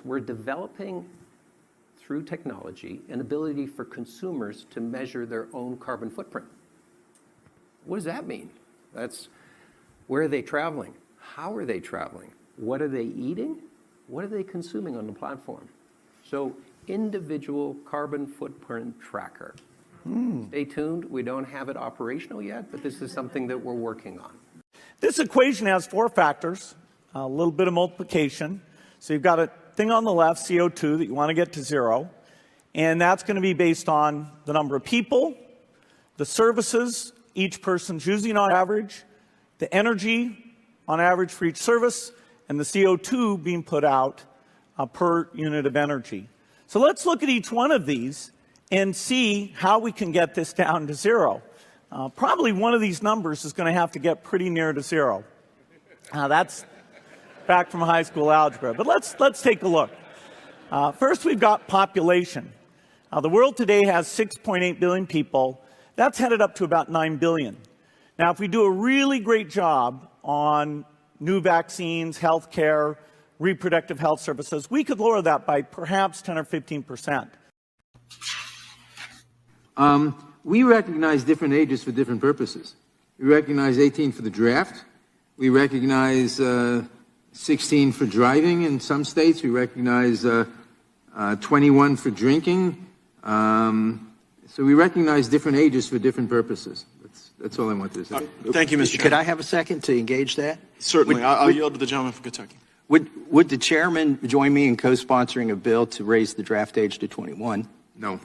We're developing, through technology, an ability for consumers to measure their own carbon footprint. What does that mean? That's where are they traveling? How are they traveling? What are they eating? What are they consuming on the platform? So individual carbon footprint tracker. Stay tuned. We don't have it operational yet, but this is something that we're working on. This equation has 4 factors, a little bit of multiplication. So you've got a thing on the left, CO2, that you want to get to 0. And that's going to be based on the number of people, the services each person's using on average, the energy on average for each service, and the CO2 being put out per unit of energy. So let's look at each one of these and see how we can get this down to 0. Probably one of these numbers is going to have to get pretty near to 0. That's back from high school algebra. But let's take a look. First, we've got population. The world today has 6.8 billion people. That's headed up to about 9 billion. Now, if we do a really great job on new vaccines, health care, reproductive health services, we could lower that by perhaps 10 or 15%. We recognize different ages for different purposes. We recognize 18 for the draft. We recognize 16 for driving in some states. We recognize 21 for drinking. So we recognize different ages for different purposes. That's all I want to say. Thank you, Mr. Chairman. Could I have a second to engage that? Certainly. I'll yield to the gentleman from Kentucky. Would the chairman join me in co-sponsoring a bill to raise the draft age to 21? No.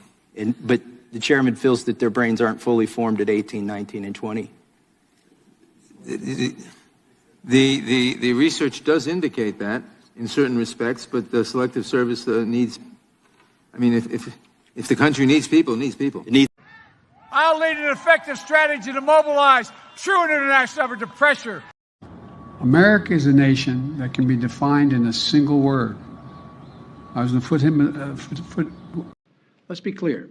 But the chairman feels that their brains aren't fully formed at 18, 19, and 20. The research does indicate that in certain respects, but the Selective Service needs, I mean, if the country needs people, it needs people. I'll lead an effective strategy to mobilize true international effort to pressure. America is a nation that can be defined in a single word. I was going to Let's be clear.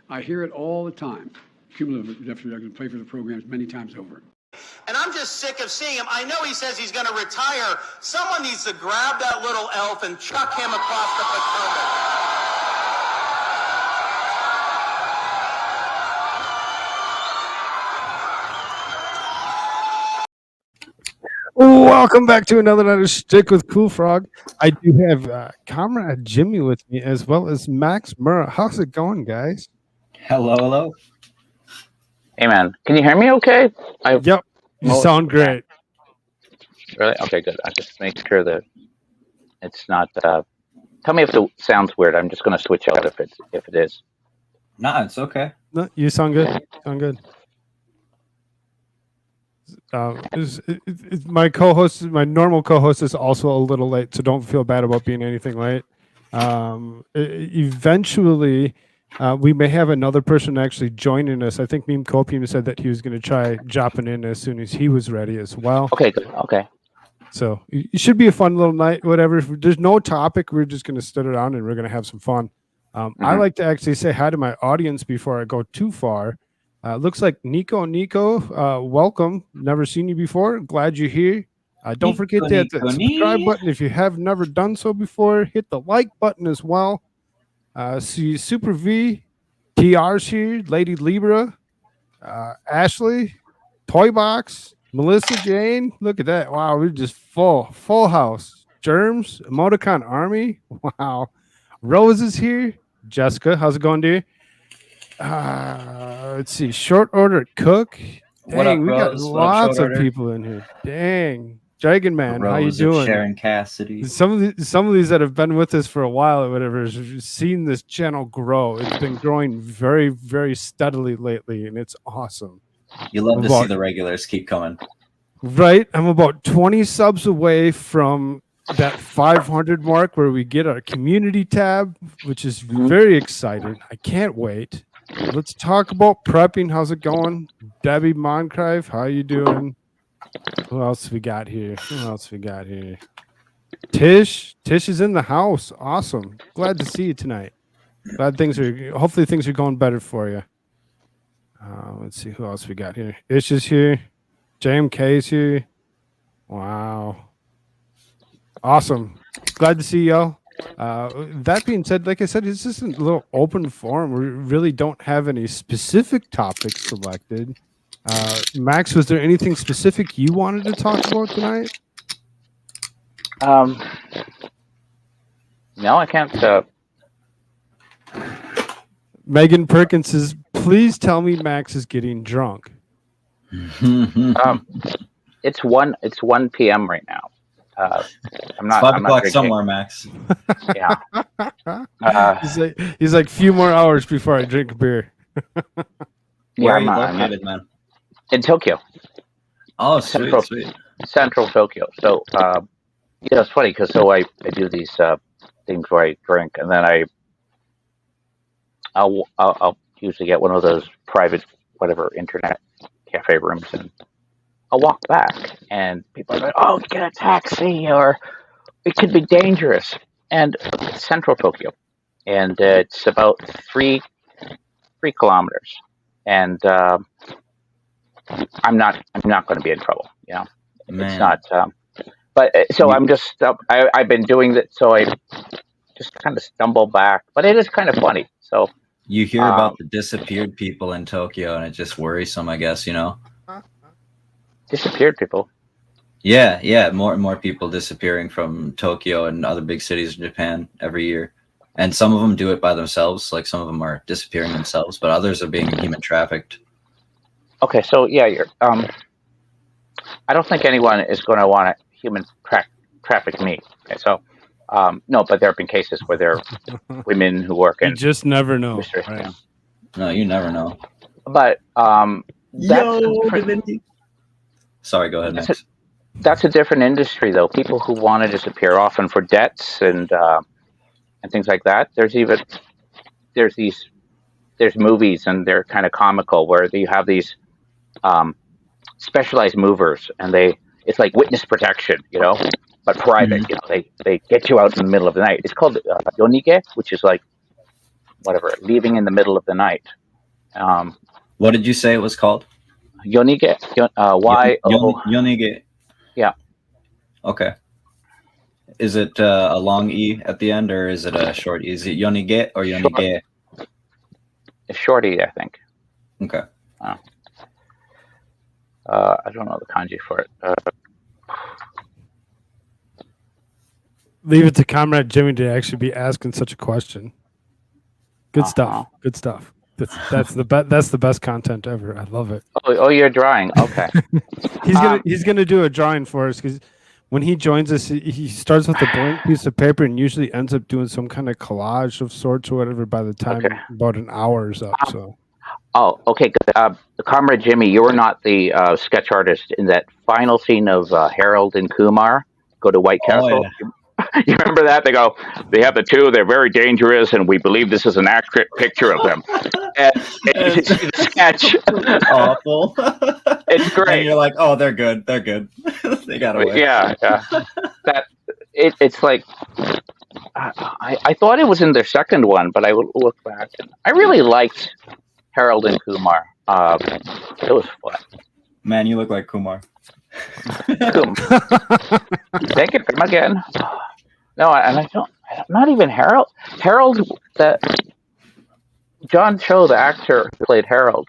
I hear it all the time. Cumulative deficit, I can play for the programs many times over. And I'm just sick of seeing him. I know he says he's going to retire. Someone needs to grab that little elf and chuck him across the Potomac. Welcome back to another night of Stick with Koolfrogg. I do have Comrade Jimmy with me as well as Max Murrah. How's it going, guys? Hello, hello. Hey, man. Can you hear me okay? Yep. You sound great. Really? Okay, good. I just make sure that it's not... tell me if it sounds weird. I'm just going to switch out if it is. No, it's okay. No, you sound good. Sound good. My co-host, my normal co-host, is also a little late, so don't feel bad about being anything late. Eventually, we may have another person actually joining us. I think Meme Copium said that he was going to try dropping in as soon as he was ready as well. Okay, good. Okay. So it should be a fun little night. Whatever. If there's no topic, we're just going to sit around and we're going to have some fun. I like to actually say hi to my audience before I go too far. Looks like Nico, welcome. Never seen you before. Glad you're here. Don't forget to hit the subscribe button if you have never done so before. Hit the like button as well. See Super V, TR's here, Lady Libra, Ashley, Toy Box, Melissa Jane. Look at that. Wow, we're just full house. Germs, Emoticon Army. Wow. Rose is here. Jessica, how's it going, dear? Let's see. Short order cook. Dang, we got lots of people in here. Dang. Dragon Man, how you doing? Sharon Cassidy. Some of these that have been with us for a while or whatever have seen this channel grow. It's been growing very, very steadily lately, and it's awesome. You love to see the regulars keep coming. Right. I'm about 20 subs away from that 500 mark where we get our community tab, which is very exciting. I can't wait. Let's talk about prepping. How's it going? Debbie Moncrive, how you doing? Who else we got here? Tish is in the house. Awesome. Glad to see you tonight. Hopefully things are going better for you. Let's see who else we got here. Ish is here. JMK is here. Wow. Awesome. Glad to see y'all. That being said, like I said, it's just a little open forum. We really don't have any specific topics selected. Max, was there anything specific you wanted to talk about tonight? No, I can't. Megan Perkins says, please tell me Max is getting drunk. It's 1 p.m. right now. I'm not. 5 I'm not o'clock drinking. somewhere, Max. Yeah. He's like few more hours before I drink beer. Where are you I'm located, man? in Tokyo. Oh, sweet, sweet. Central Tokyo. So, it's funny because I do these things where I drink, and then I'll usually get one of those private internet cafe rooms, and I'll walk back, and people are like, "Oh, get a taxi, or it could be dangerous." And it's Central Tokyo, and it's about 3 kilometers, and I'm not going to be in trouble. It's not. But so I'm just. I've been doing that, so I just kind of stumble back, but it is kind of funny. So you hear about the disappeared people in Tokyo, and it just worrisome, I guess. Disappeared people. Yeah, more and more people disappearing from Tokyo and other big cities in Japan every year. And some of them do it by themselves, like some of them are disappearing themselves, but others are being human trafficked. Okay, so yeah, I don't think anyone is going to want to human traffic me. Okay, so no, but there have been cases where there are women who work in. You just never know. Right. No, you never know. But sorry, go ahead, Max. That's a different industry, though. People who want to disappear, often for debts and things like that. There's movies, and they're kind of comical, where you have these specialized movers, and it's like witness protection, but private. Mm-hmm. They get you out in the middle of the night. It's called yonige, which is like leaving in the middle of the night. What did you say it was called? Yonige. Yonige. Yeah. Okay. Is it a long E at the end, or is it a short E? Is it yonige or yonige? It's short E, I think. Okay. I don't know the kanji for it. Leave it to Comrade Jimmy to actually be asking such a question. Good stuff. Good stuff. That's the best content ever. I love it. Oh, you're drawing. Okay. He's gonna do a drawing for us, because when he joins us, he starts with a blank piece of paper and usually ends up doing some kind of collage of sorts or whatever by the time about an hour is up. So. Oh, okay. Comrade Jimmy, you were not the sketch artist in that final scene of Harold and Kumar go to White Castle. Yeah. You remember that? They have the two, they're very dangerous, and we believe this is an accurate picture of them. And you see the sketch. Awful. It's great. And you're like, oh, they're good. They're good. They got away. Yeah. It's like, I thought it was in their second one, but I look back, and I really liked Harold and Kumar. It was fun. Man, you look like Kumar. Thank you, come again. No, and I don't. Not even Harold. Harold, John Cho, the actor who played Harold.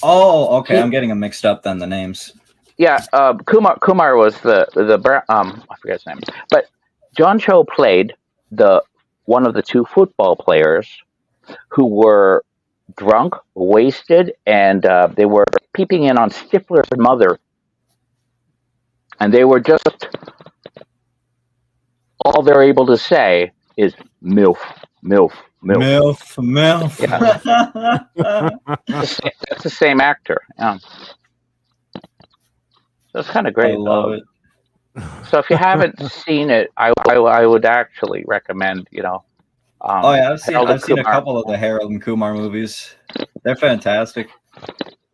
Oh, okay. I'm getting them mixed up then, the names. Yeah, Kumar was the I forget his name, but John Cho played one of the two football players who were drunk, wasted, and they were peeping in on Stifler's mother. And they were just, all they're able to say is MILF, MILF, MILF. MILF, MILF. Yeah. That's the same actor. Yeah. So it's kind of great. I love it. So if you haven't seen it, I would actually recommend, oh yeah, I've seen a couple of the Harold and Kumar movies. They're fantastic.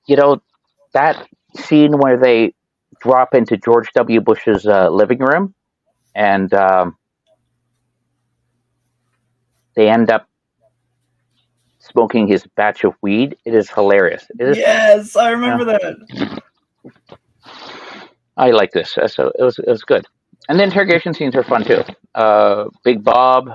That scene where they drop into George W. Bush's living room, and they end up smoking his batch of weed. It is hilarious. Yes, I remember that. I like this. So it was good. And the interrogation scenes are fun too. Big Bob,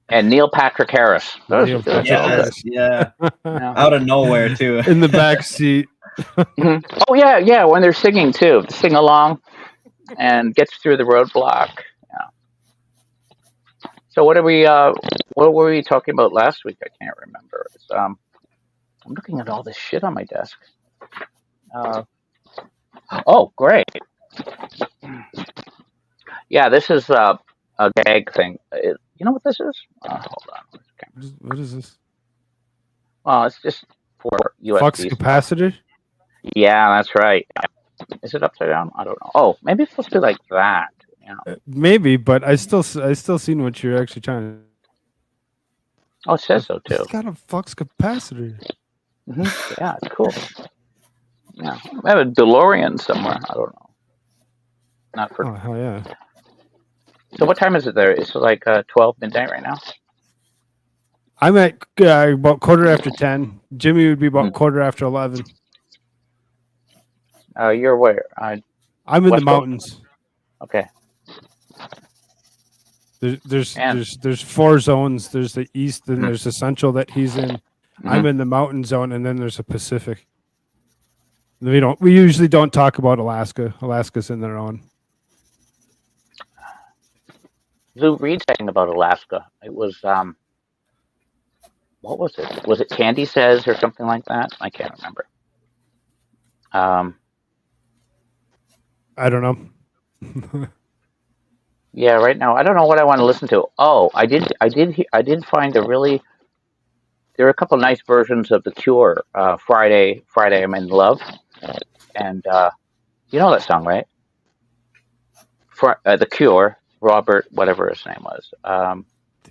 and Neil Patrick Harris. Neil Patrick Harris. Yeah. Out of nowhere too. In the back seat. Oh yeah, when they're singing too, sing along, and gets through the roadblock. Yeah. So what were we talking about last week? I can't remember. I'm looking at all this shit on my desk. Oh, great. Yeah, this is a gag thing. You know what this is? Hold on. What is this? Well, it's just for USB. Flux capacitor? Yeah, that's right. Is it upside down? I don't know. Oh, maybe it's supposed to be like that. Yeah. Maybe, but I still seen what you're actually trying to. Oh, it says so too. It's got a flux capacitor. Yeah, it's cool. Yeah, I have a DeLorean somewhere. I don't know. Not for. Oh hell yeah! So what time is it there? It's like 12 midnight right now. I'm at about 10:15. Jimmy would be about 11:15. You're where? I'm in West the mountains. Okay. There's 4 zones. There's the east, and there's the central that he's in. I'm in the mountain zone, and then there's a Pacific. We usually don't talk about Alaska. Alaska's in their own. Lou Reed saying about Alaska. It was what was it? Was it Candy Says or something like that? I can't remember. I don't know. Yeah, right now I don't know what I want to listen to. Oh, I did find a really. There are a couple nice versions of The Cure. Friday I'm in Love, and you know that song, right? The Cure, Robert, whatever his name was,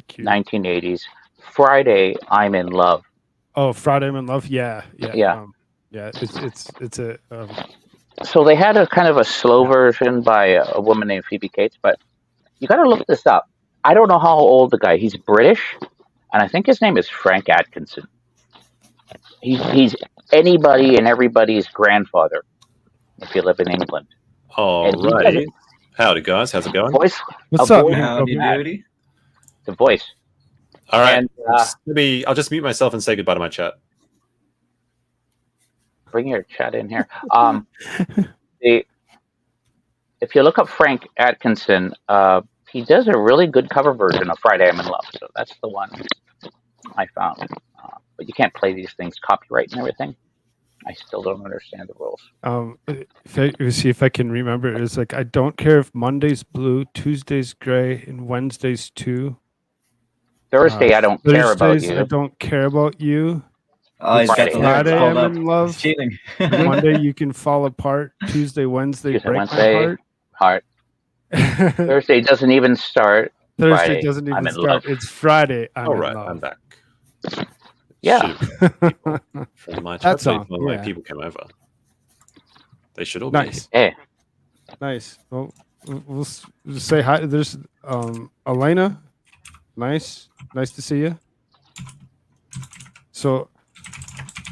1980s. Friday I'm in Love. Oh, Friday I'm in Love. Yeah. Yeah. It's a. So they had a kind of a slow version by a woman named Phoebe Cates, but you got to look this up. I don't know how old the guy. He's British, and I think his name is Frank Atkinson. He's anybody and everybody's grandfather if you live in England. Alrighty. Howdy guys, how's it going? What's up, man? Howdy, doody. The voice. All right. And, I'll just mute myself and say goodbye to my chat. Bring your chat in here. If you look up Frank Atkinson, he does a really good cover version of Friday I'm in Love. So that's the one I found. But you can't play these things, copyright and everything. I still don't understand the rules. See if I can remember. It's like I don't care if Monday's blue, Tuesday's gray, and Wednesday's 2. Thursday, I don't care about you. I don't care about you. Oh, he's got the Friday, lyrics pulled I'm up. in love. He's cheating. Monday, you can fall apart. Tuesday, Wednesday, break Wednesday, my heart. Thursday doesn't even start. Thursday Friday, doesn't even I'm in start. love. It's Friday. All right, I'm back. Yeah. From my That's chat, all, my yeah. people came over. They should all Nice. Hey. Nice. Well, we'll say hi. There's Elena. Nice to see you. So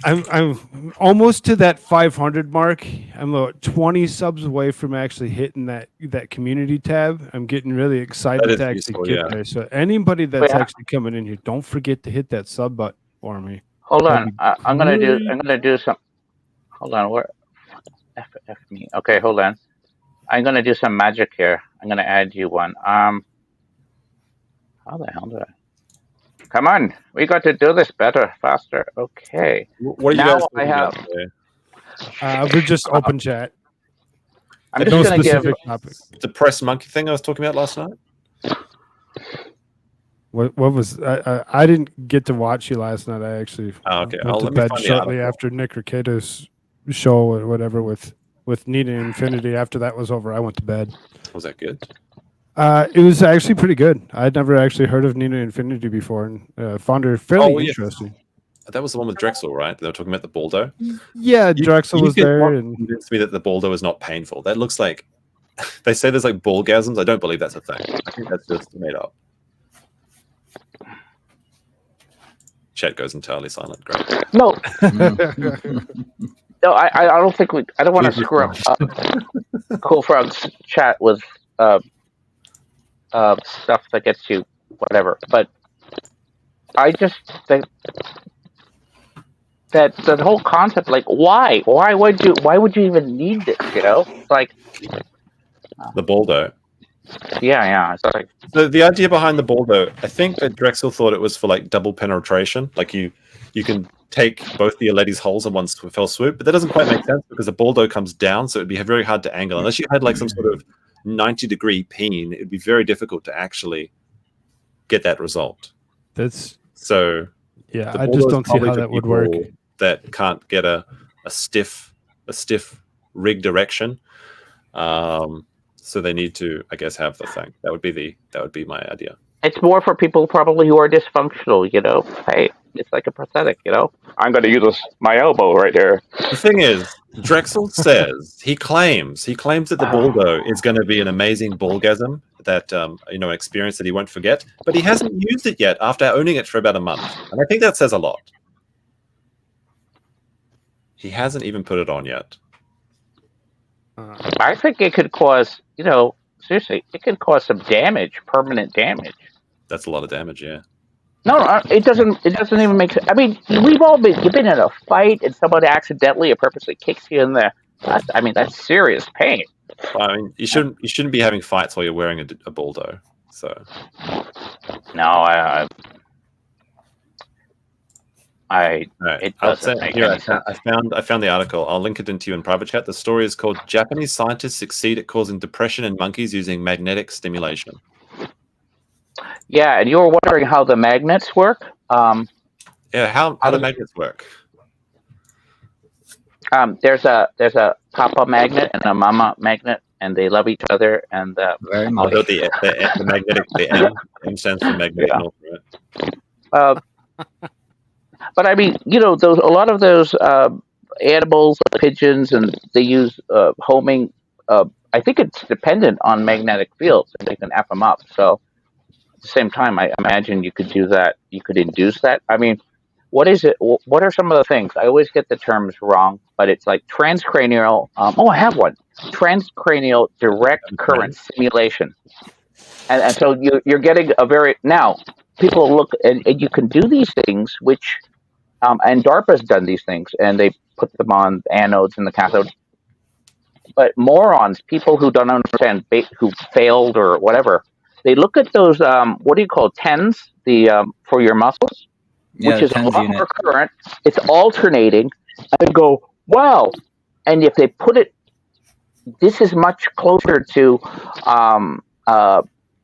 I'm almost to that 500 mark. I'm about 20 subs away from actually hitting that community tab. I'm getting really excited That is to actually useful, get yeah. there. So anybody that's Yeah. actually coming in here, don't forget to hit that sub button for me. Hold That'd on. be I'm gonna great. do some. Hold on. Where? F me. Okay, hold on. I'm gonna do some magic here. I'm gonna add you one. How the hell did I? Come on, we got to do this better, faster. Okay. What are you Now guys I talking have. about there? We're just open chat. I'm just No gonna give. specific topic. The press monkey thing I was talking about last night? What was I didn't get to watch you last night. I actually Oh, okay. went to Let me bed find the shortly article. after Nick Ricada's show or whatever with Nina Infinity. After that was over, I went to bed. Was that good? It was actually pretty good. I'd never actually heard of Nina Infinity before and found her fairly Oh, yes. interesting. That was the one with Drexel, right? They were talking about the Baldo. Yeah, Drexel was did there, not and convince me that the Baldo is not painful. That looks like they say there's like ballgasms. I don't believe that's a thing. I think that's just made up. Chat goes entirely silent. Great. No. No, I don't think I don't want to screw up Koolfrogg's chat with stuff that gets you whatever. But I just think that the whole concept, like, why would you even need this? Like The Baldo. yeah. It's like The idea behind the Baldo, I think that Drexel thought it was for like double penetration, like you can take both the lady's holes in one fell swoop, but that doesn't quite make sense because the Baldo comes down, so it'd be very hard to angle. Unless you had like some sort of 90-degree peen, it'd be very difficult to actually get that result. That's so. Yeah, I just don't see how that would work. That can't get a stiff rig direction, so they need to, I guess, have the thing. That would be my idea. it's more for people probably who are dysfunctional. Hey, it's like a prosthetic. I'm going to use my elbow right here. The thing is, Drexel says he claims that the Baldo is going to be an amazing ballgasm that experience that he won't forget, but he hasn't used it yet after owning it for about a month, and I think that says a lot. He hasn't even put it on yet. I think it could cause, seriously, it could cause some damage, permanent damage. That's a lot of damage, yeah. No, it doesn't. It doesn't even make sense. I mean, you've been in a fight and somebody accidentally or purposely kicks you in the. That's serious pain. I mean, you shouldn't be having fights while you're wearing a Baldo. So. No, Right. It doesn't make any sense. I found the article. I'll link it into you in private chat. The story is called "Japanese Scientists Succeed at Causing Depression in Monkeys Using Magnetic Stimulation." Yeah, and you were wondering how the magnets work. How do magnets work? There's a papa magnet and a mama magnet, and they love each other. And very much. The magnetic, the M stands for magnetic north, right? But I mean, a lot of those animals, pigeons, and they use homing. I think it's dependent on magnetic fields, and they can F them up. So at the same time, I imagine you could do that. You could induce that. I mean, what is it? What are some of the things? I always get the terms wrong, but it's like transcranial. I have one. Transcranial direct current stimulation. And so you're getting a very now. People look, and you can do these things, which, and DARPA's done these things, and they put them on anodes and the cathode. But morons, people who don't understand, who failed or whatever, they look at those, what do you call TENS, for your muscles, which is a lot more current. It's alternating, and go, wow. And if they put it, this is much closer to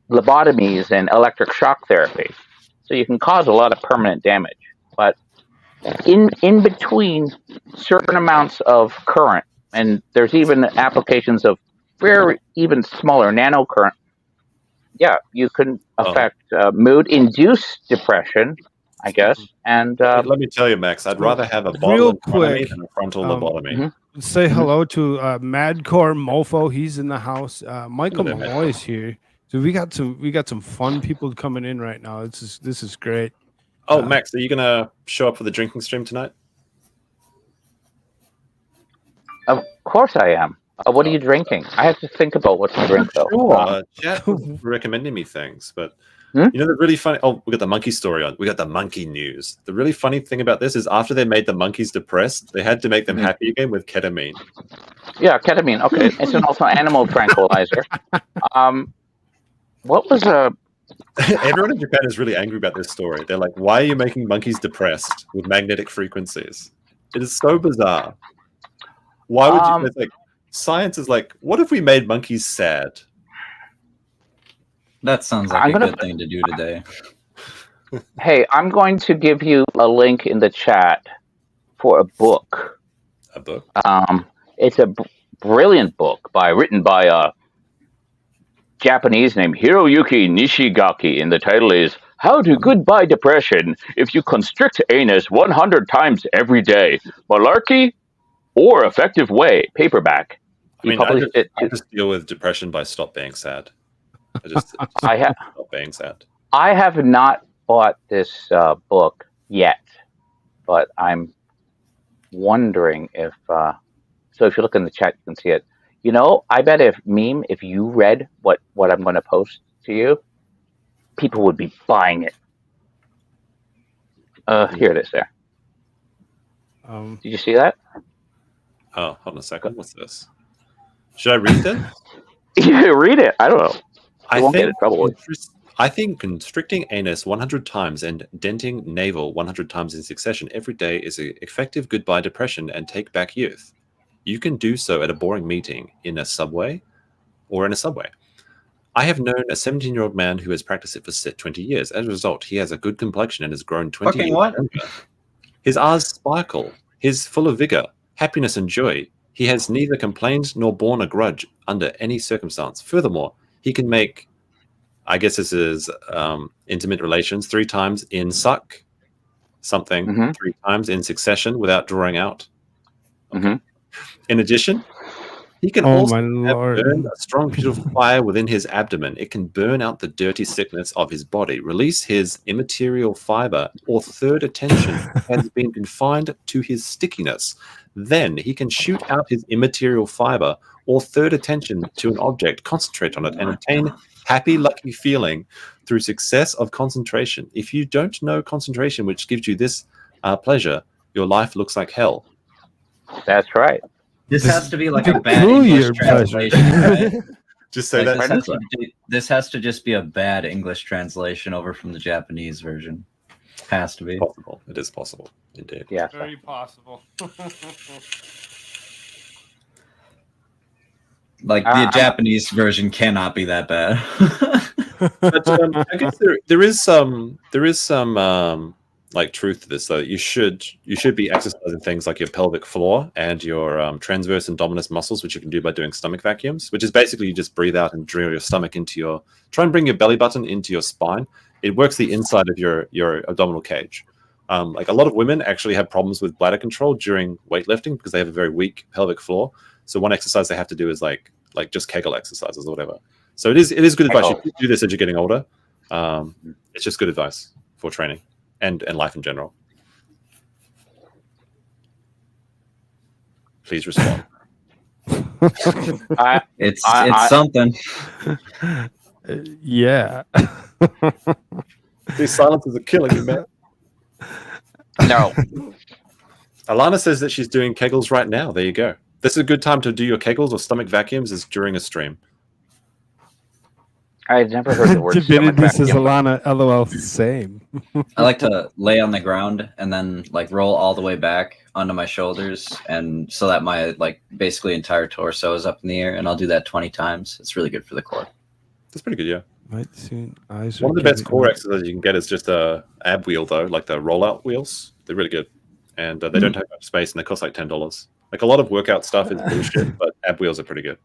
lobotomies and electric shock therapy. So you can cause a lot of permanent damage. But in between certain amounts of current, and there's even applications of very even smaller nanocurrent, you can affect mood, induce depression, I guess. And let me tell you, Max, I'd rather have a bottle in front of me than a frontal lobotomy. Say hello to Madcore Mofo. He's in the house. Michael Malloy is here. So we got some fun people coming in right now. This is great. Oh, Max, are you gonna show up for the drinking stream tonight? Of course I am. What are you drinking? I have to think about what to drink though. Sure. Chat was recommending me things, but the really funny. Oh, we got the monkey story on. We got the monkey news. The really funny thing about this is after they made the monkeys depressed, they had to make them happy again with ketamine. Yeah, ketamine. Okay, it's also animal tranquilizer. What was Everyone in Japan is really angry about this story. They're like, why are you making monkeys depressed with magnetic frequencies? It is so bizarre. Why would you? It's like science is like, what if we made monkeys sad? That sounds like a good thing to do today. Hey, I'm going to give you a link in the chat for a book. A book? It's a brilliant book written by a Japanese named Hiroyuki Nishigaki, and the title is "How to Goodbye Depression If You Constrict Anus 100 Times Every Day, Malarkey or Effective Way," paperback. I just deal with depression by stop being sad. Stop being sad. I have not bought this book yet, but I'm wondering if so if you look in the chat, you can see it. You know, I bet if you read what I'm going to post to you, people would be buying it. Here it is. There. Did you see that? Oh, hold on a second. What's this? Should I read this? Yeah, read it. I don't know. I won't get in trouble with it. I think constricting anus 100 times and denting navel 100 times in succession every day is an effective goodbye depression and take back youth. You can do so at a boring meeting in a subway or in a subway. I have known a 17-year-old man who has practiced it for 20 years. As a result, he has a good complexion and has grown 20 years younger. His eyes sparkle. He's full of vigor, happiness, and joy. He has neither complained nor borne a grudge under any circumstance. Furthermore, he can make, I guess this is intimate relations, 3 times in something 3 times in succession without drawing out. Okay. In addition, he can also burn a strong, beautiful fire within his abdomen. It can burn out the dirty sickness of his body, release his immaterial fiber, or third attention has been confined to his stickiness. Then he can shoot out his immaterial fiber or third attention to an object, concentrate on it, and obtain happy, lucky feeling through success of concentration. If you don't know concentration, which gives you this pleasure, your life looks like hell. That's right. This has to be like a bad English translation, right? Just say like that. This has to just be a bad English translation over from the Japanese version. Has to be possible. It is possible, indeed. Yeah, very possible. Like the Japanese version cannot be that bad. But, I guess there is some like truth to this though. You should be exercising things like your pelvic floor and your transverse and dominus muscles, which you can do by doing stomach vacuums, which is basically you just breathe out and drill your stomach into try and bring your belly button into your spine. It works the inside of your abdominal cage. Like a lot of women actually have problems with bladder control during weightlifting because they have a very weak pelvic floor. So one exercise they have to do is like just Kegel exercises or whatever. So it is good advice. You do this as you're getting older. It's just good advice for training and life in general. Please respond. It's something. Yeah. These silences are killing you, man. No. Alana says that she's doing Kegels right now. There you go. This is a good time to do your Kegels or stomach vacuums is during a stream. I've never heard the word stomach This is vacuum. Alana. LOL. Same. I like to lay on the ground and then like roll all the way back onto my shoulders, and so that my like basically entire torso is up in the air, and I'll do that 20 times. It's really good for the core. That's pretty good, yeah. Might soon eyes One of the best core exercises you can get is just a ab wheel though, like the rollout wheels. They're really good, and they don't take much space, and they cost like $10. Like a lot of workout stuff is bullshit, but ab wheels are pretty good.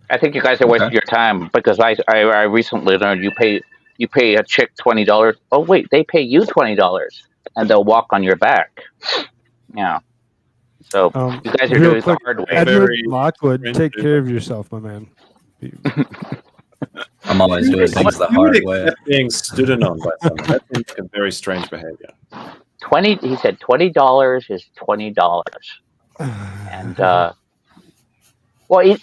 I think you guys are wasting your time because I recently learned you pay a chick $20. Oh wait, they pay you $20 and they'll walk on your back. Yeah. So you guys are doing it the hard way. Edward Lockwood, take care of yourself, my man. I'm always doing things the hard way. Being stood on by someone. That seems like a very strange behavior. He said $20 is $20. And well,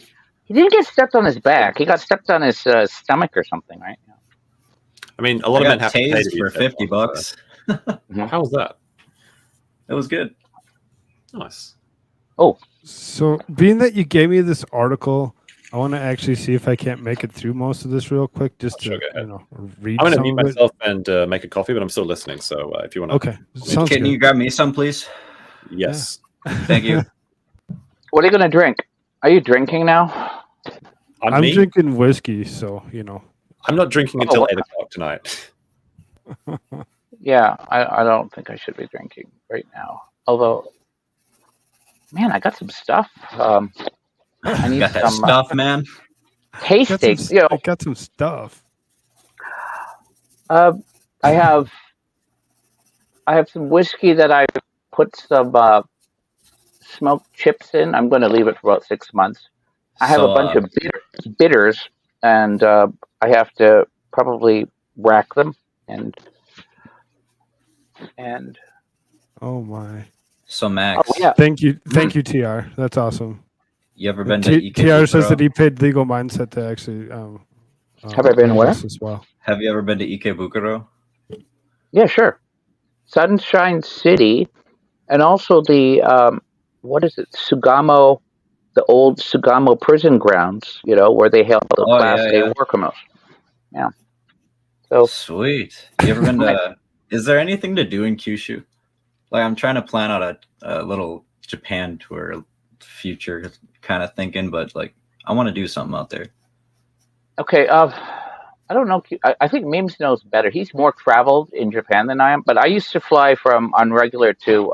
he didn't get stepped on his back. He got stepped on his stomach or something, right? I mean, a lot of men have to pay tased for $50. How was that? It was good. Nice. Oh, so being that you gave me this article, I want to actually see if I can't make it through most of this real quick, just to read. I'm going to some mute of it. myself and make a coffee, but I'm still listening. So if you want to, Okay, sounds Can good. you grab me some, please? Yes. Thank you. what are you going to drink? Are you drinking now? I'm drinking whiskey, so you know. I'm not drinking until 8 o'clock tonight. Yeah, I don't think I should be drinking right now. Although, man, I got some stuff. I need Got that some stuff, man. tasting. I got some stuff. I have some whiskey that I put some smoked chips in. I'm going to leave it for about 6 months. I have a bunch of bitters, and I have to probably rack them and. Oh my! So Max, Thank you, TR. That's awesome. You ever been to TR says Ikebukuro? that he paid Legal Mindset to actually. Have I been where? As well. Have you ever been to Ikebukuro? Yeah, sure. Sunshine City, and also the what is it? Sugamo, the old Sugamo prison grounds. You know, where they held the Class A war criminals. Yeah. So sweet. You ever been to? Is there anything to do in Kyushu? Like, I'm trying to plan out a little Japan tour, future kind of thinking, but like, I want to do something out there. Okay, I don't know. I think Memes knows better. He's more traveled in Japan than I am. But I used to fly from on regular to.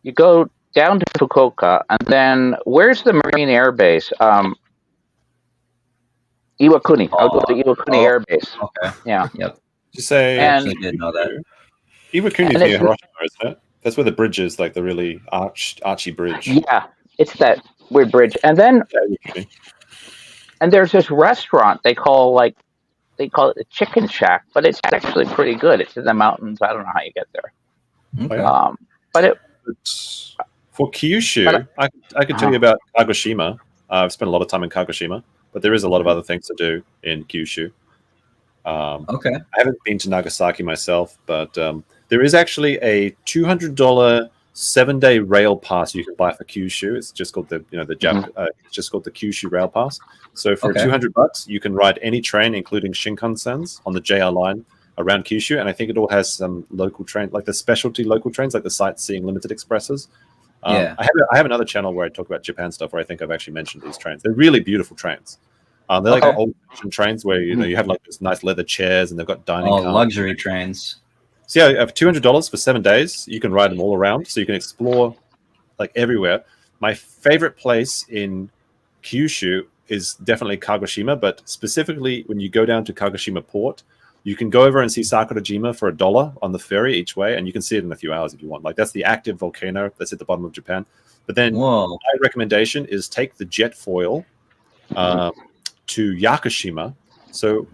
You go down to Fukuoka, and then where's the Marine Air Base? Iwakuni. I'll go to Iwakuni Air Base. Okay. Yeah. Yep. Just say. And- I actually did know that. Iwakuni is near Hiroshima, isn't it? That's where the bridge is, like the really archy bridge. Yeah, it's that weird bridge. And then, and there's this restaurant they call it the Chicken Shack, but it's actually pretty good. It's in the mountains. I don't know how you get there. Okay. But it. For Kyushu, I could tell you about Kagoshima. I've spent a lot of time in Kagoshima, but there is a lot of other things to do in Kyushu. Okay. I haven't been to Nagasaki myself, but there is actually a $200 7-day rail pass you can buy for Kyushu. It's just called it's just called the Kyushu Rail Pass. So for $200, you can ride any train, including Shinkansens, on the JR line around Kyushu, and I think it all has some local train, like the specialty local trains, like the sightseeing limited expresses. I have another channel where I talk about Japan stuff, where I think I've actually mentioned these trains. They're really beautiful trains. They're like old-fashioned trains where you have like this nice leather chairs and they've got dining cars. Luxury trains. So yeah, you have $200 for 7 days. You can ride them all around, so you can explore like everywhere. My favorite place in Kyushu is definitely Kagoshima, but specifically when you go down to Kagoshima Port, you can go over and see Sakurajima for $1 on the ferry each way, and you can see it in a few hours if you want. Like, that's the active volcano that's at the bottom of Japan. But then my recommendation is take the jet foil to Yakushima. So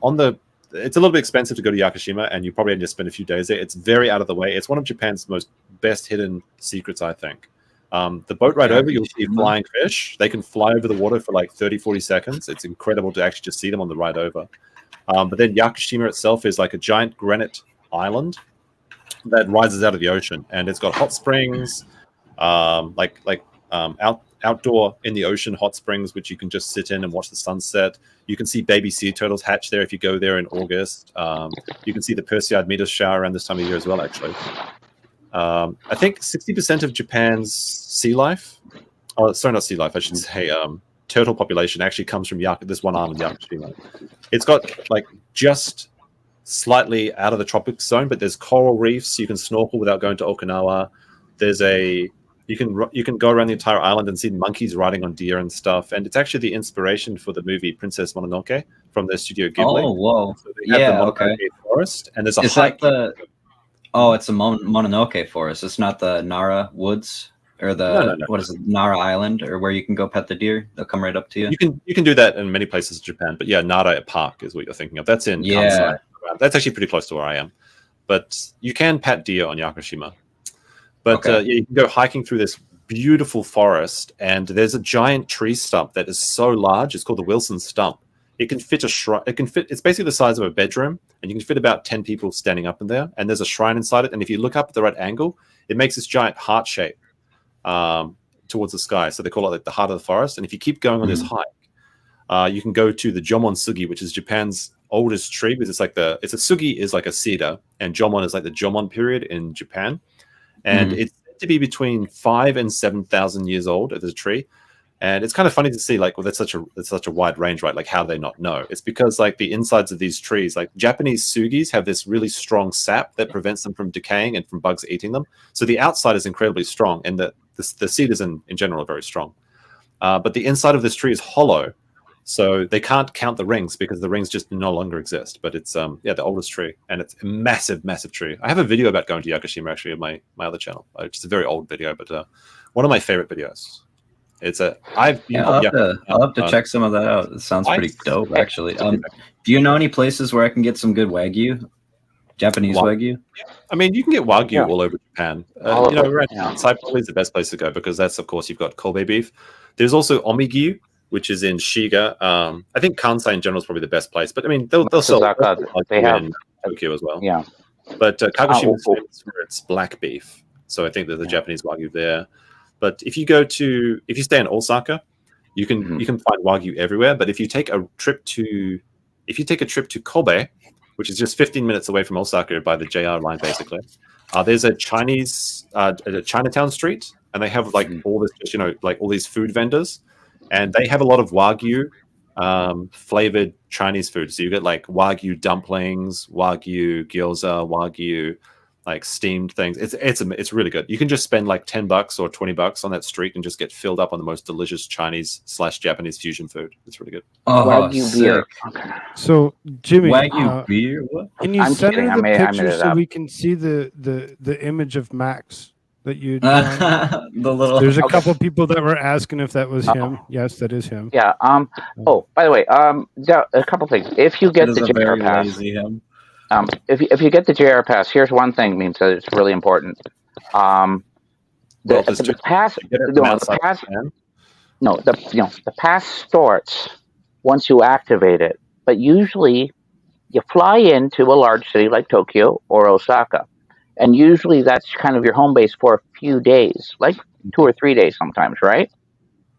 it's a little bit expensive to go to Yakushima, and you probably need to spend a few days there. It's very out of the way. It's one of Japan's most best hidden secrets, I think. The boat ride over, you'll see flying fish. They can fly over the water for like 30, 40 seconds. It's incredible to actually just see them on the ride over. But then Yakushima itself is like a giant granite island that rises out of the ocean, and it's got hot springs, outdoor in the ocean hot springs, which you can just sit in and watch the sunset. You can see baby sea turtles hatch there if you go there in August. You can see the Perseid meteor shower around this time of year as well, actually. I think 60% of Japan's sea life, not sea life, I should say, turtle population actually comes from this one island, Yakushima. It's got like just slightly out of the tropic zone, but there's coral reefs. You can snorkel without going to Okinawa. You can go around the entire island and see monkeys riding on deer and stuff. And it's actually the inspiration for the movie Princess Mononoke from the Studio Ghibli. Oh, whoa. So they have the Mononoke forest, and there's a hike. It's a Mononoke forest. It's not the Nara Woods or the what is it, Nara Island, or where you can go pet the deer. They'll come right up to you. You can do that in many places in Japan, but yeah, Nara Park is what you're thinking of. That's in Kansai. That's actually pretty close to where I am. But you can pet deer on Yakushima. But you can go hiking through this beautiful forest, and there's a giant tree stump that is so large. It's called the Wilson Stump. It can fit it's basically the size of a bedroom, and you can fit about 10 people standing up in there. And there's a shrine inside it. And if you look up at the right angle, it makes this giant heart shape towards the sky. So they call it like the heart of the forest. And if you keep going on this hike, you can go to the Jomon Sugi, which is Japan's oldest tree, because it's a sugi is like a cedar, and Jomon is like the Jomon period in Japan. And it's said to be between 5,000 and 7,000 years old as a tree. And it's kind of funny to see, like, well, that's such a wide range, right? Like, how they not know? It's because, like, the insides of these trees, like Japanese sugis have this really strong sap that prevents them from decaying and from bugs eating them. So the outside is incredibly strong, and the cedars in general are very strong. But the inside of this tree is hollow, so they can't count the rings because the rings just no longer exist. But it's the oldest tree, and it's a massive, massive tree. I have a video about going to Yakushima actually on my other channel. It's a very old video, but one of my favorite videos. I'll have to check some of that out. It sounds pretty dope, actually. Do you know any places where I can get some good Wagyu? Japanese Wagyu? I mean, you can get Wagyu all over Japan. All you know, over, Kansai probably is the best place to go because that's, of course, you've got Kobe beef. There's also Omigyu, which is in Shiga. I think Kansai in general is probably the best place, but I mean, they'll sell they have in Tokyo as well. Yeah. But Kagoshima is famous for its black beef, so I think there's a Japanese Wagyu there. But if you stay in Osaka, you can find Wagyu everywhere. But if you take a trip to Kobe, which is just 15 minutes away from Osaka by the JR line, basically, there's a Chinatown street, and they have like all this, like all these food vendors, and they have a lot of Wagyu flavored Chinese food. So you get like Wagyu dumplings, Wagyu gyoza, Wagyu like steamed things. It's really good. You can just spend like $10 or $20 on that street and just get filled up on the most delicious Chinese/Japanese fusion food. It's really good. Oh, Wagyu beer. Okay. So Jimmy, Wagyu beer? What? Can you I'm send kidding. her I the made it picture so up. we can see the image of Max that you? The little. There's a couple people that were asking if that was him. Yes, that is him. Yeah. Oh, by the way, a couple things. If you get the JR pass, if you get the JR pass, here's one thing, means that it's really important. The pass starts once you activate it, but usually you fly into a large city like Tokyo or Osaka, and usually that's kind of your home base for a few days, like 2 or 3 days sometimes, right?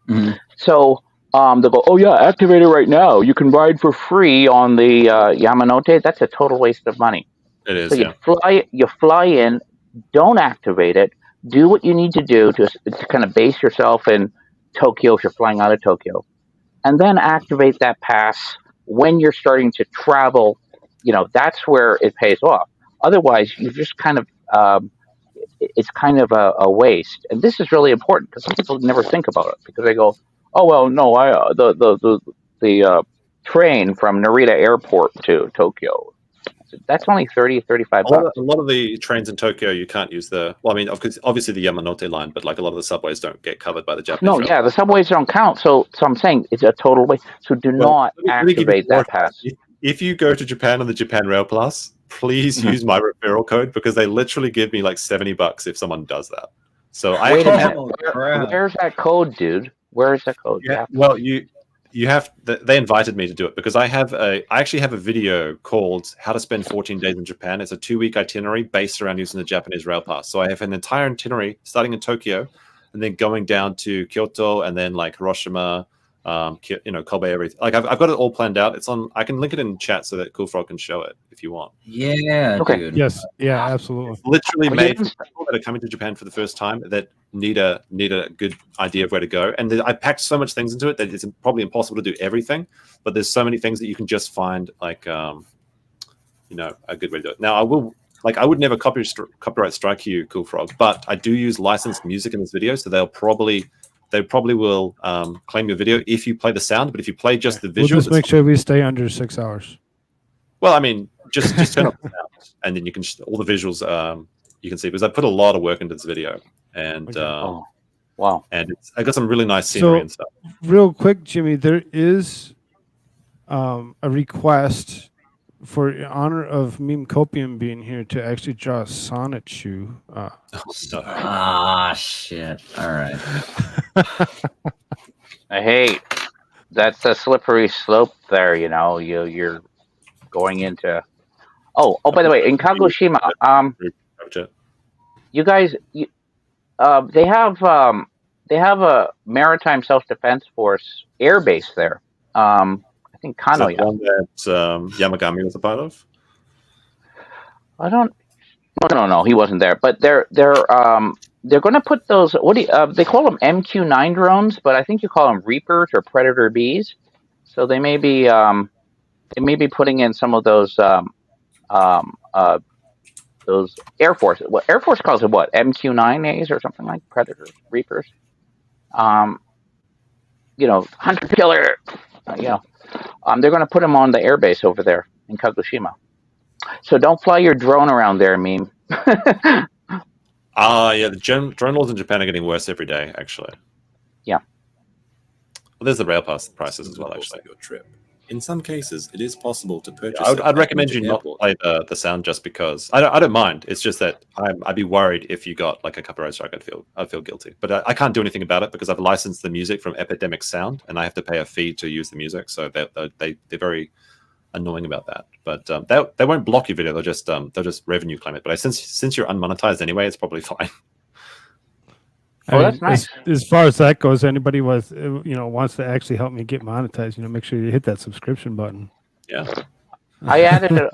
Mm-hmm. So they'll go, oh yeah, activate it right now. You can ride for free on the Yamanote. That's a total waste of money. It is. So you fly in, don't activate it. Do what you need to do to kind of base yourself in Tokyo if you're flying out of Tokyo, and then activate that pass when you're starting to travel. That's where it pays off. Otherwise, you just kind of it's kind of a waste. And this is really important because some people never think about it because they go, oh well, no, the train from Narita Airport to Tokyo, that's only $35. A lot of the trains in Tokyo you can't use obviously the Yamanote line, but like a lot of the subways don't get covered by the Japanese. No, yeah, the subways don't count. So I'm saying it's a total waste. So do not activate that pass. If you go to Japan on the Japan Rail Plus, please use my referral code because they literally give me like $70 if someone does that. So wait a minute, where's that code, dude? Where is that code? Yeah, well, you have. They invited me to do it because I actually have a video called "How to Spend 14 Days in Japan." It's a 2-week itinerary based around using the Japanese Rail Pass. So I have an entire itinerary starting in Tokyo, and then going down to Kyoto, and then like Hiroshima, Kobe, everything. Like I've got it all planned out. It's on. I can link it in chat so that Koolfrogg can show it if you want. Yeah. Okay. Dude. Yes. Yeah. Absolutely. It's literally made for people that are coming to Japan for the first time that need a good idea of where to go. And I packed so much things into it that it's probably impossible to do everything. But there's so many things that you can just find like a good way to do it. Now I would never copyright strike you, Koolfrogg, but I do use licensed music in this video, so they probably will claim your video if you play the sound. But if you play just the visuals, we'll just make sure we stay under 6 hours. Well, I mean, just turn off the sound, and then you can all the visuals you can see because I put a lot of work into this video, and wow, and I got some really nice scenery and stuff. Real quick, Jimmy, there is a request for honor of Meme Copium being here to actually draw a Sonnet shoe. Shit! All right. Hey, that's a slippery slope there. You're going into. Oh, by the way, in Kagoshima, you guys, they have a maritime self-defense force air base there. I think Kanoya. Is that one that Yamagami was a part of? I don't. No, he wasn't there. But they're going to put those. They call them MQ-9 drones, but I think you call them Reapers or Predator Bs. So they may be putting in some of those Air Force. What Air Force calls it? What MQ-9As or something like Predators, Reapers. Hunter killer. They're going to put them on the airbase over there in Kagoshima. So don't fly your drone around there, Meme. Yeah, the drone laws in Japan are getting worse every day, actually. Yeah. Well, there's the rail pass prices as well, actually. Your trip. in some cases, it is possible to purchase. I'd recommend you not play the sound just because I don't mind. It's just that I'd be worried if you got like a copyright strike. I'd feel guilty, but I can't do anything about it because I've licensed the music from Epidemic Sound, and I have to pay a fee to use the music. So they're very annoying about that. But they won't block your video. They'll just revenue claim it. But since you're unmonetized anyway, it's probably fine. That's nice. As far as that goes, anybody wants to actually help me get monetized, make sure you hit that subscription button. Yeah. I added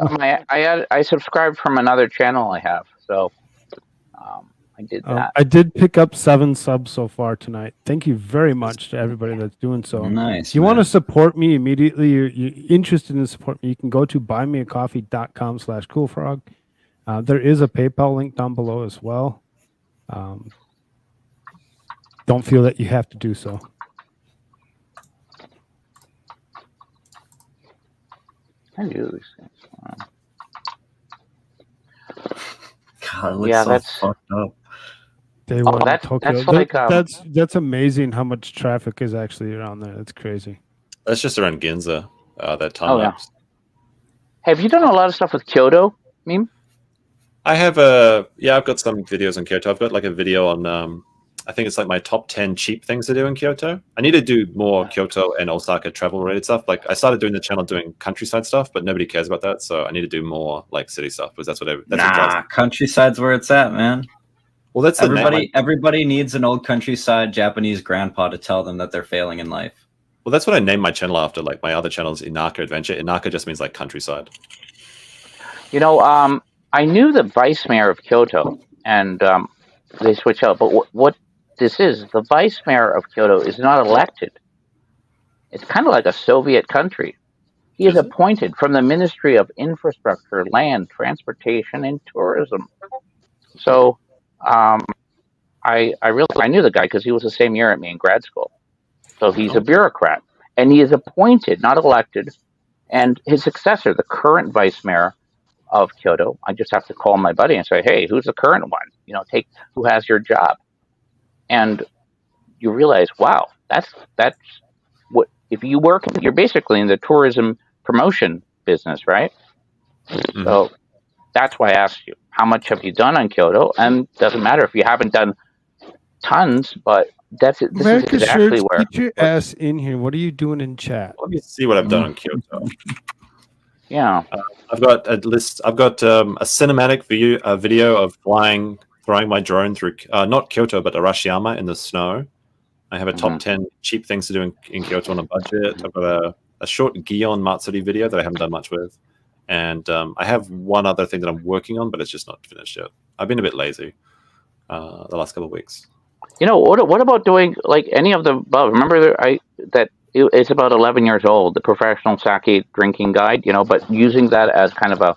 I subscribed from another channel I have, so I did that. I did pick up 7 subs so far tonight. Thank you very much to everybody that's doing so. Nice. If you want to support me immediately, you're interested in support me, you can go to buymeacoffee.com/Koolfrogg. There is a PayPal link down below as well. Don't feel that you have to do so. I do these things. God, it looks so fucked up. Day one in Tokyo. That's amazing how much traffic is actually around there. That's crazy. That's just around Ginza, that time lapse. Have you done a lot of stuff with Kyoto, Meme? I have I've got some videos on Kyoto. I've got like a video on I think it's like my top 10 cheap things to do in Kyoto. I need to do more Kyoto and Osaka travel related stuff. Like I started doing the channel doing countryside stuff, but nobody cares about that. So I need to do more like city stuff because that's what countryside's where it's at, man. Well, that's everybody needs an old countryside Japanese grandpa to tell them that they're failing in life. Well, that's what I named my channel after. Like my other channel is Inaka Adventure. Inaka just means like countryside. I knew the vice mayor of Kyoto, and they switch out. But what this is, the vice mayor of Kyoto is not elected. It's kind of like a Soviet country. He is appointed from the Ministry of Infrastructure, Land, Transportation, and Tourism. So I knew the guy because he was the same year at me in grad school. So he's a bureaucrat, and he is appointed, not elected. And his successor, the current vice mayor of Kyoto, I just have to call my buddy and say, "Hey, who's the current one? Who has your job?" And you realize, wow, that's what if you work. You're basically in the tourism promotion business, right? Mm-hmm. So that's why I asked you, how much have you done on Kyoto? And it doesn't matter if you haven't done tons, but this is exactly where. Get your ass in here. What are you doing in chat? Let me see what I've done on Kyoto. Yeah, I've got a list. I've got a cinematic video of throwing my drone through not Kyoto but Arashiyama in the snow. I have a top 10 cheap things to do in Kyoto on a budget. I've got a short Gion Matsuri video that I haven't done much with, and I have one other thing that I'm working on, but it's just not finished yet. I've been a bit lazy the last couple of weeks. What about doing like any of the above? Remember that it's about 11 years old, the professional sake drinking guide, but using that as kind of a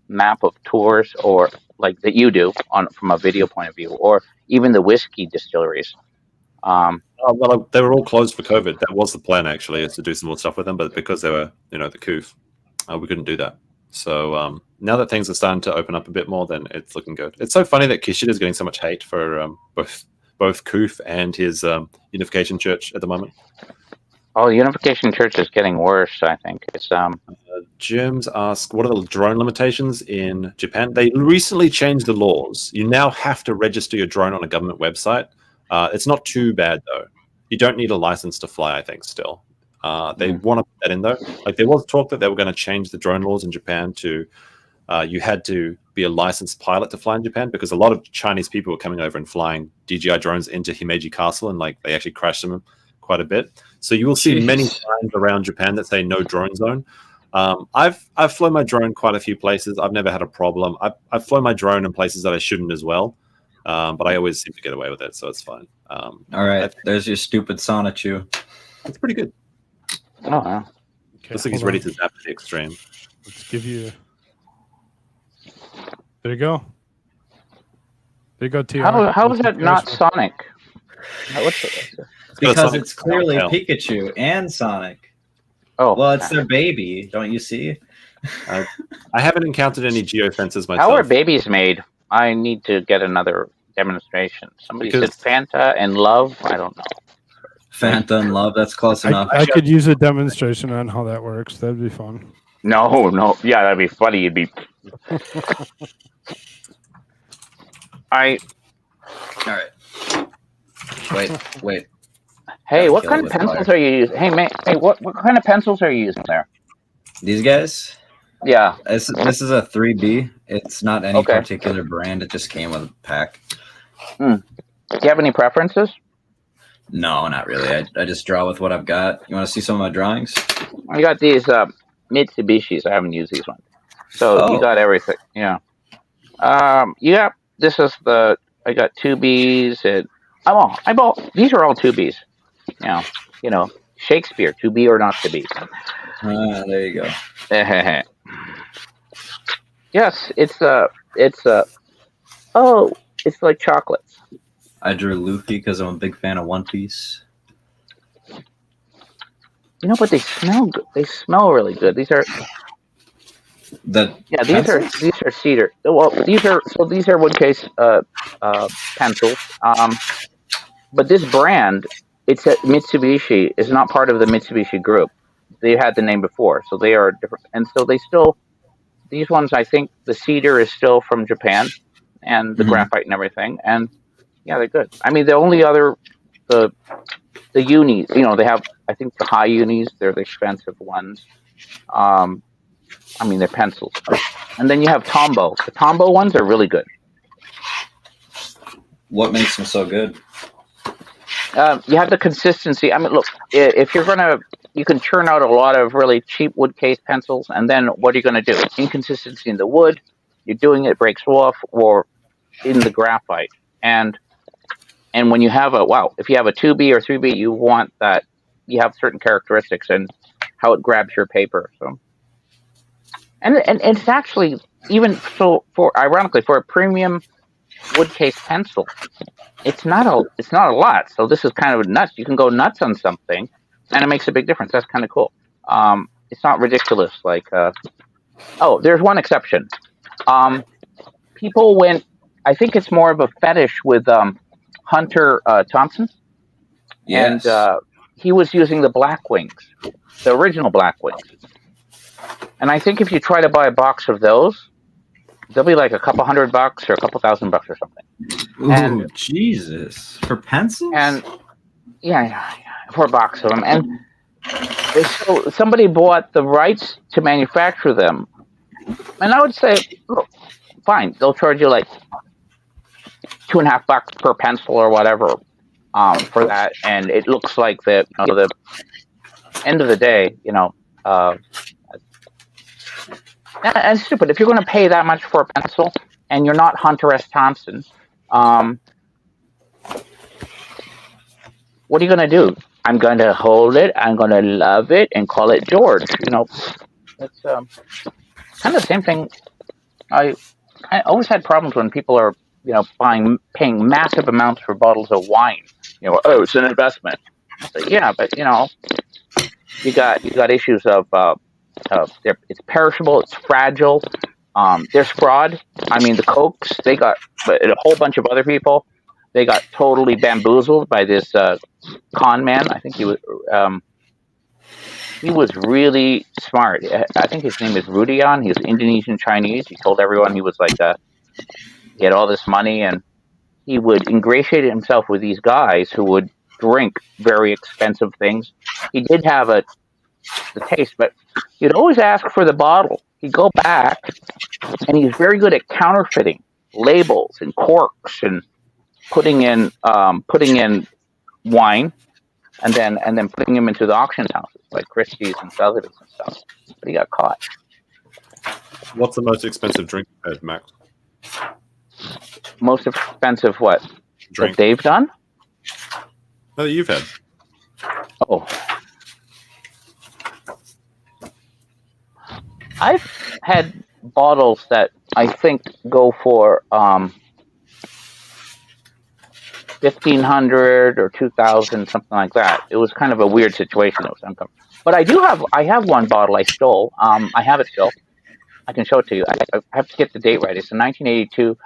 map of tours, or like that you do from a video point of view, or even the whiskey distilleries. Well, they were all closed for COVID. That was the plan, actually, is to do some more stuff with them, but because they were, the Koof, we couldn't do that. So now that things are starting to open up a bit more, then it's looking good. It's so funny that Kishida is getting so much hate for both Koof and his Unification Church at the moment. Oh, Unification Church is getting worse, I think. It's Germs ask, what are the drone limitations in Japan? They recently changed the laws. You now have to register your drone on a government website. It's not too bad, though. You don't need a license to fly, I think, still. They want to put that in, though. Like, there was talk that they were going to change the drone laws in Japan to you had to be a licensed pilot to fly in Japan, because a lot of Chinese people were coming over and flying DJI drones into Himeji Castle, and they actually crashed them quite a bit. So you will see many signs around Japan that say no drone zone. I've flown my drone quite a few places. I've never had a problem. I've flown my drone in places that I shouldn't as well, but I always seem to get away with it, so it's fine. All right, there's your stupid Sonichu. It's pretty good. Oh, wow. Okay, looks like he's ready to zap to the extreme. Let's give you. There you go. There you go, TR. How is that not Sonic? Because it's clearly Pikachu and Sonic. Oh, well, it's their baby, don't you see? I haven't encountered any geofences myself. How are babies made? I need to get another demonstration. Somebody said Fanta and love. I don't know. Fanta and love. That's close enough. I could use a demonstration on how that works. That'd be fun. No. Yeah, that'd be funny. You'd be. All right. Wait. Hey, Gotta what kill kind it of with pencils fire. are you using? Hey, man. Hey, what kind of pencils are you using there? These guys? Yeah. This is a 3B. It's not any Okay. particular brand. It just came with a pack. Do you have any preferences? No, not really. I just draw with what I've got. You want to see some of my drawings? I got these Mitsubishis. I haven't used these ones. So you got everything. Yeah. Yeah. This is I got 2Bs and I bought these are all 2Bs. You know, Shakespeare, to be or not to be. There you go. Yes, it's like chocolates. I drew Luffy because I'm a big fan of One Piece. But they smell good. They smell really good. These are these are cedar. Well, these are Woodcase pencils. But this brand, it's at Mitsubishi, is not part of the Mitsubishi group. They had the name before, so they are different. And so these ones, I think the cedar is still from Japan, and the graphite and everything. And yeah, they're good. I mean, the only other the unis, they have. I think the high unis, they're the expensive ones. I mean, they're pencils. And then you have Tombow. The Tombow ones are really good. What makes them so good? You have the consistency. I mean, look, if you're you can churn out a lot of really cheap wood case pencils, and then what are you going to do? Inconsistency in the wood, you're doing it breaks off, or in the graphite. And when you have if you have a 2B or 3B, you want that, you have certain characteristics and how it grabs your paper. So, and it's actually, even so, ironically, for a premium wood case pencil, it's not a lot. So this is kind of nuts. You can go nuts on something, and it makes a big difference. That's kind of cool. It's not ridiculous. Like, there's one exception. People went. I think it's more of a fetish with Hunter Thompson, Yes. and he was using the Black Wings, the original Black Wings. And I think if you try to buy a box of those, they'll be like a couple $100 or a couple $1,000 or something. Ooh, And Jesus. For pencils? And yeah, for a box of them. And so somebody bought the rights to manufacture them. And I would say, look, fine, they'll charge you like $2.50 per pencil or whatever for that. And it looks like the end of the day, and it's stupid. If you're going to pay that much for a pencil and you're not Hunter S. Thompson, what are you going to do? I'm going to hold it, I'm going to love it, and call it George. It's kind of the same thing. I always had problems when people are, paying massive amounts for bottles of wine. It's an investment. So, yeah, but you got issues of it's perishable, it's fragile. There's fraud. I mean, the Cokes, they got a whole bunch of other people. They got totally bamboozled by this con man. I think he was really smart. I think his name is Rudian. He was Indonesian Chinese. He told everyone he was like he had all this money, and he would ingratiate himself with these guys who would drink very expensive things. He did have the taste, but he'd always ask for the bottle. He'd go back, and he's very good at counterfeiting labels and corks and putting in wine, and then putting them into the auction houses like Christie's and Sotheby's and stuff. But he got caught. What's the most expensive drink you've had, Max? Most expensive what? Drink. That they've done? No, that you've had. Oh. I've had bottles that I think go for $1,500 or $2,000, something like that. It was kind of a weird situation. It was uncomfortable. But I have one bottle I stole. I have it still. I can show it to you. I have to get the date right. It's a 1982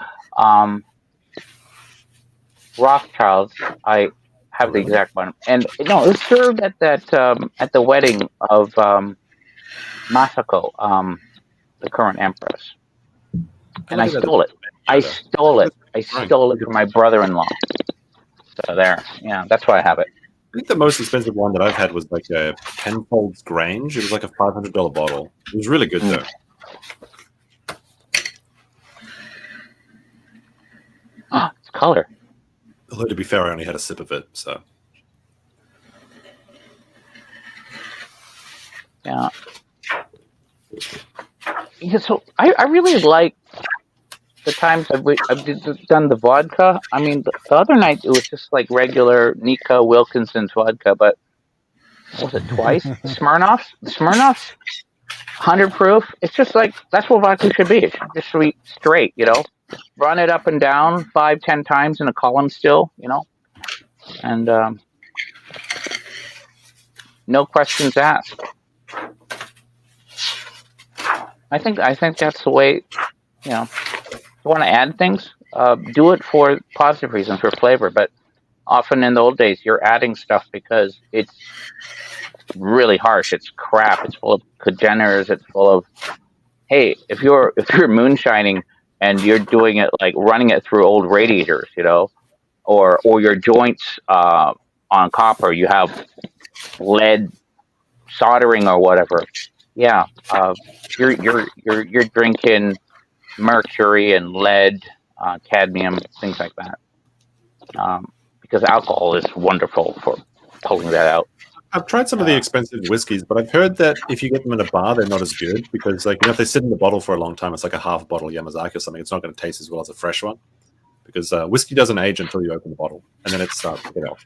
Rothschilds. I have the exact one. And no, it was served at at the wedding of Masako, the current empress. And I stole it. I stole it from my brother-in-law. So there, yeah, that's why I have it. I think the most expensive one that I've had was like a Penfolds Grange. It was like a $500 bottle. It was really good though. Oh, it's color. Although to be fair, I only had a sip of it, so. Yeah. Yeah, so I really like the times I've done the vodka. I mean, the other night it was just like regular Nika Wilkinson's vodka, but what was it, twice? Smirnoff's 100 proof. It's just like, that's what vodka should be. It should just be straight, you know? Run it up and down 5-10 times in a column still, you know? And no questions asked. I think that's the way, you know, you want to add things, do it for positive reasons, for flavor. But often in the old days, you're adding stuff because it's really harsh. It's crap. It's full of congeners. It's full of, hey, if you're moonshining and you're doing it like running it through old radiators, you know, or your joints on copper, you have lead soldering or whatever. Yeah, you're drinking mercury and lead, cadmium, things like that. Because alcohol is wonderful for pulling that out. I've tried some of the expensive whiskeys, but I've heard that if you get them in a bar, they're not as good because, like, you know, if they sit in the bottle for a long time, it's like a half bottle Yamazaki or something. It's not going to taste as well as a fresh one because whiskey doesn't age until you open the bottle, and then it starts to get out.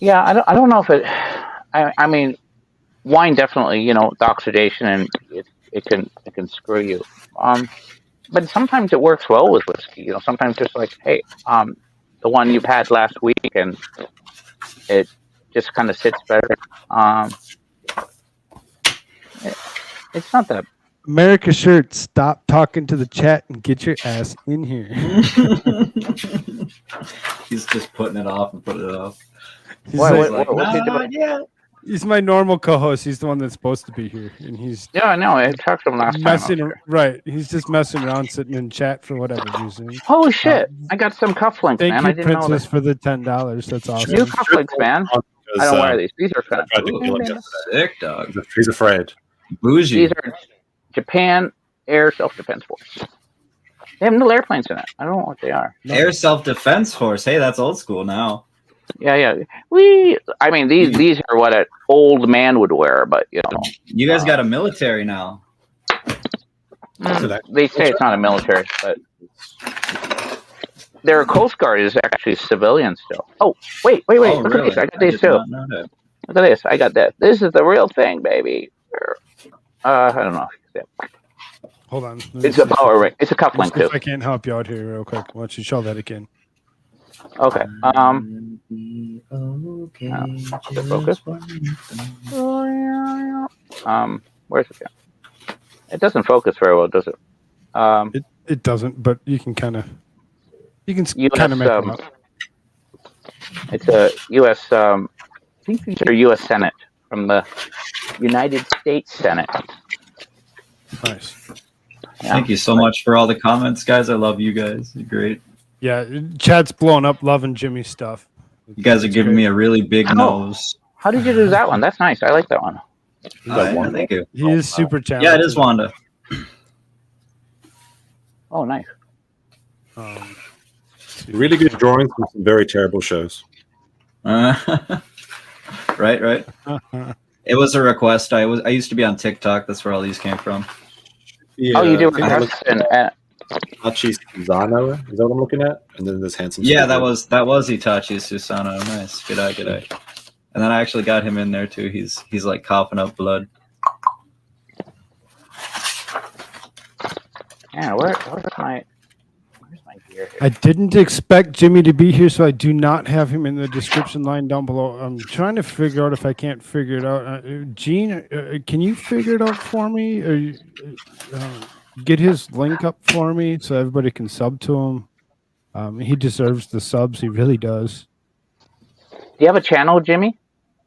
Yeah, I don't know if it. I mean, wine definitely, you know, the oxidation and it can screw you. But sometimes it works well with whiskey. You know, sometimes just like, hey, the one you've had last week and it just kind of sits better. It's not that. AmericaShirts, stop talking to the chat and get your ass in here. He's just putting it off and putting it off. What's he doing? Yeah. He's my normal co-host. He's the one that's supposed to be here, and he's I know. I talked to him last time. Right. He's just messing around, sitting in chat for whatever reason. Holy shit! I got some cufflinks, man. Thank you, I didn't know Princess, that. for the $10. That's awesome. New cufflinks, man. I don't wear these. These are kind of Sick, dog. He's afraid. Bougie. These are Japan Air Self-Defense Force. They have little airplanes in it. I don't know what they are. Air Self-Defense Force. Hey, that's old school now. Yeah. I mean, these are what an old man would wear, but you know. You guys got a military now. They say it's not a military, but their Coast Guard is actually civilian still. Oh, wait. Oh, Look really? at these. I got these too. Look at this. I got that. This is the real thing, baby. I don't know. Hold on. It's a power ring. It's a cufflink too. I can't help you out here real quick. Why don't you show that again? Okay. Focus. Where's it? It doesn't focus very well, does it? It doesn't, but you can kind of make it up. It's a U.S. I think these are U.S. Senate from the United States Senate. Nice. Yeah. Thank you so much for all the comments, guys. I love you guys. You're great. Yeah, chat's blowing up, loving Jimmy's stuff. You guys are giving me a really big nose. How did you do that one? That's nice. I like that one. Yeah, thank you. He is super talented. Yeah, it is Wanda. Oh, nice. Really good drawings from some very terrible shows. Right. It was a request. I used to be on TikTok. That's where all these came from. Yeah, oh, you do requests and. Itachi Susano, is that what I'm looking at? And then there's handsome. Yeah, that was Itachi Susano. Nice, good eye. And then I actually got him in there too. He's like coughing up blood. Yeah, where's my gear here? I didn't expect Jimmy to be here, so I do not have him in the description line down below. I'm trying to figure out if I can't figure it out. Gene, can you figure it out for me? Or get his link up for me so everybody can sub to him? He deserves the subs. He really does. Do you have a channel, Jimmy?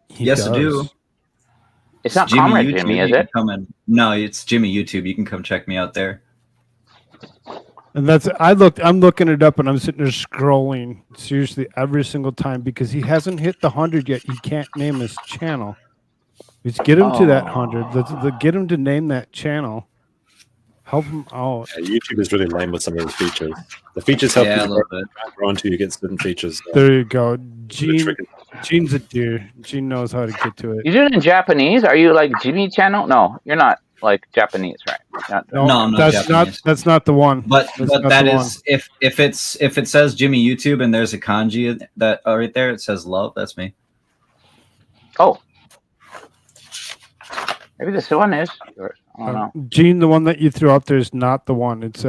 He Yes, does. I do. It's not Jimmy Comrade YouTube. Jimmy, is You can it? come in. No, it's Jimmy YouTube. You can come check me out there. And I'm looking it up and I'm sitting there scrolling seriously every single time because he hasn't hit the 100 yet. He can't name his channel. Let's get him to that 100. Let's get him to name that channel. Help him out. Yeah, YouTube is really lame with some of the features. The features help Yeah, a you little bit. grow until you get certain features. There you go. trick Gene's a deer. Gene knows how to get to it. You do it in Japanese? Are you like Jimmy channel? No, you're not like Japanese, right? No, No, I'm not that's Japanese. that's not the one. But That's but not that the is if it says Jimmy YouTube and there's a kanji that right there, it says love. That's me. Oh, maybe this one is yours. I don't know. Gene, the one that you threw up there is not the one. It's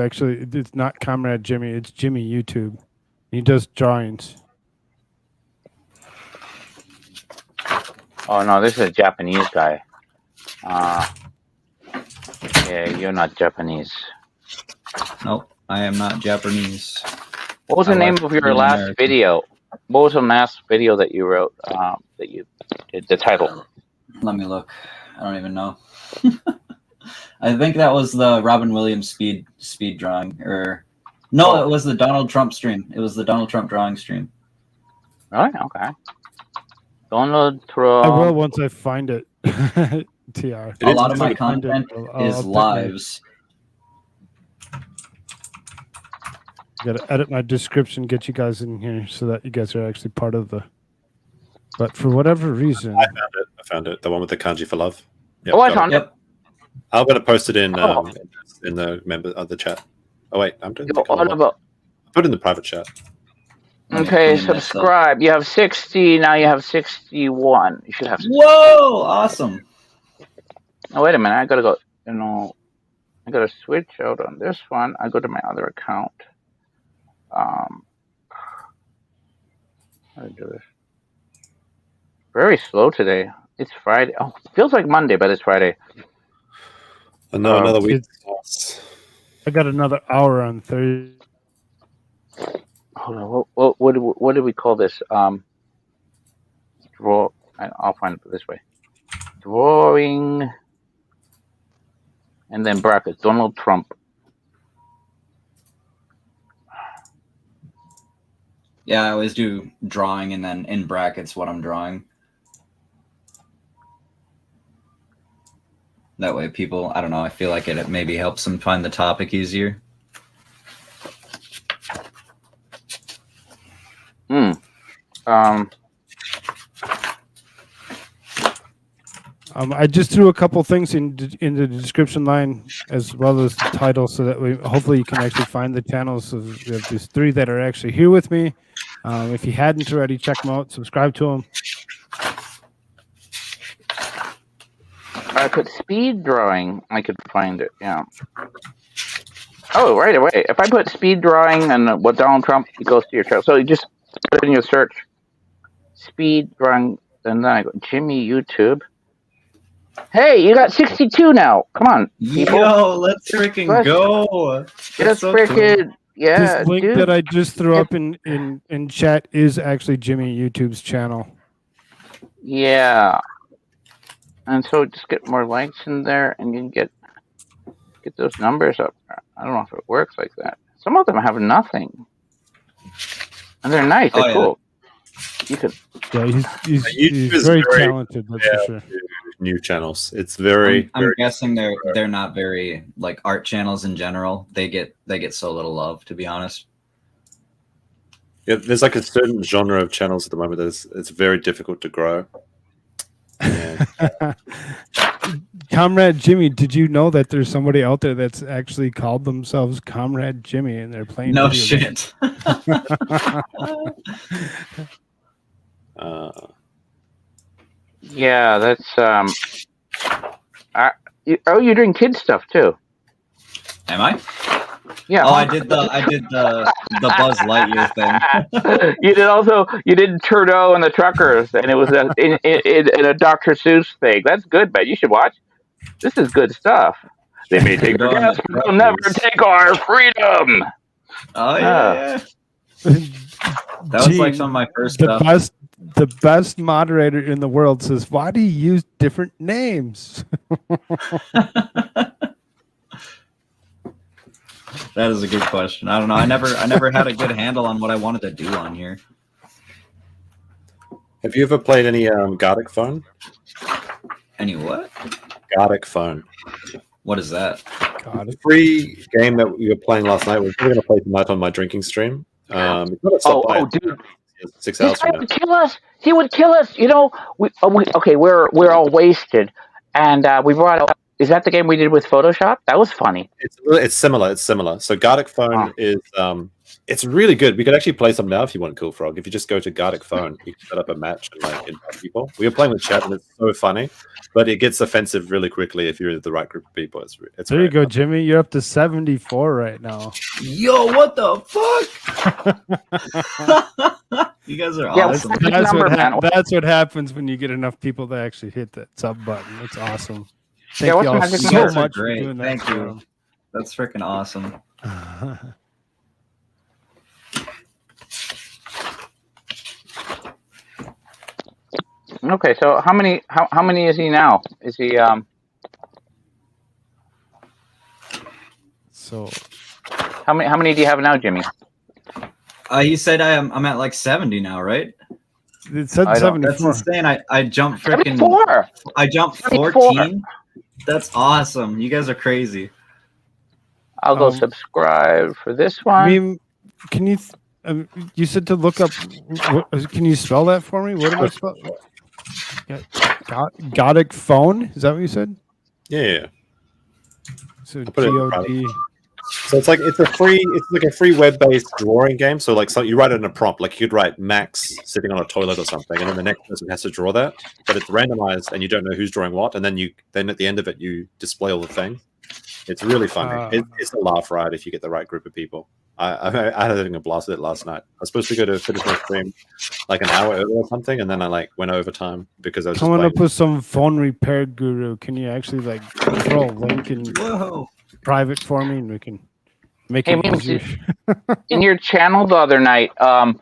not Comrade Jimmy. It's Jimmy YouTube. He does drawings. Oh no, this is a Japanese guy. Yeah, you're not Japanese. Nope, I am not Japanese. What was the name of your last American. video? What was the last video that you wrote? That you did the title? Let me look. I don't even know. I think that was the Robin Williams speed drawing, or no, it was the Donald Trump stream. It was the Donald Trump drawing stream. Really? Okay. Donald Trump. I will once I find it. TR. A lot of my Once I find it, content I'll is update my- lives. Gotta edit my description, get you guys in here so that you guys are actually part of the. But for whatever reason, I found it. The one with the kanji for love. Yep, Oh, I got found it. it. I'm going to post it in Oh. in the member of the chat. Oh wait, I'm doing. What about? Put it in the private chat. Okay, clean this subscribe. You have 60. Now you have 61. You should have. Whoa! Awesome. Oh, wait a minute. I gotta go. I gotta switch out on this one. I go to my other account. How do I do this? Very slow today. It's Friday. Oh, it feels like Monday, but it's Friday. And no, another week. I got another hour on Thursday. Hold on. What do we call this? Draw. I'll find it this way. Drawing. And then brackets. Donald Trump. Yeah, I always do drawing and then in brackets what I'm drawing. That way people, I don't know, I feel like it maybe helps them find the topic easier. I just threw a couple things in the description line as well as the title, so that hopefully you can actually find the channels. So we have these three that are actually here with me. If you hadn't already, check them out. Subscribe to them. I put speed drawing. I could find it. Yeah. Oh, right away. If I put speed drawing and what Donald Trump, it goes to your channel. So you just put it in your search. Speed drawing, and then I go Jimmy YouTube. Hey, you got 62 now. Come on, people. Yo, let's freaking go. Just freaking, yeah, This link dude. that I just threw up in chat is actually Jimmy YouTube's channel. Yeah. And so just get more likes in there and you can get those numbers up. I don't know if it works like that. Some of them have nothing. And they're nice. They're yeah. cool. You could. Yeah, he's YouTube is very talented, that's for sure. New channels. It's very. I'm very guessing they're not very like art channels in general. They get so little love, to be honest. Yeah, there's like a certain genre of channels at the moment that it's very difficult to grow. And, Comrade Jimmy, did you know that there's somebody out there that's actually called themselves Comrade Jimmy and they're playing No video shit. Yeah, that's you're doing kid stuff too. Am I? Yeah. Oh, I did the Buzz Lightyear thing. You did Trudeau and the truckers, and it was in a Dr. Seuss thing. That's good, man. You should watch. This is good stuff. They may take our gas, but they'll never take our freedom. Oh yeah. That was like some of my first stuff. The best moderator in the world says, "Why do you use different names?" That is a good question. I don't know. I never had a good handle on what I wanted to do on here. Have you ever played any Gartic Phone? Any what? Gartic Phone. What is that? The free game that we were playing last night. We're going to play tonight on my drinking stream. Dude. 6 This hours guy from now. would kill us. He would kill us. You know, we're all wasted, and we brought out. Is that the game we did with Photoshop? That was funny. It's similar. So Gartic Phone is it's really good. We could actually play some now if you want, Koolfrogg. If you just go to Gartic Phone, you can set up a match and invite people. We were playing with chat and it's so funny, but it gets offensive really quickly if you're the right group of people. It's there you go, Jimmy. You're up to 74 right now. Yo, what the fuck? You guys are awesome. That's what happens when you get enough people to actually hit that sub button. It's awesome. Thank you all so much for doing that. Thank you. That's freaking awesome. Okay, so how many is he now? Is he So how many do you have now, Jimmy? He said I'm at like 70 now, right? It said 74. That's insane. I jumped freaking 74. I jumped 14. That's awesome. You guys are crazy. I'll go subscribe for this one. I mean, can you? You said to look up. Can you spell that for me? What am I spelling? Gartic Phone. Is that what you said? Yeah. So GOD. So it's like a free web-based drawing game. So you write it in a prompt, like you could write Max sitting on a toilet or something, and then the next person has to draw that. But it's randomized, and you don't know who's drawing what. And then at the end of it, you display all the things. It's really funny. It's a laugh ride if you get the right group of people. I had a blast with it last night. I was supposed to go to finish my stream like an hour early or something, and then I went overtime because I was coming up with some phone repair guru. Can you actually throw a link in private for me, and we can make it easier? In your channel the other night, I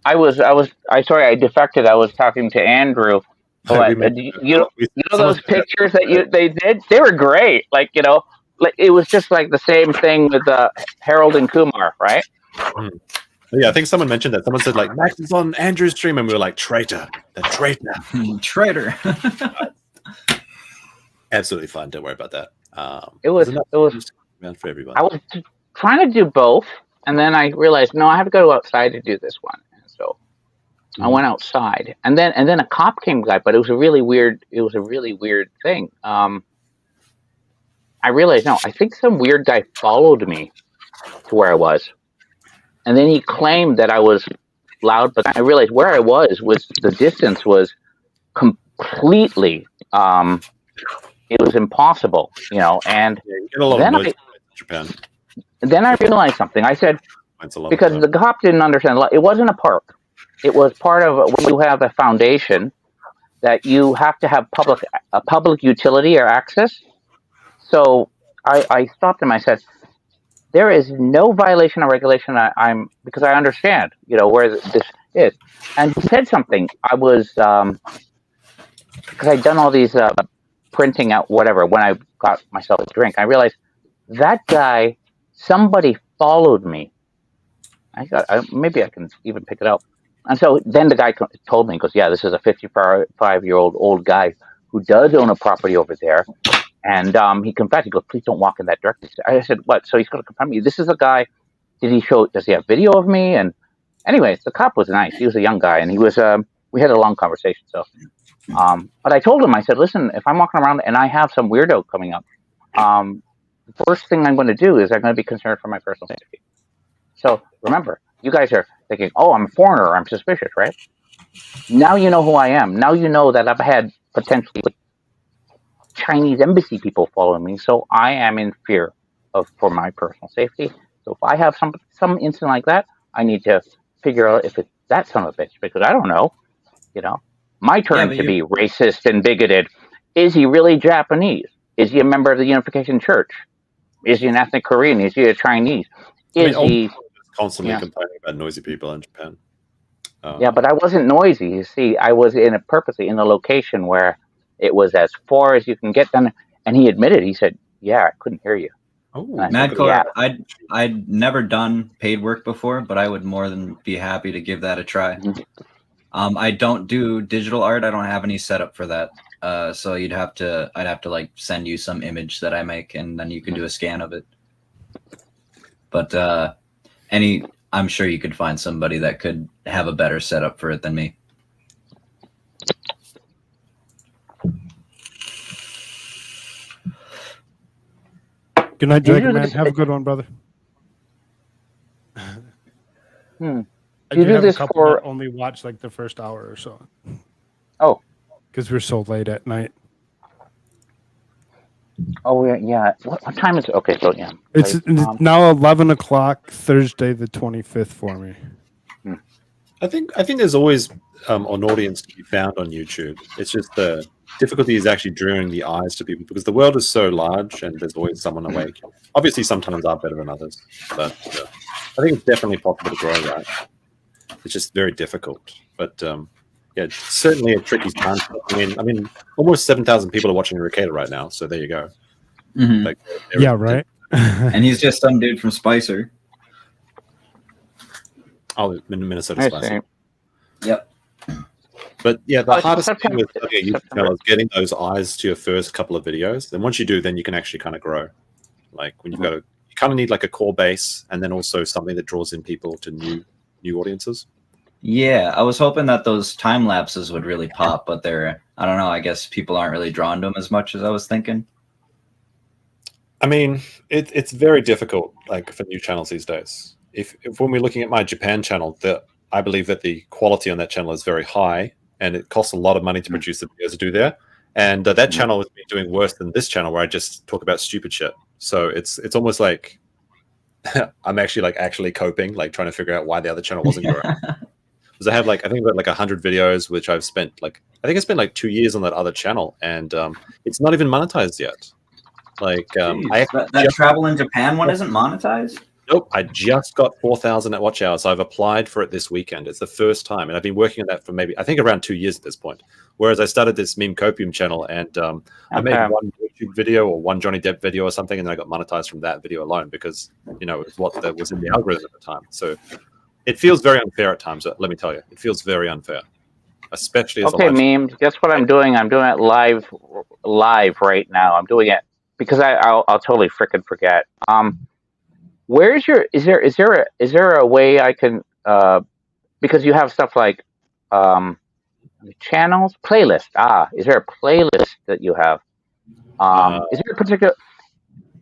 defected. I was talking to Andrew. But, you know those pictures that they did? They were great. It was just like the same thing with Harold and Kumar, right? Yeah, I think someone mentioned that. Someone said Max is on Andrew's stream, and we were like, traitor, the traitor, traitor. Absolutely fun. Don't worry about that. It was for everybody. I was trying to do both, and then I realized no, I have to go outside to do this one. And so I went outside, and then a cop came by, but it was a really weird. It was a really weird thing. I realized, no, I think some weird guy followed me to where I was. And then he claimed that I was loud, but I realized where I was the distance was completely, it was impossible, and then I realized something. I said, because the cop didn't understand, it wasn't a park. It was part of when you have a foundation that you have to have public utility or access. So I stopped him. I said, there is no violation of regulation. Because I understand, where this is. And he said something. I was, because I'd done all these printing out, whatever, when I got myself a drink, I realized that guy, somebody followed me. Maybe I can even pick it up. And so then the guy told me, he goes, yeah, this is a 55-year-old old guy who does own a property over there. And he confessed. He goes, please don't walk in that direction. I said, what? So he's going to confront me. This is a guy. Does he have video of me? And anyways, the cop was nice. He was a young guy, and he was. We had a long conversation. So, but I told him, I said, listen, if I'm walking around and I have some weirdo coming up, the first thing I'm going to do is I'm going to be concerned for my personal safety. So remember, you guys are thinking, oh, I'm a foreigner. I'm suspicious, right? Now you know who I am. Now you know that I've had potentially Chinese embassy people following me, so I am in fear for my personal safety. So if I have some incident like that, I need to figure out if it's that son of a bitch, because I don't know. My turn to be racist and bigoted. Is he really Japanese? Is he a member of the Unification Church? Is he an ethnic Korean? Is he a Chinese? Is he constantly complaining about noisy people in Japan. Yeah, but I wasn't noisy. You see, I was purposely in a location where it was as far as you can get done. And he admitted, he said, "Yeah, I couldn't hear you." Oh, Madcore, I'd never done paid work before, but I would more than be happy to give that a try. I don't do digital art. I don't have any setup for that. So I'd have to like send you some image that I make, and then you can do a scan of it. But I'm sure you could find somebody that could have a better setup for it than me. Good night, Dragon Man. Have a good one, brother. I do have a couple that only watch like the first hour or so. Oh. Because we're so late at night. Oh, yeah. What time is it? Okay, so yeah. It's now 11 o'clock, Thursday the 25th for me. I think there's always an audience to be found on YouTube. It's just the difficulty is actually drawing the eyes to people because the world is so large and there's always someone awake. Obviously, sometimes are better than others, but I think it's definitely possible to grow that. It's just very difficult. But yeah, it's certainly a tricky time. I mean, almost 7,000 people are watching Ricada right now, so there you go. Mm-hmm. Like, yeah, right. And he's just some dude from Spicer. Oh, Minnesota Spicer. Yep. But yeah, the hardest thing with a YouTube channel is getting those eyes to your first couple of videos. And once you do, then you can actually kind of grow. Like when you kind of need like a core base, and then also something that draws in people to new audiences. Yeah, I was hoping that those time lapses would really pop, but I don't know. I guess people aren't really drawn to them as much as I was thinking. I mean, it's very difficult, like for new channels these days. If when we're looking at my Japan channel, I believe that the quality on that channel is very high, and it costs a lot of money to produce the videos to do there. And that channel has been doing worse than this channel, where I just talk about stupid shit. So it's almost like I'm actually coping, like trying to figure out why the other channel wasn't growing. Because I have I think about 100 videos, which I've spent I spent 2 years on that other channel, and it's not even monetized yet. That travel in Japan one isn't monetized? Nope, I just got 4,000 at watch hours. So I've applied for it this weekend. It's the first time, and I've been working on that for maybe, I think, around 2 years at this point. Whereas I started this Meme Copium channel, and I made one YouTube video or one Johnny Depp video or something, and then I got monetized from that video alone because, it was what that was in the algorithm at the time. So it feels very unfair at times. Let me tell you, it feels very unfair, especially as Memes. Guess what I'm doing? I'm doing it live right now. I'm doing it because I'll totally frickin' forget. Where's your? Is there a way I can? Because you have stuff like channels, playlist. Is there a playlist that you have? Is there a particular?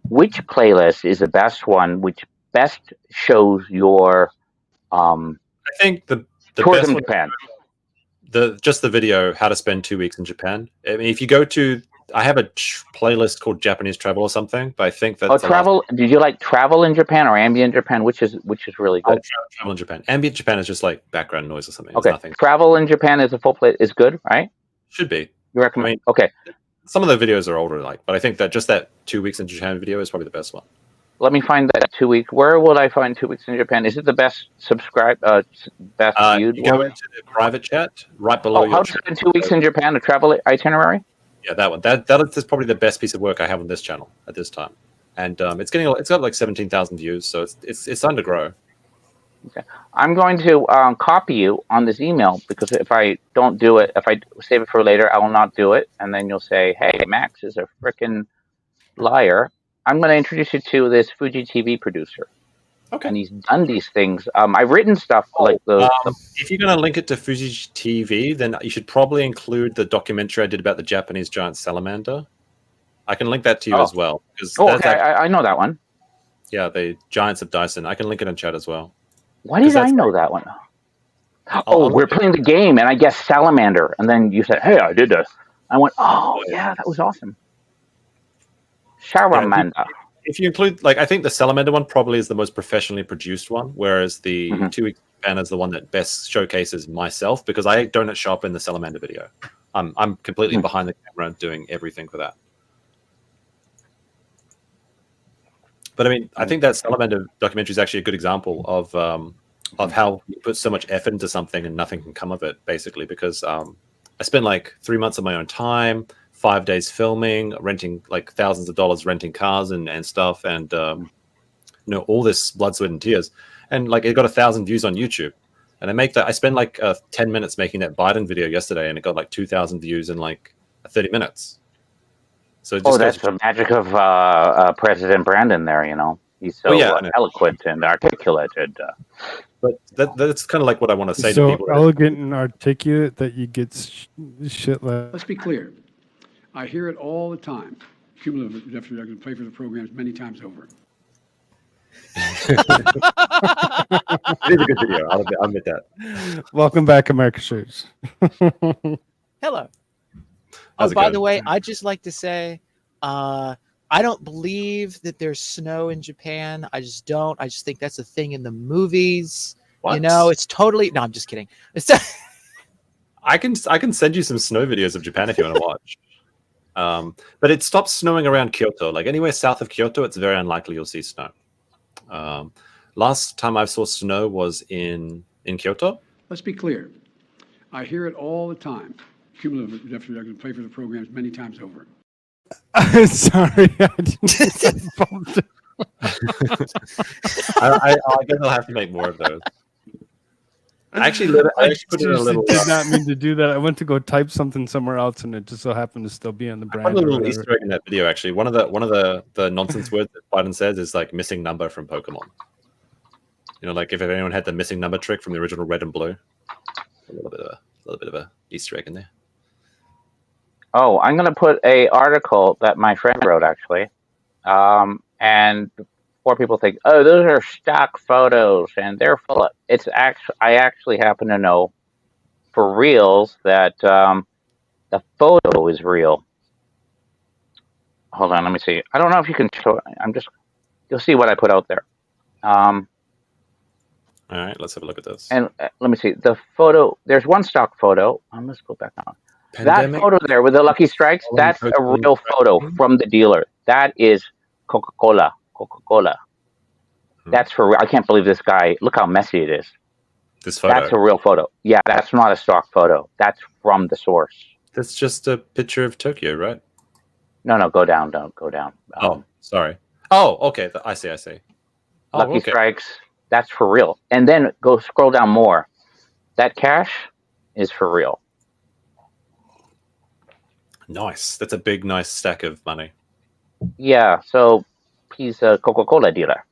Which playlist is the best one? Which best shows your? I think the tourism best in Japan. Just the video, how to spend 2 weeks in Japan. I mean, if you go to, I have a playlist called Japanese Travel or something, but I think that's travel. Did you like travel in Japan or ambient Japan? Which is really good? Travel in Japan. Ambient Japan is just like background noise or something. Okay, travel in Japan is a full play is good, right? Should be. You recommend? Okay. Some of the videos are older, but I think that just that 2 weeks in Japan video is probably the best one. Let me find that 2 week. Where would I find 2 weeks in Japan? Is it the best best viewed you go into the private chat right below your how to spend 2 weeks in Japan, a travel itinerary? Yeah, that one. That is probably the best piece of work I have on this channel at this time. And it's got 17,000 views, so it's starting to grow. Okay. I'm going to copy you on this email because if I don't do it, if I save it for later, I will not do it. And then you'll say, hey, Max is a freaking liar. I'm going to introduce you to this Fuji TV producer. Okay. And he's done these things. I've written stuff like the. If you're going to link it to Fuji TV, then you should probably include the documentary I did about the Japanese giant salamander. I can link that to you as well. Okay. I know that one. Yeah, the Giants of Dyson. I can link it in chat as well. Why did I know that one? We're playing the game, and I guessed salamander. And then you said, hey, I did this. I went, yeah, that was awesome. Salamander. Yeah, if you include, I think the salamander one probably is the most professionally produced one, whereas the 2 weeks in Japan is the one that best showcases myself because I don't show up in the salamander video. I'm completely behind the camera doing everything for that. But I mean, I think that Salamander documentary is actually a good example of how you put so much effort into something and nothing can come of it, basically. Because I spent like 3 months of my own time, 5 days filming, renting like thousands of dollars, renting cars and stuff, and all this blood, sweat, and tears, and like it got 1,000 views on YouTube. And I spent like 10 minutes making that Biden video yesterday, and it got like 2,000 views in like 30 minutes. So it just that's the magic of President Brandon there, He's so eloquent and articulate. But that's kind of like what I want to say to So people. elegant and articulate that you get shit like. Let's be clear. I hear it all the time. Cumulative definitely I can play for the programs many times over. It is a good video. I'll admit that. Welcome back, AmericaShirts. Hello. How's it By going? the way, I'd just like to say, I don't believe that there's snow in Japan. I just don't. I just think that's a thing in the movies. What? It's totally. No, I'm just kidding. I can send you some snow videos of Japan if you want to watch. But it stops snowing around Kyoto. Like anywhere south of Kyoto, it's very unlikely you'll see snow. Last time I saw snow was in Kyoto. Let's be clear. I hear it all the time. Cumulative definitely I can play for the programs many times over. Sorry, I didn't. I guess I'll have to make more of those. I actually put in a little. Did not mean to do that. I went to go type something somewhere else, and it just so happened to still be on the I brand. put a little Easter egg in that video. Actually, one of the nonsense words that Biden says is like missing number from Pokemon. Like if anyone had the missing number trick from the original Red and Blue, a little bit of a Easter egg in there. Oh, I'm going to put a article that my friend wrote, actually. And before people think, oh, those are stock photos, and they're full of... I actually happen to know for reals that the photo is real. Hold on, let me see. I don't know if you can show it. You'll see what I put out there. All right, let's have a look at this. And let me see. The photo, there's one stock photo. Let's go back on. Pandemic? That photo there with the lucky strikes, that's a real photo from the dealer. That is Coca-Cola. That's for real. I can't believe this guy. Look how messy it is. This photo. That's a real photo. Yeah, that's not a stock photo. That's from the source. That's just a picture of Tokyo, right? No, go down. Don't go down. Oh, sorry. Oh, okay. I see. Oh, lucky okay. strikes. That's for real. And then scroll down more. That cash is for real. Nice. That's a big, nice stack of money. Yeah, so he's a Coca-Cola dealer.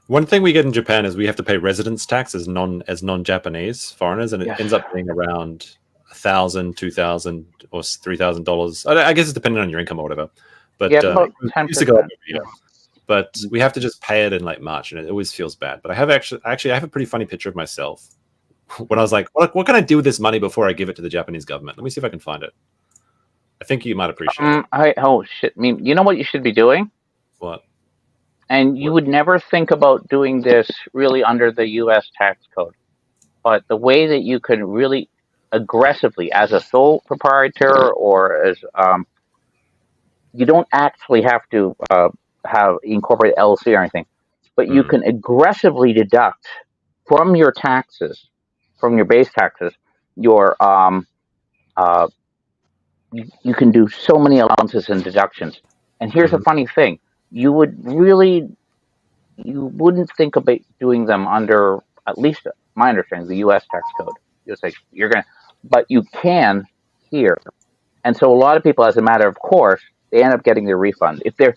One thing we get in Japan is we have to pay residence tax as non-Japanese foreigners, and it ends up being around $1,000, $2,000, or $3,000. I guess it's depending on your income or whatever. But about it used to go up every year. But we have to just pay it in like March, and it always feels bad. But I have actually I have a pretty funny picture of myself when I was like, what can I do with this money before I give it to the Japanese government? Let me see if I can find it. I think you might appreciate it. Oh shit! I mean, you know what you should be doing? What? And you would never think about doing this really under the U.S. tax code, but the way that you can really aggressively, as a sole proprietor or as you don't actually have to have incorporate LLC or anything, but you can aggressively deduct from your taxes, from your base taxes, your you can do so many allowances and deductions. And here's a funny thing. You wouldn't think about doing them under, at least my understanding, the U.S. tax code. You'll say but you can here. And so a lot of people, as a matter of course, they end up getting their refund. If they're,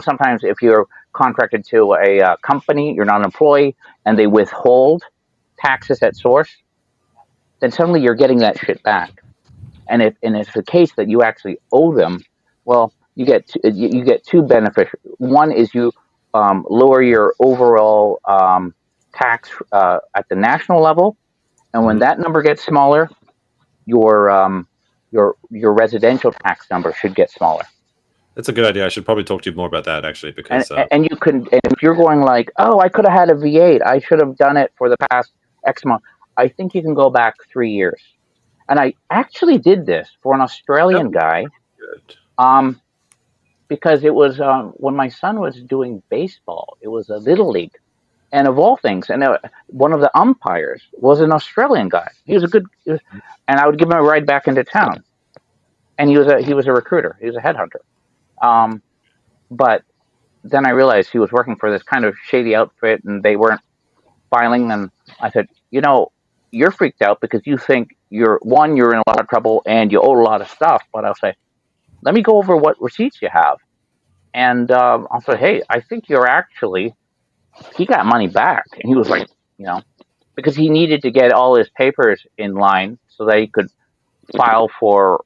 sometimes if you're contracted to a company, you're not an employee, and they withhold taxes at source, then suddenly you're getting that shit back. And if it's the case that you actually owe them, well, you get two benefits. One is you lower your overall tax at the national level, and when that number gets smaller, your residential tax number should get smaller. That's a good idea. I should probably talk to you more about that actually, because and you can, and if you're going like, oh, I could have had a V8, I should have done it for the past X month. I think you can go back 3 years. And I actually did this for an Australian guy. Good. because it was when my son was doing baseball. It was a little league, and of all things, and one of the umpires was an Australian guy. He was a good, and I would give him a ride back into town. And he was a recruiter. He was a headhunter. But then I realized he was working for this kind of shady outfit, and they weren't filing. And I said, you're freaked out because you think you're in a lot of trouble and you owe a lot of stuff. But I'll say, let me go over what receipts you have. And I'll say, hey, I think he got money back. And he was like, because he needed to get all his papers in line so that he could file for,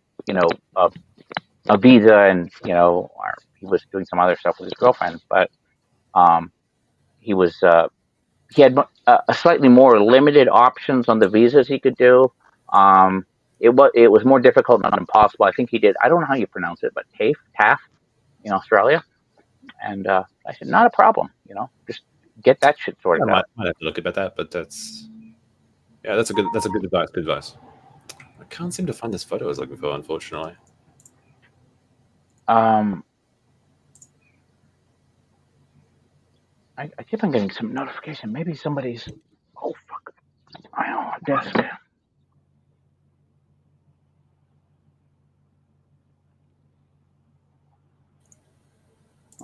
a visa, and, or he was doing some other stuff with his girlfriend. But he had a slightly more limited options on the visas he could do. It was more difficult, not impossible. I think he did. I don't know how you pronounce it, but TAFE in Australia. And I said, not a problem. Just get that shit sorted out. Might have to look about that, but that's a good advice. Good advice. I can't seem to find this photo I was looking for, unfortunately. I keep on getting some notification. Maybe somebody's. Oh fuck! I know. Desk.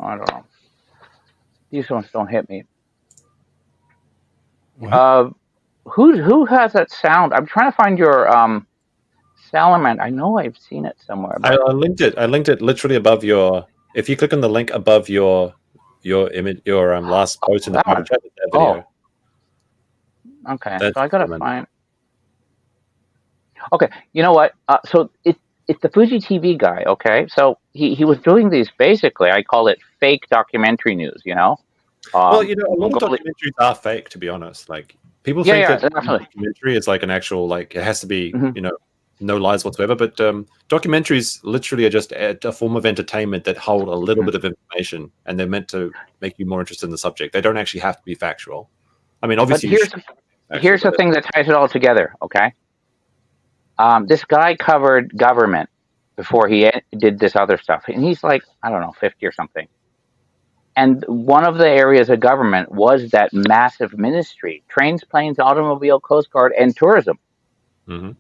I don't know. These ones don't hit me. Who has that sound? I'm trying to find your Salamander. I know I've seen it somewhere. I linked it. I linked it literally above your. If you click on the link above your image, your last post in the private chat, that video. Oh. Okay, so I gotta find. Okay, you know what? So it's the Fuji TV guy. Okay, so he was doing these basically. I call it fake documentary news. Well, a lot of documentaries are fake, to be honest. Like people think that documentary is like an actual, like it has to be, no lies whatsoever. But documentaries literally are just a form of entertainment that hold a little bit of information, and they're meant to make you more interested in the subject. They don't actually have to be factual. I mean, obviously, here's the thing that ties it all together. Okay, this guy covered government before he did this other stuff, and he's like, I don't know, 50 or something. And one of the areas of government was that massive ministry: trains, planes, automobile, Coast Guard, and tourism. Mm-hmm.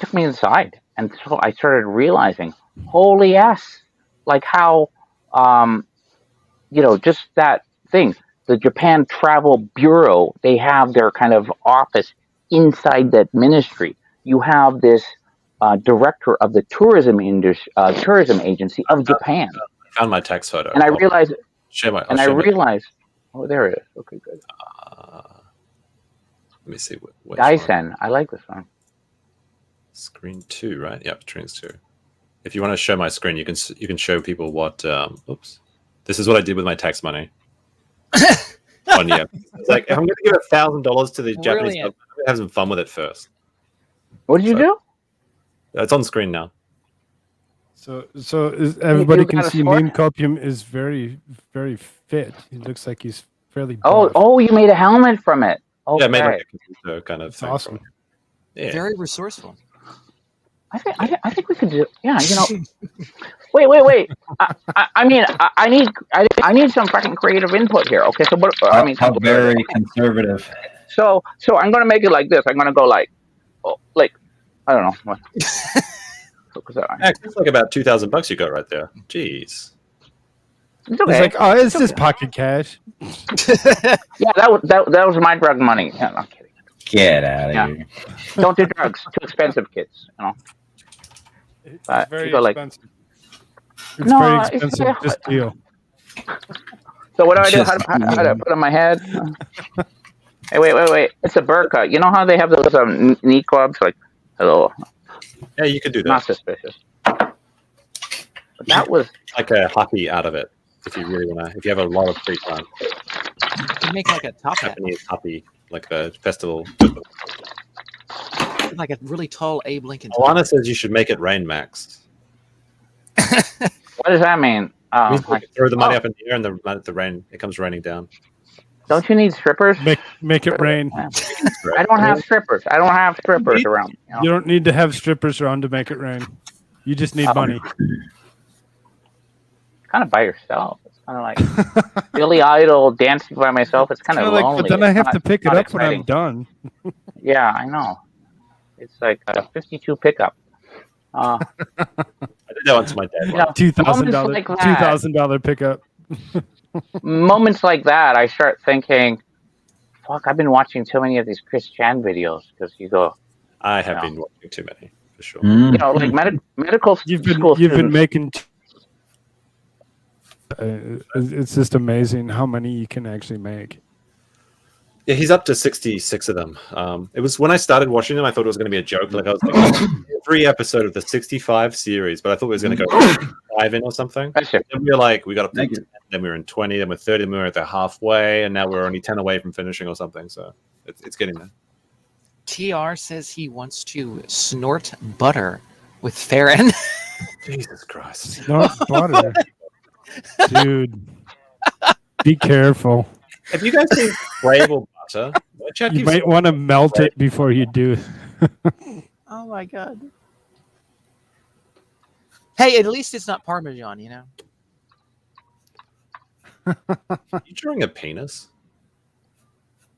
Took me inside, and so I started realizing, holy ass, like how, just that thing. The Japan Travel Bureau, they have their kind of office inside that ministry. You have this director of the tourism agency of Japan. I found my text photo. And I realized, oh, there it is. Okay, good. Let me see. Dyson, I like this one. Screen 2, right? Yep, screen 2. If you want to show my screen, you can show people what. Oops, this is what I did with my tax money. It's like, if I'm going to give $1,000 to the Japanese government, I'm going to have some fun with it first. What did you do? It's on screen now. So everybody can see Meme Copium is very, very fit. He looks like he's fairly buff. Oh, you made a helmet from it. Okay. Yeah, I made like a computer kind of thing. Awesome. Yeah. Very resourceful. I think we could do. Yeah, Wait. I need some fucking creative input here. Okay, so what? How very conservative. So I'm gonna make it like this. I'm gonna go like I don't know. What. It's like about $2,000 you got right there. Jeez. It's okay. It's like, it's just pocket cash. Yeah, that was my drug money. Yeah, I'm kidding. Get out of here. Don't do drugs. Too expensive, kids. It's But very you go like, expensive. It's very expensive. This deal. So what do I do? How do I put it on my head? Hey, wait. It's a burqa. You know how they have those knee clubs? Like, hello. Yeah, you could do that. Not suspicious. But that was like a happy out of it. If you really want to, if you have a lot of free time. You can make like a top hat. Japanese happy, like a festival. Like a really tall Abe Lincoln. Alana says you should make it rain, Max. What does that mean? Throw the money up in the air and the rain, it comes raining down. Don't you need strippers? Make it rain. I don't have strippers. I don't have strippers around. You don't need to have strippers around to make it rain. You just need money. kind of by yourself. It's kind of like Billy Idol dancing by myself. It's kind of Like, lonely. but then I It's have not- to pick it not up when I'm exciting. done. Yeah, I know. It's like a 52 pickup. I did that one to my dad. You know, $2,000 moments like that. $2,000 pickup. Moments like that, I start thinking, "Fuck! I've been watching too many of these Chris Chan videos." Because you go, I have been watching too many, for sure. you know, like medical You've been school students. making. It's just amazing how many you can actually make. Yeah, he's up to 66 of them. It was when I started watching them, I thought it was going to be a joke. Like I was thinking every episode of the 65 series, but I thought it was going to go 5 in or something. Then we were like, we got up to 10, then we were in 20, then we're 30, then we were at the halfway, and now we're only 10 away from finishing or something. So it's getting there. TR says he wants to snort butter with Farron. Jesus Christ. Not butter. Dude. Be careful. Have you guys seen flavored butter? You might want to melt it before you do. Oh my god. Hey, at least it's not Parmesan, you know? Are you drawing a penis?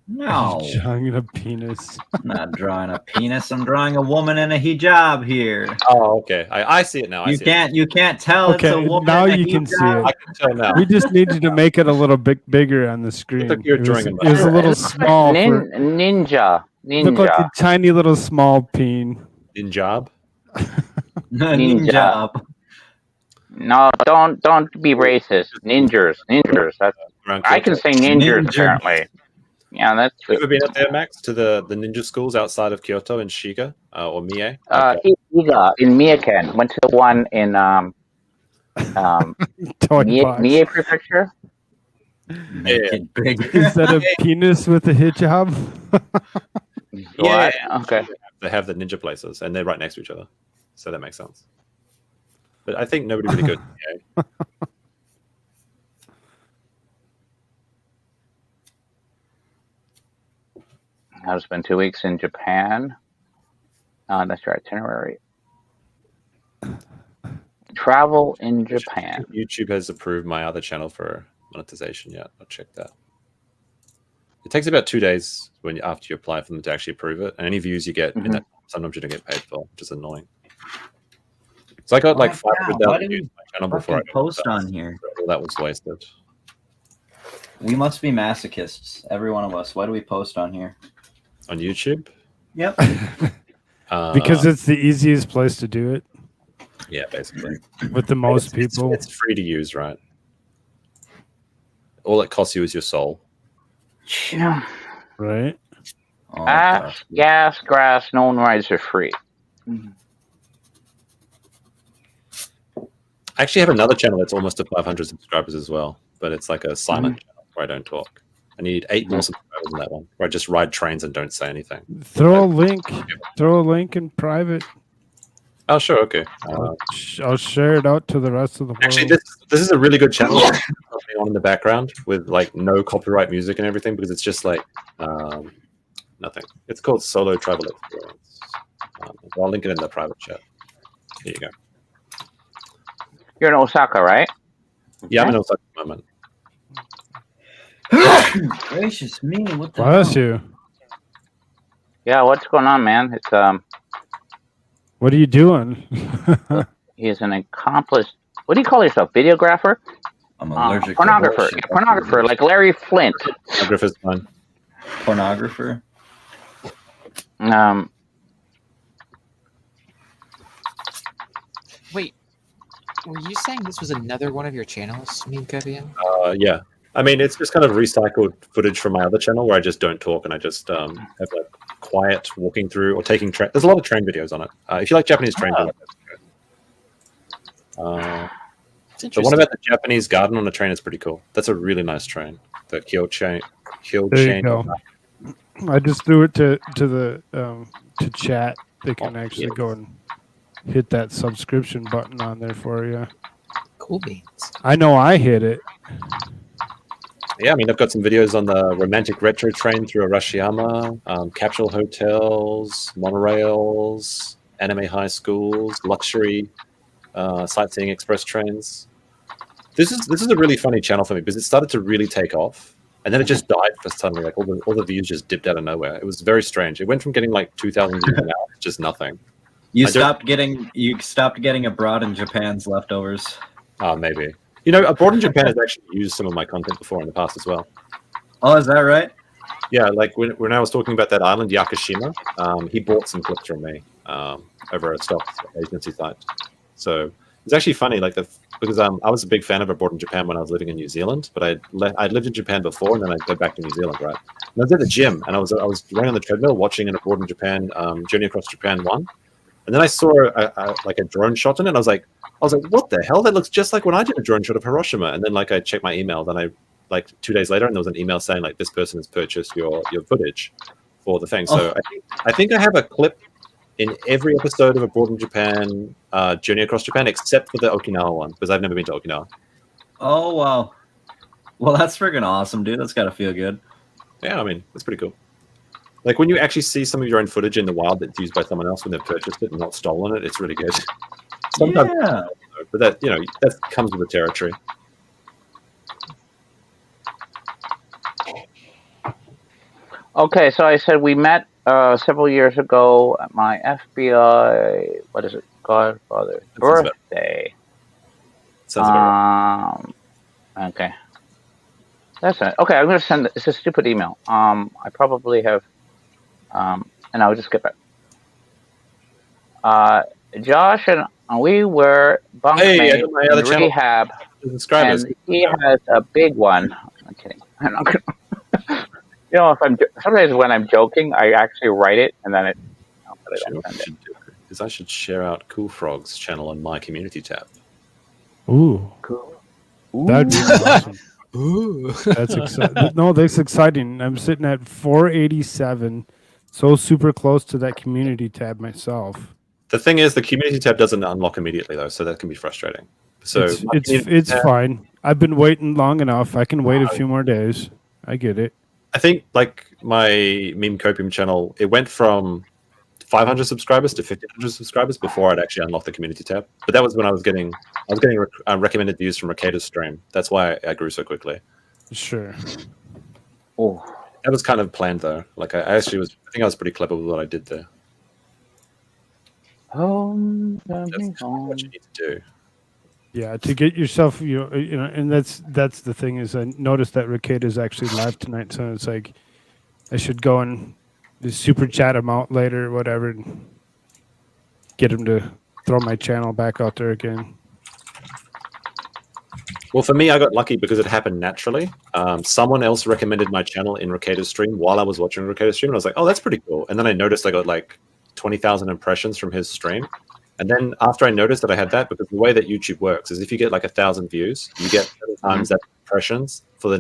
No. Drawing a penis. I'm not drawing a penis. I'm drawing a woman in a hijab here. Oh, okay. I see it now. You can't tell it's a Okay, woman now in a you can see hijab. I it. can tell now. We just needed to make it a little bit bigger on the screen. Look, you're It was, drawing it was a little small. For, Ninja. look like a tiny little small peen. Ninjab? Ninja. No, don't be racist. Ninjas. That's, I can say ninjas apparently. Yeah, that's You ever been up there, Max, to the ninja schools outside of Kyoto in Shiga or Mie? Iga in Miyaken. Went to the one in Mie Prefecture. Make it big. Is that a penis with a hijab? Yeah. Okay. They have the ninja places, and they're right next to each other, so that makes sense. But I think nobody really goes to Mie. I've spent 2 weeks in Japan. That's your itinerary. Travel in Japan. YouTube has approved my other channel for monetization yet. I'll check that. It takes about 2 days after you apply for them to actually approve it, and any views you get in that sometimes you don't get paid for, which is annoying. So I got like 500,000 views on my channel before I got post on here. All that was wasted. We must be masochists, every one of us. Why do we post on here? On YouTube? Yep. Because it's the easiest place to do it. Yeah, basically. With the most people. It's free to use, right? All it costs you is your soul. Yeah. Right? Gas, grass, no one rides for free. I actually have another channel that's almost to 500 subscribers as well, but it's like a silent channel where I don't talk. I need 8 more subscribers in that one, where I just ride trains and don't say anything. Throw a link in private. Oh, sure, okay. I'll share it out to the rest of the world. Actually, this is a really good channel going on in the background with like no copyright music and everything, because it's just like nothing. It's called Solo Travel Experience. I'll link it in the private chat. Here you go. You're in Osaka, right? Yeah, I'm in Osaka at the moment. Gracious me, what the Bless hell? you. Yeah, what's going on, man? It's What are you doing? he's an accomplished. What do you call yourself? Videographer? I'm allergic pornographer. to bullshit. Pornographer, like Larry Flint. Pornographer's fine. Pornographer? Wait, were you saying this was another one of your channels, Mean Kevian? Yeah. I mean, it's just kind of recycled footage from my other channel where I just don't talk and I just have like quiet walking through or taking train. There's a lot of train videos on it. If you like Japanese train videos. The one about the Japanese garden on a train is pretty cool. That's a really nice train. The There you go. I just threw it to chat. They can actually go and hit that subscription button on there for you. Cool beans. I know I hit it. Yeah, I mean, I've got some videos on the romantic retro train through Arashiyama, capsule hotels, monorails, anime high schools, luxury sightseeing express trains. This is a really funny channel for me because it started to really take off, and then it just died for suddenly. Like all the views just dipped out of nowhere. It was very strange. It went from getting like 2,000 views an hour to just nothing. You stopped getting abroad in Japan's leftovers. Maybe. You know, Abroad in Japan has actually used some of my content before in the past as well. Oh, is that right? Yeah, like when I was talking about that island, Yakushima, he bought some clips from me over a stock agency site. So it's actually funny, like because I was a big fan of Abroad in Japan when I was living in New Zealand, but I'd lived in Japan before, and then I'd go back to New Zealand, right? And I was at the gym, and I was running on the treadmill watching an Abroad in Japan Journey Across Japan 1, and then I saw a drone shot in it, and I was like, what the hell? That looks just like when I did a drone shot of Hiroshima. And then like I checked my email, then I like 2 days later, and there was an email saying like this person has purchased your footage for the thing. So I think I have a clip in every episode of Abroad in Japan, Journey Across Japan, except for the Okinawa one, because I've never been to Okinawa. Oh wow, well that's freaking awesome, dude. That's gotta feel good. Yeah, I mean that's pretty cool. Like when you actually see some of your own footage in the wild that's used by someone else when they've purchased it and not stolen it, it's really good. Sometimes, yeah. But that comes with the territory. Okay, so I said we met several years ago at my FBI, what is it, Godfather's birthday. Sounds about right. Okay. That's it. Okay, I'm going to send it's a stupid email. I probably have, and I'll just get back. Josh and we were bunkmates in rehab, and he has a big one. I'm kidding. I'm not gonna, you know, sometimes when I'm joking, I actually write it and then I'll put it on. Because I should share out Koolfrogg's channel on my community tab. Ooh. Cool. That'd be awesome. Ooh. That's exciting. No, that's exciting. I'm sitting at 487, so super close to that community tab myself. The thing is, the community tab doesn't unlock immediately though, so that can be frustrating. So it's fine. I've been waiting long enough. I can wait a few more days. I get it. I think like my meme copium channel, it went from 500 subscribers to 1,500 subscribers before I'd actually unlocked the community tab. But that was when I was getting recommended views from Ricada's stream. That's why I grew so quickly. Sure. Oh, that was kind of planned though. Like I think I was pretty clever with what I did there. That's what you need to do. Yeah, to get yourself, you know, and that's the thing is I noticed that Ricada is actually live tonight, so it's like I should go and just super chat him out later, or whatever, and get him to throw my channel back out there again. Well, for me, I got lucky because it happened naturally. Someone else recommended my channel in Ricada's stream while I was watching Ricada's stream, and I was like, "Oh, that's pretty cool." And then I noticed I got like 20,000 impressions from his stream. And then after I noticed that I had that, because the way that YouTube works is if you get like 1,000 views, you get 7 times that impressions for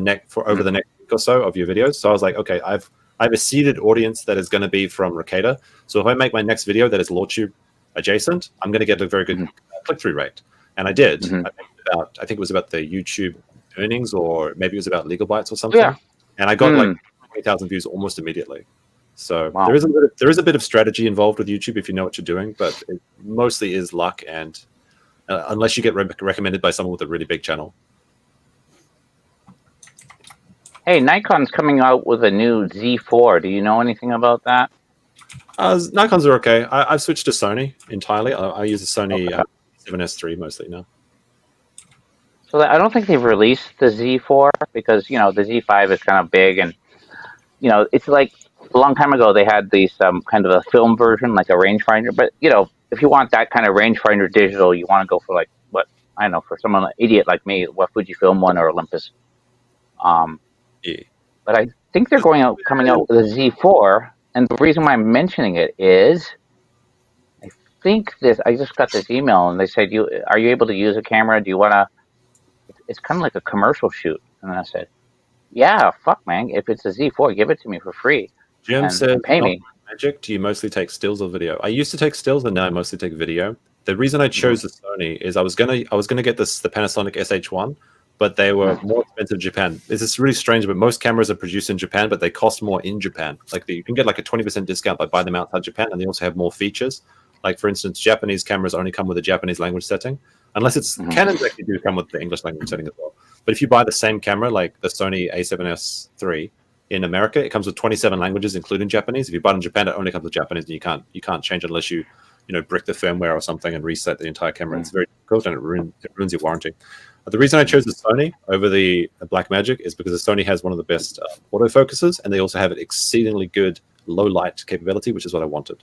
over the next week or so of your videos. So I was like, okay, I've a seeded audience that is going to be from Ricada. So if I make my next video that is LawTube adjacent, I'm going to get a very good click-through rate. And I did. I think it was about the YouTube earnings, or maybe it was about Legal Bytes or something. Yeah. And I got like 20,000 views almost immediately. So there is a bit of strategy involved with YouTube if you know what you're doing, but it mostly is luck, and unless you get recommended by someone with a really big channel. Hey, Nikon's coming out with a new Z4. Do you know anything about that? Nikons are okay. I've switched to Sony entirely. I use a Sony 7S3 mostly now. So I don't think they've released the Z4 because, you know, the Z5 is kind of big, and, you know, it's like a long time ago they had these kind of a film version, like a rangefinder. But, you know, if you want that kind of rangefinder digital, you want to go for like what, I don't know, for someone an idiot like me, what Fujifilm one or Olympus. But I think they're coming out with a Z4, and the reason why I'm mentioning it is I just got this email and they said, are you able to use a camera? Do you want to? It's kind of like a commercial shoot. And I said, yeah, fuck, man. If it's a Z4, give it to me for free. Jim said, pay me. Magic, do you mostly take stills or video? I used to take stills, and now I mostly take video. The reason I chose the Sony is I was gonna get the Panasonic SH1, but they were more expensive in Japan. This is really strange, but most cameras are produced in Japan, but they cost more in Japan. Like you can get like a 20% discount by buying them outside Japan, and they also have more features. Like for instance, Japanese cameras only come with a Japanese language setting. Unless it's Canons actually do come with the English language setting as well. But if you buy the same camera, like the Sony A7S III in America, it comes with 27 languages, including Japanese. If you buy it in Japan, it only comes with Japanese, and you can't change it unless you brick the firmware or something and reset the entire camera. It's very difficult, and it ruins your warranty. The reason I chose the Sony over the Blackmagic is because the Sony has one of the best autofocuses, and they also have an exceedingly good low light capability, which is what I wanted.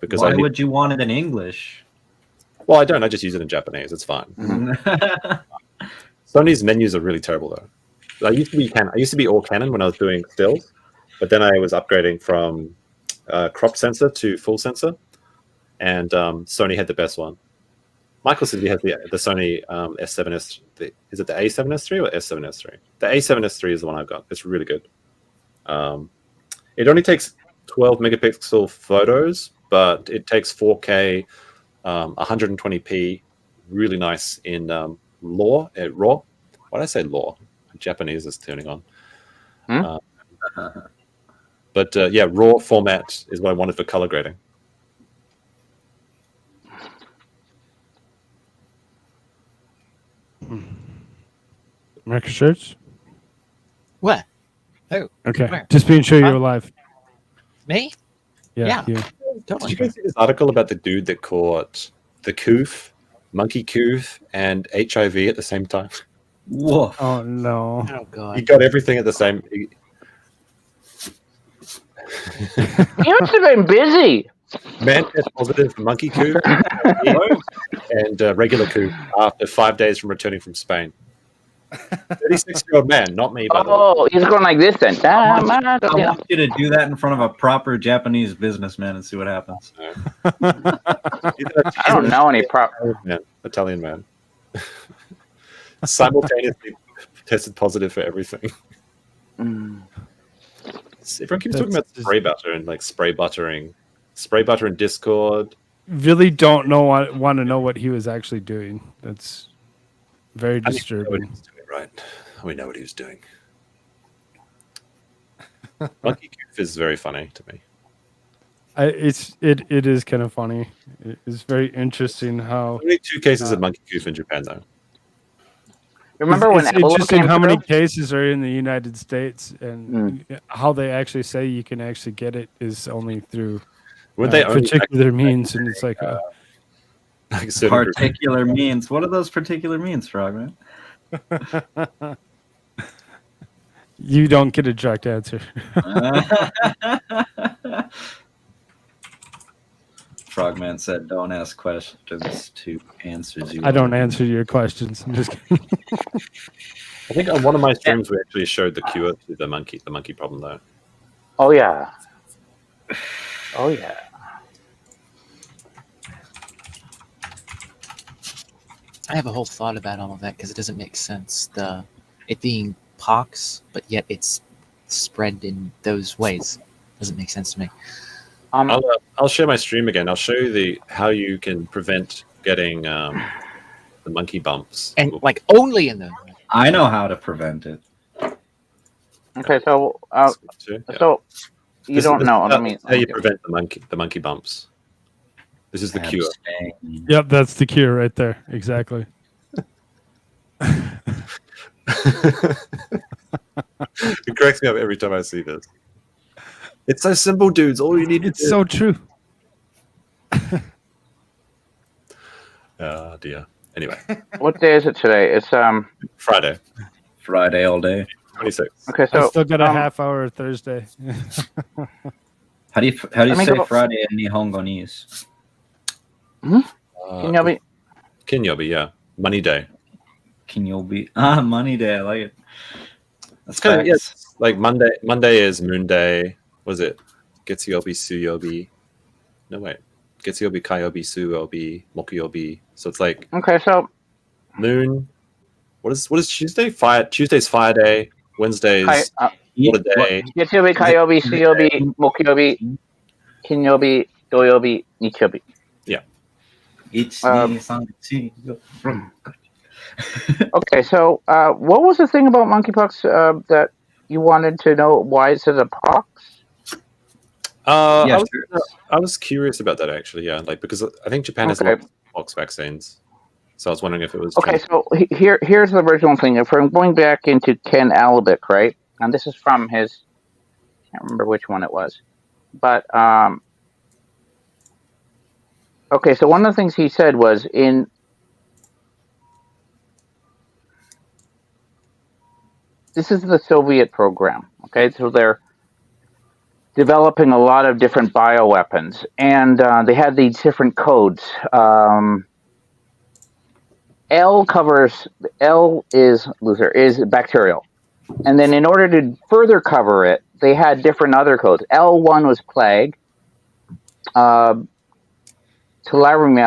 Because why would you want it in English? Well, I don't. I just use it in Japanese. It's fine. Sony's menus are really terrible, though. I used to be all Canon when I was doing stills, but then I was upgrading from crop sensor to full sensor, and Sony had the best one. Michael said he has the Sony S7S. Is it the A7S3 or S7S3? The A7S3 is the one I've got. It's really good. It only takes 12 megapixel photos, but it takes 4K, 120p, really nice in RAW. Why did I say RAW? Japanese is turning on. But yeah, RAW format is what I wanted for color grading. AmericaShirts? What? Oh. Okay. Where? Just being sure you're alive. Me? Yeah. You. Totally. Did you guys see this article about the dude that caught the coof, monkey coof, and HIV at the same time? Whoa. Oh, no. Oh, God. He got everything at the same... You must have been busy. Man test positive for monkey coof and regular coof after 5 days from returning from Spain. 36-year-old man, not me, by the way. Oh, he's going like this then. I want you to do that in front of a proper Japanese businessman and see what happens. I don't know any Italian man. Simultaneously tested positive for everything. Everyone keeps talking about spray butter and like spray butter in Discord. Really don't want to know what he was actually doing. That's very disturbing. Right, we know what he was doing. Monkey Coof is very funny to me. It is kind of funny. It's very interesting how only 2 cases of monkey coof in Japan though. Remember when it's interesting how many cases are in the United States and how they actually say you can actually get it is only through particular means, and it's like particular means. What are those particular means, Frogman? You don't get a direct answer. Frogman said, "Don't ask questions to answers you." I don't answer your questions. I'm just kidding. I think on one of my streams we actually showed the cure to the monkey problem though. Oh yeah. Oh yeah. I have a whole thought about all of that because it doesn't make sense. It being pox, but yet it's spread in those ways. Doesn't make sense to me. I'll share my stream again. I'll show you how you can prevent getting the monkey bumps. And like only in the... I know how to prevent it. Okay, so you don't know. I mean, how you prevent the monkey bumps. This is the cure. Yep, that's the cure right there. Exactly. It cracks me up every time I see this. It's so simple, dudes. All you need to do. It's so true. Oh dear. Anyway. What day is it today? It's Friday. Friday all day. 26. Okay, so I still got a half hour Thursday. How do you say Friday in Nihongonese? Kinyobi. Kinyobi, yeah. Money day. Kinyobi. Money day. I like it. That's kind of, facts. like Monday. Monday is Moon Day. Was it Getsuyobi, Suyobi? No wait. Getsuyobi, Kayobi, Suyobi, Mokuyobi. So it's like Moon. What is Tuesday? Tuesday's Fire Day. Wednesday's Water Day. Getsuyobi, Kayobi, Suyobi, Mokuyobi, Kinyobi, Doyobi, Nichiyobi. Yeah. Okay, so what was the thing about monkeypox that you wanted to know? Why is it a pox? I was curious about that actually. Yeah, like because I think Japan has a lot of pox vaccines. So I was wondering if it was Okay, changed. so here's the original thing. If I'm going back into Ken Alabik, right? And this is from his, I can't remember which one it was. But, okay, so one of the things he said was this is the Soviet program, okay? So they're developing a lot of different bioweapons, and they had these different codes. L is bacterial. And then in order to further cover it, they had different other codes. L1 was plague. Tularemia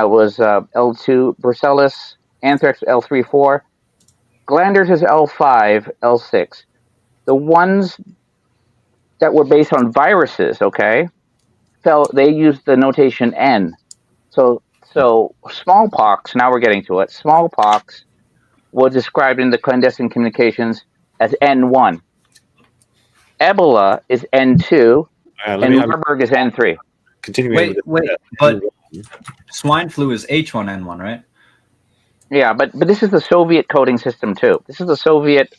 was L2. Brucellus, anthrax L3-4. Glanders is L5, L6. The ones that were based on viruses, okay, they used the notation N. So smallpox, now we're getting to it, smallpox was described in the clandestine communications as N1. Ebola is N2, and Marburg is N3. Continuing. Wait, but swine flu is H1N1, right? Yeah, but this is the Soviet coding system too. This is the Soviet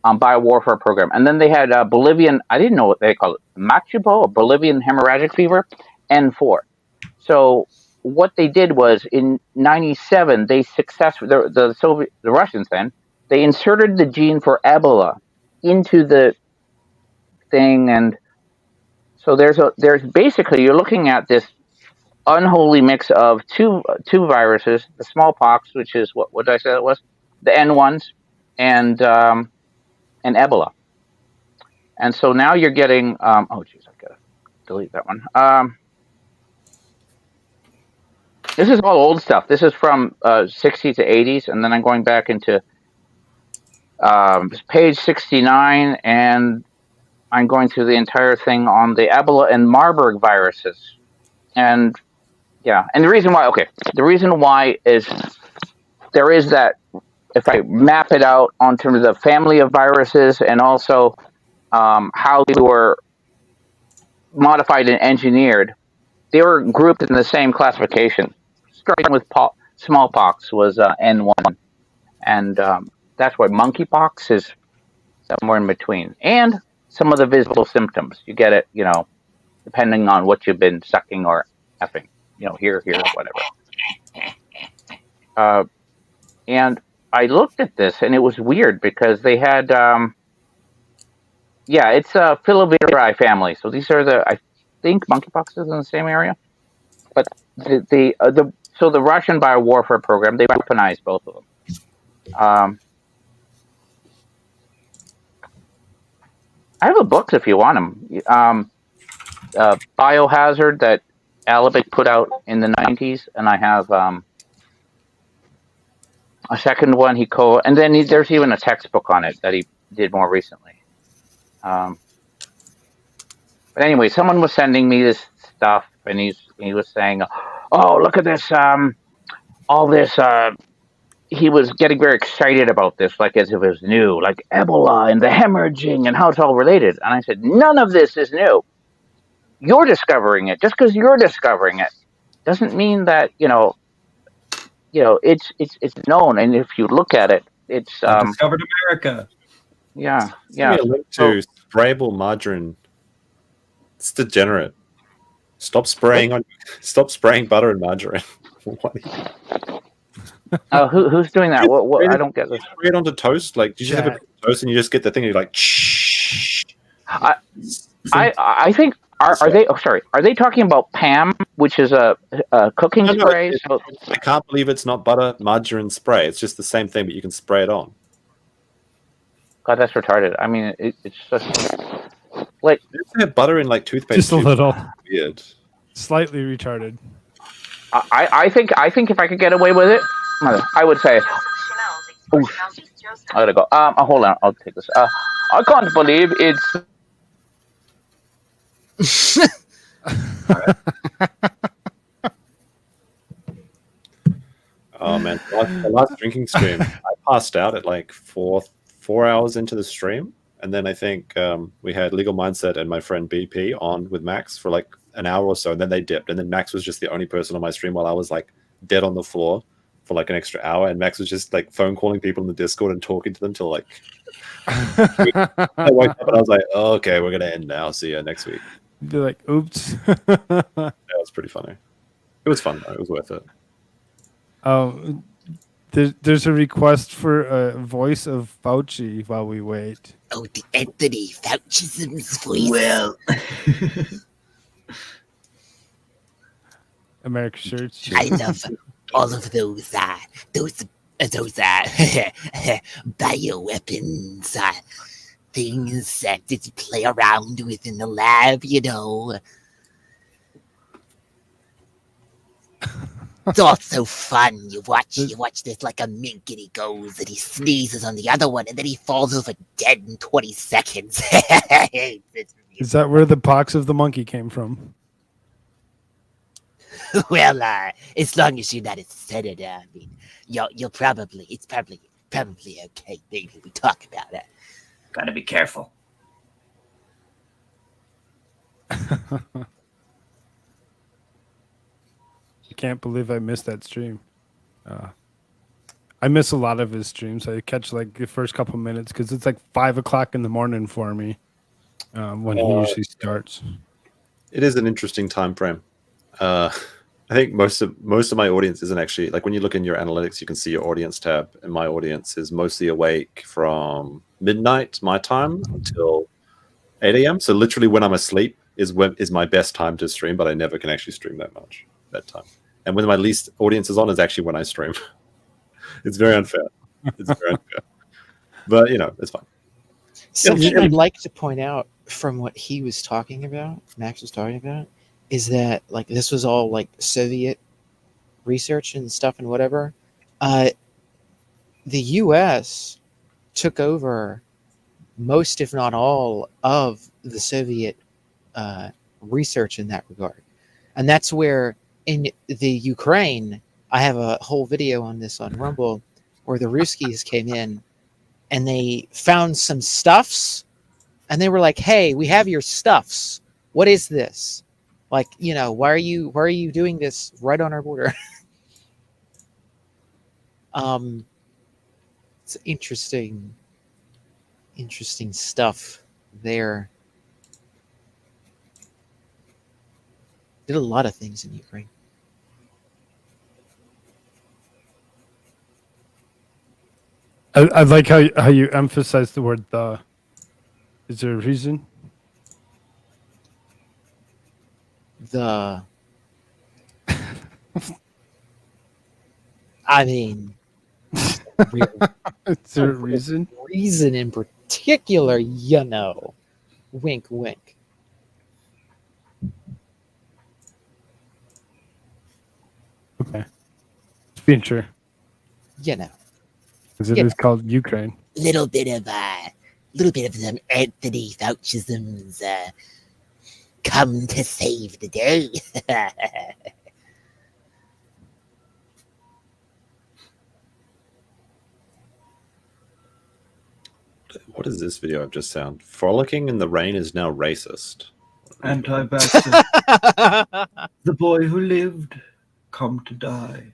biowarfare program. And then they had Bolivian, I didn't know what they call it, Machupo, or Bolivian hemorrhagic fever, N4. So what they did was in 97, they the Russians then, they inserted the gene for Ebola into the thing. And so there's basically, you're looking at this unholy mix of two viruses, the smallpox, which is what did I say it was? The N1s, and Ebola. And so now you're getting, oh geez, I gotta delete that one. This is all old stuff. This is from 60s to 80s, and then I'm going back into page 69, and I'm going through the entire thing on the Ebola and Marburg viruses. And yeah, and the reason why is there is that, if I map it out on terms of the family of viruses and also how they were modified and engineered, they were grouped in the same classification. Starting with smallpox was N1, and that's why monkeypox is somewhere in between. And some of the visible symptoms, you get it, depending on what you've been sucking or effing, here, whatever. And I looked at this, and it was weird because they had, it's a filoviridae family. So these are I think monkeypox is in the same area, but so the Russian biowarfare program, they weaponized both of them. I have the books if you want them. Biohazard that Alabik put out in the 90s, and I have a second one and then there's even a textbook on it that he did more recently. But anyway, someone was sending me this stuff, and he was saying, "Oh, look at this! All this." He was getting very excited about this, like as if it was new, like Ebola and the hemorrhaging and how it's all related. And I said, none of this is new. You're discovering it. Just because you're discovering it doesn't mean that it's known. And if you look at it, it's discovered America. Yeah. Give me a link to sprayable margarine. It's degenerate. Stop spraying butter and margarine. Who's doing that? What I don't get this. Spray it onto toast. Like, you just have a toast and you just get the thing. And you're like, shh. I think are they? Oh, sorry. Are they talking about PAM, which is a cooking spray? I can't believe it's not butter margarine spray. It's just the same thing, but you can spray it on. God, that's retarded. I mean, it's just like they have butter in like toothpaste. Just a little. Weird. Slightly retarded. I think if I could get away with it, I would say. Oof. I gotta go. Hold on. I'll take this. I can't believe it's. Oh man, the last drinking stream, I passed out at like 4 hours into the stream, and then I think we had Legal Mindset and my friend BP on with Max for like an hour or so, and then they dipped, and then Max was just the only person on my stream while I was like dead on the floor for like an extra hour, and Max was just like phone calling people in the Discord and talking to them till like. I woke up and I was like, oh, "Okay, we're gonna end now. See you next week." They're like, "Oops." That was pretty funny. It was fun though. It was worth it. There's a request for a voice of Fauci while we wait. Oh, the Anthony Fauci's voice. Well, AmericaShirts. I love all of those bioweapons things that you play around with in the lab, you know. It's all so fun. You watch this like a mink, and he goes and he sneezes on the other one, and then he falls over dead in 20 seconds. Is that where the pox of the monkey came from? Well, as long as you're not a senator, I mean, you'll probably, it's probably okay. Maybe we talk about it. gotta be careful. I can't believe I missed that stream. I miss a lot of his streams. I catch like the first couple minutes because it's like 5 o'clock in the morning for me when he usually starts. It is an interesting time frame. I think most of my audience isn't actually like when you look in your analytics, you can see your audience tab, and my audience is mostly awake from midnight my time until 8 a.m. So literally when I'm asleep is my best time to stream, but I never can actually stream that much that time. And when my least audience is on is actually when I stream. It's very unfair. It's very unfair. But you know, it's fine. Something I'd like to point out from what he was talking about, Max was talking about, is that like this was all like Soviet research and stuff and whatever. The U.S. took over most, if not all, of the Soviet research in that regard, and that's where in the Ukraine, I have a whole video on this on Rumble, where the Ruskies came in and they found some stuffs, and they were like, "Hey, we have your stuffs. What is this? Like, you know, why are you doing this right on our border?" It's interesting stuff there. Did a lot of things in Ukraine. I like how you emphasize the word "the." Is there a reason? I mean, Is there a reason? Reason in particular, you know. Wink, wink. Okay. Just being sure. You know. Because it is called Ukraine. Little bit of some Anthony Faucisms come to save the day. What is this video I've just found? Frolicking in the rain is now racist. Anti-vaxxer. The boy who lived, come to die.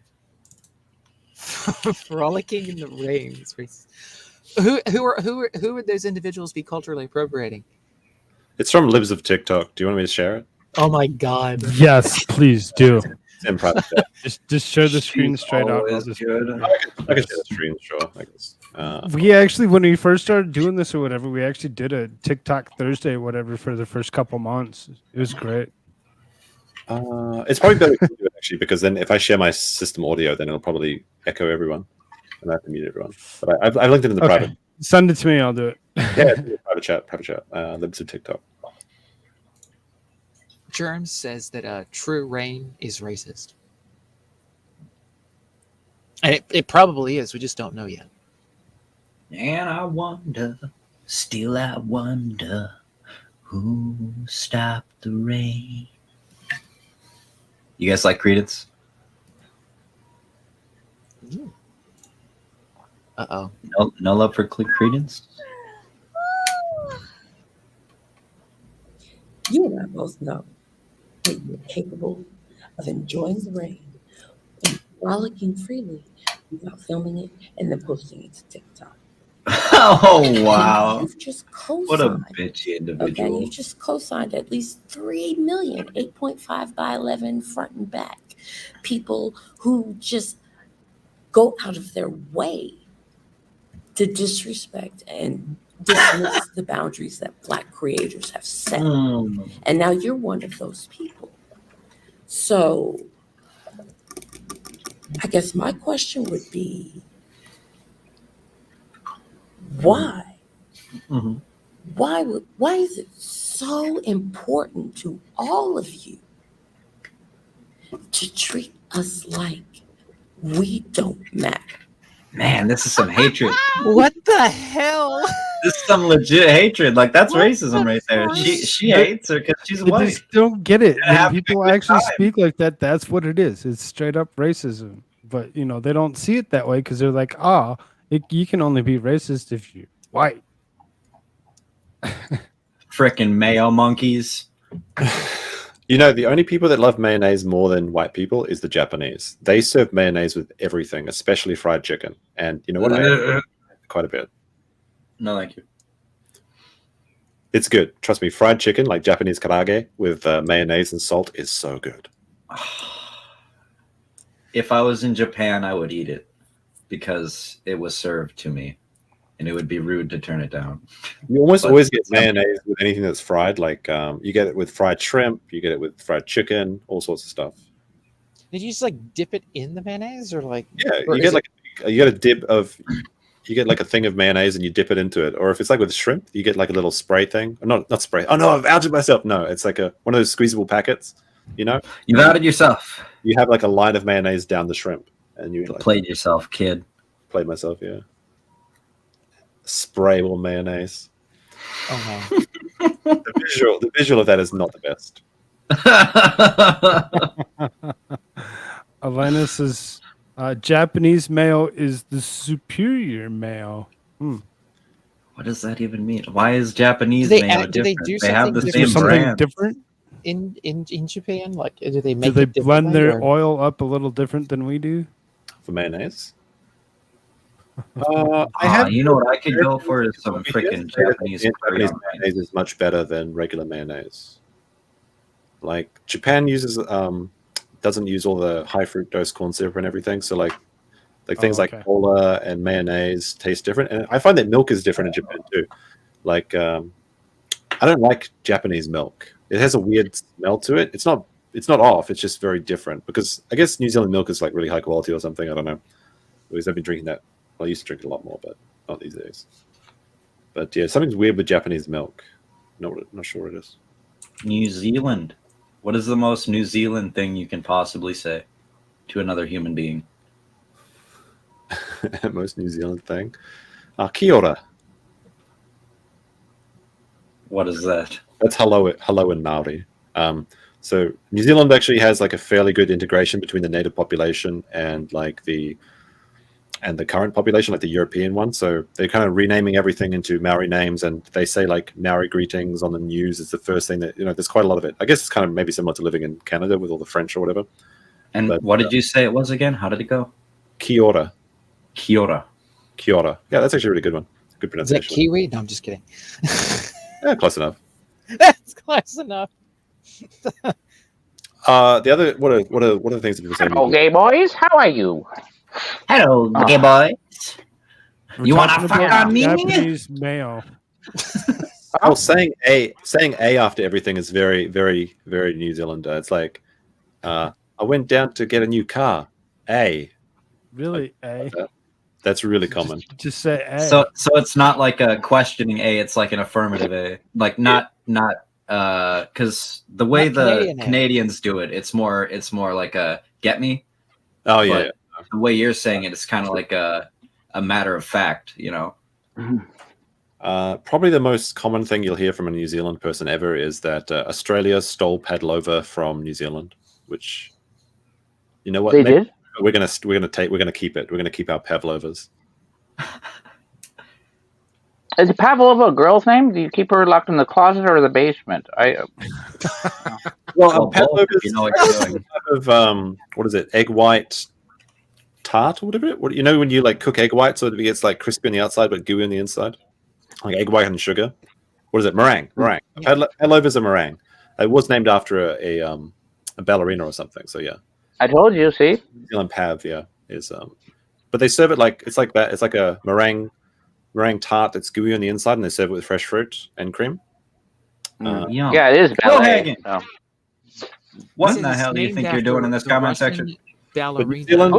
Frolicking in the rain. Who would those individuals be culturally appropriating? It's from Libs of TikTok. Do you want me to share it? Oh my god. Yes, please do. It's in private chat. Just share the screen straight out. I can share the screen, sure. I guess. We actually, when we first started doing this or whatever, we actually did a TikTok Thursday or whatever for the first couple months. It was great. It's probably better to do it actually, because then if I share my system audio, then it'll probably echo everyone, and I have to mute everyone. But I've linked it in the private. Send it to me. I'll do it. Yeah, it's in the private chat. Libs of TikTok. Germs says that true rain is racist. And it probably is. We just don't know yet. And I wonder, still I wonder, who stopped the rain? You guys like Credence? Uh-oh. No love for Credence? You and I both know that you're capable of enjoying the rain frolicking freely without filming it and then posting it to TikTok. Oh, wow. You've just What a co-signed. bitchy Okay, individual. you just co-signed at least 3 million, 8.5 by 11 front and back people who just go out of their way to disrespect and dismiss the boundaries that Black creators have set. And now you're one of those people. So I guess my question would be, why? Why is it so important to all of you to treat us like we don't matter? Man, this is some hatred. What the hell? This is some legit hatred. Like, that's racism right there. She hates her because she's They white. just don't get it. And have When a people good actually time. speak like that, that's what it is. It's straight up racism. But they don't see it that way because they're like, you can only be racist if you're white. Frickin' mayo monkeys. The only people that love mayonnaise more than white people is the Japanese. They serve mayonnaise with everything, especially fried chicken. And you know what? I like quite a bit. No, thank you. It's good. Trust me, fried chicken, like Japanese karage with mayonnaise and salt, is so good. If I was in Japan, I would eat it because it was served to me, and it would be rude to turn it down. You almost always get mayonnaise with anything that's fried. Like you get it with fried shrimp, you get it with fried chicken, all sorts of stuff. Did you just like dip it in the mayonnaise or like? Yeah, or you is get you get like a thing of mayonnaise and you dip it into it. Or if it's like with shrimp, you get like a little spray thing. Not spray. Oh no, I've outed myself. No, it's like one of those squeezable packets. You've outed yourself. You have like a line of mayonnaise down the shrimp, and you like played yourself, kid. Played myself, yeah. Sprayable mayonnaise. Oh no. the visual of that is not the best. Elena says Japanese mayo is the superior mayo. What does that even mean? Why is Japanese Do they mayo add- do they different? do They have the something same brand. different? In Japan, like do they Do make they it blend differently, their or- oil up a little different than we do? For mayonnaise? You know what I could go for is some freaking Japanese curry Japanese on mayonnaise is much better than regular mayonnaise. Like Japan uses doesn't use all the high fructose corn syrup and everything, so like things like cola and mayonnaise taste different. And I find that milk is different in Japan too. Like I don't like Japanese milk. It has a weird smell to it. It's not off. It's just very different because I guess New Zealand milk is like really high quality or something. I don't know. Because I've been drinking that. Well, I used to drink it a lot more, but not these days. But yeah, something's weird with Japanese milk. Not sure what it is. New Zealand. What is the most New Zealand thing you can possibly say to another human being? Most New Zealand thing. Kia ora. What is that? That's hello in Maori. So New Zealand actually has like a fairly good integration between the native population and like the current population, like the European one. So they're kind of renaming everything into Maori names, and they say like Maori greetings on the news. It's the first thing that there's quite a lot of it. I guess it's kind of maybe similar to living in Canada with all the French or whatever. And what did you say it was again? How did it go? Kia ora. Kia ora. Kia ora. Yeah, that's actually a really good one. Good Is that pronunciation. kiwi? No, I'm just kidding. Yeah, close enough. That's close enough. The other what are the things that people say? Hello, gay boys. How are you? Hello, gay boys. You want to fuck on me? Japanese mayo. Oh, saying a after everything is very, very, very New Zealander. It's like, I went down to get a new car. A. Really, A? That's really common. Just say A. So it's not like a questioning A. It's like an affirmative A. Like not because the way Not the Canadian A. Canadians do it, it's more like a get me. Oh yeah. But the way you're saying it, it's kind of like a matter of fact, Probably the most common thing you'll hear from a New Zealand person ever is that Australia stole pavlova from New Zealand, which you know what They did? we're gonna keep it. We're gonna keep our pavlovas. Is Pavlova a girl's name? Do you keep her locked in the closet or the basement? Well, both, pavlova if you know what you're doing. of what is it? Egg white, tart or whatever. What you know when you like cook egg white so it gets like crispy on the outside but gooey on the inside, like egg white and sugar. What is it? Meringue. Meringue. Pavlova is a meringue. It was named after a ballerina or something. So yeah. I told you. See. New Zealand Pav, yeah, is but they serve it like it's like that. It's like a meringue tart that's gooey on the inside, and they serve it with fresh fruit and cream. Yeah, it is ballet. So. What in the hell do you think you're doing in this comment section? Ballerina. New Zealand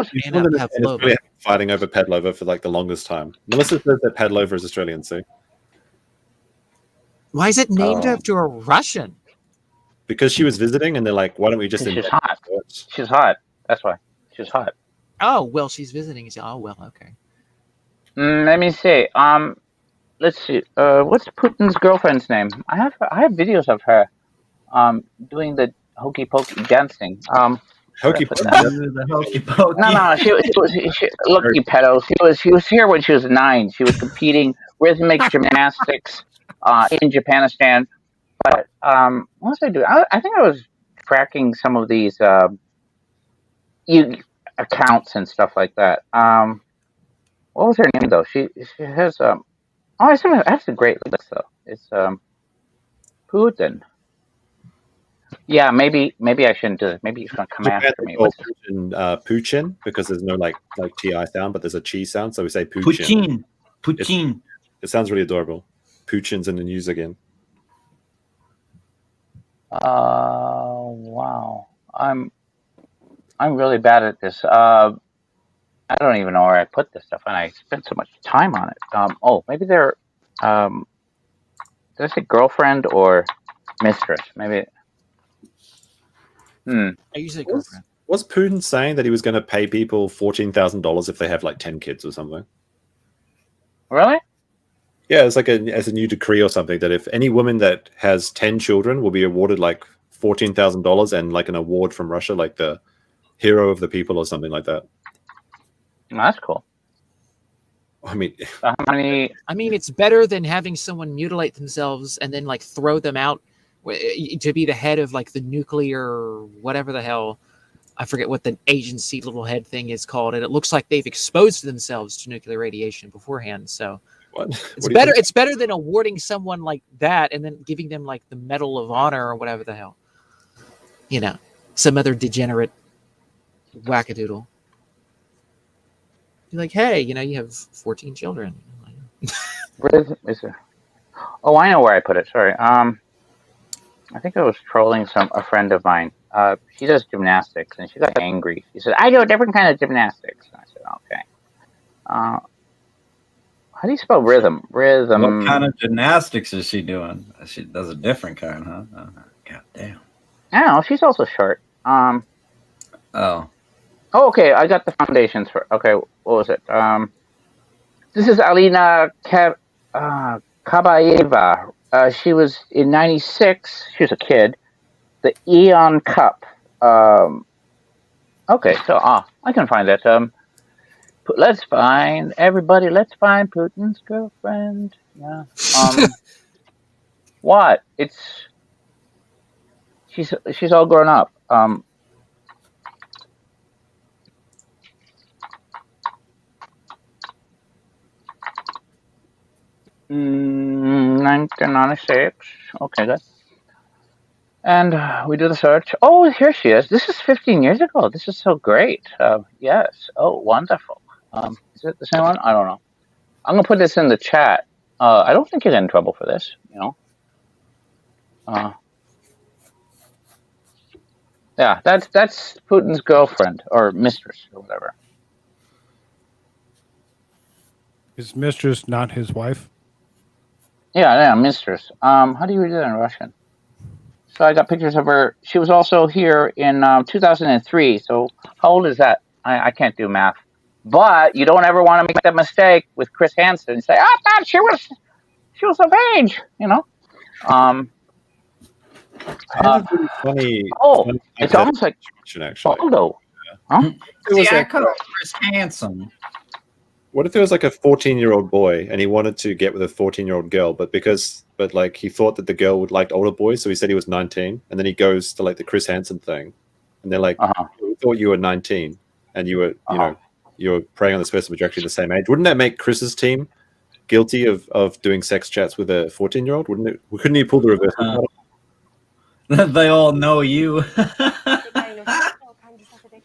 is really fighting over Pavlova for like the longest time. Melissa says that Pavlova is Australian too. Why is it named after a Russian? Because she was visiting, and they're like, "Why don't we just?" She's hot. She's hot. That's why she's hot. Oh well, she's visiting. Oh well, okay. Let me see. Let's see. What's Putin's girlfriend's name? I have videos of her, doing the hokey pokey dancing. Hokey pokey. The hokey pokey. No. She lucky pedo. She was here when she was 9. She was competing rhythmic gymnastics in Japanistan. But what was I doing? I think I was tracking some of these accounts and stuff like that. What was her name though? She has that's a great list though. It's Putin. Yeah, maybe I shouldn't do it. Maybe he's gonna come after me. Putin, because there's no like TI sound, but there's a chi sound, so we say Putin. Putin. It sounds really adorable. Putin's in the news again. Wow. I'm really bad at this. I don't even know where I put this stuff, and I spent so much time on it. Maybe they're did I say girlfriend or mistress? Maybe. I usually girlfriend. Was Putin saying that he was going to pay people $14,000 if they have like 10 kids or something? Really? Yeah, it's like as a new decree or something that if any woman that has 10 children will be awarded like $14,000 and like an award from Russia, like the hero of the people or something like that. That's cool. I mean, it's better than having someone mutilate themselves and then like throw them out to be the head of like the nuclear whatever the hell. I forget what the agency little head thing is called, and it looks like they've exposed themselves to nuclear radiation beforehand. So it's better. It's better than awarding someone like that and then giving them like the Medal of Honor or whatever the hell. You know, some other degenerate wackadoodle. You're like, hey, you have 14 children. Where is it? Oh, I know where I put it. Sorry. I think I was trolling a friend of mine. She does gymnastics, and she got angry. She said, "I do a different kind of gymnastics." And I said, "Okay." How do you spell rhythm? Rhythm. What kind of gymnastics is she doing? She does a different kind, huh? God damn. I don't know. She's also short. Oh. Oh, okay. I got the foundations for. Okay, what was it? This is Alina Kabayeva. She was in '96. She was a kid. The Eon Cup. Okay, so I can find that. Let's find Putin's girlfriend. Yeah. What? She's all grown up. Mm, 1996. Okay, good. And we do the search. Oh, here she is. This is 15 years ago. This is so great. Yes. Oh, wonderful. Is it the same one? I don't know. I'm going to put this in the chat. I don't think you'll get in trouble for this, Yeah, that's Putin's girlfriend or mistress or whatever. His mistress, not his wife? Yeah, mistress. How do you read that in Russian? So I got pictures of her. She was also here in 2003. So how old is that? I can't do math. But you don't ever want to make that mistake with Chris Hansen and say, "Oh, she was of age," funny. It's almost like Aldo. Huh? I call Chris Hansen. What if there was like a 14-year-old boy and he wanted to get with a 14-year-old girl, but he thought that the girl would like older boys, so he said he was 19, and then he goes to like the Chris Hansen thing, and they're like, "We thought you were 19, and you were, you're preying on this person, but you're actually the same age. Wouldn't that make Chris's team guilty of doing sex chats with a 14-year-old? Wouldn't it? Couldn't you pull the reverse? They all know you.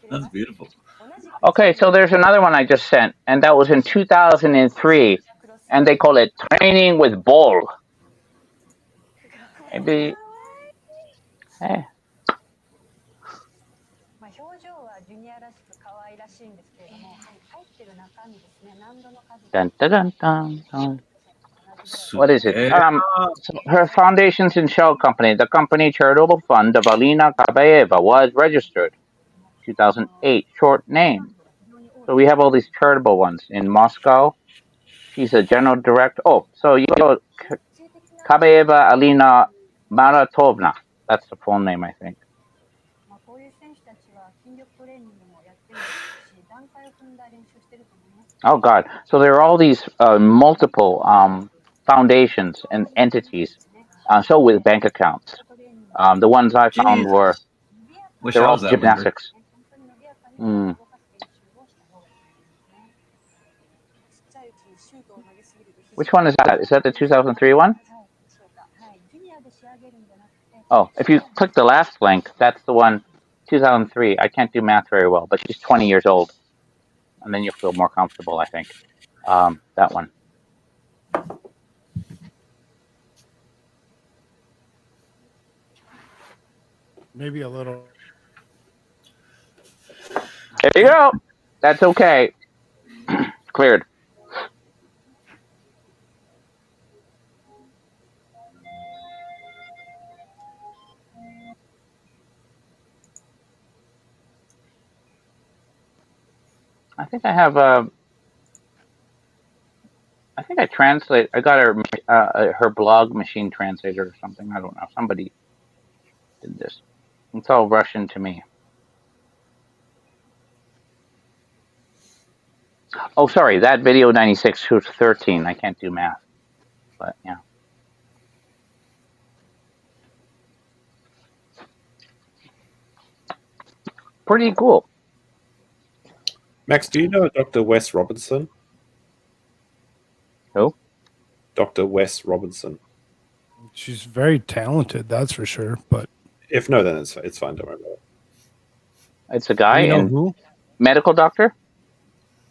That's beautiful. Okay, so there's another one I just sent, and that was in 2003, and they call it Training with Bull. Maybe. Hey. Dun, dun, dun, dun, dun. What is it? So her foundations and shell company, the company charitable fund of Alina Kabaeva, was registered 2008, short name. So we have all these charitable ones in Moscow. She's a general director. Oh, so you go Kabaeva Alina Maratovna. That's the full name, I think. Oh God! So there are all these multiple foundations and entities. So with bank accounts, the ones I found were Wish they're I all was that member. gymnastics. Mm. Which one is that? Is that the 2003 one? Oh, if you click the last link, that's the one, 2003. I can't do math very well, but she's 20 years old, and then you'll feel more comfortable, I think. That one. Maybe a little. There you go. That's okay. Cleared. I think I have I think I translate. I got her blog machine translator or something. I don't know. Somebody did this. It's all Russian to me. Oh, sorry. That video 96 who's 13. I can't do math, but yeah. Pretty cool. Max, do you know Dr. Wes Robinson? Who? Dr. Wes Robinson. She's very talented, that's for sure. But if no, then it's fine. Don't worry about it. It's a guy. You know and who? Medical doctor.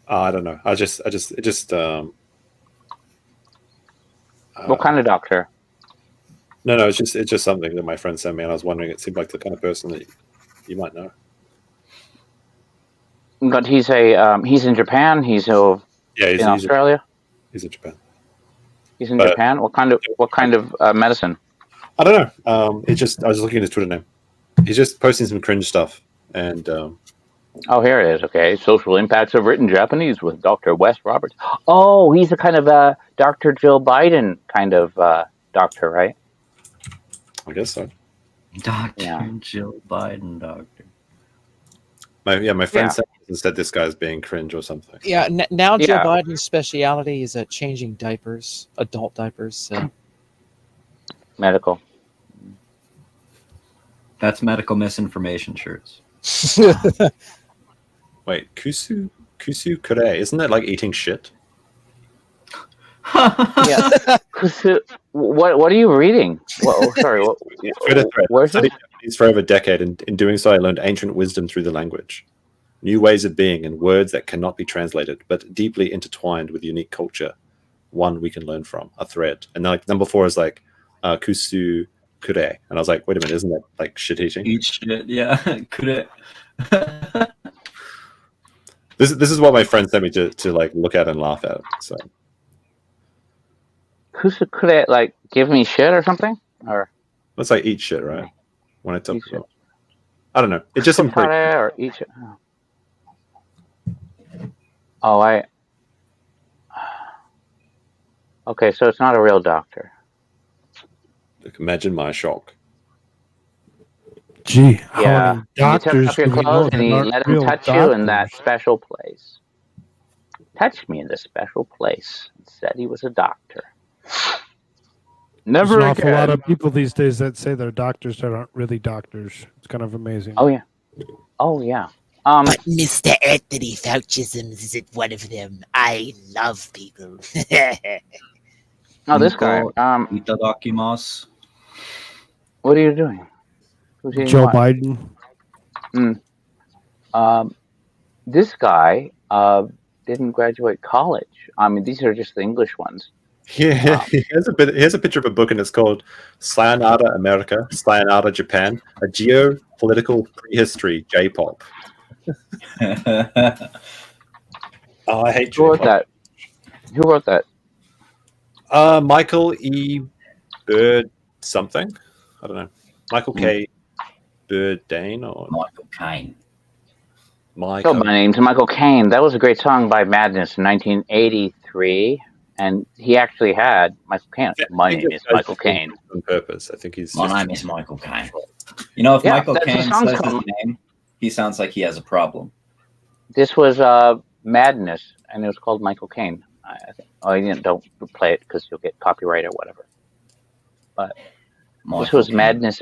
I don't know. It just. What kind of doctor? No. It's just something that my friend sent me, and I was wondering. It seemed like the kind of person that you might know. But he's in Japan. He's in Australia. He's in Japan. He's in Japan. What kind of medicine? I don't know. I was looking at his Twitter name. He's just posting some cringe stuff, and oh, here it is. Okay, social impacts of written Japanese with Dr. Wes Roberts. Oh, he's a kind of Dr. Jill Biden kind of doctor, right? I guess so. Dr. Jill Biden, doctor. My friend said this guy's being cringe or something. Yeah, now Joe Biden's specialty is changing diapers, adult diapers. So. Medical. That's medical misinformation shirts. Wait, kusu kure, isn't that like eating shit? Yeah. What are you reading? Sorry. Where's it? For over a decade, and in doing so, I learned ancient wisdom through the language, new ways of being, and words that cannot be translated, but deeply intertwined with unique culture. One we can learn from, a thread. And then, like number 4 is like kusu kure, and I was like, wait a minute, isn't that like shit eating? Eat shit, yeah, kure. This is what my friend sent me to like look at and laugh at. So kusu kure, like give me shit or something, or let's like eat shit, right? When I talk about, I don't know. It just seems like or eat shit. Oh, okay, so it's not a real doctor. Imagine my shock. Gee, yeah. How many you took off your clothes and he let him touch you in that special place. Touched me in this special place and said he was a doctor. Never There's an again. awful lot of people these days that say they're doctors that aren't really doctors. It's kind of amazing. Oh yeah. But Mr. Anthony Faucisms isn't one of them. I love people. Oh, this guy. Itadakimasu. What are you doing? Who's eating Joe what? Biden. This guy didn't graduate college. I mean, these are just the English ones. Yeah, here's a picture of a book, and it's called Sayonara America, Sayonara Japan, a geopolitical prehistory J-pop. Oh, I hate Who wrote J-pop. that? Who wrote that? Michael E. Bird something. I don't know. Michael K. Burdane or Michael Caine. So my name's Michael Caine. That was a great song by Madness in 1983, and he actually had Michael Caine. My name is Michael Caine. On purpose, I think he's. My name is Michael Caine. You know, if Michael Caine says his name, he sounds like he has a problem. This was Madness, and it was called Michael Caine. I think. Oh, you don't play it because you'll get copyright or whatever. But this was Madness.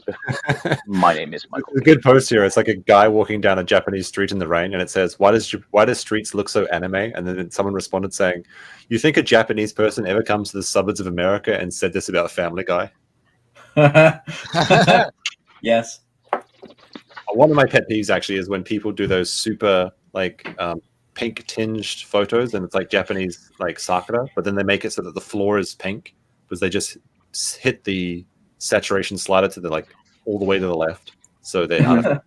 My name is Michael. There's a good post here. It's like a guy walking down a Japanese street in the rain, and it says, "Why does streets look so anime?" And then someone responded saying, "You think a Japanese person ever comes to the suburbs of America and said this about Family Guy?" Yes. One of my pet peeves actually is when people do those super pink tinged photos, and it's like Japanese like sakura, but then they make it so that the floor is pink because they just hit the saturation slider to the all the way to the left. So they and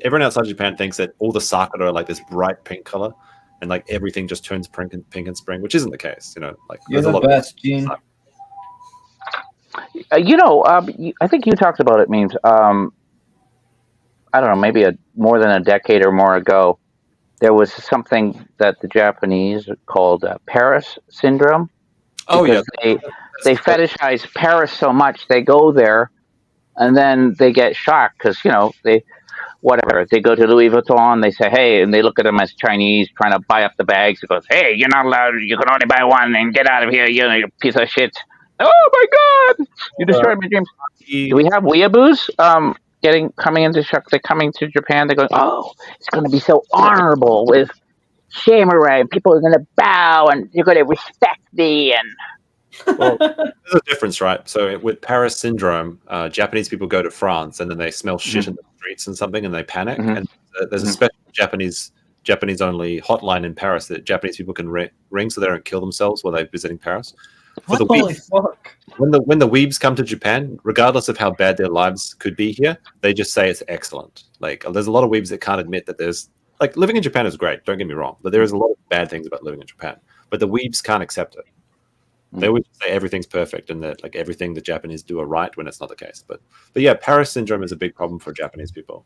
everyone outside Japan thinks that all the sakura are like this bright pink color, and like everything just turns pink in spring, which isn't the case. You know, like You're the best, Gene. I think you talked about it, Memes. I don't know, maybe more than a decade or more ago, there was something that the Japanese called Paris syndrome. Oh yeah, they fetishize Paris so much they go there, and then they get shocked because they go to Louis Vuitton, they say hey, and they look at them as Chinese trying to buy up the bags. It goes, hey, you're not allowed. You can only buy one, and get out of here, you piece of shit. Oh my God, you destroyed my dreams. Do we have weeaboos? Coming to Japan, they're going, oh, it's going to be so honorable with samurai, and people are going to bow, and you're going to respect me. And well, there's a difference, right? So with Paris syndrome, Japanese people go to France, and then they smell shit in the streets and something, and they panic. And there's a special Japanese only hotline in Paris that Japanese people can ring so they don't kill themselves while they're visiting Paris. Holy fuck. When the weebs come to Japan, regardless of how bad their lives could be here, they just say it's excellent. Like, there's a lot of weebs that can't admit that there's living in Japan is great. Don't get me wrong, but there is a lot of bad things about living in Japan. But the weebs can't accept it. They always say everything's perfect and that everything the Japanese do are right when it's not the case. But yeah, Paris syndrome is a big problem for Japanese people.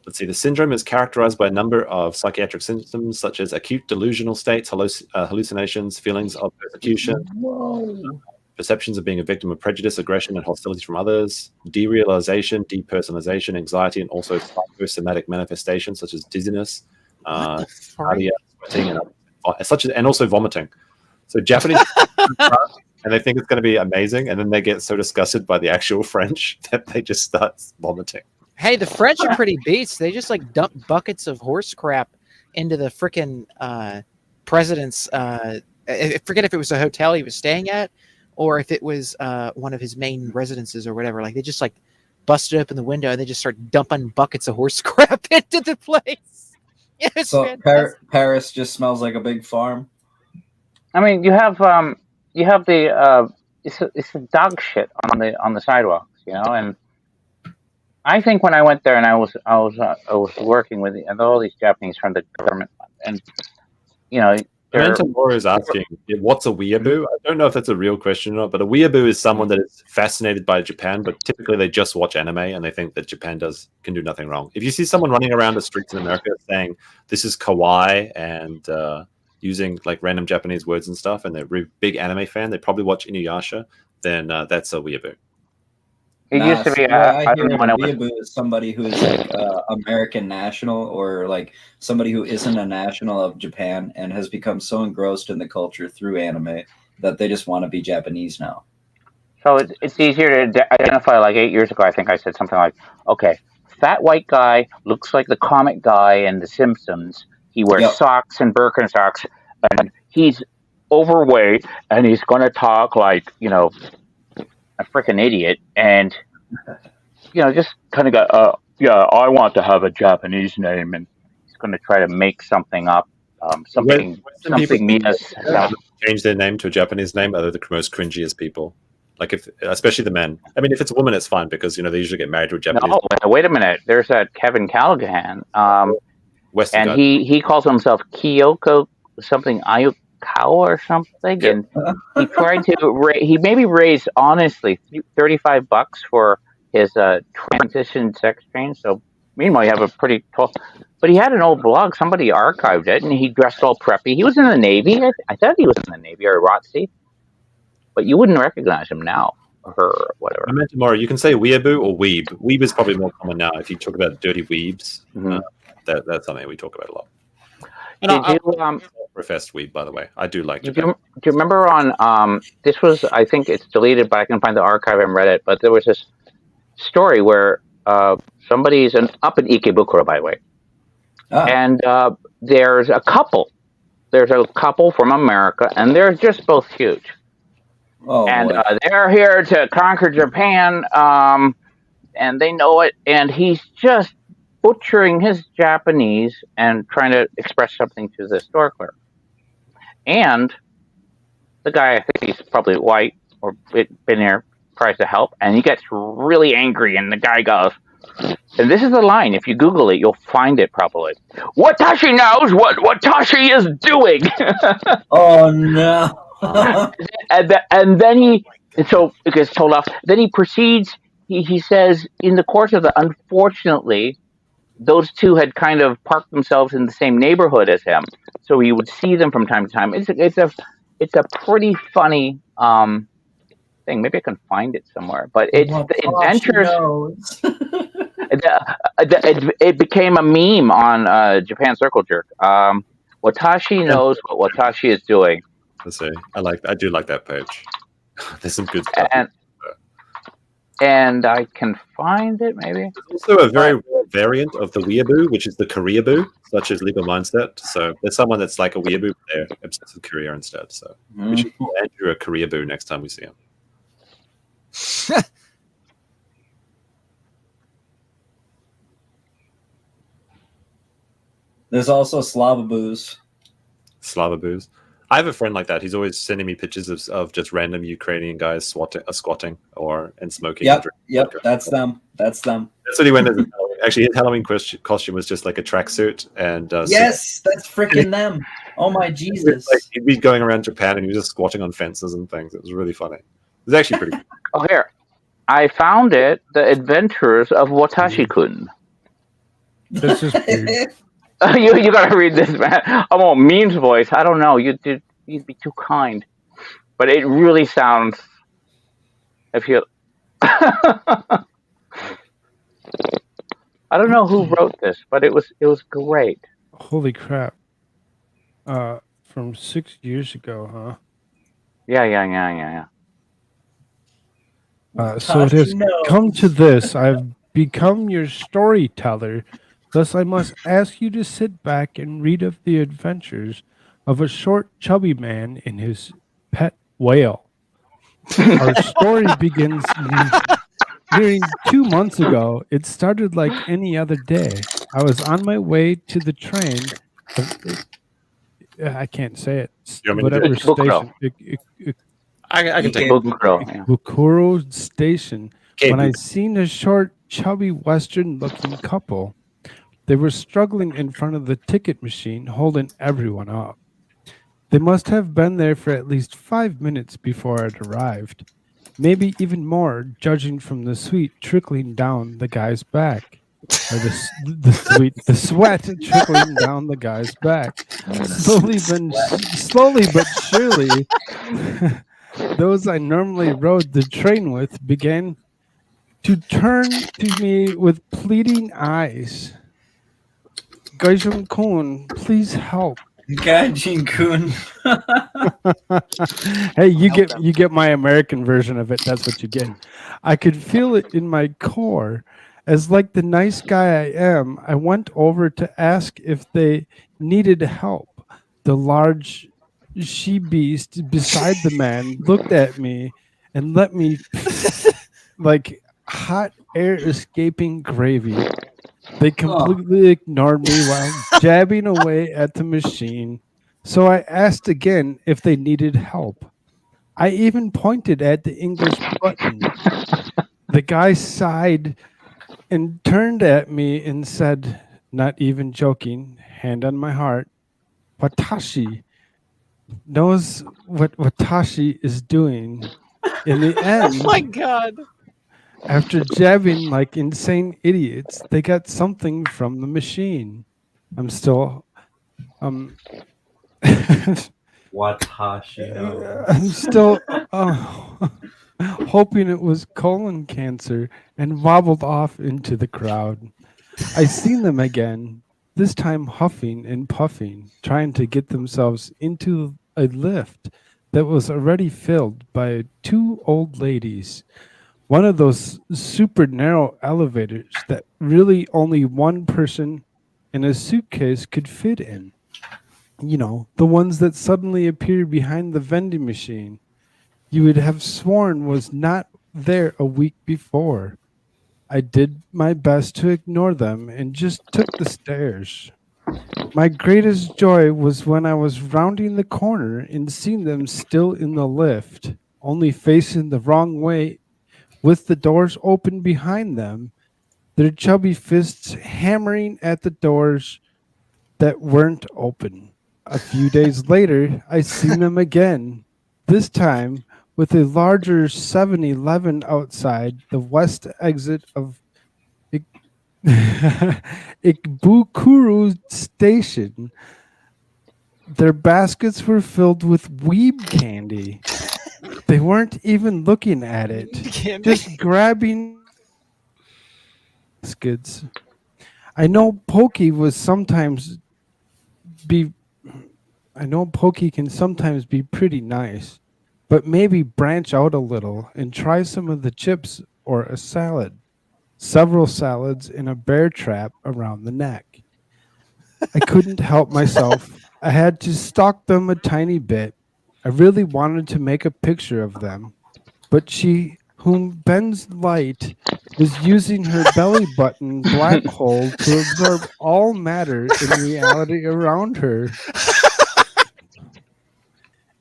Let's see, the syndrome is characterized by a number of psychiatric symptoms such as acute delusional states, hallucinations, feelings of persecution, perceptions of being a victim of prejudice, aggression, and hostility from others, derealization, depersonalization, anxiety, and also psychosomatic manifestations such as dizziness, cardiac sweating, and also vomiting. So Japanese and they think it's going to be amazing, and then they get so disgusted by the actual French that they just start vomiting. Hey, the French are pretty beasts. They just dump buckets of horse crap into the frickin' president's. I forget if it was a hotel he was staying at, or if it was one of his main residences or whatever. Like they just busted open the window and they just start dumping buckets of horse crap into the place. So Paris just smells like a big farm. I mean, you have the it's the dog shit on the sidewalks, and. I think when I went there and I was working with all these Japanese from the government, and Laura is asking, what's a weeaboo? I don't know if that's a real question or not, but a weeaboo is someone that is fascinated by Japan, but typically they just watch anime and they think that Japan can do nothing wrong. If you see someone running around the streets in America saying this is kawaii and using random Japanese words and stuff, and they're a big anime fan, they probably watch Inuyasha, then that's a weeaboo. It used to be. I hear a weeaboo is somebody who is American national or somebody who isn't a national of Japan and has become so engrossed in the culture through anime that they just want to be Japanese now. So it's easier to identify. 8 years ago, I think I said something like, okay, fat white guy, looks like the comic guy in The Simpsons. He wears Yep. socks and Birkenstocks, and he's overweight, and he's going to talk like, a freaking idiot, and, just kind of go, yeah, I want to have a Japanese name, and he's going to try to make something up, something Mia's. Change their name to a Japanese name, are the most cringiest people. Like especially the men. I mean, if it's a woman, it's fine because they usually get married to a Japanese. No, wait a minute. There's that Kevin Callaghan, Western and guy. he calls himself Kyoko something Ayukawa or something, and he tried to he maybe raised honestly $35 for his transition sex change. So meanwhile, you have a pretty tall. But he had an old blog. Somebody archived it, and he dressed all preppy. He was in the Navy. I thought he was in the Navy or ROTC. But you wouldn't recognize him now, or whatever. I meant tomorrow. You can say weeaboo or weeb. Weeb is probably more common now. If you talk about dirty weebs, that's something we talk about a lot. Did you, professed weeb, by the way. I do like. Do you remember on this was, I think it's deleted, but I can find the archive and read it. But there was this story where somebody's up in Ikebukuro, by the way, and there's a couple. There's a couple from America, and they're just both huge. Oh, and they're here to conquer Japan, and they know it. And he's just butchering his Japanese and trying to express something to the store clerk. And the guy, I think he's probably white or been here, tries to help, and he gets really angry. And the guy goes, and this is the line. If you Google it, you'll find it probably. Watashi knows what Watashi is doing. Oh no. and then so it gets told off. Then he proceeds. He says, in the course of unfortunately, those two had kind of parked themselves in the same neighborhood as him, so he would see them from time to time. It's a pretty funny thing. Maybe I can find it somewhere. But it's the adventures. It became a meme on Japan Circle Jerk. Watashi knows what Watashi is doing. Let's see. I do like that page. There's some good stuff. And I can find it, maybe. There's also a very rare variant of the weeaboo, which is the Koreaboo, such as Legal Mindset. So there's someone that's like a weeaboo, but they're obsessed with Korea instead. So we should call Andrew a Koreaboo next time we see him. There's also Slavaboos. Slavaboos. I have a friend like that. He's always sending me pictures of just random Ukrainian guys squatting and smoking. Yep, that's them. That's them. That's what he went as. Actually, his Halloween costume was just like a tracksuit and. Yes, that's freaking them. Oh my Jesus! He'd be going around Japan and he was just squatting on fences and things. It was really funny. It was actually pretty. Oh, here, I found it. The Adventures of Watashi-kun. This is weird. You gotta read this, man. I'm all memes voice. I don't know. You'd be too kind, but it really sounds. If you, I don't know who wrote this, but it was great. Holy crap! From 6 years ago, huh? Yeah. So it has come to this. I've become your storyteller. Thus, I must ask you to sit back and read of the adventures of a short, chubby man and his pet whale. Our story begins nearing 2 months ago. It started like any other day. I was on my way to the train. I can't say it. Whatever station. I can take Bukuro Station. When I seen a short, chubby, Western-looking couple. They were struggling in front of the ticket machine, holding everyone up. They must have been there for at least 5 minutes before it arrived. Maybe even more, judging from the sweat trickling down the guy's back. Or the sweat trickling down the guy's back. Slowly but surely, those I normally rode the train with began to turn to me with pleading eyes. Gaijin-kun, please help. Gaijin-kun. Hey, you get my American version of it. That's what you get. I could feel it in my core As like the nice guy I am, I went over to ask if they needed help. The large she beast beside the man looked at me and let me like hot air escaping gravy. They completely ignored me while jabbing away at the machine. So I asked again if they needed help. I even pointed at the English button. The guy sighed and turned at me and said, not even joking, hand on my heart, Watashi knows what Watashi is doing. In the Oh end, my god. after jabbing like insane idiots, they got something from the machine. I'm still Watashi no. I'm still hoping it was colon cancer and wobbled off into the crowd. I seen them again, this time huffing and puffing, trying to get themselves into a lift that was already filled by two old ladies. One of those super narrow elevators that really only one person in a suitcase could fit in. You know, the ones that suddenly appear behind the vending machine. You would have sworn was not there a week before. I did my best to ignore them and just took the stairs. My greatest joy was when I was rounding the corner and seeing them still in the lift, only facing the wrong way with the doors open behind them, their chubby fists hammering at the doors that weren't open. A few days later, I seen them again, this time with a larger 7-Eleven outside the west exit of Ikebukuro Station. Their baskets were filled with weeb candy. They weren't even looking at it, just grabbing baskets. I know Pokey can sometimes be pretty nice, but maybe branch out a little and try some of the chips or a salad. Several salads in a bear trap around the neck. I couldn't help myself. I had to stalk them a tiny bit. I really wanted to make a picture of them, but she, whom bends light, was using her belly button black hole to absorb all matter in reality around her.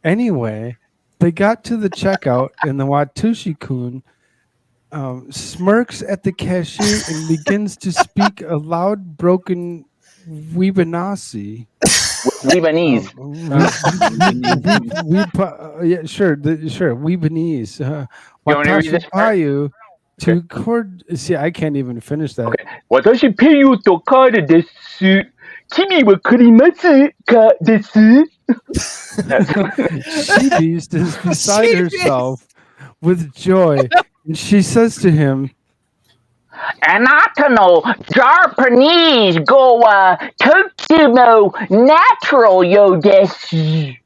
Anyway, they got to the checkout, and the Watushi-kun smirks at the cashier and begins to speak a loud, broken Weebanasi. Lebanese. Yeah, sure, sure. Weebanese. You want me to read this part? Watashi to cord. See, I can't even finish that. Okay. 私ペイヨとカードです。君はくりますかです。She beast is beside herself with joy, and she says to him, あなたの Japanese 語はとっても natural ようです。 It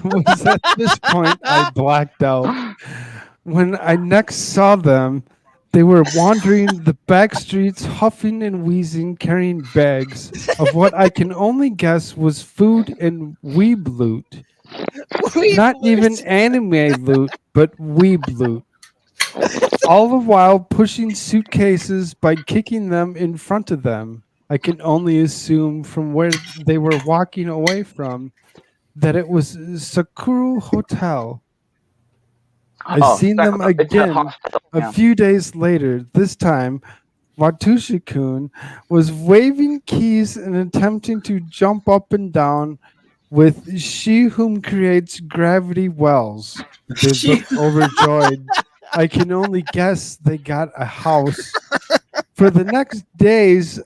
was at this point I blacked out. When I next saw them, they were wandering the back streets, huffing and wheezing, carrying bags of what I can only guess was food and weeb loot. Not even anime loot, but weeb loot. All the while pushing suitcases by kicking them in front of them. I can only assume from where they were walking away from that it was Sakura Hotel. I seen them again a few days later. This time, Watushi-kun was waving keys and attempting to jump up and down with she whom creates gravity wells. They looked overjoyed. I can only guess they got a house. For the next days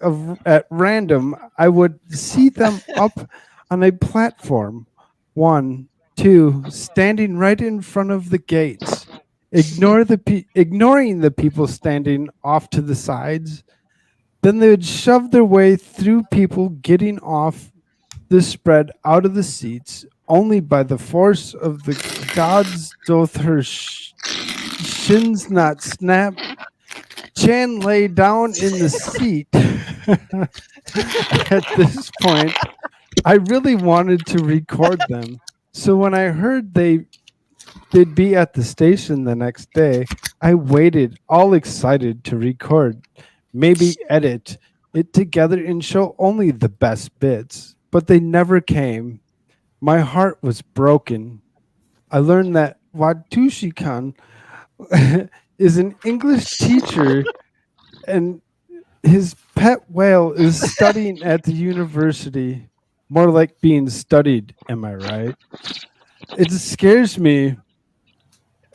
at random, I would see them up on a platform. 1, 2, standing right in front of the gates, ignoring the people standing off to the sides. Then they would shove their way through people getting off the spread out of the seats. Only by the force of the gods doth her shins not snap. Chan lay down in the seat. At this point, I really wanted to record them. So when I heard they'd be at the station the next day, I waited, all excited to record, maybe edit it together and show only the best bits. But they never came. My heart was broken. I learned that Watushi-kan is an English teacher and his pet whale is studying at the university. More like being studied, am I right? It scares me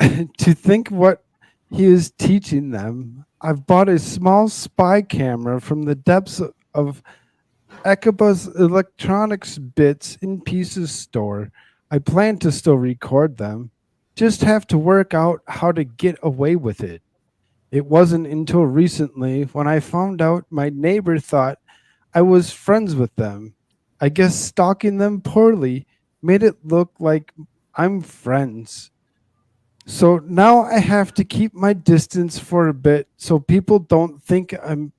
to think what he is teaching them. I've bought a small spy camera from the depths of Ekiba's electronics bits and pieces store. I plan to still record them. Just have to work out how to get away with it. It wasn't until recently when I found out my neighbor thought I was friends with them. I guess stalking them poorly made it look like I'm friends. So now I have to keep my distance for a bit so people don't think I'm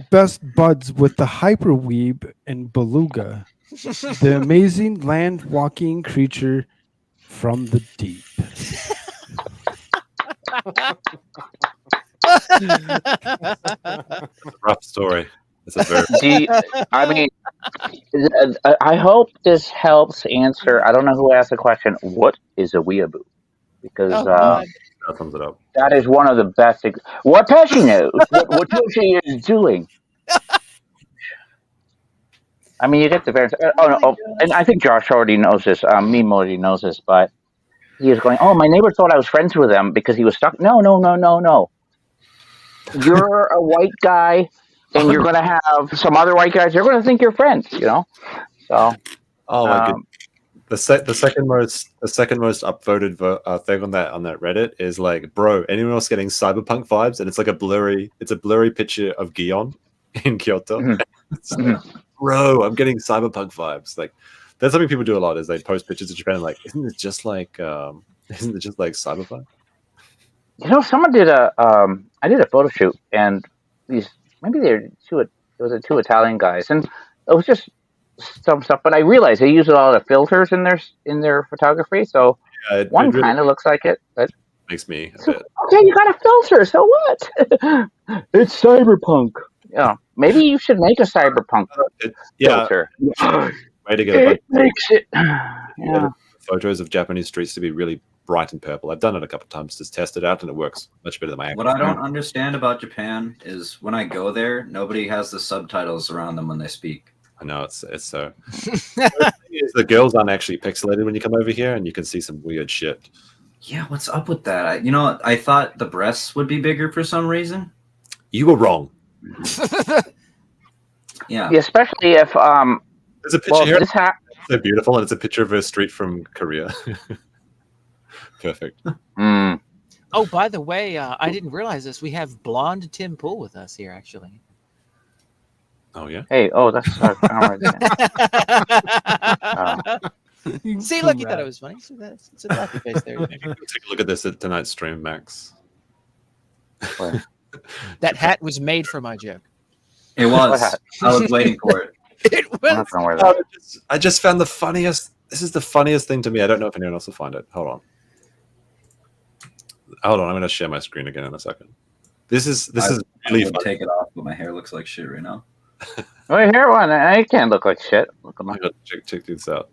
best buds with the hyperweeb and beluga, the amazing land walking creature from the deep. Rough story. It's a very. I mean, I hope this helps answer. I don't know who asked the question. What is a weeaboo? Because that sums it up. that is one of the best. What Pesci knows. What Pesci is doing. I mean, you get the variance. And I think Josh already knows this. Meme already knows this, but he was going, "Oh, my neighbor thought I was friends with him because he was stuck." No. You're a white guy, and you're going to have some other white guys. They're going to think you're friends, you know. So, oh my goodness. The second most upvoted thing on that Reddit is like, bro, anyone else getting cyberpunk vibes? And it's like a blurry picture of Gion in Kyoto. It's like, bro, I'm getting cyberpunk vibes. Like, that's something people do a lot is they post pictures of Japan like, isn't it just like cyberpunk? you know, someone did I did a photo shoot, and these maybe they're two Italian guys, and it was just some stuff. But I realized they use a lot of filters in their photography, so one really kind of looks like it, but makes me a bit. Okay, you got a filter, so what? It's cyberpunk. Yeah, maybe you should make a cyberpunk filter. Way to get it makes it. Yeah. Photos of Japanese streets to be really bright and purple. I've done it a couple of times to test it out, and it works much better than my. What I don't understand about Japan is when I go there, nobody has the subtitles around them when they speak. I know it's so. The girls aren't actually pixelated when you come over here, and you can see some weird shit. Yeah, what's up with that? I thought the breasts would be bigger for some reason. You were wrong. Yeah, especially if there's a picture here. It's so beautiful, and it's a picture of a street from Korea. Perfect. Oh, by the way, I didn't realize this. We have blonde Tim Pool with us here, actually. Oh yeah. Hey, that's right there. See, look, you thought it was funny. So it's a happy face there. Take a look at this at tonight's stream, Max. That hat was made for my joke. It was. I was waiting for it. It was. I just found the funniest. This is the funniest thing to me. I don't know if anyone else will find it. Hold on. I'm going to share my screen again in a second. This is really funny. Take it off, but my hair looks like shit right now. Wait, here one. I can't look like shit. Look at my. Check this out.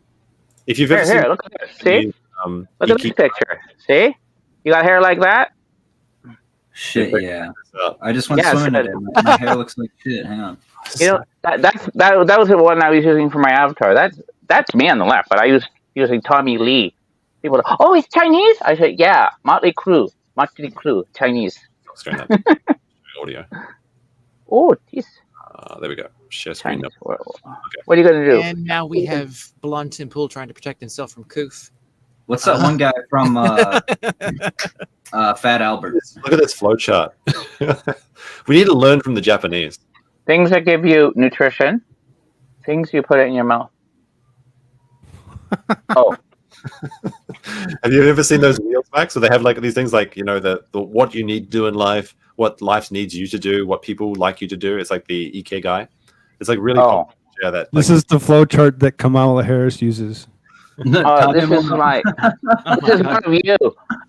If you've ever seen, look at this. See, look at this picture. See, you got hair like that. Shit, yeah. I just went swimming today. My hair looks like shit. Hang on. You know, that was the one I was using for my avatar. That's me on the left, but I was using Tommy Lee. People are, oh, he's Chinese? I said, yeah, Motley Crue, Chinese. Audio. Oh, geez. There we go. Share screen. Okay. What are you going to do? And now we have blonde Tim Pool trying to protect himself from Koof. What's that one guy from Fat Albert? Look at this flowchart. We need to learn from the Japanese. Things that give you nutrition. Things you put it in your mouth. Oh. Have you ever seen those wheels, Max? So they have like these things like, you know, the what you need to do in life, what life needs you to do, what people like you to do. It's like the Ikigai. It's like really cool. Yeah, that. This is the flow chart that Kamala Harris uses. This is my. This is one of you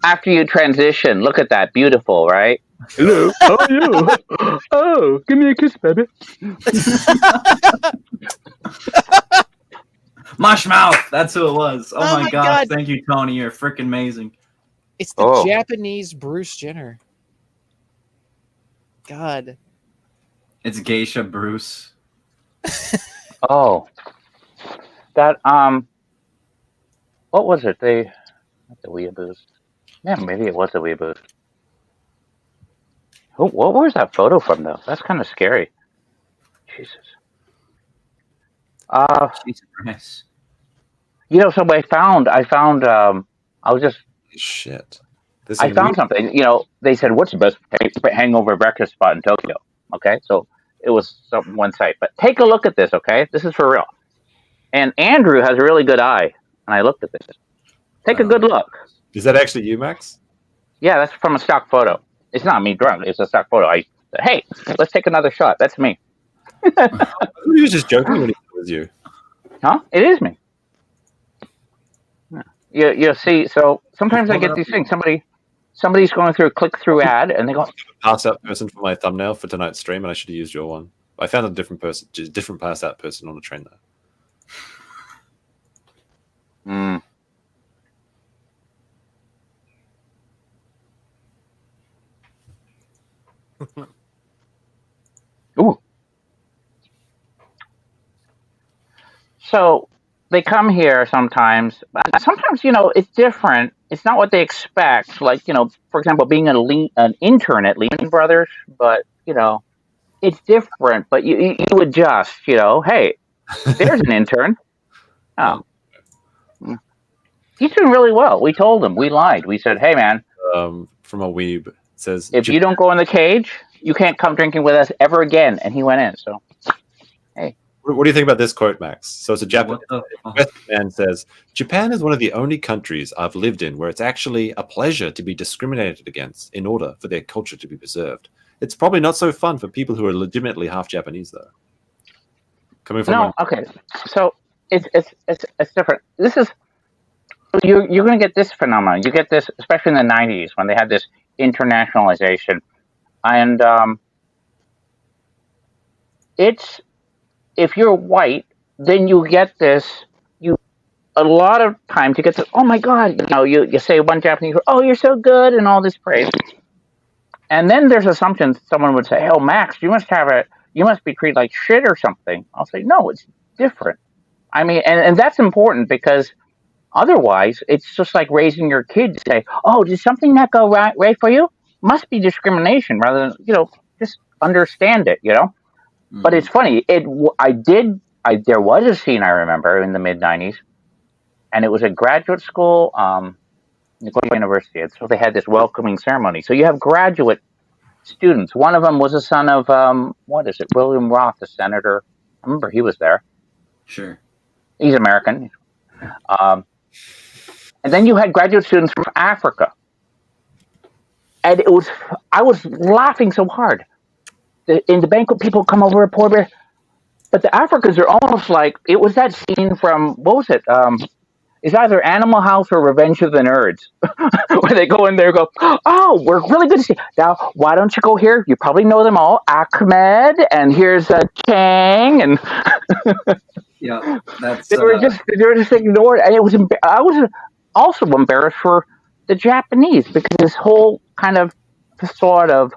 after you transition. Look at that, beautiful, right? Hello, how are you? Oh, give me a kiss, baby. Mushmouth. That's who it was. Oh, my my God. God. Thank you, Tony. You're freaking amazing. It's the Japanese Bruce Jenner. God. It's Geisha Bruce. Oh, that what was it? Not the weeaboos. Yeah, maybe it was the weeaboos. Oh, what was that photo from though? That's kind of scary. Jesus. Jesus Christ. You know, so I found. I was just shit. I found something. You know, they said, "What's the best hangover breakfast spot in Tokyo?" Okay, so it was one site, but take a look at this. Okay, this is for real. And Andrew has a really good eye, and I looked at this. Take a good look. Is that actually you, Max? Yeah, that's from a stock photo. It's not me drunk. It's a stock photo. I said, hey, let's take another shot. That's me. He was just joking when he said it was you. Huh? It is me. You see, so sometimes I get these things. Somebody's going through a click-through ad, and they go, Pass out person for my thumbnail for tonight's stream, and I should have used your one. I found a different person, different pass out person on the train though. Ooh. So they come here sometimes. Sometimes, you know, it's different. It's not what they expect. Like, you know, for example, being an intern at Lehman Brothers, but, you know, it's different. But you adjust, you know, hey, there's an intern. Oh. He's doing really well. We told him. We lied. We said, hey, man. From a weeb. It says, if you don't go in the cage, you can't come drinking with us ever again. And he went in. So, hey. What do you think about this quote, Max? So it's a Japanese man says, Japan is one of the only countries I've lived in where it's actually a pleasure to be discriminated against in order for their culture to be preserved. It's probably not so fun for people who are legitimately half Japanese, though. Coming from okay. So it's different. This is you're going to get this phenomenon. You get this, especially in the 90s when they had this internationalization, and it's. If you're white, then you get this. A lot of times you get this. Oh my God! You know, you say one Japanese word, oh, you're so good, and all this praise. And then there's assumptions. Someone would say, "Oh, Max, you must be treated like shit or something." I'll say, "No, it's different." I mean, and that's important because otherwise, it's just like raising your kid to say, "Oh, did something not go right for you?" Must be discrimination rather than just understand it. But it's funny. There was a scene I remember in the mid '90s, and it was a graduate school, Nicoya University, and so they had this welcoming ceremony. So you have graduate students. One of them was a son of William Roth, the senator. I remember he was there. Sure, he's American. And then you had graduate students from Africa, and I was laughing so hard. In the banquet, people come over and pour beer, but the Africans are almost like it was that scene from what was it? It's either Animal House or Revenge of the Nerds, where they go in there and go, "Oh, we're really good to see. Now, why don't you go here? You probably know them all, Ahmed, and here's Chang." And yeah, that's they were just ignored, and I was also embarrassed for the Japanese because this whole kind of facade of,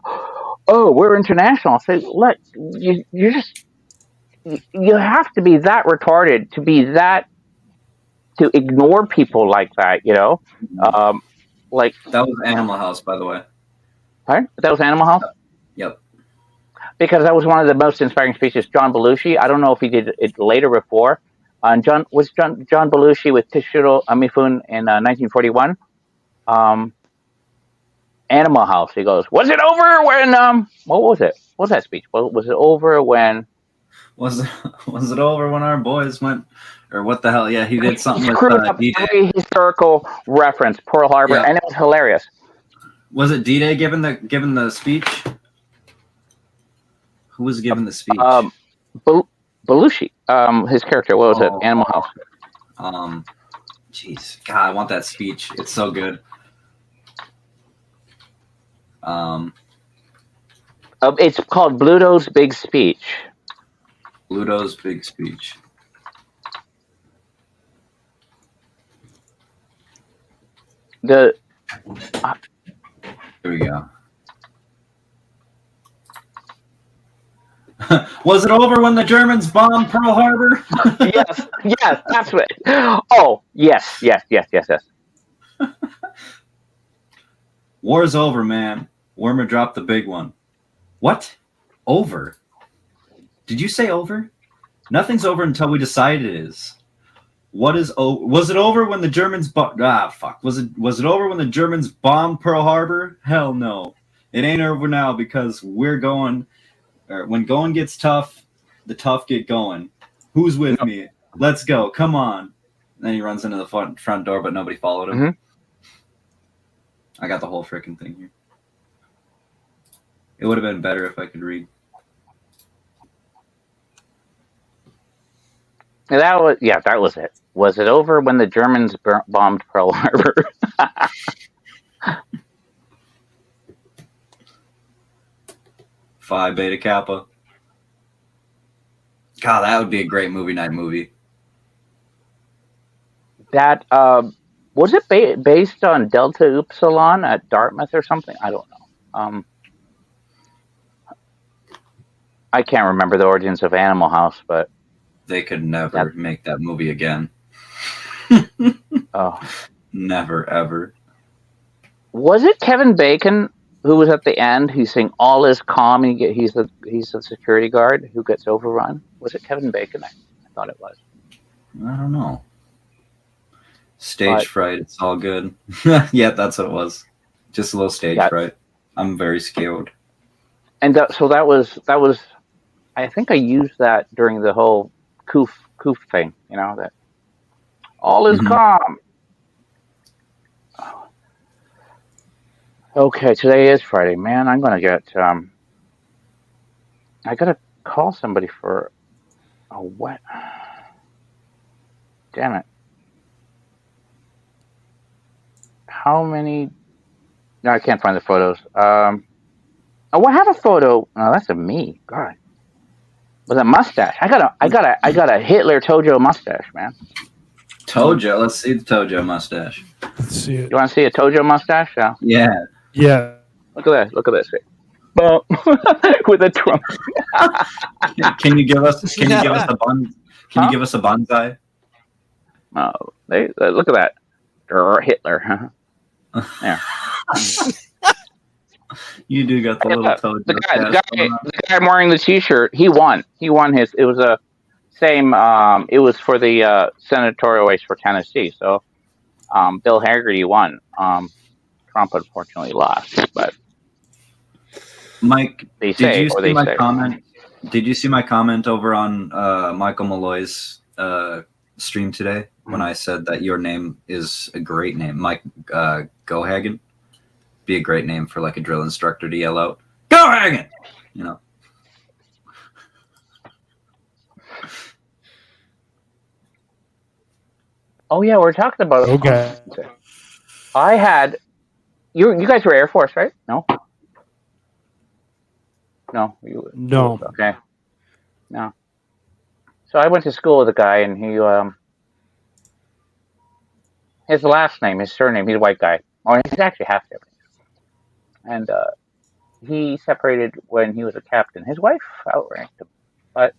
oh, we're international. Say, look, you have to be that retarded to ignore people like that, like that was Animal House, by the way. Right? That was Animal House. Yep. Because that was one of the most inspiring speeches. John Belushi. I don't know if he did it later before. John Belushi with Toshiro Mifune in 1941. Animal House. He goes, "Was it over when what was it? What was that speech? Was it over when Was it over when our boys went, or what the hell? Yeah, he did something with Screwed up D-Day. every historical reference, Pearl Harbor, Yeah. and it was hilarious. Was it D-Day giving the speech? Who was giving the speech? Belushi, his character. What was it? Animal House. Jeez, God, I want that speech. It's so good. It's called Bluto's Big Speech. Bluto's Big Speech. Here we go. Was it over when the Germans bombed Pearl Harbor? yes, that's what. Oh, yes. War's over, man. Wormer dropped the big one. What? Over? Did you say over? Nothing's over until we decide it is. What is over? Was it over when the Germans Was it over when the Germans bombed Pearl Harbor? Hell no. It ain't over now because we're going. Or when going gets tough, the tough get going. Who's with me? Let's go. Come on. And then he runs into the front door, but nobody followed him. Mm-hmm. I got the whole freaking thing here. It would have been better if I could read. That was it. Was it over when the Germans bombed Pearl Harbor? Phi Beta Kappa. God, that would be a great movie night movie. That was it based on Delta Upsilon at Dartmouth or something? I don't know. I can't remember the origins of Animal House, but they could never make that movie again. Oh, never ever. Was it Kevin Bacon who was at the end? He's saying all is calm. And he's the security guard who gets overrun. Was it Kevin Bacon? I thought it was. I don't know. Stage fright. It's all good. Yeah, that's what it was. Just a little stage fright. I'm very scared. And so that was. I think I used that during the whole Koof thing. You know that all is calm. Okay, today is Friday, man. I'm gonna get. I gotta call somebody for a what? Damn it! How many? No, I can't find the photos. Oh, I have a photo. No, that's of me. God, with a mustache. I got a Hitler Tojo mustache, man. Tojo. Let's see the Tojo mustache. Let's see it. You want to see a Tojo mustache? Yeah. Yeah. Yeah. Look at this. Well, with a Trump. Can you give us a bun? Can you give us a bonsai? Oh, look at that. Hitler. Yeah. You do got the little Tojo. The guy wearing the T-shirt. He won. He won his. It was a same. It was for the senatorial race for Tennessee. So, Bill Hagerty won. Trump unfortunately lost, but Mike, did you see my comment? Did you see my comment over on Michael Malloy's stream today when I said that your name is a great name, Mike Gohagen? Be a great name for like a drill instructor to yell out, "Gohagen!" You know. Oh yeah, we're talking about. Okay. I had. You guys were Air Force, right? No. No. No. Okay. No. So I went to school with a guy, and he his last name, his surname, he's a white guy. Or he's actually half Japanese. And he separated when he was a captain. His wife outranked him, but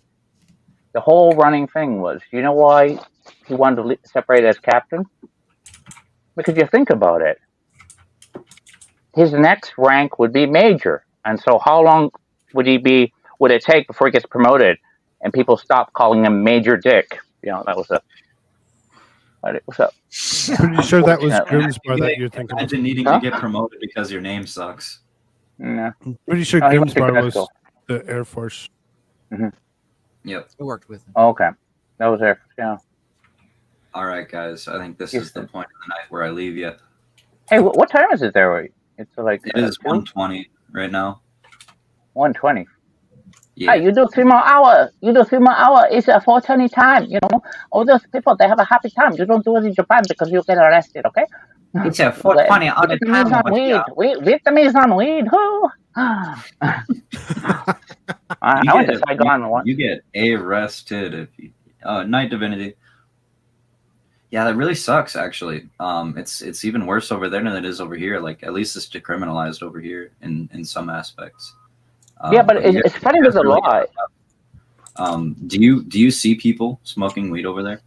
the whole running thing was, you know why he wanted to separate as captain? Because you think about it. His next rank would be major. And so how long would it take before he gets promoted and people stop calling him Major Dick? You know, that was what's up? Pretty sure that was Grimsbar that you're thinking of. Imagine needing to get promoted because your name sucks. Yeah. I'm pretty sure Grimsbar was the Air Force. Mm-hmm. Yep. I worked with him. Okay, that was there. Yeah. All right, guys. I think this is the point of the night where I leave you. Hey, what time is it there? It's like It is 1:20 right now. 1:20. Yeah. Hey, you do 3 more hours. You do 3 more hours. It's a 4:20 time. You know, all those people, they have a happy time. You don't do it in Japan because you get arrested. Okay. It's a 4:20 all the Vietnamese time. on weed. Vietnamese on weed. Who? I went to Saigon once. You get arrested if you. Night Divinity. Yeah, that really sucks. Actually, it's even worse over there than it is over here. Like, at least it's decriminalized over here in some aspects. Yeah, but it's funny with the law. Do you see people smoking weed over there?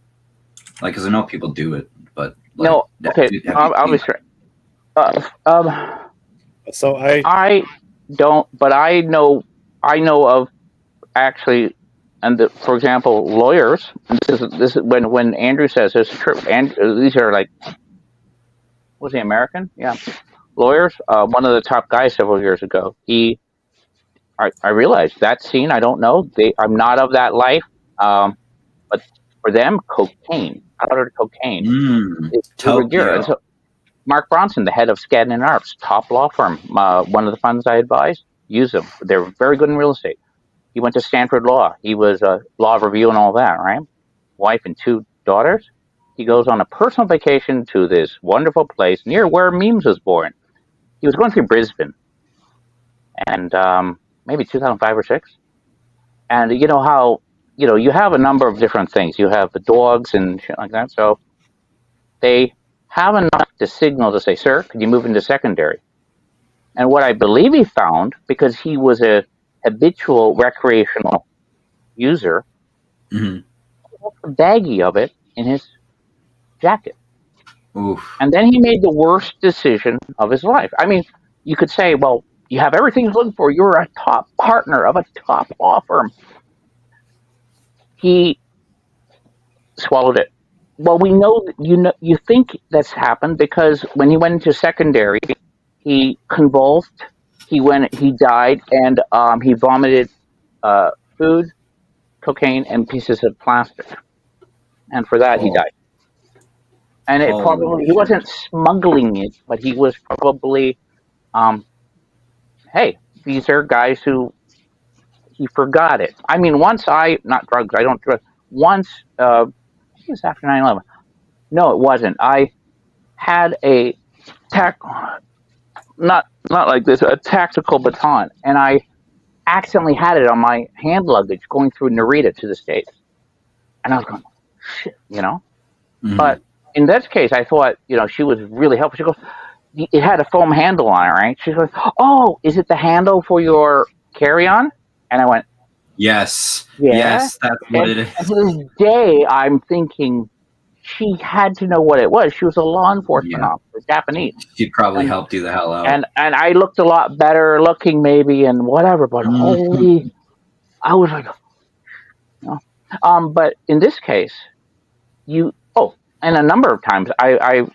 Like, because I know people do it, but like, no. Okay, I'll be straight. So I don't, but I know of actually, and for example, lawyers. This is when Andrew says this is true. And these are like, was he American? Yeah, lawyers. One of the top guys several years ago. I realized that scene. I don't know. I'm not of that life. But for them, cocaine, powdered cocaine, is Tokyo. and so Mark Bronson, the head of Skadden and Arps, top law firm, one of the funds I advised, use them. They're very good in real estate. He went to Stanford Law. He was a law review and all that, right? Wife and 2 daughters. He goes on a personal vacation to this wonderful place near where Memes was born. He was going through Brisbane, and maybe 2005 or 6. And you know how, you have a number of different things. You have the dogs and shit like that. So they have enough to signal to say, sir, can you move into secondary? And what I believe he found, because he was a habitual recreational user, a baggie of it in his jacket. Oof. And then he made the worst decision of his life. I mean, you could say, well, you have everything he's looking for. You're a top partner of a top law firm. He swallowed it. Well, we know that you think that's happened because when he went into secondary, he convulsed, he died, and he vomited food, cocaine, and pieces of plastic. And for that, he died. And it probably, he wasn't smuggling it, but he was probably, hey, these are guys who, he forgot it. I mean, not drugs, I don't drug. Once, I think it was after 9/11. No, it wasn't. I had a not like this, a tactical baton, and I accidentally had it on my hand luggage going through Narita to the States. And I was going, shit, But in this case, I thought, she was really helpful. She goes, it had a foam handle on it, right? She goes, oh, is it the handle for your carry-on? And I went, yes. Yeah. Yes, that's what it is. And to this day, I'm thinking she had to know what it was. She was a law enforcement officer, Japanese. She probably helped you the hell out. And I looked a lot better looking maybe and whatever, but holy, I was like, but in this case, and a number of times I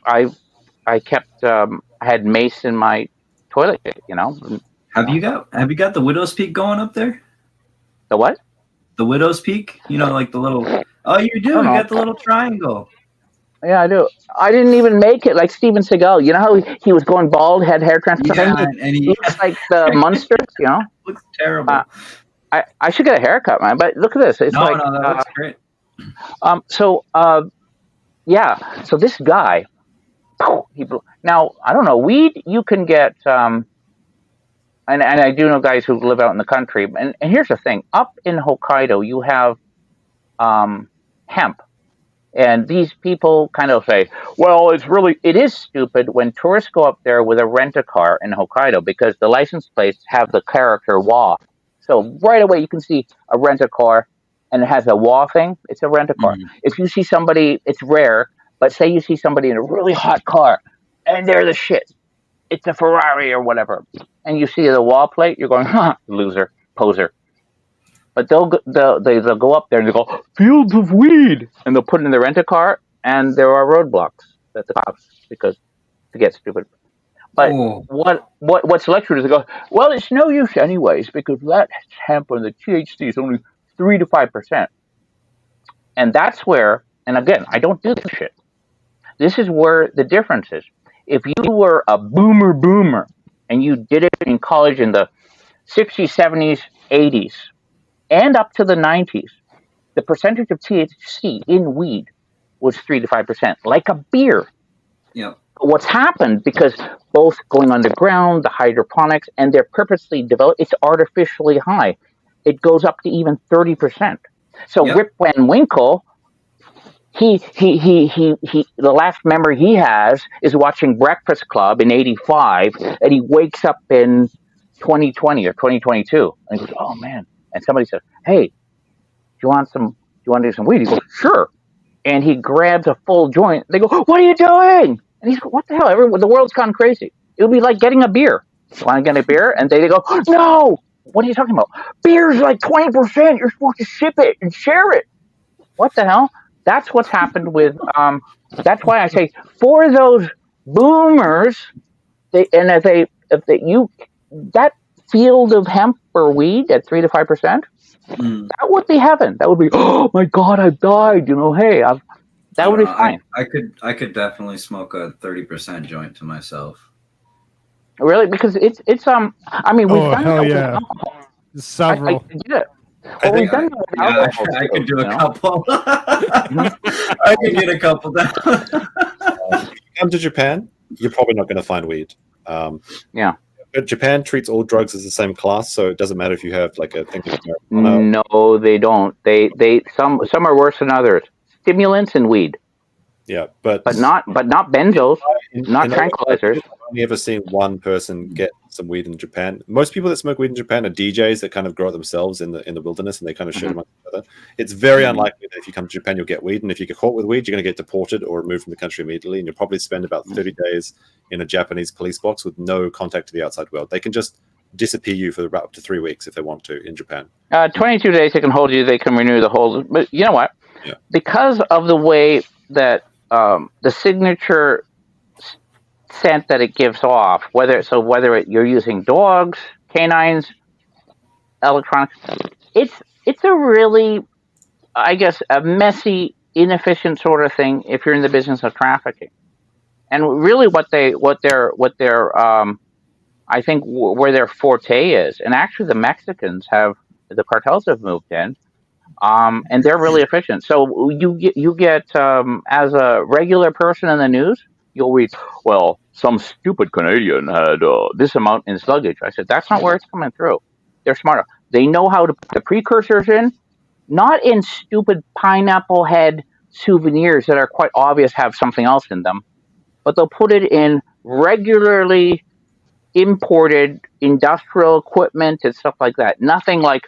kept, I had mace in my toilet, Have you got the Widow's Peak going up there? The what? The Widow's Peak? Like the little, oh, you do, you got the little triangle. Yeah, I do. I didn't even make it like Steven Seagal. You know how he was going bald, had hair transplant? Yeah, and he looks like the Munsters, Looks terrible. I should get a haircut, man. But look at this. It's no, that looks great. So this guy, now, I don't know, weed you can get, and I do know guys who live out in the country. And here's the thing. Up in Hokkaido, you have hemp. And these people kind of say, well, it is stupid when tourists go up there with a rent-a-car in Hokkaido because the license plates have the character wa. So right away you can see a rent-a-car and it has a wa thing. It's a rent-a-car. If you see somebody, it's rare, but say you see somebody in a really hot car and they're the shit. It's a Ferrari or whatever. And you see the wa plate, you're going, loser, poser. But they'll go up there and they go, fields of weed, and they'll put it in the rent-a-car, and there are roadblocks at the cops because to get stupid. But what's lectured is they go, well, it's no use anyways because that hemp and the THC is only 3 to 5%. And that's where, and again, I don't do this shit. This is where the difference is. If you were a boomer and you did it in college in the 60s, 70s, 80s, and up to the 90s, the percentage of THC in weed was 3 to 5%, like a beer. Yeah. What's happened, because both going underground, the hydroponics, and they're purposely developed, it's artificially high. It goes up to even 30%. So Yep. Rip Van Winkle, the last memory he has is watching Breakfast Club in '85, and he wakes up in 2020 or 2022, and he goes, "Oh man!" And somebody says, "Hey, do you want to do some weed?" He goes, "Sure." And he grabs a full joint. They go, "What are you doing?" And he's, "What the hell? The world's gone crazy." It would be like getting a beer. You want to get a beer? And they go, "No! What are you talking about? Beer's like 20%. You're supposed to sip it and share it." What the hell? That's what's happened with. That's why I say for those boomers, that field of hemp or weed at 3 to 5%, that would be heaven. That would be, oh my God, I've died. Hey, that would be fine. I could definitely smoke a 30% joint to myself. Really, because it's I mean, we've done hell that with yeah. alcohol. Several. I get it. Well, we've done that with alcohol. I could do too, a couple. I could get a couple down. Come to Japan, you're probably not going to find weed. Yeah. But Japan treats all drugs as the same class, so it doesn't matter if you have like a thing of marijuana. No, they don't. Some are worse than others. Stimulants and weed. Yeah, but not benzos, not tranquilizers. I've only ever seen one person get some weed in Japan. Most people that smoke weed in Japan are DJs that kind of grow it themselves in the wilderness, and they kind of share it among each other. It's very unlikely that if you come to Japan, you'll get weed, and if you get caught with weed, you're going to get deported or removed from the country immediately, and you'll probably spend about 30 days in a Japanese police box with no contact to the outside world. They can just disappear you for about up to 3 weeks if they want to in Japan. 22 days they can hold you. They can renew the hold. But you know what? Yeah. Because of the way that the signature scent that it gives off, whether you're using dogs, canines, electronics, it's a really, I guess, a messy, inefficient sort of thing if you're in the business of trafficking. And really, what their I think where their forte is, and actually the Mexicans the cartels have moved in. And they're really efficient. So you get as a regular person in the news, you'll read, well, some stupid Canadian had this amount in his luggage. I said, that's not where it's coming through. They're smarter. They know how to put the precursors in, not in stupid pineapple head souvenirs that are quite obvious have something else in them, but they'll put it in regularly imported industrial equipment and stuff like that. Nothing like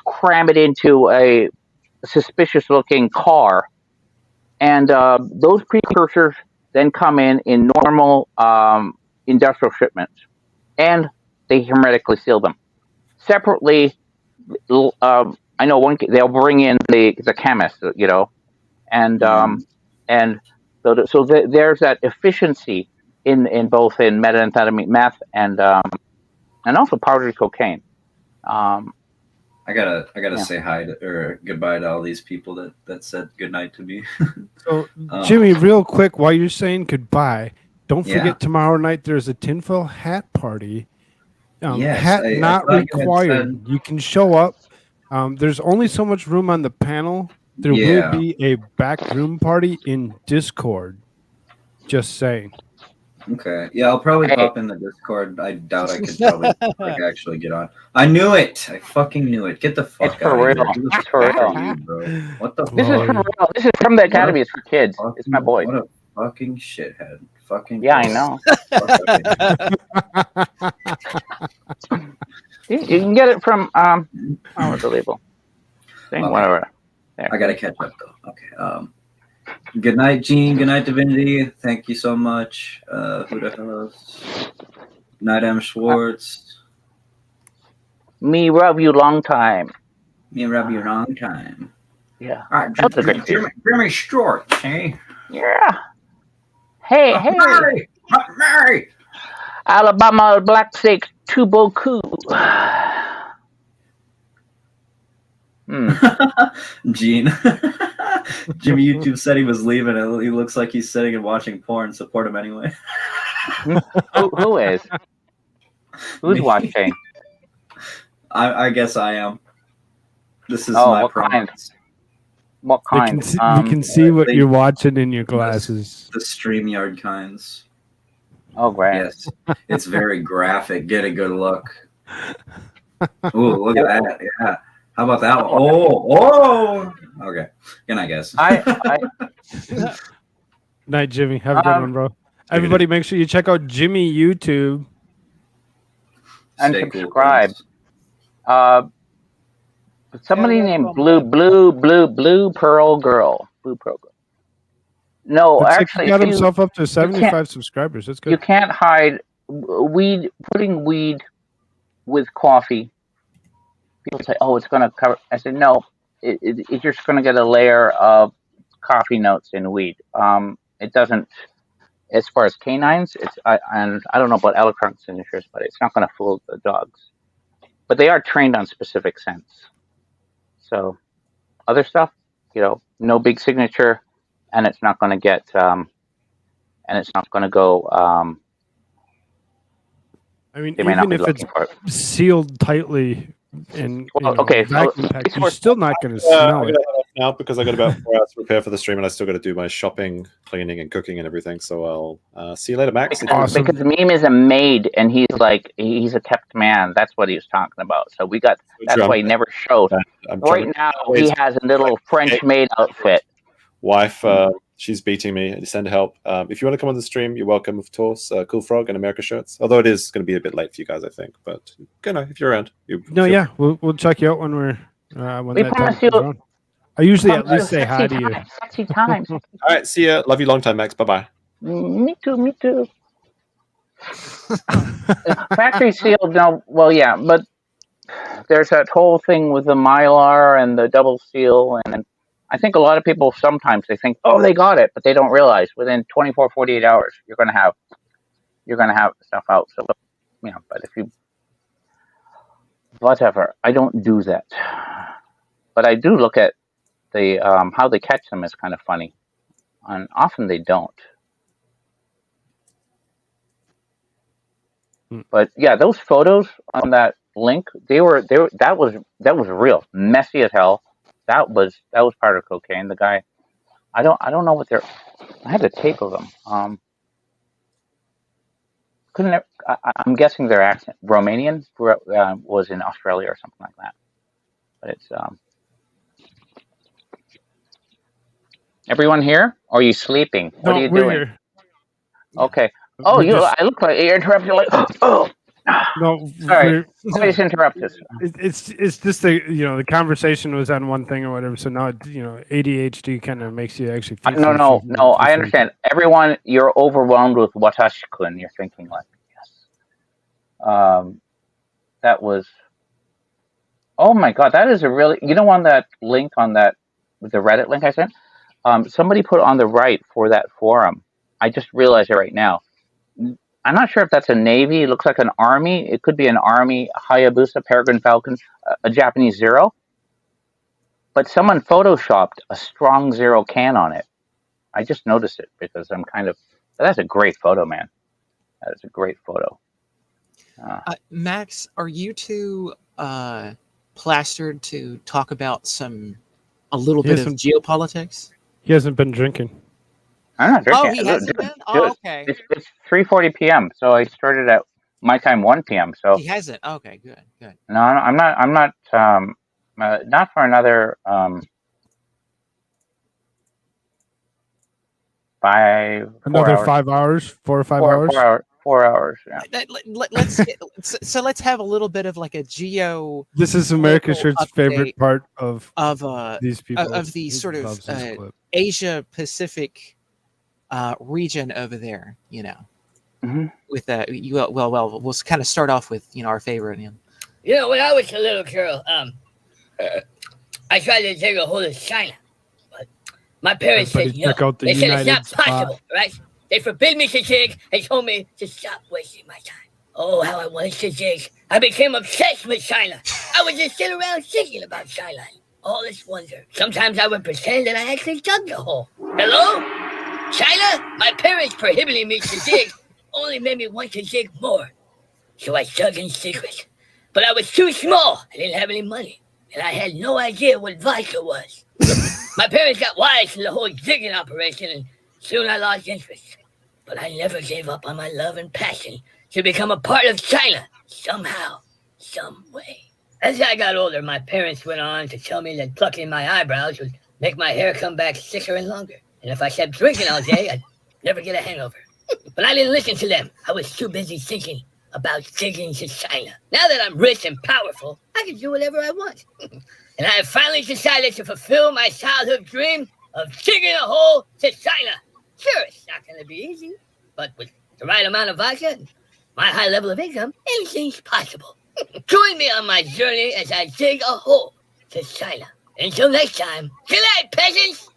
cram it into a suspicious-looking car, and those precursors then come in normal industrial shipments, and they hermetically seal them. Separately, I know they'll bring in the chemist, and so there's that efficiency in both methamphetamine, meth, and also powdered cocaine. I gotta say hi or goodbye to all these people that said goodnight to me. So, Jimmy, real quick, while you're saying goodbye, don't forget tomorrow night there's a tinfoil hat party. Hat not required. You can show up. There's only so much room on the panel. There will be a back room party in Discord. Just saying. Okay. Yeah, I'll probably pop in the Discord. I doubt I could probably actually get on. I knew it. I fucking knew it. Get the fuck out of here. It's for real. You, bro. What the fuck? This is for real. This is from the Academy. It's for kids. It's my boy. What a fucking shithead. Fucking I know. You can get it from what's the label? Whatever. There. I gotta catch up though. Okay. Good night, Gene. Good night, Divinity. Thank you so much. Who the hell else? Night, M. Schwartz. Me rub you long time. Me rub you long time. Yeah. All right, that's a great Jimmy Schwartz, hey? Yeah. Hey. Mary. Alabama Black Six, tout beaucoup. Gene. Jimmy YouTube said he was leaving. He looks like he's sitting and watching porn. Support him anyway. Who is? Who's Me. watching? I guess I am. This is Oh, my what kind? promise. What They kind? can see what they- you're watching in your glasses. The StreamYard kinds. Oh, great. Yes. It's very graphic. Get a good look. Ooh, look at that. Yeah. How about that one? Oh. Okay. Good night, guys. Night, Jimmy. Have a good one, bro. Everybody, make sure you check out Jimmy YouTube and Stay cool, subscribe. Somebody named Blue Pearl Girl. Blue Pearl Girl. No, Looks like actually, he got if himself up to you 75 subscribers. That's good. You can't hide weed. Putting weed with coffee. People say, "Oh, it's going to cover." I said, "No, it's just going to get a layer of coffee notes in weed. It doesn't." As far as canines, and I don't know about electronic signatures, but it's not going to fool the dogs. But they are trained on specific scents. So, other stuff, no big signature, and it's not going to get, and it's not going to go. I mean, they may not even be if it's looking for it. sealed tightly and okay, vacuum so packed, you're still not going to smell I'm it. gonna head off now because I got about 4 hours to prepare for the stream, and I still got to do my shopping, cleaning, and cooking and everything. So I'll see you later, Max. Because Meme is a maid, and he's a kept man. That's what he was talking about. So that's why he never showed. Right now, he has a little French maid outfit. Wife, she's beating me. Send help. If you want to come on the stream, you're welcome, of course. Koolfrogg and America-Shirts. Although it is going to be a bit late for you guys, I think. But if you're around, we'll check you out when we're when We that time promise comes you- around. I usually at Promise least you say hi to sexy you. times, Sexy times. All right, see ya. Love you long time, Max. Bye-bye. Me too. Factory sealed, no. Well, yeah, but there's that whole thing with the Mylar and the double seal, and I think a lot of people sometimes they think, oh, they got it, but they don't realize within 24, 48 hours you're gonna have stuff out. So, but if you whatever, I don't do that, but I do look at the how they catch them is kind of funny, and often they don't. But yeah, those photos on that link, that was real, messy as hell. That was part of cocaine. The guy, I don't know what I had the tape of them. I'm guessing their accent, Romanian, was in Australia or something like that. But it's everyone here? Or are you sleeping? What are you we're doing? here. Okay. Oh, We're I look like you're interrupting. Like, oh. No, Sorry. Please interrupt us. It's just the conversation was on one thing or whatever. So now ADHD kind of makes you actually think. No. I understand. Everyone, you're overwhelmed with Watashkun. You're thinking like, yes. That was. Oh my God, that is a really. On that link on the Reddit link I sent, somebody put on the right for that forum. I just realized it right now. I'm not sure if that's a Navy. It looks like an Army. It could be an Army Hayabusa, Peregrine Falcon, a Japanese Zero. But someone photoshopped a strong Zero can on it. I just noticed it because that's a great photo, man. That is a great photo. Max, are you too plastered to talk about a little bit of geopolitics? He hasn't been drinking. I'm not drinking. Oh, he hasn't been? Oh, okay. It's 3:40 p.m. So I started at my time 1 p.m. So he hasn't. Okay, good. No, I'm not. Not for another 5. Another 4 hours. 5 hours, 4 or 5 hours. 4 hours. Yeah. Let's have a little bit of like a geo. This is AmericaShirts' update favorite part of these people of the sort of Asia Pacific region over there. Mm-hmm. With we'll kind of start off with our favorite. When I was a little girl, I tried to take a hold of China, but my parents said no. They said it's not possible, right? They forbid me to dig and told me to stop wasting my time. Oh, how I wanted to dig. I became obsessed with China. I would just sit around thinking about China. all this wonder. Sometimes I would pretend that I actually dug the hole. Hello? China? My parents prohibiting me to dig only made me want to dig more. So I dug in secret. But I was too small. I didn't have any money. And I had no idea what vodka was. My parents got wise to the whole digging operation, and soon I lost interest. But I never gave up on my love and passion to become a part of China, somehow, some way. As I got older, my parents went on to tell me that plucking my eyebrows would make my hair come back thicker and longer. And if I kept drinking all day, I'd never get a hangover. But I didn't listen to them. I was too busy thinking about digging to China. Now that I'm rich and powerful, I can do whatever I want. And I have finally decided to fulfill my childhood dream of digging a hole to China. Sure, it's not going to be easy, but with the right amount of vodka and my high level of income, anything's possible. Join me on my journey as I dig a hole to China. Until next time, good night, peasants!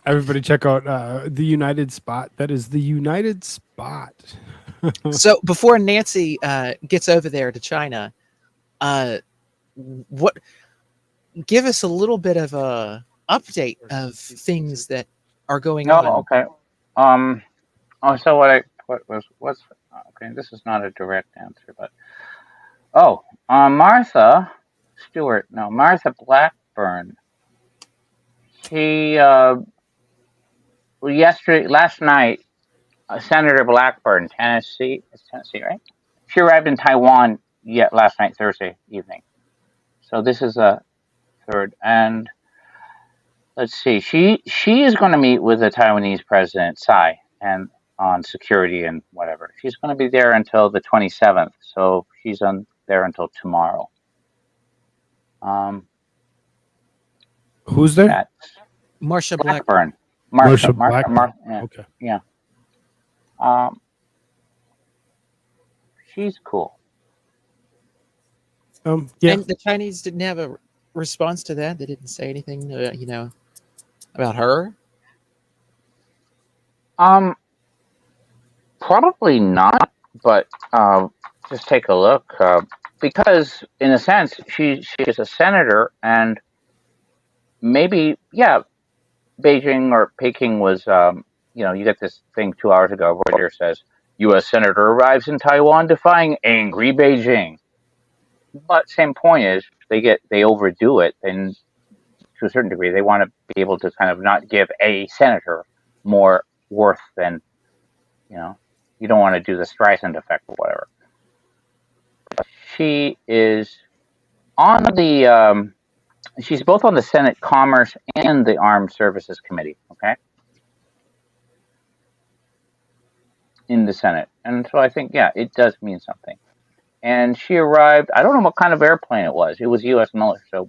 Everybody check out the United Spot. That is the United Spot. So before Nancy gets over there to China, give us a little bit of a update of things that are going on. Okay. Okay, this is not a direct answer, but Martha Blackburn. She last night, Senator Blackburn, Tennessee, right? She arrived in Taiwan last night, Thursday evening. So this is a third, and let's see. She is going to meet with the Taiwanese president Tsai and on security and whatever. She's going to be there until the 27th, so she's there until tomorrow. Who's there? Marsha Blackburn. Marsha Blackburn. Yeah. Okay. Yeah. She's cool. Yeah. And the Chinese didn't have a response to that. They didn't say anything, about her. Probably not, but just take a look. Because in a sense, she is a senator, and maybe, Beijing or Peking was, you get this thing 2 hours ago where it says, U.S. Senator arrives in Taiwan defying angry Beijing. But same point is, they overdo it, and to a certain degree, they want to be able to kind of not give a senator more worth than, you don't want to do the Streisand effect or whatever. She is on the, she's both on the Senate Commerce and the Armed Services Committee, okay? In the Senate. And so I think, it does mean something. And she arrived, I don't know what kind of airplane it was. It was U.S. military. So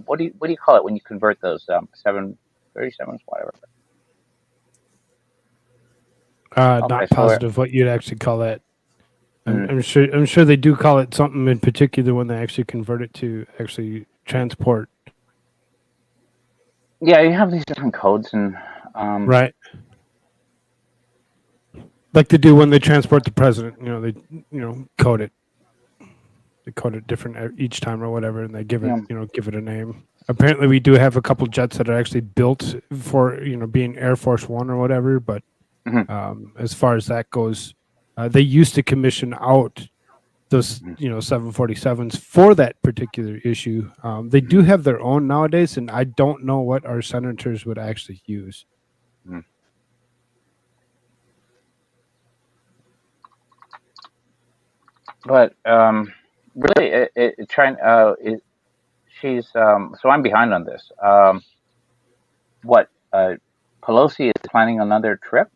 what do you call it when you convert those 737s, whatever? Not positive what you'd actually call that. I'm sure they do call it something in particular when they actually convert it to actually transport. Yeah, you have these different codes and right. Like they do when they transport the president, they code it. They code it different each time or whatever, and they give it give it a name. Apparently, we do have a couple jets that are actually built for being Air Force One or whatever. But as far as that goes, they used to commission out those 747s for that particular issue. They do have their own nowadays, and I don't know what our senators would actually use. But really, she's so I'm behind on this. Pelosi is planning another trip?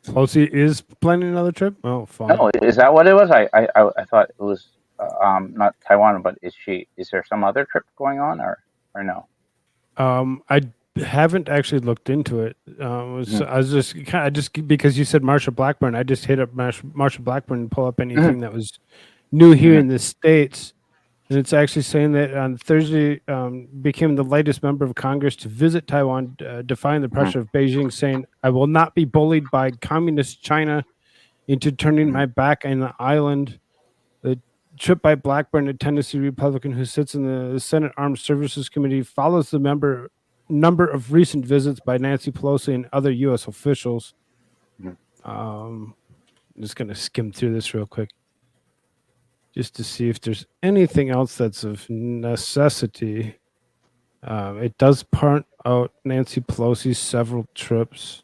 Pelosi is planning another trip? Oh, fine. No, is that what it was? I thought it was not Taiwan, but is there some other trip going on or no? I haven't actually looked into it. I was just because you said Marsha Blackburn, I just hit up Marsha Blackburn and pull up anything that was new here in the States. And it's actually saying that on Thursday became the latest member of Congress to visit Taiwan, defying the pressure of Beijing, saying, I will not be bullied by communist China into turning my back on the island. The trip by Blackburn, a Tennessee Republican who sits in the Senate Armed Services Committee, follows the number of recent visits by Nancy Pelosi and other U.S. officials. I'm just going to skim through this real quick just to see if there's anything else that's of necessity. It does point out Nancy Pelosi's several trips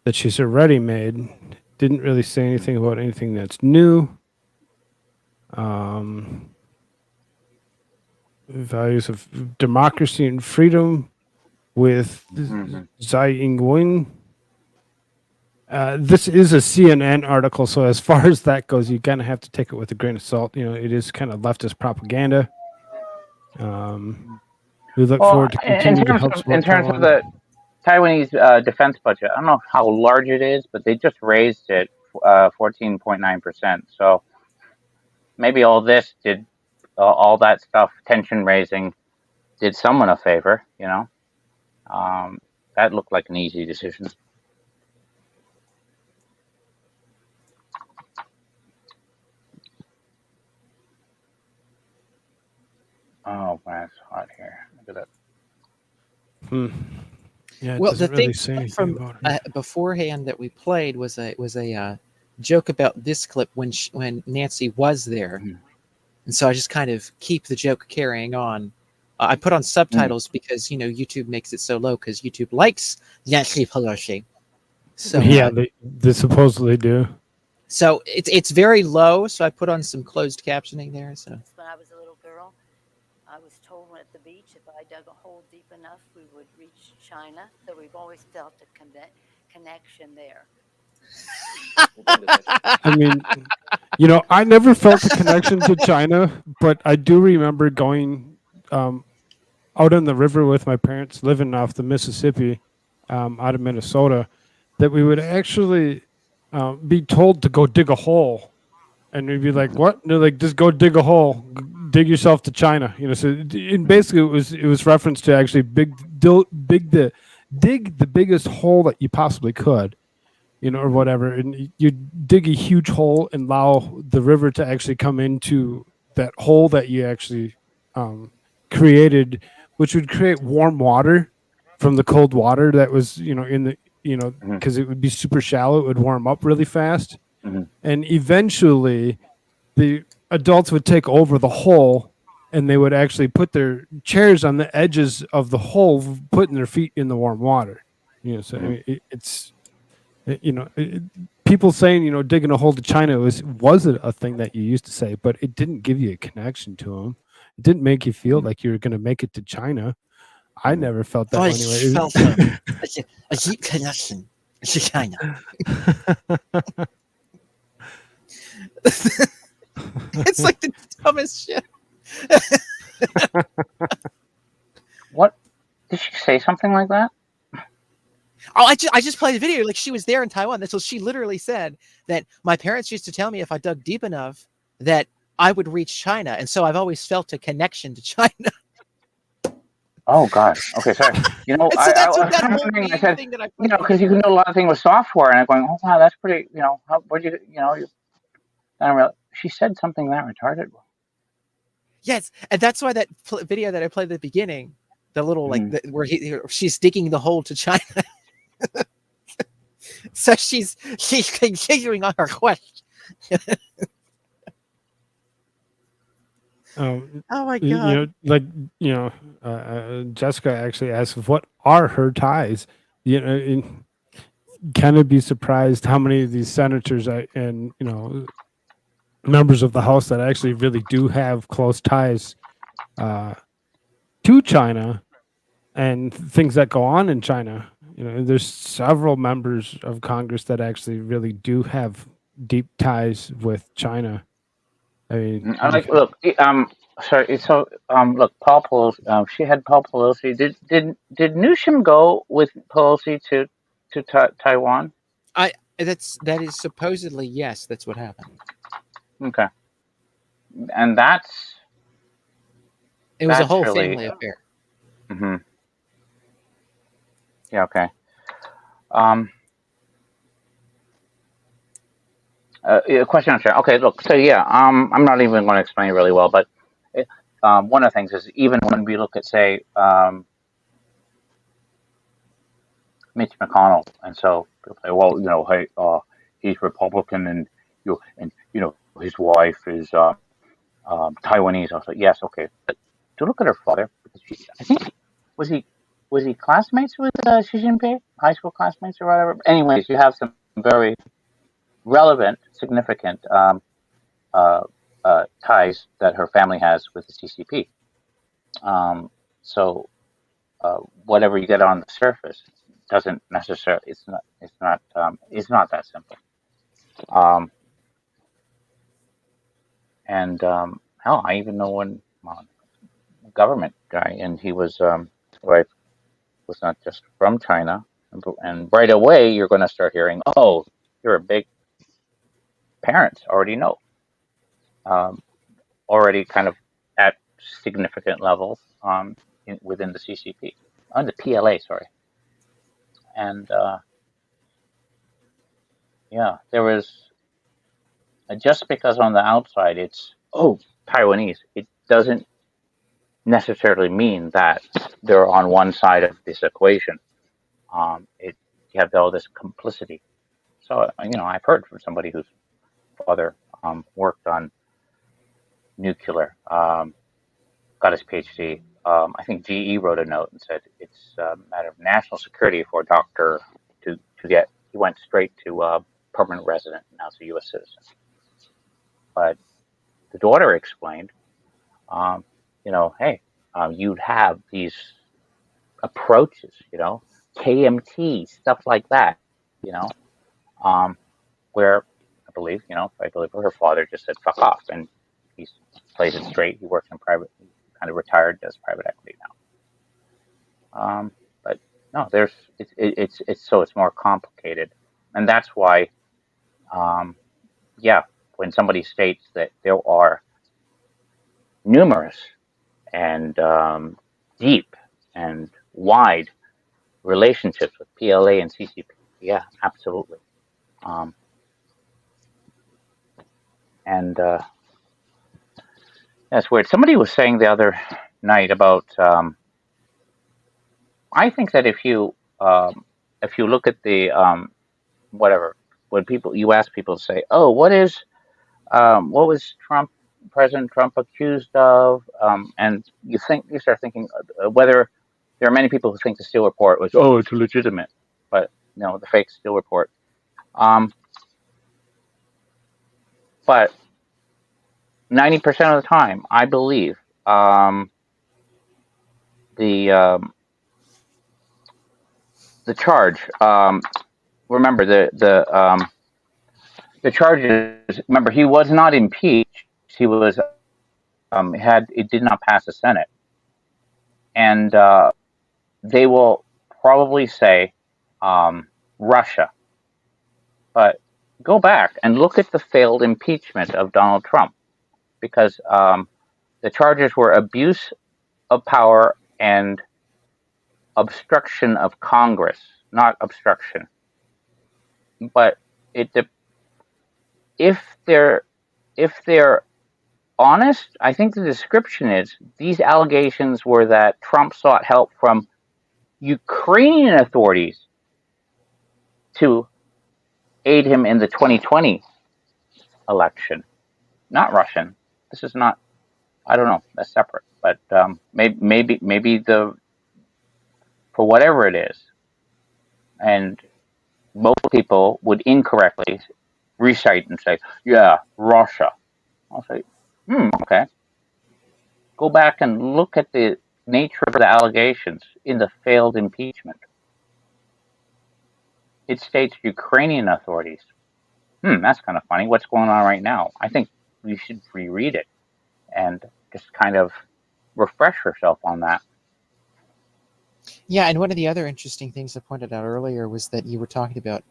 that she's already made. Didn't really say anything about anything that's new. Values of democracy and freedom with Tsai Ing-wen. This is a CNN article, so as far as that goes, you're going to have to take it with a grain of salt. It is kind of leftist propaganda. We look forward to continuing to help support in terms of Taiwan. the Taiwanese defense budget, I don't know how large it is, but they just raised it 14.9%. So maybe all this did, all that stuff, tension raising, did someone a favor, That looked like an easy decision. Oh, man, it's hot here. Look at that. Yeah, Well, the thing from beforehand that we played was a joke about this clip when Nancy was there, and so I just kind of keep the joke carrying on. I put on subtitles because YouTube makes it so low because YouTube likes Nancy Pelosi. So yeah, they supposedly do. So it's very low. So I put on some closed captioning there. So when I was a little girl, I was told at the beach if I dug a hole deep enough, we would reach China. So we've always felt a connection there. I mean, I never felt a connection to China, but I do remember going out on the river with my parents, living off the Mississippi, out of Minnesota, that we would actually be told to go dig a hole, and we'd be like, "What?" And they're like, "Just go dig a hole, dig yourself to China." So and basically it was reference to actually dig the biggest hole that you possibly could. Or whatever, and you dig a huge hole and allow the river to actually come into that hole that you actually created, which would create warm water from the cold water that was, in the, because it would be super shallow, it would warm up really fast, and eventually the adults would take over the hole, and they would actually put their chairs on the edges of the hole, putting their feet in the warm water. So I mean, it's. People saying, digging a hole to China wasn't a thing that you used to say, but it didn't give you a connection to them. It didn't make you feel like you were going to make it to China. I never felt that anyway. Felt a deep connection to China. It's like the dumbest shit. What? Did she say something like that? Oh, I just played a video. Like, she was there in Taiwan. So she literally said that my parents used to tell me if I dug deep enough that I would reach China. And so I've always felt a connection to China. Oh, gosh. Okay, sorry. So that's what that whole thing I meme said, thing that I because you can do a lot of things with software, and I'm going, oh, wow, that's pretty, she said something that retarded. Yes, and that's why that video that I played at the beginning, the little, where she's digging the hole to China. So she's continuing on her quest. Oh my God! Jessica actually asked, "What are her ties?" Kind of be surprised how many of these senators and members of the House that actually really do have close ties to China and things that go on in China. There's several members of Congress that actually really do have deep ties with China. I mean, look, sorry. So, look, Paul Pelosi. She had Paul Pelosi. Did Newsom go with Pelosi to Taiwan? That is supposedly, yes. That's what happened. Okay, and it was a whole family affair. Mm-hmm. Yeah. Okay. A question on share. Okay, look. So yeah, I'm not even going to explain it really well, but one of the things is even when we look at, say, Mitch McConnell, and so people say, well, hey, he's Republican, and his wife is Taiwanese. I was like, yes, okay, but to look at her father, because I think was he classmates with Xi Jinping, high school classmates or whatever. Anyways, you have some very relevant, significant ties that her family has with the CCP. So whatever you get on the surface doesn't necessarily. It's not that simple. Hell, I even know one government guy, and he was right, was not just from China, and right away you're going to start hearing, oh, you're a big parents already know, already kind of at significant levels within the CCP, on the PLA, sorry, and yeah, there was just because on the outside it's Taiwanese, it doesn't necessarily mean that they're on one side of this equation. You have all this complicity. So I've heard from somebody whose father worked on nuclear, got his PhD. I think GE wrote a note and said it's a matter of national security for a doctor to get. He went straight to permanent resident, and now he's a U.S. citizen. But the daughter explained, hey, you'd have these approaches, KMT, stuff like that, where I believe her father just said, fuck off. And he plays it straight. He works in private, kind of retired, does private equity now. But no, it's more complicated. And that's why, when somebody states that there are numerous and deep and wide relationships with PLA and CCP, yeah, absolutely. And that's weird. Somebody was saying the other night about. I think that if you look at the whatever, when you ask people to say, oh, what was President Trump accused of? And you start thinking whether there are many people who think the Steele report was it's legitimate, but no, the fake Steele report. But 90% of the time, I believe the charge. Remember the charges. Remember, he was not impeached. He was it did not pass the Senate, and they will probably say Russia. But go back and look at the failed impeachment of Donald Trump, because the charges were abuse of power and obstruction of Congress, not obstruction. But if they're honest, I think the description is these allegations were that Trump sought help from Ukrainian authorities to aid him in the 2020 election, not Russian. This is not. I don't know. That's separate. But maybe for whatever it is, and most people would incorrectly recite and say, yeah, Russia. I'll say, okay. Go back and look at the nature of the allegations in the failed impeachment. It states Ukrainian authorities. That's kind of funny. What's going on right now? I think we should reread it and just kind of refresh yourself on that. Yeah, and one of the other interesting things I pointed out earlier was that you were talking about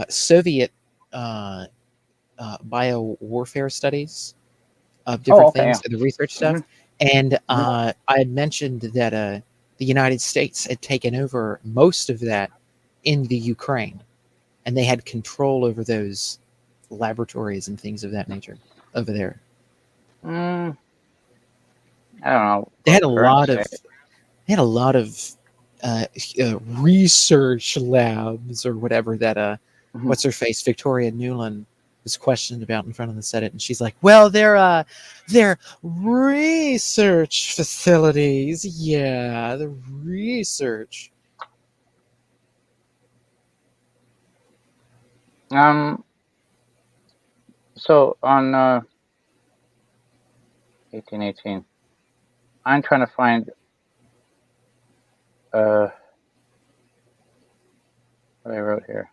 Soviet bio-warfare studies of different things, and the research stuff. And I had mentioned that the United States had taken over most of that in the Ukraine, and they had control over those laboratories and things of that nature over there? I don't know. They had a Current lot of state. they had a lot of research labs or whatever that what's her face, Victoria Nuland, was questioned about in front of the Senate, and she's like, "Well, they're research facilities, yeah, the research." So on 1818, I'm trying to find what I wrote here.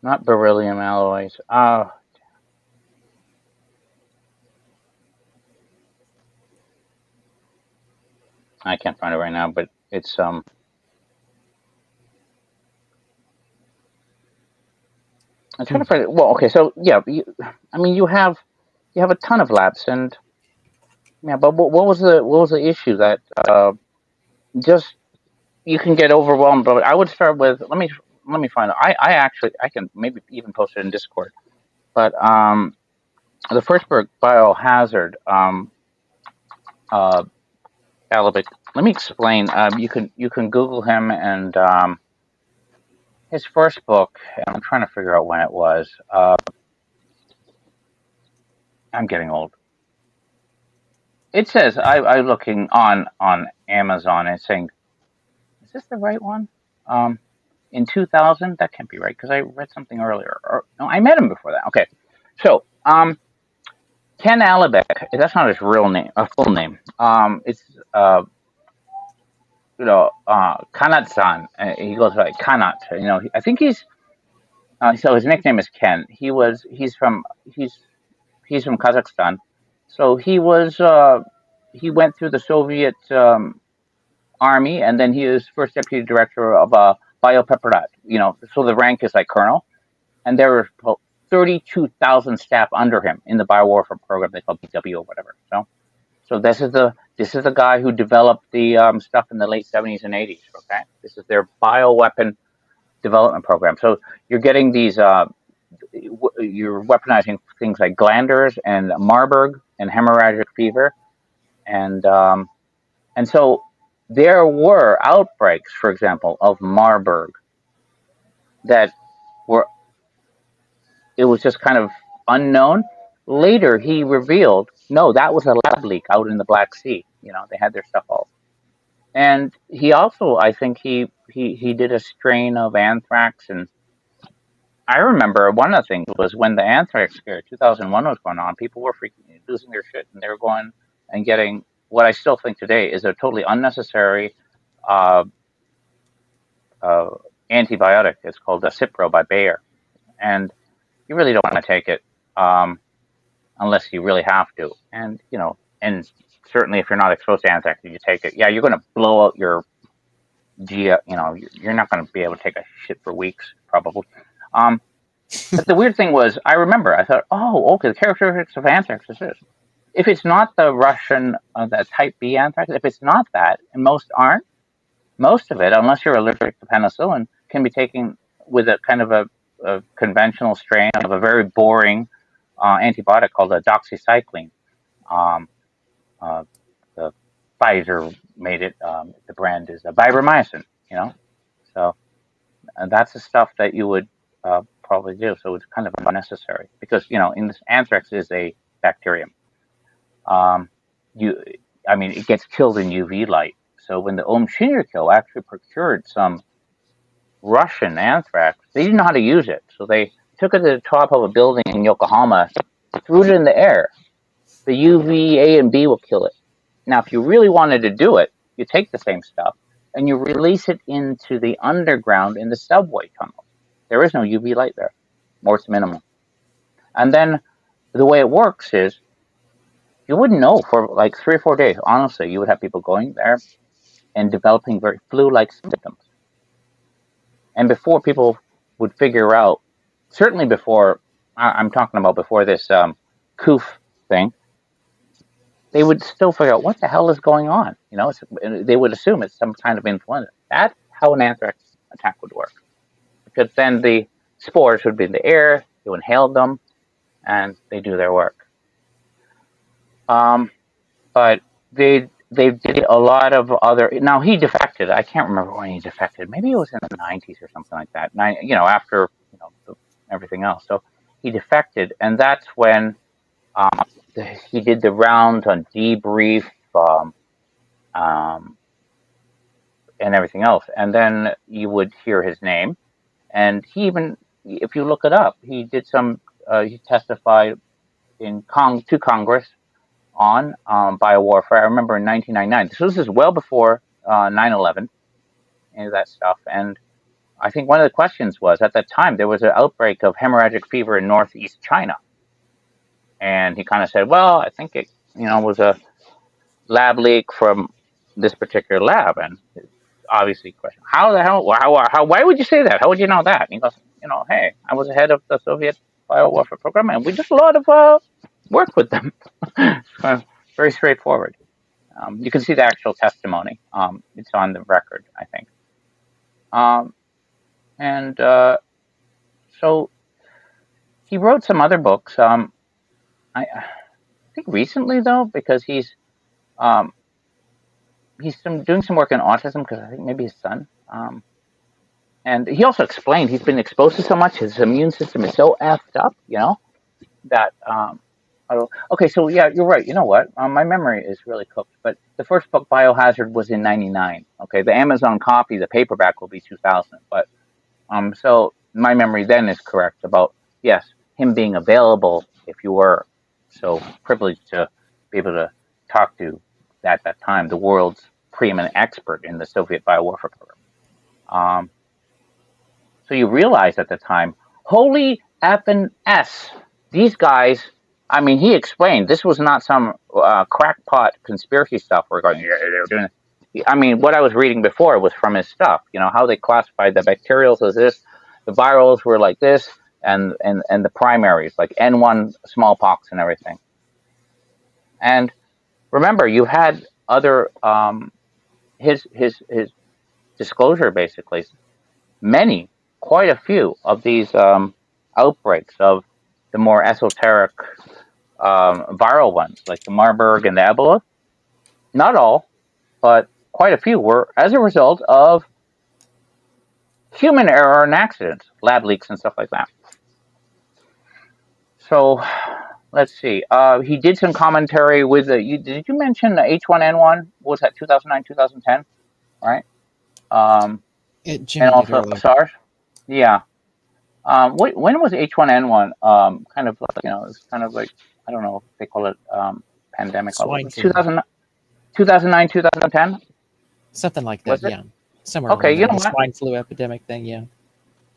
Not beryllium alloys. Oh, I can't find it right now, but it's I'm trying to find it. Well, okay, so yeah, I mean, you have a ton of labs, and yeah, but what was the issue that just you can get overwhelmed? But I would start with let me find it. I actually I can maybe even post it in Discord, but the first biohazard Alibek. Let me explain. You can Google him and his first book. And I'm trying to figure out when it was. I'm getting old. It says I'm looking on Amazon and saying, is this the right one? In 2000, that can't be right because I read something earlier. Or, no, I met him before that. Okay, so Ken Alibek. That's not his real name, full name. It's Kanat-san. He goes by Kanat. I think he's. So his nickname is Ken. He's from Kazakhstan. So he went through the Soviet army, and then he was first deputy director of biopeptide. So the rank is like colonel, and there were 32,000 staff under him in the biowarfare program they call BW or whatever. So this is the guy who developed the stuff in the late 70s and 80s. Okay, this is their bioweapon development program. So you're getting these. You're weaponizing things like glanders and Marburg and hemorrhagic fever, and so there were outbreaks, for example, of Marburg that were. It was just kind of unknown. Later, he revealed, no, that was a lab leak out in the Black Sea. They had their stuff all. And he also, I think, he did a strain of anthrax. And I remember one of the things was when the anthrax scare 2001 was going on, people were freaking losing their shit, and they were going and getting what I still think today is a totally unnecessary antibiotic. It's called Cipro by Bayer, and you really don't want to take it unless you really have to. And and certainly if you're not exposed to anthrax, you take it. Yeah, you're going to blow out your you're not going to be able to take a shit for weeks probably. But the weird thing was, I remember, I thought, oh, okay, the characteristics of anthrax is this. If it's not the Russian, the type B anthrax, if it's not that, and most aren't, most of it, unless you're allergic to penicillin, can be taken with a kind of a conventional strain of a very boring antibiotic called a doxycycline. The Pfizer made it. The brand is Vibromycin. So that's the stuff that you would probably do. So it's kind of unnecessary because in this anthrax is a bacterium. It gets killed in UV light. So when the Shinrikyo actually procured some Russian anthrax, they didn't know how to use it. So they took it to the top of a building in Yokohama, threw it in the air. The UV A and B will kill it. Now, if you really wanted to do it, you take the same stuff and you release it into the underground in the subway tunnel. There is no UV light there, or it's minimal. And then the way it works is you wouldn't know for like 3 or 4 days. Honestly, you would have people going there and developing very flu-like symptoms. And before people would figure out, certainly before, I'm talking about before this Koof thing, they would still figure out what the hell is going on. They would assume it's some kind of influenza. That's how an anthrax attack would work. Because then the spores would be in the air, You inhale them, and they do their work. But they did a lot of other. Now he defected. I can't remember when he defected. Maybe it was in the 90s or something like that. After everything else. So he defected, and that's when he did the rounds on debrief and everything else. And then you would hear his name, and he even, if you look it up, he did some. He testified to Congress on biowarfare. I remember in 1999. So this is well before 9/11 and that stuff. And I think one of the questions was, at that time there was an outbreak of hemorrhagic fever in northeast China, and he kind of said, "Well, I think it was a lab leak from this particular lab." And obviously, question: How the hell? How? Why would you say that? How would you know that? And he goes, "Hey, I was head of the Soviet biowarfare program, and we did a lot of work with them." Very straightforward. You can see the actual testimony. It's on the record, I think. So he wrote some other books. I think recently, though, because he's doing some work in autism, because I think maybe his son. And he also explained he's been exposed to so much, his immune system is so effed up, that. Okay, so yeah, you're right. You know what? My memory is really cooked. But the first book, Biohazard, was in '99. Okay, the Amazon copy, the paperback, will be 2000. But so my memory then is correct about, yes, him being available if you were so privileged to be able to talk to, at that time, the world's preeminent expert in the Soviet biowarfare program. So you realize at the time, holy effing S, these guys. I mean, he explained this was not some crackpot conspiracy stuff. We're going, yeah, they're doing it. I mean, what I was reading before was from his stuff. How they classified the bacterials as this, the virals were like this, and the primaries like N1 smallpox and everything. And remember, you had other his disclosure basically. Quite a few of these outbreaks of the more esoteric viral ones, like the Marburg and the Ebola. Not all, but quite a few were as a result of human error and accidents, lab leaks and stuff like that. So let's see. He did some commentary with did you mention the H1N1? What was that, 2009, 2010? Right? And also SARS? Yeah. When was H1N1 kind of like, it's kind of like, I don't know if they call it pandemic. 2009, 2010? Something like that, yeah. Somewhere okay, around the swine flu epidemic thing, yeah.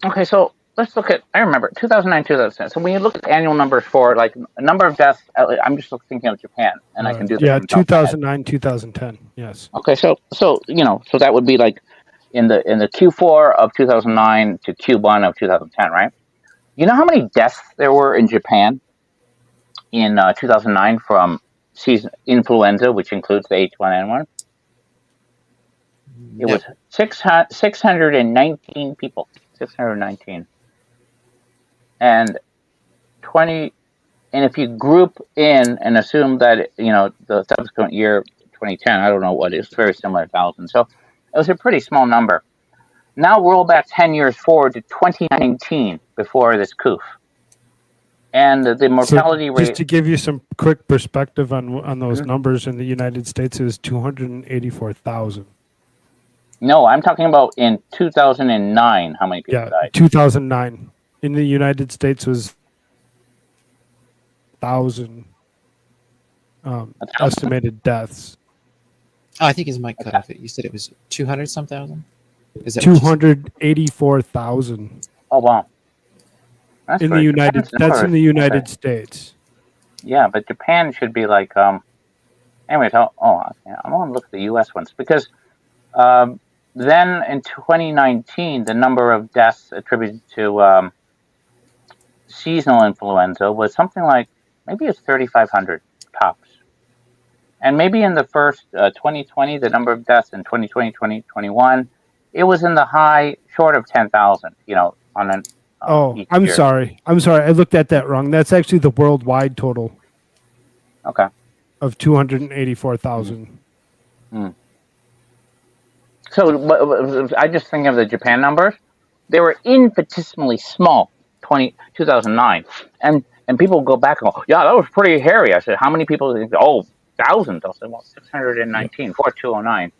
Okay, so let's look at, I remember, 2009, 2010. So when you look at annual numbers for, like, number of deaths, I'm just thinking of Japan, and I can do this. Yeah, 2009, 2010, yes. Okay, so that would be like in the Q4 of 2009 to Q1 of 2010, right? You know how many deaths there were in Japan in 2009 from season influenza, which includes the H1N1? It was 619 people. 619. And if you group in and assume that, the subsequent year, 2010, I don't know what, it's very similar, 1,000. So it was a pretty small number. Now roll back 10 years forward to 2019 before this coup. And the mortality rate... Just to give you some quick perspective on those numbers, in the United States, it was 284,000. No, I'm talking about in 2009, how many people died? 2009. In the United States was 1,000 estimated deaths. Oh, I think his mic cut off. You said it was 200-some thousand? 284,000. Oh, wow. That's in the United States. Yeah, but Japan should be like, anyways, I'm going to look at the U.S. ones, because then in 2019, the number of deaths attributed to seasonal influenza was something like, maybe it's 3,500 tops. And maybe in the first 2020, the number of deaths in 2020, 2021, it was in the high, short of 10,000, on an Oh, each I'm year. sorry. I'm sorry. I looked at that wrong. That's actually the worldwide total. Okay. Of 284,000. Hmm. So I just think of the Japan numbers. They were infinitesimally small, 2009. And people go back and go, yeah, that was pretty hairy. I said, how many people? Oh, thousands. I said, well, 619, 4209.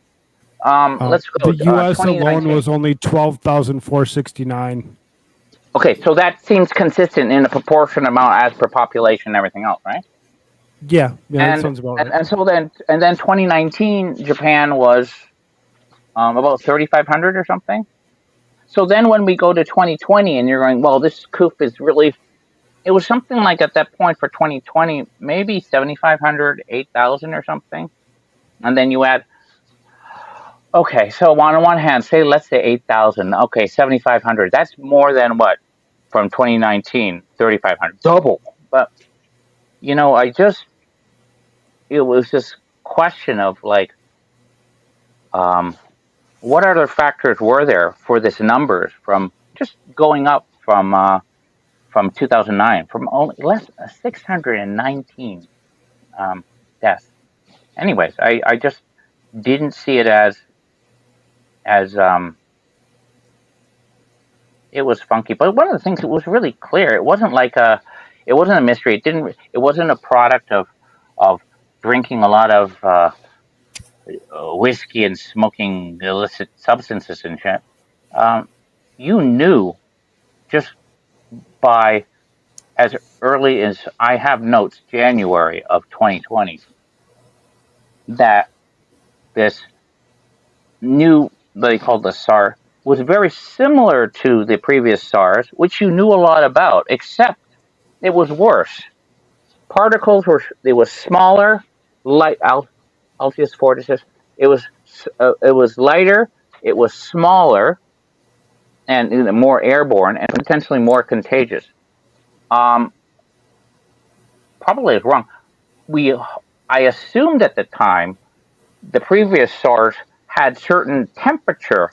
Let's The go U.S. alone 2019. was only 12,469. Okay, so that seems consistent in a proportion amount as per population and everything else, right? Yeah, that And sounds about right. and so then 2019 Japan was about 3,500 or something. So then when we go to 2020 and you're going, well, this coup is really, it was something like at that point for 2020, maybe 7,500, 8,000 or something. And then you add, okay, so on one hand, let's say 8,000. Okay, 7,500. That's more than what? From 2019, 3,500. Double. But, it was this question of like, what other factors were there for this numbers from just going up from 2009 from only less 619 deaths. Anyways, I just didn't see it as it was funky. But one of the things that was really clear, it wasn't a mystery. It wasn't a product of drinking a lot of whiskey and smoking illicit substances and shit. You knew just by as early as I have notes, January of 2020, that this new, they called the SARS, was very similar to the previous SARS, which you knew a lot about, except it was worse. Particles were smaller, light Altius Fortis. It was lighter, it was smaller, and more airborne, and potentially more contagious. Probably is wrong. I assumed at the time the previous SARS had certain temperature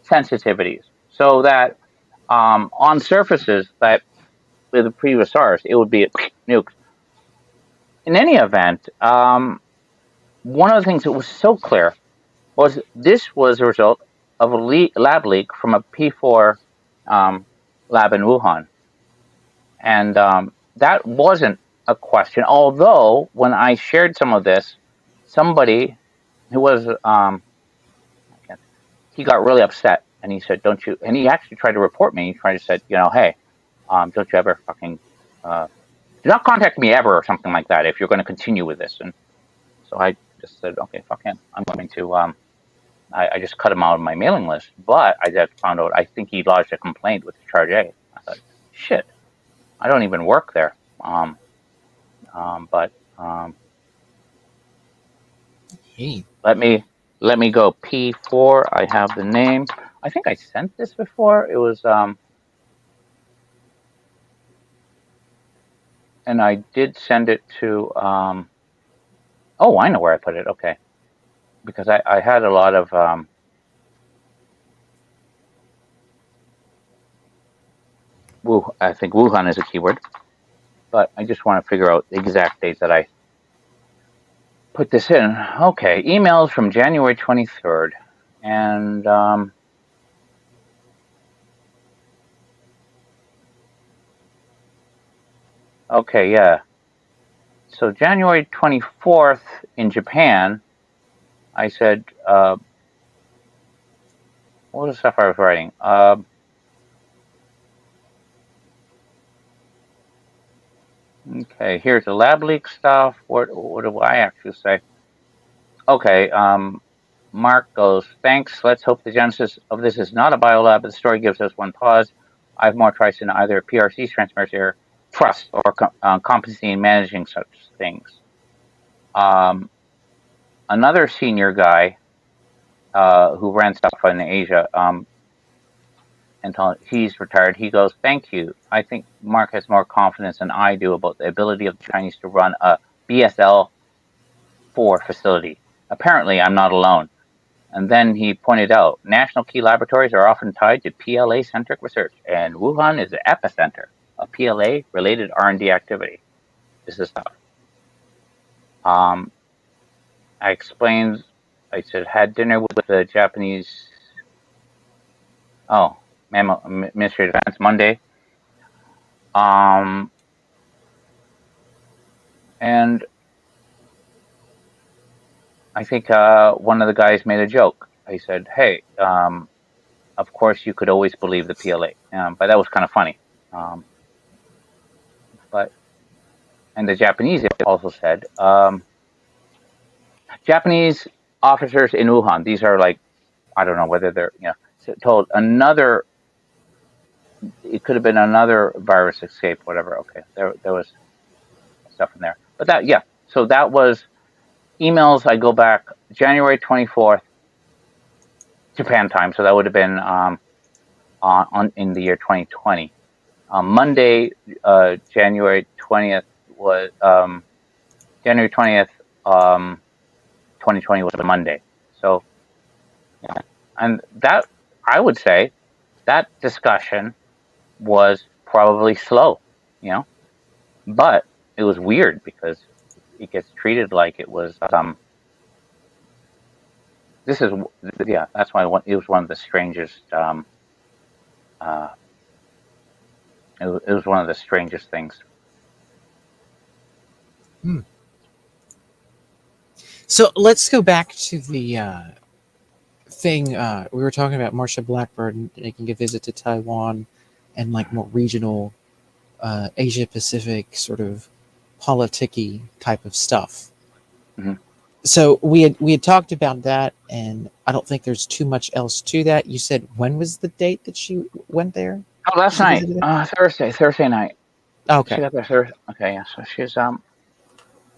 sensitivities, so that on surfaces that with the previous SARS, it would be nukes. In any event, one of the things that was so clear was this was a result of a lab leak from a P4 lab in Wuhan. And that wasn't a question, although when I shared some of this, somebody who was, he got really upset and he said, don't you, and he actually tried to report me. He tried to say, hey, don't you ever fucking, do not contact me ever or something like that if you're going to continue with this. And so I just said, okay, fuck him. I'm going to, I just cut him out of my mailing list. But I just found out, I think he lodged a complaint with Charge A. I thought, shit, I don't even work there. But let me go P4. I have the name. I think I sent this before. It was and I did send it to oh, I know where I put it. Okay, because I had a lot of I think Wuhan is a keyword, but I just want to figure out the exact date that I put this in. Okay, emails from January 23rd, and okay, yeah. So January 24th in Japan, I said, what was the stuff I was writing? Okay, here's the lab leak stuff. What do I actually say? Okay, Mark goes, thanks. Let's hope the genesis of this is not a biolab, but the story gives us one pause. I have more trust in either PRC's transparency or trust or competency in managing such things. Another senior guy who ran stuff in Asia, and he's retired. He goes, thank you. I think Mark has more confidence than I do about the ability of the Chinese to run a BSL-4 facility. Apparently, I'm not alone. And then he pointed out, national key laboratories are often tied to PLA-centric research, and Wuhan is the epicenter of PLA-related R&D activity. This is tough. I explained, I said, had dinner with the Japanese, Ministry of Defense Monday. And I think one of the guys made a joke. He said, hey, of course you could always believe the PLA. But that was kind of funny. And the Japanese also said, Japanese officers in Wuhan, these are like, I don't know whether they're, told another, it could have been another virus escape, whatever. Okay, there was stuff in there. But that, yeah, so that was emails. I go back January 24th, Japan time. So that would have been in the year 2020. Monday, January 20th was, January 20th, 2020 was a Monday. So, yeah. And that, I would say, that discussion was probably slow, but it was weird because it gets treated like it was, that's why it was one of the strangest, it was one of the strangest things. So let's go back to the thing we were talking about. Marsha Blackburn making a visit to Taiwan and like more regional Asia Pacific sort of politicky type of stuff. Mm-hmm. So we had talked about that, and I don't think there's too much else to that. You said, when was the date that she went there? Oh, last night, Thursday night. Okay. She got there Thursday. Okay, yeah. So she's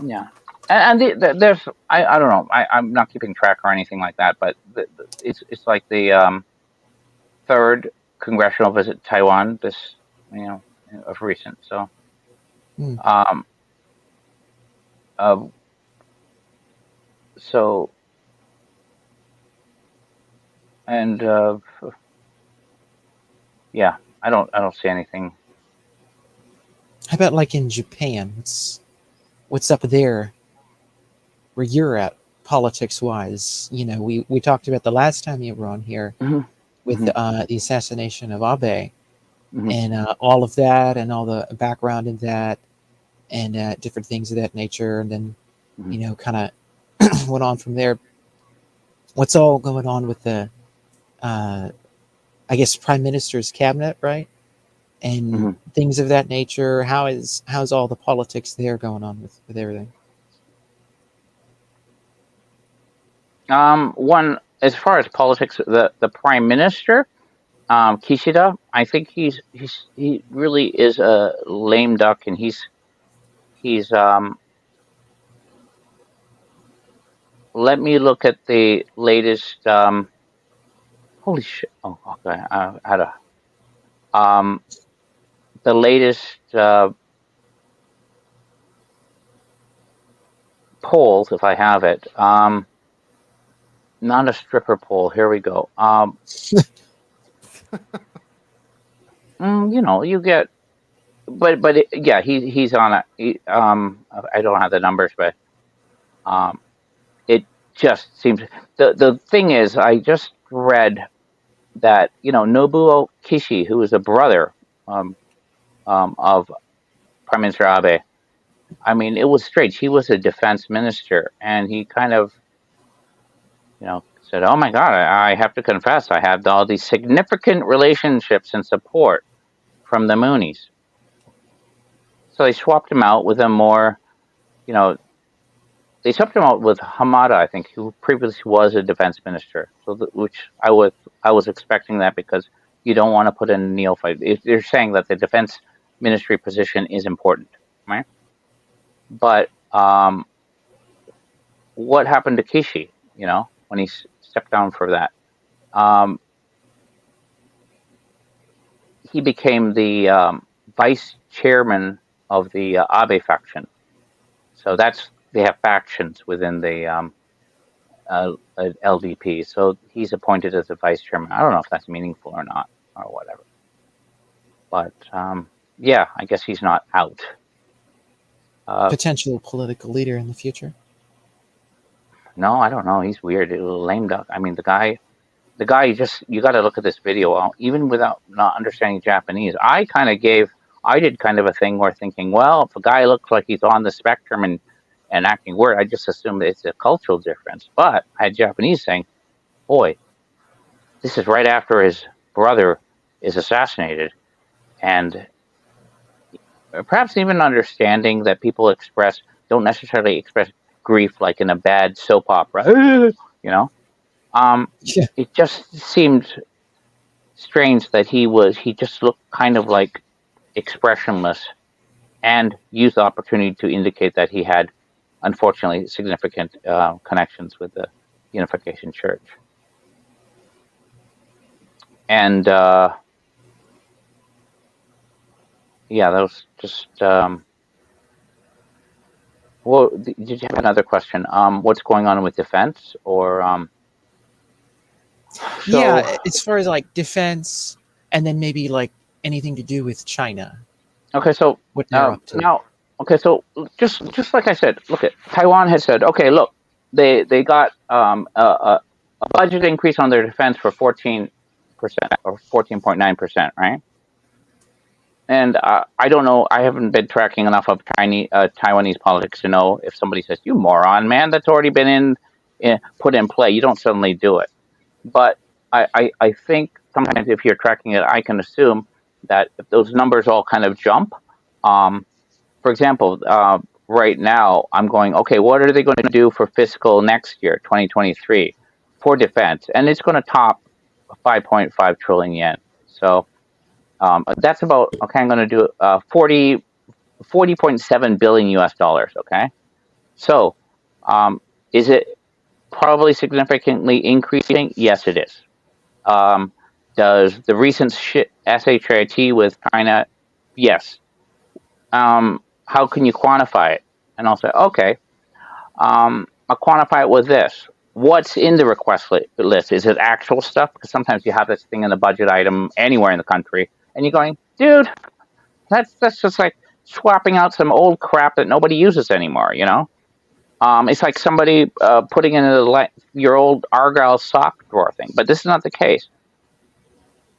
yeah. And there's I don't know. I'm not keeping track or anything like that, but it's like the third congressional visit to Taiwan this of recent. So and yeah, I don't see anything. How about like in Japan? What's up there where you're at politics wise? We talked about the last time you were on here with the assassination of Abe and all of that and all the background in that and different things of that nature, and then kind of went on from there. What's all going on with the I guess Prime Minister's cabinet, right? And things of that nature. How's all the politics there going on with everything? One, as far as politics, the Prime Minister, Kishida, I think he really is a lame duck, and he's let me look at the latest. Holy shit! Oh, okay. I had a the latest polls, if I have it. Not a stripper poll. Here we go. You get, but yeah, he's on a. I don't have the numbers, but it just seems the thing is, I just read that Nobuo Kishi, who is a brother of Prime Minister Abe. I mean, it was strange. He was a defense minister, and he kind of, said, "Oh my God, I have to confess, I had all these significant relationships and support from the Moonies." So they swapped him out with a more, they swapped him out with Hamada, I think, who previously was a defense minister. So, which I was expecting that, because you don't want to put in a neophyte. They're saying that the defense ministry position is important, right? But what happened to Kishi? When he stepped down for that, he became the vice chairman of the Abe faction. So they have factions within the LDP. So he's appointed as the vice chairman. I don't know if that's meaningful or not, or whatever. But yeah, I guess he's not out. Potential political leader in the future. No, I don't know. He's weird. A lame duck. I mean, the guy you got to look at this video even without not understanding Japanese. I did kind of a thing where thinking, well, if a guy looks like he's on the spectrum and acting weird, I just assumed it's a cultural difference. But I had Japanese saying, boy, this is right after his brother is assassinated. And perhaps even understanding that people don't necessarily express grief like in a bad soap opera, you know. It just seemed strange that he just looked kind of like expressionless and used the opportunity to indicate that he had, unfortunately, significant connections with the Unification Church. And yeah, that was just. Well, did you have another question? What's going on with defense, or? Yeah, as far as like defense, and then maybe like anything to do with China. Okay, so what they're up to. now, okay, so just like I said, look at Taiwan has said, okay, look, they got a budget increase on their defense for 14% or 14.9%, right? And I don't know, I haven't been tracking enough of Taiwanese politics to know if somebody says, you moron, man, that's already been put in play. You don't suddenly do it. But I think sometimes if you're tracking it, I can assume that if those numbers all kind of jump, for example, right now I'm going, okay, what are they going to do for fiscal next year, 2023, for defense? And it's going to top 5.5 trillion yen. So that's about, okay, I'm going to do 40.7 billion US dollars, okay? So is it probably significantly increasing? Yes, it is. Does the recent SHIT with China? Yes. How can you quantify it? And I'll say, okay, I'll quantify it with this. What's in the request list? Is it actual stuff? Because sometimes you have this thing in the budget item anywhere in the country, and you're going, dude, that's just like swapping out some old crap that nobody uses anymore, you know? It's like somebody putting in your old Argyle sock drawer thing, but this is not the case.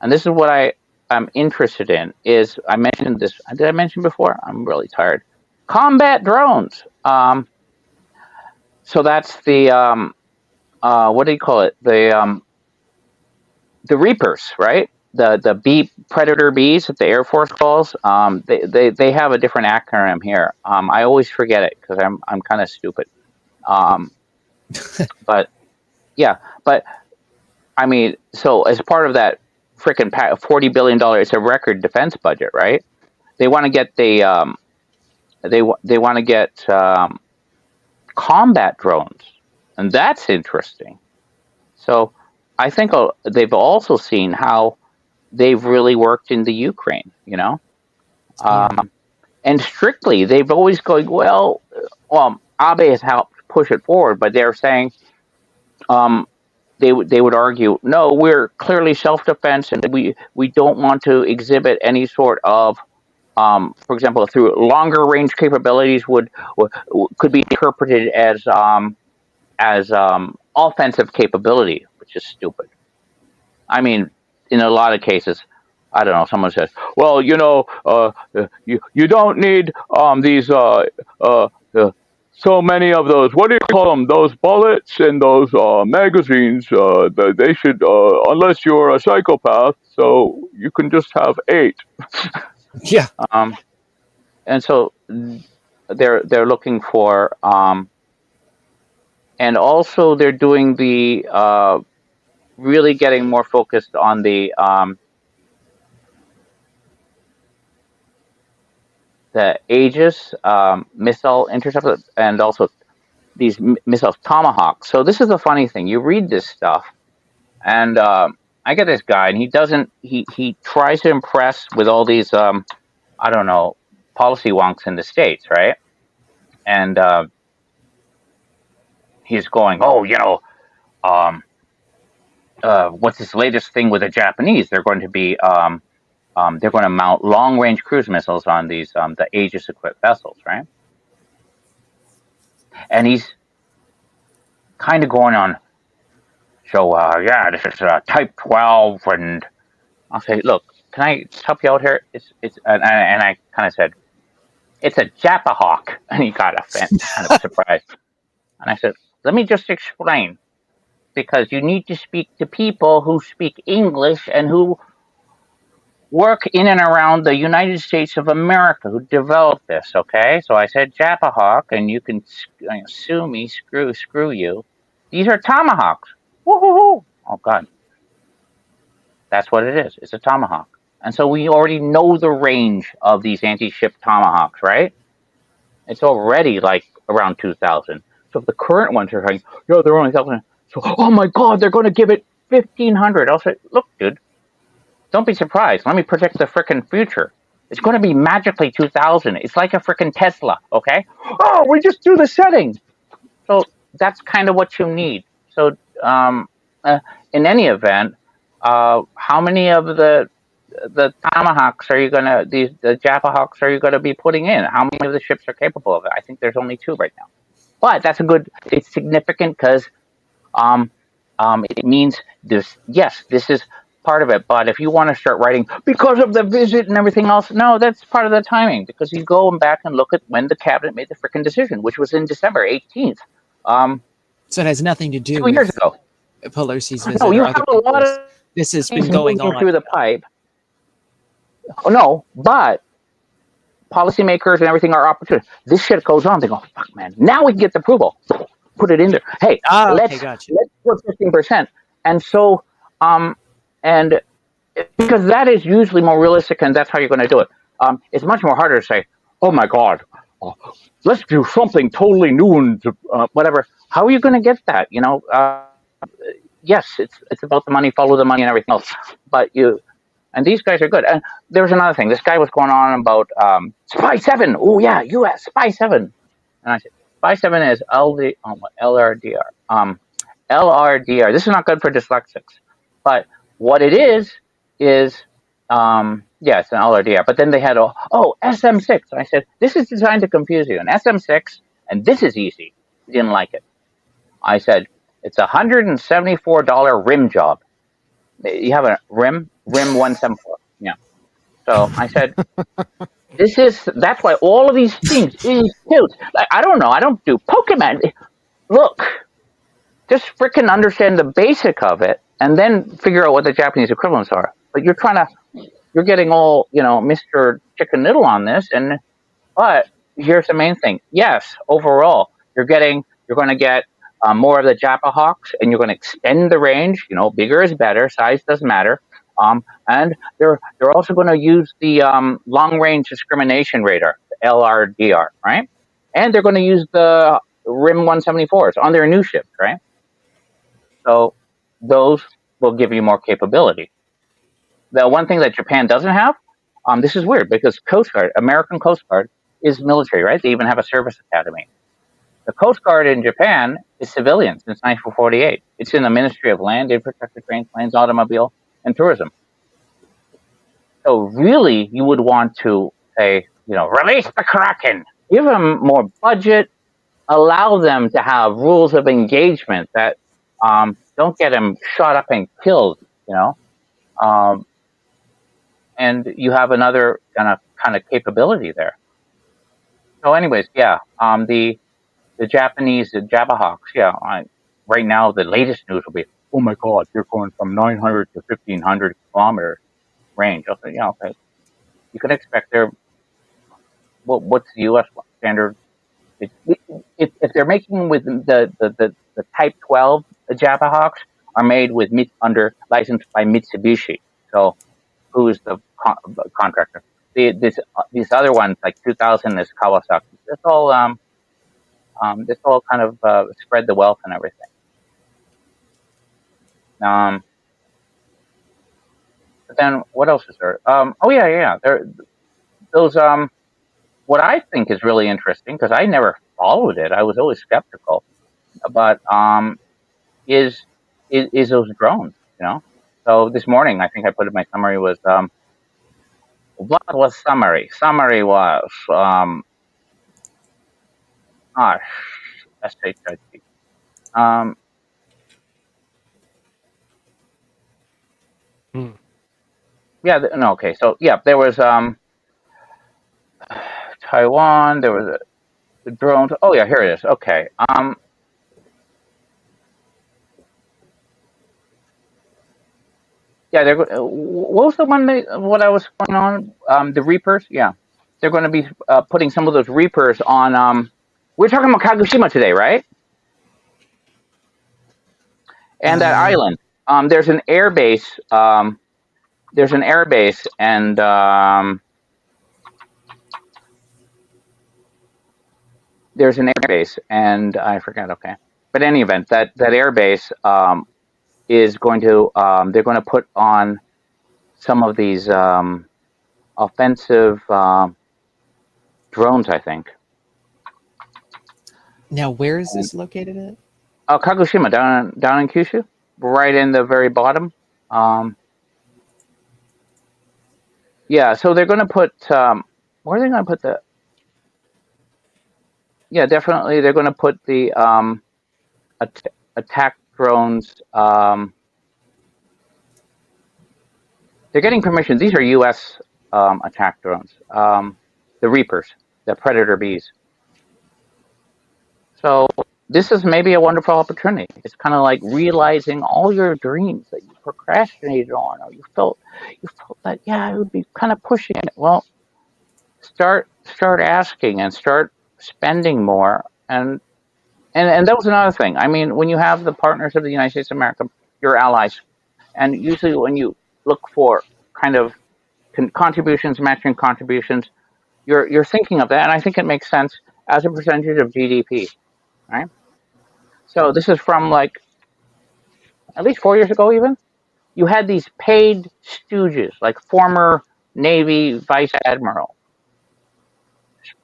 And this is what I'm interested in. Is I mentioned this? Did I mention before? I'm really tired. Combat drones. So that's the what do you call it? The Reapers, right? The Predator bees that the Air Force calls. They have a different acronym here. I always forget it because I'm kind of stupid. But yeah, but I mean, so as part of that freaking $40 billion, it's a record defense budget, right? They want to get they want to get combat drones, and that's interesting. So I think they've also seen how they've really worked in the Ukraine, you know, and strictly they've always going, well, Abe has helped push it forward, but they're saying they would argue, no, we're clearly self-defense, and we don't want to exhibit any sort of, for example, through longer range capabilities could be interpreted as offensive capability, which is stupid. I mean, in a lot of cases, I don't know. Someone says, well, you know, you don't need these so many of those, what do you call them? Those bullets and those magazines. They should, unless you're a psychopath, so you can just have 8. Yeah. And so they're looking for, and also they're doing the really getting more focused on the Aegis missile interceptor, and also these missiles Tomahawk. So this is the funny thing. You read this stuff, and I get this guy, and he tries to impress with all these I don't know, policy wonks in the States, right? And he's going, oh, you know, what's this latest thing with the Japanese? They're going to be they're going to mount long-range cruise missiles on these the Aegis-equipped vessels, right? And he's kind of going on. So yeah, this is Type 12, and I'll say, look, can I help you out here? It's and I kind of said, it's a Japahawk, and he got kind of surprised. And I said, let me just explain, because you need to speak to people who speak English and who work in and around the United States of America, who developed this, okay? So I said Japahawk, and you can sue me, screw you. These are Tomahawks. Woo-hoo-hoo. Oh, God. That's what it is. It's a Tomahawk. And so we already know the range of these anti-ship Tomahawks, right? It's already like around 2,000. So if the current ones are saying, yeah, they're only 1,000. So, oh my God, they're going to give it 1,500. I'll say, look, dude, don't be surprised. Let me predict the frickin' future. It's going to be magically 2,000. It's like a frickin' Tesla, okay? Oh, we just do the settings. So that's kind of what you need. So in any event, how many of the Tomahawks are you gonna the Japahawks are you gonna be putting in? How many of the ships are capable of it? I think there's only 2 right now. But that's it's significant because it means this. Yes, this is part of it. But if you want to start writing because of the visit and everything else, no, that's part of the timing, because you go back and look at when the cabinet made the frickin' decision, which was in December 18th. So it has nothing to do 2 with years ago. Pelosi's visit. No, you or have other a lot people's. of This has things been going moving on through the pipe. Oh no, but policymakers and everything are opportunities. This shit goes on. They go, fuck, man. Now we can get the approval. Put it in there. Hey, okay, let's gotcha. put 15%. And so, and because that is usually more realistic, and that's how you're going to do it. It's much more harder to say, oh my God, let's do something totally new and whatever. How are you going to get that? Yes, it's about the money, follow the money, and everything else. But and these guys are good. And there was another thing. This guy was going on about Spy 7. Oh yeah, U.S. Spy 7. And I said, Spy 7 is LRDR. LRDR. This is not good for dyslexics. But what it is yeah, it's an LRDR. But then they had SM6. And I said, this is designed to confuse you. An SM6, and this is easy. He didn't like it. I said, it's a $174 rim job. You have a rim 174. Yeah. So I said, that's why all of these things is cute. Like, I don't know. I don't do Pokemon. Look, just freaking understand the basic of it and then figure out what the Japanese equivalents are. But you're getting all, Mr. Chicken Noodle on this. But here's the main thing. Yes, overall, you're going to get more of the Japahawks, and you're going to extend the range. Bigger is better. Size doesn't matter. And they're also going to use the long range discrimination radar, the LRDR, right? And they're going to use the RIM 174s on their new ships, right? So those will give you more capability. The one thing that Japan doesn't have, this is weird because Coast Guard, American Coast Guard, is military, right? They even have a service academy. The Coast Guard in Japan is civilian since 1948. It's in the Ministry of Land, Infrastructure, Trains, Planes, Automobile, and Tourism. So really, you would want to say, release the Kraken, give them more budget, allow them to have rules of engagement that don't get them shot up and killed, and you have another kind of capability there. So, anyways, yeah, the Japanese, the Japahawks, yeah. Right now, the latest news will be, oh my God, they're going from 900 to 1,500 kilometers range. I'll say, yeah, okay. You can expect what's the U.S. standard? If they're making with the Type 12, the Japahawks are made with licensed by Mitsubishi. So, who is the contractor? These other ones, like 2000, is Kawasaki. This all kind of spread the wealth and everything. But then what else is there? Those what I think is really interesting, because I never followed it. I was always skeptical, but is is those drones, you know? So this morning, I think I put in my summary was, what was summary? Summary was, S-H-I-T. Yeah, no, okay. So, yeah, there was, Taiwan, there was the drones. Oh, yeah, here it is. Okay. Yeah, what was the one what I was going on? The Reapers? Yeah. They're going to be putting some of those Reapers on, we're talking about Kagoshima today, right? And that island. There's an air base, and, there's an air base, and I forgot, okay. But in any event, that air base is going to, they're going to put on some of these offensive drones, I think. Now, where is this located at? Kagoshima, down in Kyushu, right in the very bottom. Yeah, so they're going to put, where are they going to put the? Yeah, definitely they're going to put the attack drones. They're getting permission. These are U.S. Attack drones, the Reapers, the Predator Bees. So this is maybe a wonderful opportunity. It's kind of like realizing all your dreams that you procrastinated on, or you felt that, yeah, I would be kind of pushing it. Well, start asking and start spending more, and that was another thing. I mean, when you have the partners of the United States of America, your allies, and usually when you look for kind of contributions, matching contributions, you're thinking of that, and I think it makes sense as a percentage of GDP, right? So this is from like at least 4 years ago. Even you had these paid stooges, like former Navy vice admiral,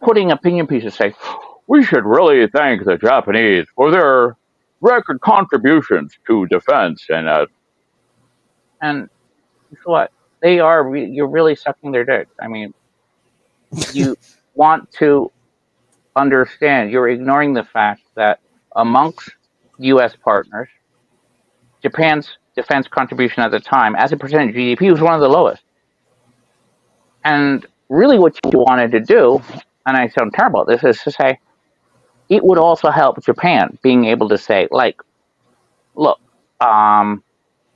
putting opinion pieces saying, we should really thank the Japanese for their record contributions to defense, and what they are, you're really sucking their dick. I mean, you want to understand, you're ignoring the fact that amongst U.S. partners, Japan's defense contribution at the time, as a percentage of GDP, was one of the lowest. And really what you wanted to do, and I sound terrible at this, is to say, it would also help Japan being able to say, like, look,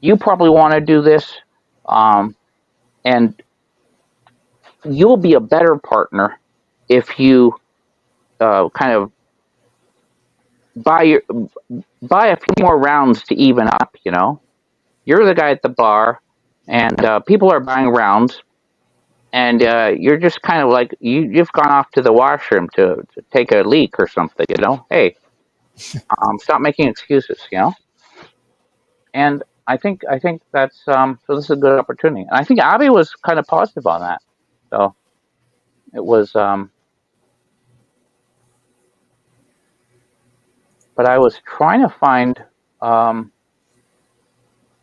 you probably want to do this, and you'll be a better partner if you kind of buy a few more rounds to even up. You know, you're the guy at the bar, and people are buying rounds, and you're just kind of like you've gone off to the washroom to take a leak or something. You know, hey, stop making excuses. You know, and I think that's so this is a good opportunity, and I think Abe was kind of positive on that. So it was. But I was trying to find,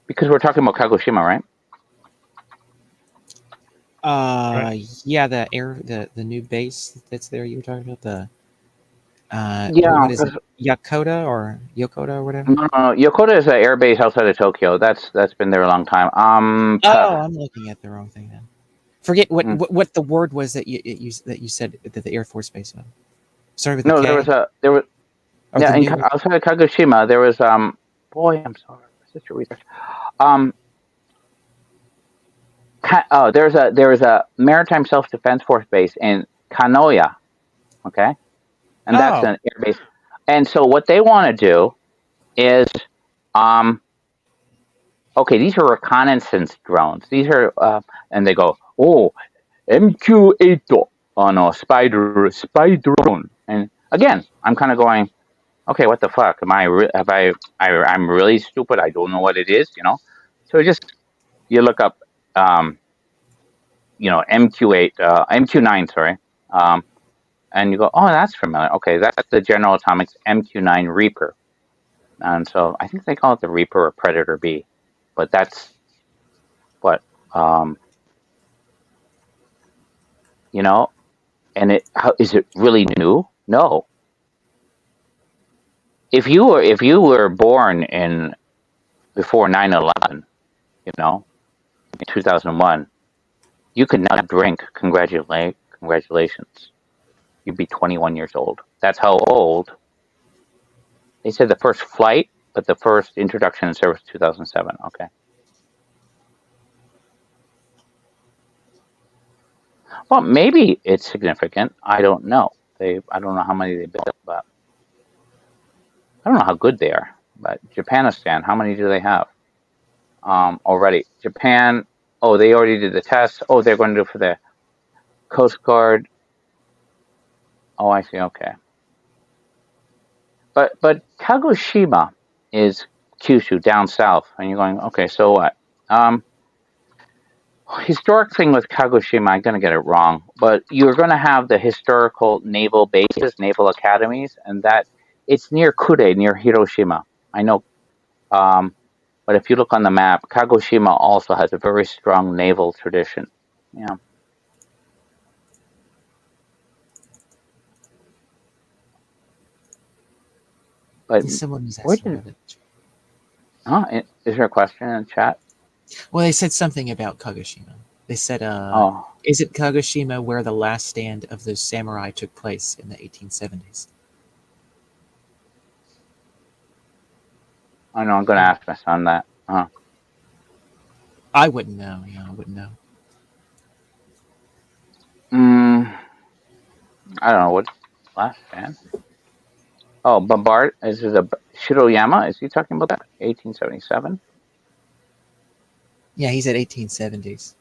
because we're talking about Kagoshima, right? Yeah, the new base that's there. You were talking about the yeah, what is it, Yokota or whatever? No, Yokota is an air base outside of Tokyo. That's been there a long time. I'm looking at the wrong thing then. Forget what the word was that you said that the Air Force Base was. Sorry, with the K? there was. Yeah, outside of Kagoshima, there was boy, I'm sorry, such a research. There was a maritime self-defense force base in Kanoya, okay, and that's an air base. And so what they want to do is, okay, these are reconnaissance drones. These are, and they go, oh, MQ-8 spy drone. And again, I'm kind of going, okay, what the fuck? I'm really stupid. I don't know what it is, you know? So you look up, MQ9, sorry. And you go, oh, that's familiar. Okay, that's the General Atomics MQ9 Reaper. And so I think they call it the Reaper or Predator B, but that's what, you know, and is it really new? No. If you were born before 9/11, you know, in 2001, you could now drink. Congratulations. You'd be 21 years old. That's how old. They said the first flight, but the first introduction in service 2007. Okay. Well, maybe it's significant. I don't know. I don't know how many they built, but I don't know how good they are. But Japanistan, how many do they have already? Japan. Oh, they already did the test. Oh, they're going to do it for the Coast Guard. Oh, I see. Okay. But Kagoshima is Kyushu down south, and you're going, okay, so what? Historic thing with Kagoshima, I'm going to get it wrong, but you're going to have the historical naval bases, naval academies, and that it's near Kure, near Hiroshima. I know, but if you look on the map, Kagoshima also has a very strong naval tradition. Yeah. But someone was asking about it. Is there a question in the chat? Well, they said something about Kagoshima. They said, is it Kagoshima where the last stand of those samurai took place in the 1870s? I know, I'm going to ask my son that. I wouldn't know. Yeah, I wouldn't know. I don't know. What last stand? Oh, Bombard. Is it a Shiroyama? Is he talking about that? 1877? Yeah, he said 1870s.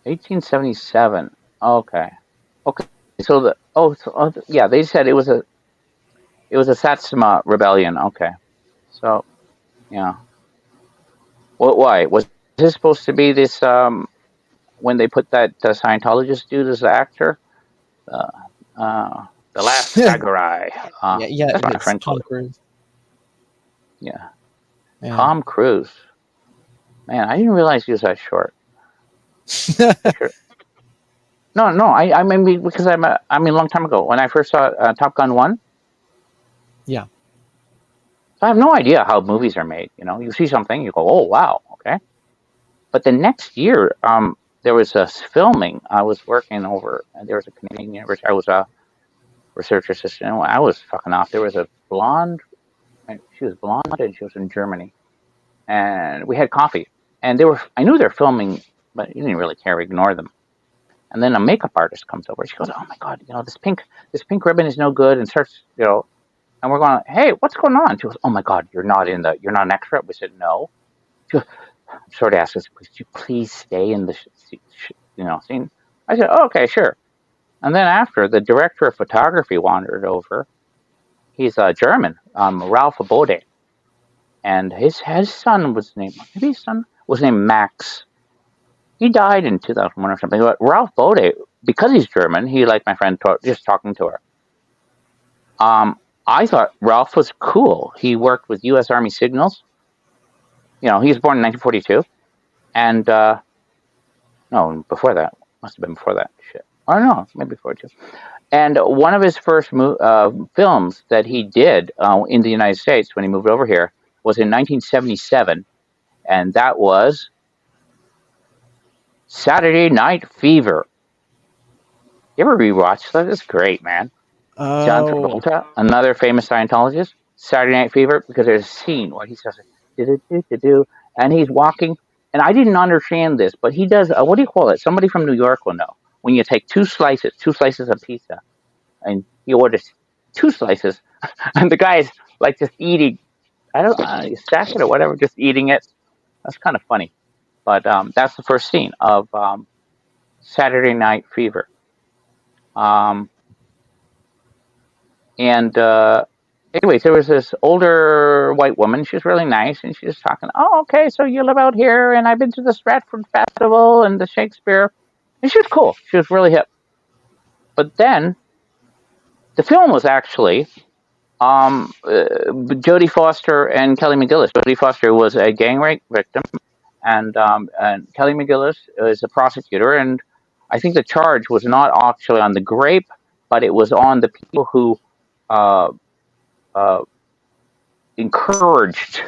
1877. Okay. So yeah, they said it was a Satsuma rebellion. Okay. So, yeah. Why was this supposed to be this? When they put that Scientologist dude as the actor, the last samurai. Yeah. That's my friend. Tom Cruise. Yeah. Tom Cruise. Man, I didn't realize he was that short. Sure. No. I mean, because a long time ago when I first saw Top Gun 1. Yeah. I have no idea how movies are made. You know, you see something, you go, "Oh wow, okay." But the next year, there was a filming. I was working over, and there was a Canadian university. I was a research assistant. I was fucking off. There was a blonde. She was blonde, and she was in Germany. And we had coffee, and I knew they were filming, but you didn't really care. Ignore them. And then a makeup artist comes over. She goes, "Oh my god, this pink ribbon is no good," and starts, and we're going, "Hey, what's going on?" She goes, "Oh my god, you're not an extra." We said, "No." She goes, sort of asked us, "Could you please stay in the scene?" I said, "Oh, okay, sure." And then after, the director of photography wandered over. He's a German, Ralph Bode, and his son was named Max. He died in 2001 or something. But Ralph Bode, because he's German, he liked my friend just talking to her. I thought Ralph was cool. He worked with U.S. Army signals. He was born in 1942, and no, before that, must have been before that. Shit, I don't know, maybe 42. And one of his first films that he did in the United States when he moved over here was in 1977, and that was Saturday Night Fever. You ever rewatch that? It's great, man. John Travolta, another famous Scientologist, Saturday Night Fever, because there's a scene where he says, do, and he's walking, and I didn't understand this, but he does, what do you call it? Somebody from New York will know. When you take two slices of pizza, and he orders 2 slices, and the guy's like just eating, I don't know, stack it or whatever, just eating it. That's kind of funny. But that's the first scene of Saturday Night Fever. Anyways, there was this older white woman. She was really nice, and she was talking. "Oh, okay, so you live out here, and I've been to the Stratford Festival and the Shakespeare." And she was cool. She was really hip. But then, the film was actually Jodie Foster and Kelly McGillis. Jodie Foster was a gang rape victim, and Kelly McGillis is a prosecutor. And I think the charge was not actually on the grape, but it was on the people who encouraged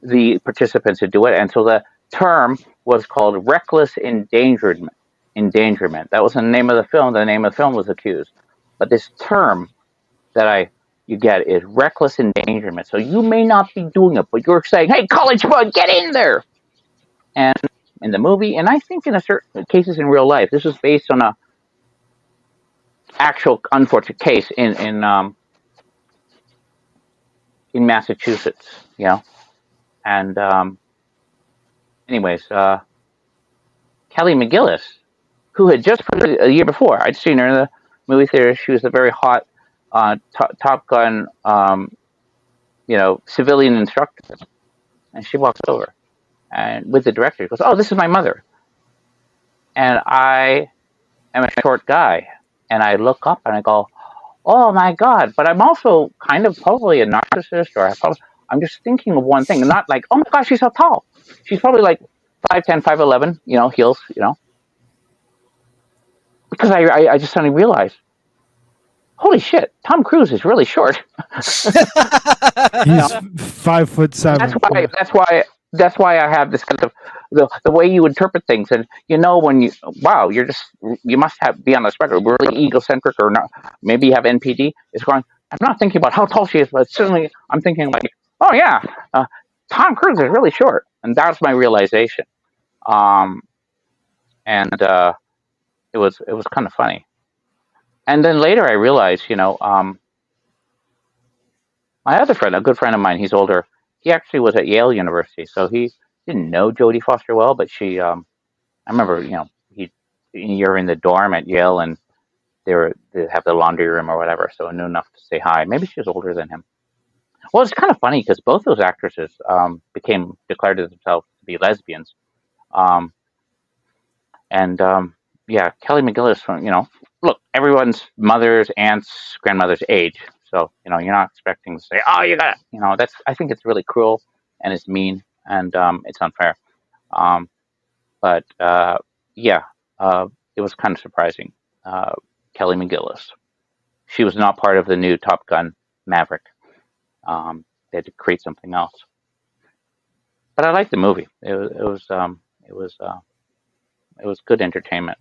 the participants to do it. And so the term was called reckless endangerment. That was the name of the film. The name of the film was Accused. But this term that you get is reckless endangerment. So you may not be doing it, but you're saying, "Hey, college bud, get in there!" And in the movie, and I think in certain cases in real life, this was based on a actual unfortunate case in Massachusetts. You know, and anyways, Kelly McGillis, who had just put a year before, I'd seen her in the movie theater. She was a very hot Top Gun, civilian instructor, and she walks over and with the director, goes, "Oh, this is my mother." And I am a short guy, and I look up and I go, "Oh my God!" But I'm also kind of probably a narcissist, or I'm just thinking of one thing, not like, "Oh my gosh, she's so tall." She's probably like 5'10", 5'11", heels, because I just suddenly realized, holy shit, Tom Cruise is really short. He's 5'7". That's why I have this kind of the way you interpret things, and you must be on the spectrum, really egocentric, or not. Maybe you have NPD. It's going. I'm not thinking about how tall she is, but certainly I'm thinking like, oh yeah, Tom Cruise is really short, and that's my realization. And it was kind of funny. And then later I realized, my other friend, a good friend of mine, he's older. He actually was at Yale University, so he didn't know Jodie Foster well, but she, I remember, you're in the dorm at Yale, and they have the laundry room or whatever, so I knew enough to say hi. Maybe she was older than him. Well, it's kind of funny because both those actresses declared themselves to be lesbians. Kelly McGillis, look, everyone's mother's, aunts, grandmother's age. So, you're not expecting to say, "Oh, you got it." I think it's really cruel and it's mean and it's unfair. It was kind of surprising. Kelly McGillis. She was not part of the new Top Gun Maverick. They had to create something else. But I liked the movie. It was good entertainment.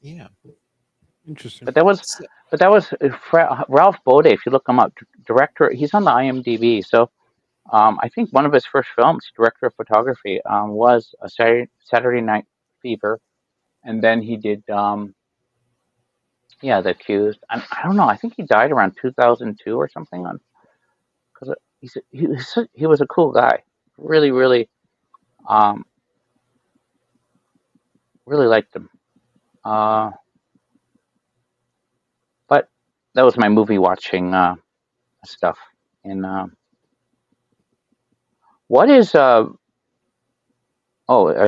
Yeah. Interesting. But that was Ralph Bode. If you look him up, director. He's on the IMDb. So I think one of his first films, director of photography, was a Saturday Night Fever, and then he did The Accused. I don't know. I think he died around 2002 or something. Because he was a cool guy. Really, really, really liked him. But that was my movie watching stuff. And what is are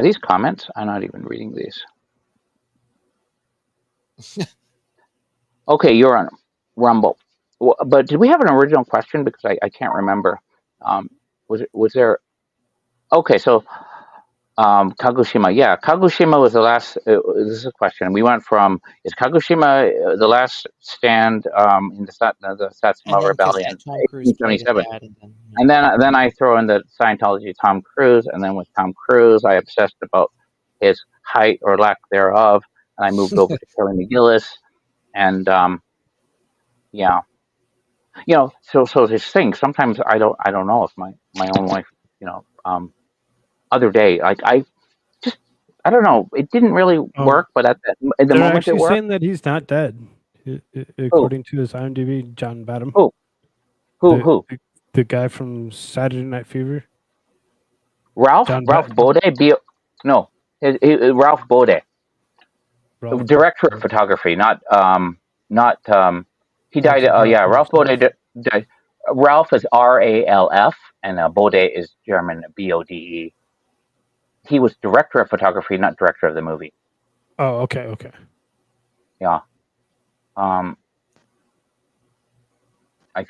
these comments? I'm not even reading these. Okay, you're on Rumble. But did we have an original question? Because I can't remember. Was there? Okay, so Kagoshima. Yeah, Kagoshima was the last. This is a question. We went from, is Kagoshima the last stand in the Satsuma Rebellion, 1877, and then I throw in the Scientology Tom Cruise, and then with Tom Cruise, I obsessed about his height or lack thereof, and I moved over to Kelly McGillis, and so this thing. Sometimes I don't know if my own wife, other day, like I don't know. It didn't really work, but at the They're moment actually it worked. saying that he's not dead, according to his IMDb. John Badham. Who? The guy from Saturday Night Fever. Ralph Bode. Ralph Bode, director of photography, not. He died. Ralph Bode. Ralph is RALF, and Bode is German BODE. He was director of photography, not director of the movie. Oh, okay. Yeah. I'm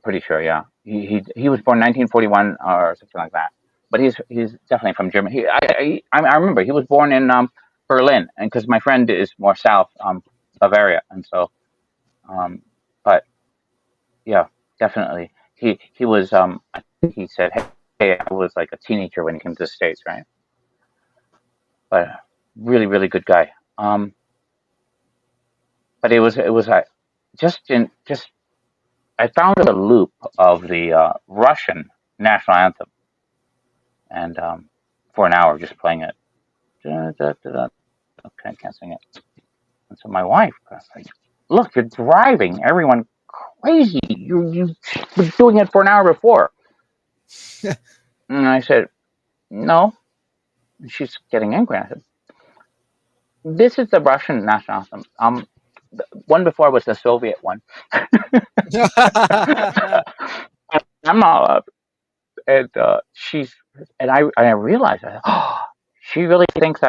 pretty sure. Yeah, he was born 1941 or something like that. But he's definitely from Germany. I remember he was born in Berlin, and because my friend is more south, Bavaria, and so but yeah, definitely he was I think he said, hey, I was like a teenager when he came to the States, right? But really, really good guy. But it was just I found a loop of the Russian national anthem, and for an hour just playing it. Da, da, da, da. Okay, I can't sing it. And so my wife was like, "Look, you're driving everyone crazy. You've been doing it for an hour before." And I said, "No." And she's getting angry. I said, "This is the Russian national anthem. The one before was the Soviet one." I'm not. And I realized, oh, she really thinks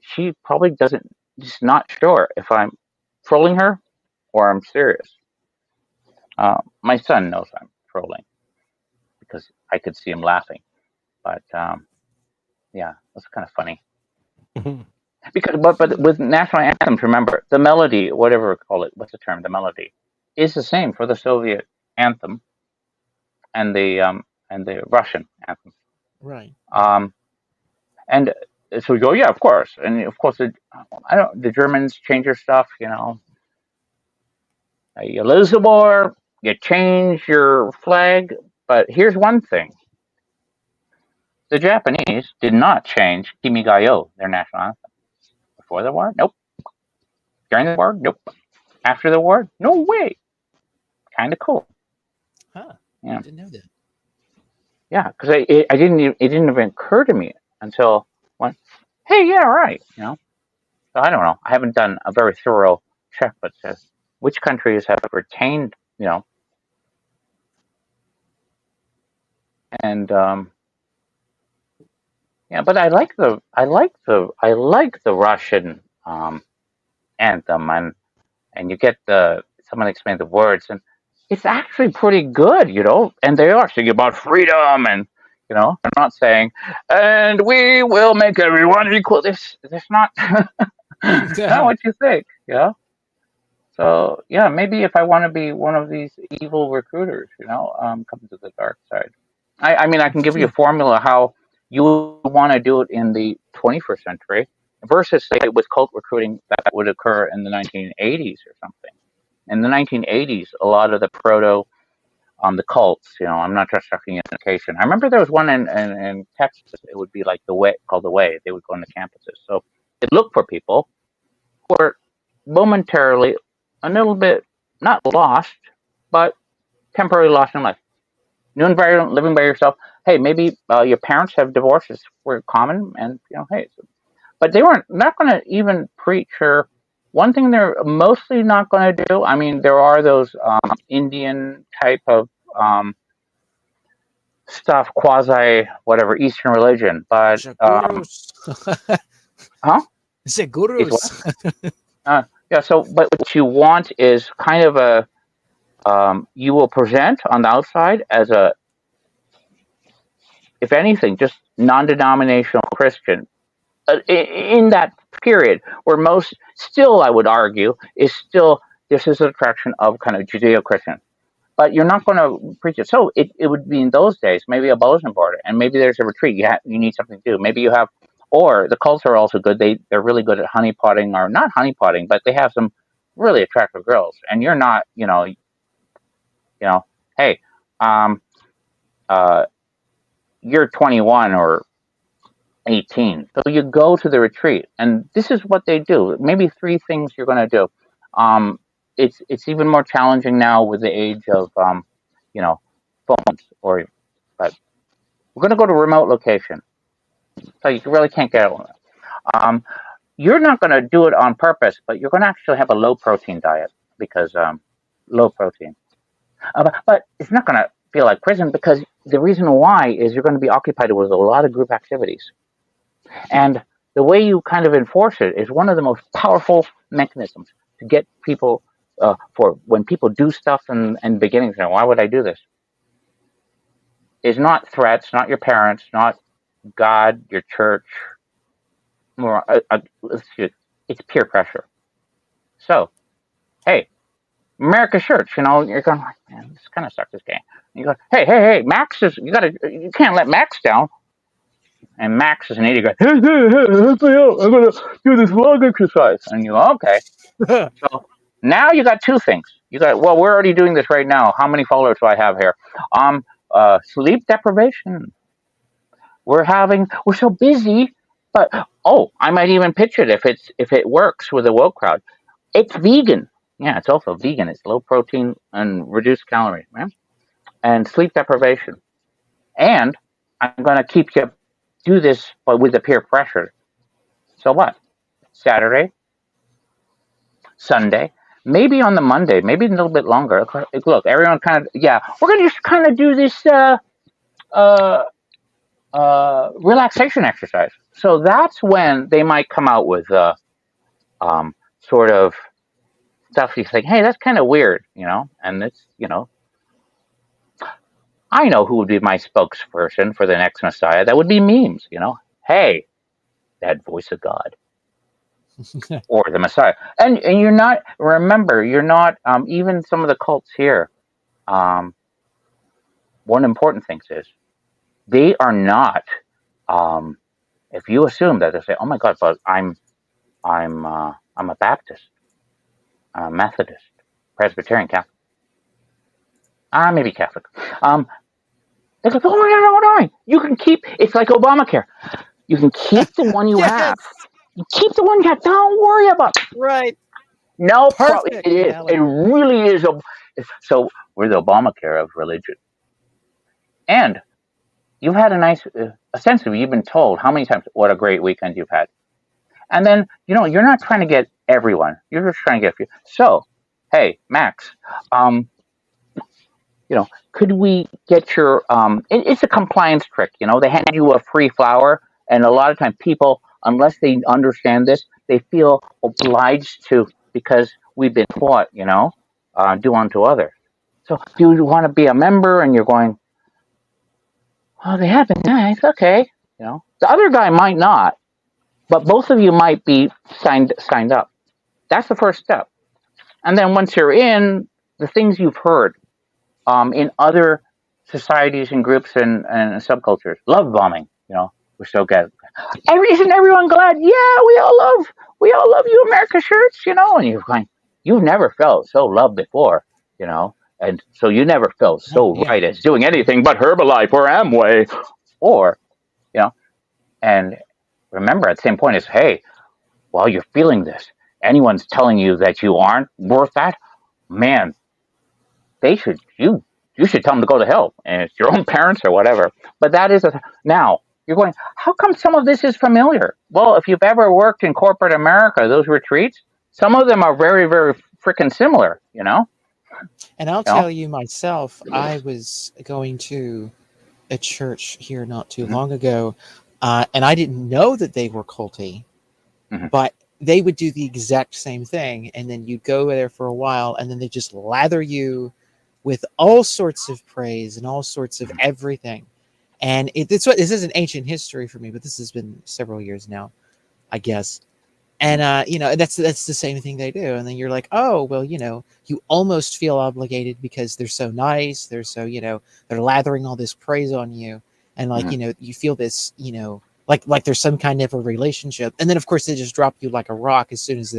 she probably doesn't, just not sure if I'm trolling her or I'm serious. My son knows I'm trolling because I could see him laughing, but yeah, it's kind of funny. Because but with national anthems, remember the melody, whatever we call it, what's the term? The melody is the same for the Soviet anthem and the Russian anthem. Right. And so we go, yeah, of course, and of course, the Germans change their stuff, You lose the war, you change your flag, but here's one thing: the Japanese did not change Kimi ga Yo, their national anthem. Before the war, nope. During the war, nope. After the war, no way. Kind of cool. Huh. Yeah. I didn't know that. Yeah, because it didn't even occur to me until hey, yeah, right, So I don't know. I haven't done a very thorough check, but says which countries have retained, and yeah, but I like the Russian anthem, and you get someone explain the words, and it's actually pretty good, and they are singing about freedom, and they're not saying, and we will make everyone equal. This not not what you think, So yeah, maybe if I want to be one of these evil recruiters, come to the dark side. I mean, I can give you a formula how you would want to do it in the 21st century versus say with cult recruiting that would occur in the 1980s or something. In the 1980s, a lot of the the cults, I'm not just talking education. I remember there was one in Texas. It would be like called the Way. They would go into campuses. So they'd look for people who were momentarily a little bit not lost, but temporarily lost in life. New environment, living by yourself. Hey, maybe your parents have divorces were common, and hey, but they weren't not going to even preach or. One thing they're mostly not going to do. I mean, there are those Indian type of stuff, quasi whatever Eastern religion, but huh? Is it gurus? Yeah. So, but what you want is kind of a you will present on the outside as if anything, just non-denominational Christian. In that period where most still, I would argue, is still this is an attraction of kind of Judeo-Christian. But you're not going to preach it. So it would be in those days, maybe a bulletin board, and maybe there's a retreat. You need something to do. Maybe you have, or the cults are also good. They're really good at honeypotting, or not honeypotting, but they have some really attractive girls. And you're not, hey, you're 21 or 18. So you go to the retreat, and this is what they do. Maybe 3 things you're going to do. It's even more challenging now with the age of phones. But we're going to go to a remote location, so you really can't get out. You're not going to do it on purpose, but you're going to actually have a low protein diet because low protein. But it's not going to feel like prison because the reason why is you're going to be occupied with a lot of group activities. And the way you kind of enforce it is one of the most powerful mechanisms to get people for when people do stuff in beginnings. Now, why would I do this? It's not threats, not your parents, not God, your church. It's peer pressure. So, hey, AmericaShirts, you're going like, man, this kind of sucks, this game. And you go, hey, Max you can't let Max down. And Max is an idiot going, hey, help me out. I'm going to do this log exercise. And you go, okay. So now you got two things. Well, we're already doing this right now. How many followers do I have here? Sleep deprivation. We're so busy, but I might even pitch it if it works with a woke crowd. It's vegan. Yeah, it's also vegan. It's low protein and reduced calories, man. And sleep deprivation. And I'm going to keep you do this, but with the peer pressure. So what? Saturday, Sunday, maybe on the Monday, maybe a little bit longer. Look, everyone we're going to just kind of do this relaxation exercise. So that's when they might come out with sort of stuff you think, hey, that's kind of weird, and it's, I know who would be my spokesperson for the next Messiah. That would be memes, Hey, that voice of God. Or the Messiah. And you're not, even some of the cults here, one important thing is, they are not, if you assume that they say, oh my God, but I'm a Baptist, I'm a Methodist, Presbyterian, Catholic, maybe Catholic. They go, oh no, you can keep, it's like Obamacare. You can keep the one you have. You keep the one you have. Don't worry about it. Right. No problem. It really is. So we're the Obamacare of religion. And you've had essentially, you've been told how many times what a great weekend you've had. And then, you're not trying to get everyone. You're just trying to get a few. So, hey, Max, could we get your, it's a compliance trick. They hand you a free flower. And a lot of times people, unless they understand this, they feel obliged to, because we've been taught, do unto others. So do you want to be a member? And you're going, oh, they have been nice. Okay. The other guy might not, but both of you might be signed up. That's the first step. And then once you're in, the things you've heard in other societies and groups and subcultures, love bombing, we're so good. Isn't everyone glad? Yeah, we all love you, AmericaShirts, and you're going, you've never felt so loved before, and so you never felt so right as doing anything but Herbalife or Amway, or, and remember at the same point is, hey, while you're feeling this, anyone's telling you that you aren't worth that, man, you should tell them to go to hell, and it's your own parents or whatever. But that is now. You're going, how come some of this is familiar? Well, if you've ever worked in corporate America, those retreats, some of them are very, very freaking similar, And I'll tell you myself, I was going to a church here not too long ago, and I didn't know that they were culty, but they would do the exact same thing. And then you'd go there for a while, and then they just lather you with all sorts of praise and all sorts of everything. And this is an ancient history for me, but this has been several years now, I guess. And that's the same thing they do. And then you're like, oh, well, you almost feel obligated because they're so nice. They're so, they're lathering all this praise on you. And you feel this, like there's some kind of a relationship. And then of course they just drop you like a rock as soon as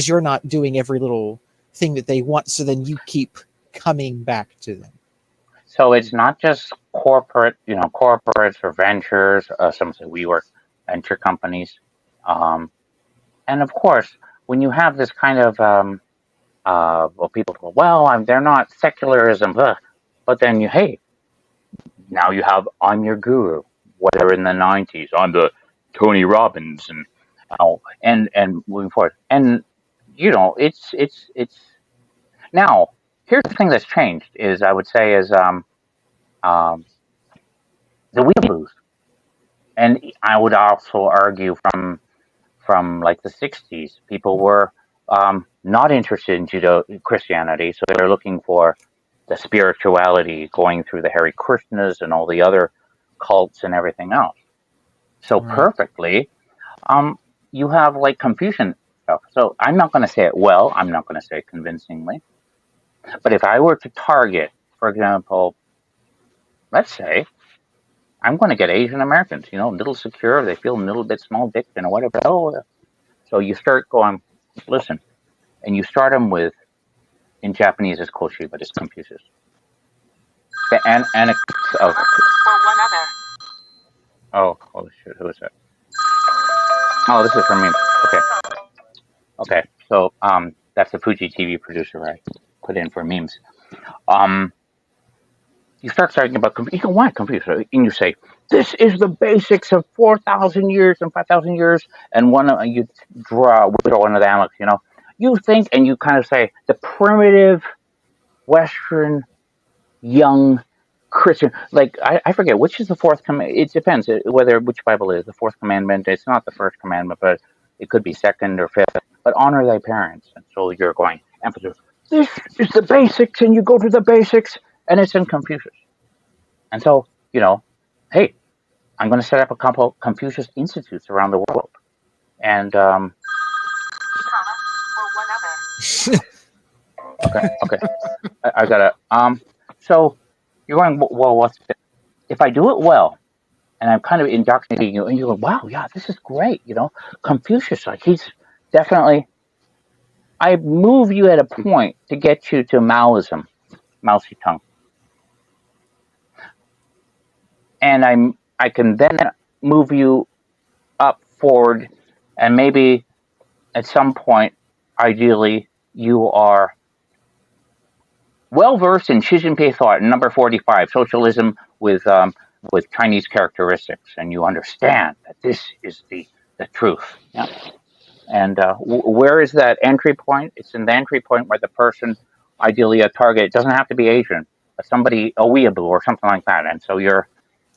you're not doing every little thing that they want. So then you keep coming back to them. So it's not just corporates or ventures. Some say WeWork, venture companies. And of course, when you have this kind of, people go, well, they're not secularism, but then now you have, I'm your guru. Whatever in the 90s, I'm the Tony Robbins, and moving forward. And it's now. Here's the thing that's changed is, I would say, is the weeaboos. And I would also argue from like the 60s, people were not interested in Christianity, so they're looking for the spirituality going through the Hare Krishnas and all the other cults and everything else. So Right. perfectly, you have like Confucian stuff. So I'm not going to say it well. I'm not going to say it convincingly. But if I were to target, for example, let's say I'm going to get Asian Americans, a little secure. They feel a little bit small dick and whatever. Oh, so you start going, listen, and you start them with, in Japanese it's Koshi, but it's Confucius. The anecdotes of. Oh, holy shit! Who is that? Oh, this is from me. Okay. So that's the Fuji TV producer I put in for memes. You start talking about you go, why Confucius? And you say this is the basics of 4,000 years and 5,000 years, and you draw one of the analogs. You think, and you kind of say the primitive Western young Christian, like I forget which is the fourth command. It depends which Bible it is. The fourth commandment. It's not the first commandment, but it could be second or fifth. But honor thy parents. And so you're going emphasis. This is the basics, and you go to the basics, and it's in Confucius. And so hey, I'm going to set up a couple Confucius institutes around the world, and okay, I gotta So you're going, well, what's it? If I do it well, and I'm kind of indoctrinating you, and you go, wow, yeah, this is great, Confucius, like he's definitely. I move you at a point to get you to Maoism, Mao Zedong, and I can then move you up forward, and maybe at some point, ideally, you are well versed in Xi Jinping thought, number 45, socialism with Chinese characteristics, and you understand that this is the truth. Yeah. And where is that entry point? It's in the entry point where the person, ideally a target, it doesn't have to be Asian, but somebody, a weeaboo or something like that. And so you're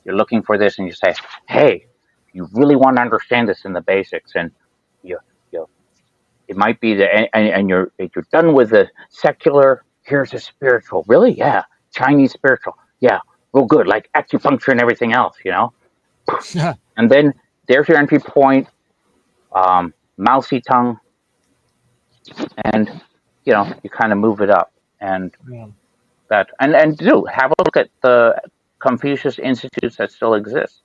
looking for this, and you say, hey, you really want to understand this in the basics, and you it might be that, and you're done with the secular. Here's the spiritual. Really? Yeah. Chinese spiritual. Yeah. Real good. Like acupuncture and everything else, And then there's your entry point. Mao Zedong, and you kind of move it up, and that, and do have a look at the Confucius institutes that still exist.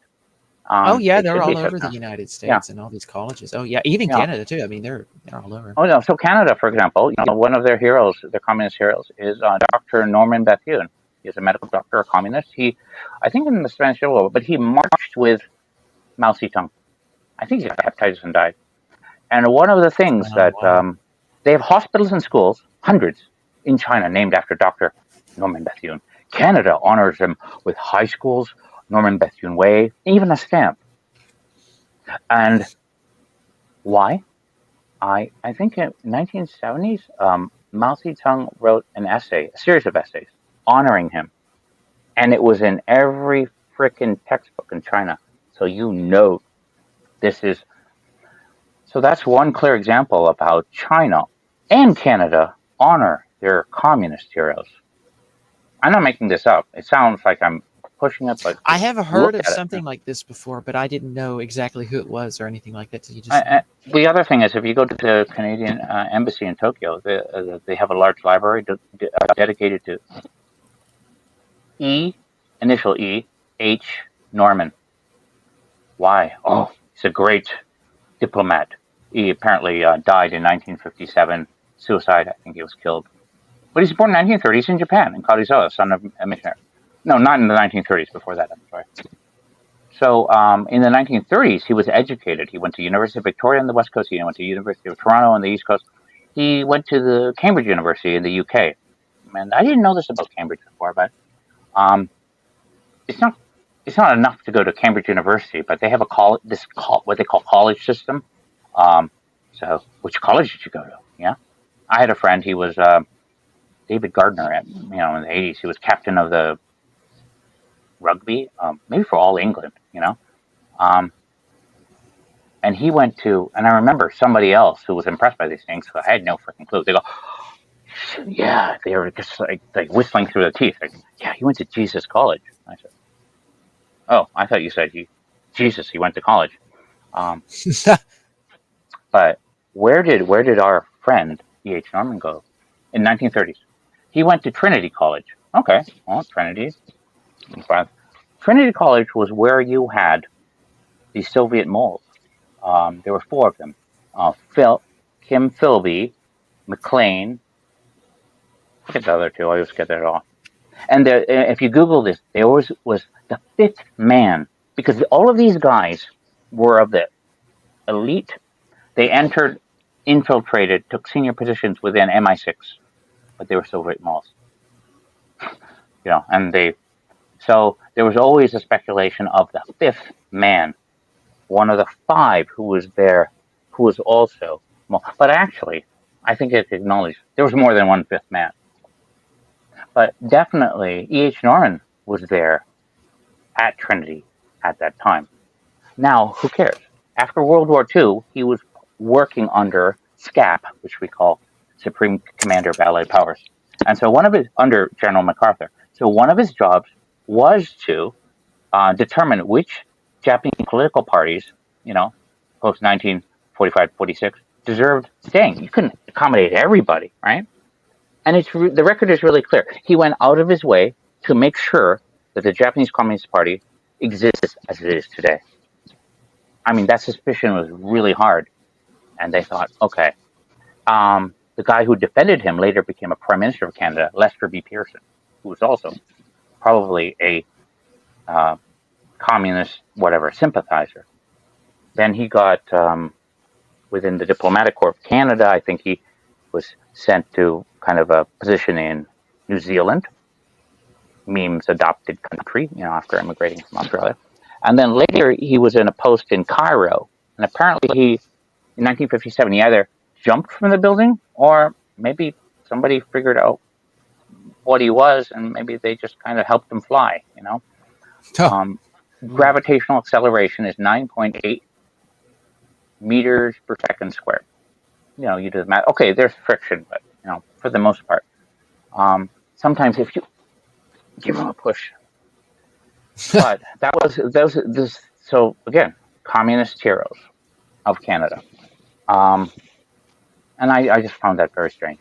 Oh yeah, they're all over the United States and all these colleges. Oh yeah, even Canada too. I mean, they're all over. Oh no, so Canada, for example, one of their heroes, their communist heroes, is Dr. Norman Bethune. He's a medical doctor, a communist. I think in the Spanish Civil War, but he marched with Mao Zedong. I think he got hepatitis and died. And one of the things they have hospitals and schools, hundreds, in China named after Dr. Norman Bethune. Canada honors him with high schools, Norman Bethune Way, even a stamp. And why? I think in 1970s, Mao Zedong wrote a series of essays, honoring him. And it was in every frickin' textbook in China. So this is. So that's one clear example of how China and Canada honor their communist heroes. I'm not making this up. It sounds like I'm pushing it, but I have heard of something like this before, but I didn't know exactly who it was or anything like that. So you just the other thing is, if you go to the Canadian embassy in Tokyo, they have a large library dedicated to initial E, H, Norman. Why? Oh, he's a great diplomat. He apparently died in 1957, suicide. I think he was killed. But he's born in 1930s in Japan, in Karuizawa, son of a missionary. No, not in the 1930s, before that, I'm sorry. So in the 1930s, he was educated. He went to University of Victoria on the West Coast. He went to University of Toronto on the East Coast. He went to the Cambridge University in the UK. And I didn't know this about Cambridge before, but it's not enough to go to Cambridge University, but they have what they call college system. So which college did you go to? Yeah. I had a friend, he was David Gardner in the 80s. He was captain of the rugby, maybe for all England, And he went to, and I remember somebody else who was impressed by these things, so I had no freaking clue. They go, yeah, they were just like whistling through their teeth. Like, yeah, he went to Jesus College. I said, oh, I thought you said Jesus, he went to college. But where did our friend E.H. Norman go in 1930s? He went to Trinity College. Okay, well, Trinity College was where you had the Soviet moles. There were 4 of them: Kim Philby, McLean. Look at the other 2. I always get that off. And if you Google this, there was the 5th man, because all of these guys were of the elite. They infiltrated, took senior positions within MI6, but they were Soviet moles. So there was always a speculation of the 5th man, one of the 5 who was there, who was also mole. But actually, I think it's acknowledged there was more than one 5th man. But definitely, E.H. Norman was there at Trinity at that time. Now, who cares? After World War II, he was working under SCAP, which we call Supreme Commander of Allied Powers. And so under General MacArthur. So one of his jobs was to determine which Japanese political parties, post 1945-46, deserved staying. You couldn't accommodate everybody, right? And the record is really clear. He went out of his way to make sure that the Japanese Communist Party exists as it is today. I mean, that suspicion was really hard. And they thought, okay. The guy who defended him later became a Prime Minister of Canada, Lester B. Pearson, who was also probably a communist, sympathizer. Then he got within the Diplomatic Corps of Canada. I think he was sent to kind of a position in New Zealand, Meme's adopted country, after immigrating from Australia. And then later he was in a post in Cairo. And apparently in 1957, he either jumped from the building or maybe somebody figured out what he was and maybe they just kind of helped him fly, Gravitational acceleration is 9.8 meters per second squared. You do the math. Okay, there's friction, but, for the most part. Sometimes if you give him a push. But so again, communist heroes of Canada. And I just found that very strange.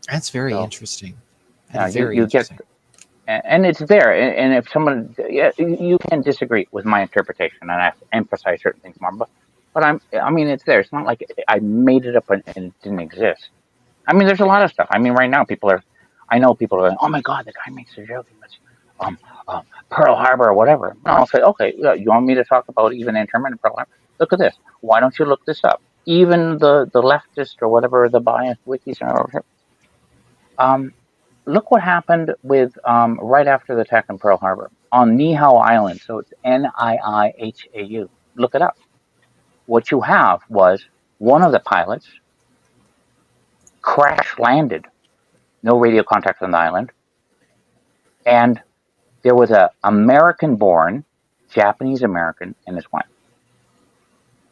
That's very interesting. You get, and it's there. And if someone, you can disagree with my interpretation, and I emphasize certain things more. But it's there. It's not like I made it up and it didn't exist. I mean, there's a lot of stuff. I mean, right now I know people are going, oh my God, the guy makes a joke. Pearl Harbor or whatever. And I'll say, okay, you want me to talk about even internment Pearl Harbor? Look at this. Why don't you look this up? Even the leftist or whatever the biased wikis are. Look what happened with right after the attack on Pearl Harbor on Niihau Island. So it's Niihau. Look it up. What you have was one of the pilots crash landed, no radio contact on the island, and there was a American-born, Japanese American, and his wife.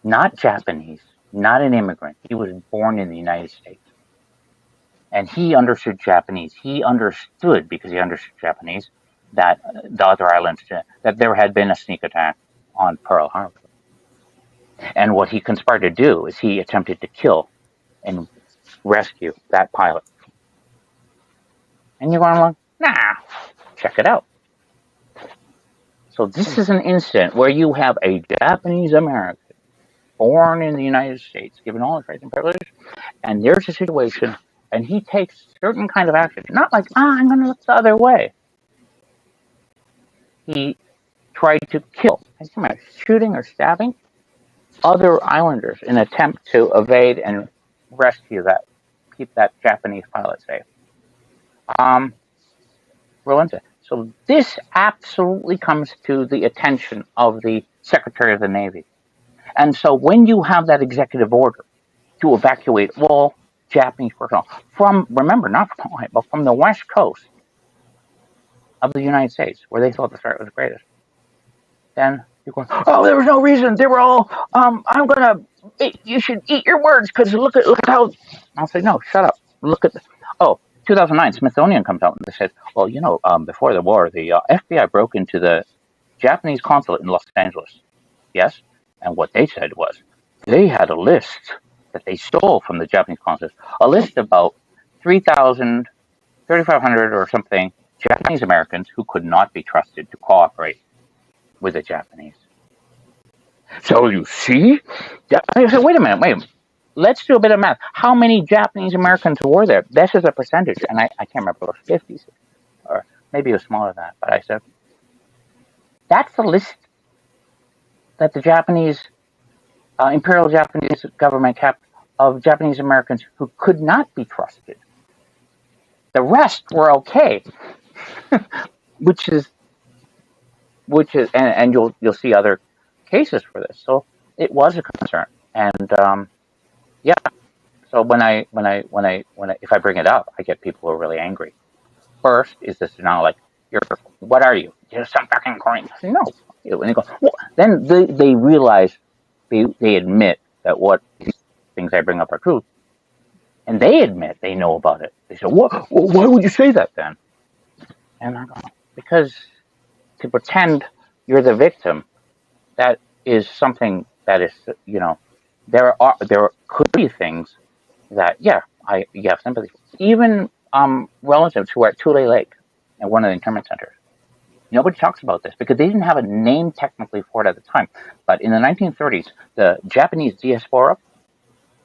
Not Japanese, not an immigrant. He was born in the United States. And he understood Japanese. He understood, because he understood Japanese, that the other islands, that there had been a sneak attack on Pearl Harbor. And what he conspired to do is he attempted to kill and rescue that pilot. And you're going like, nah, check it out. So this is an incident where you have a Japanese American born in the United States, given all his rights and privileges, and there's a situation, and he takes certain kind of action. Not like, I'm going to look the other way. He tried to kill, shooting or stabbing other islanders in an attempt to evade and rescue keep that Japanese pilot safe. So this absolutely comes to the attention of the Secretary of the Navy. And so when you have that executive order to evacuate all Japanese personnel remember, not from Hawaii, but from the west coast of the United States, where they thought the threat was greatest, then You're going, oh, there was no reason. They were all, you should eat your words because look at how. I'll say, no, shut up. Look at, 2009, Smithsonian comes out and they said, well, before the war, the FBI broke into the Japanese consulate in Los Angeles. Yes. And what they said was they had a list that they stole from the Japanese consulate, a list of about 3,500 or something Japanese Americans who could not be trusted to cooperate with the Japanese. So you see, I said, wait a minute. Let's do a bit of math. How many Japanese Americans were there? This is a percentage, and I can't remember, it was 50, or maybe it was smaller than that. But I said, that's the list that the Japanese, Imperial Japanese government kept of Japanese Americans who could not be trusted. The rest were okay, which is, and you'll see other cases for this. So it was a concern, and yeah. So when if I bring it up, I get people who are really angry. First is this now like, what are you? You're some fucking coin. I say, no. And they go, well, then they realize, they admit that what things I bring up are true, and they admit they know about it. They say, what? Well, why would you say that then? And I go, because to pretend you're the victim, that is something that is, there could be things that, you have sympathy for. Even relatives who are at Tule Lake at one of the internment centers. Nobody talks about this because they didn't have a name technically for it at the time. But in the 1930s, the Japanese diaspora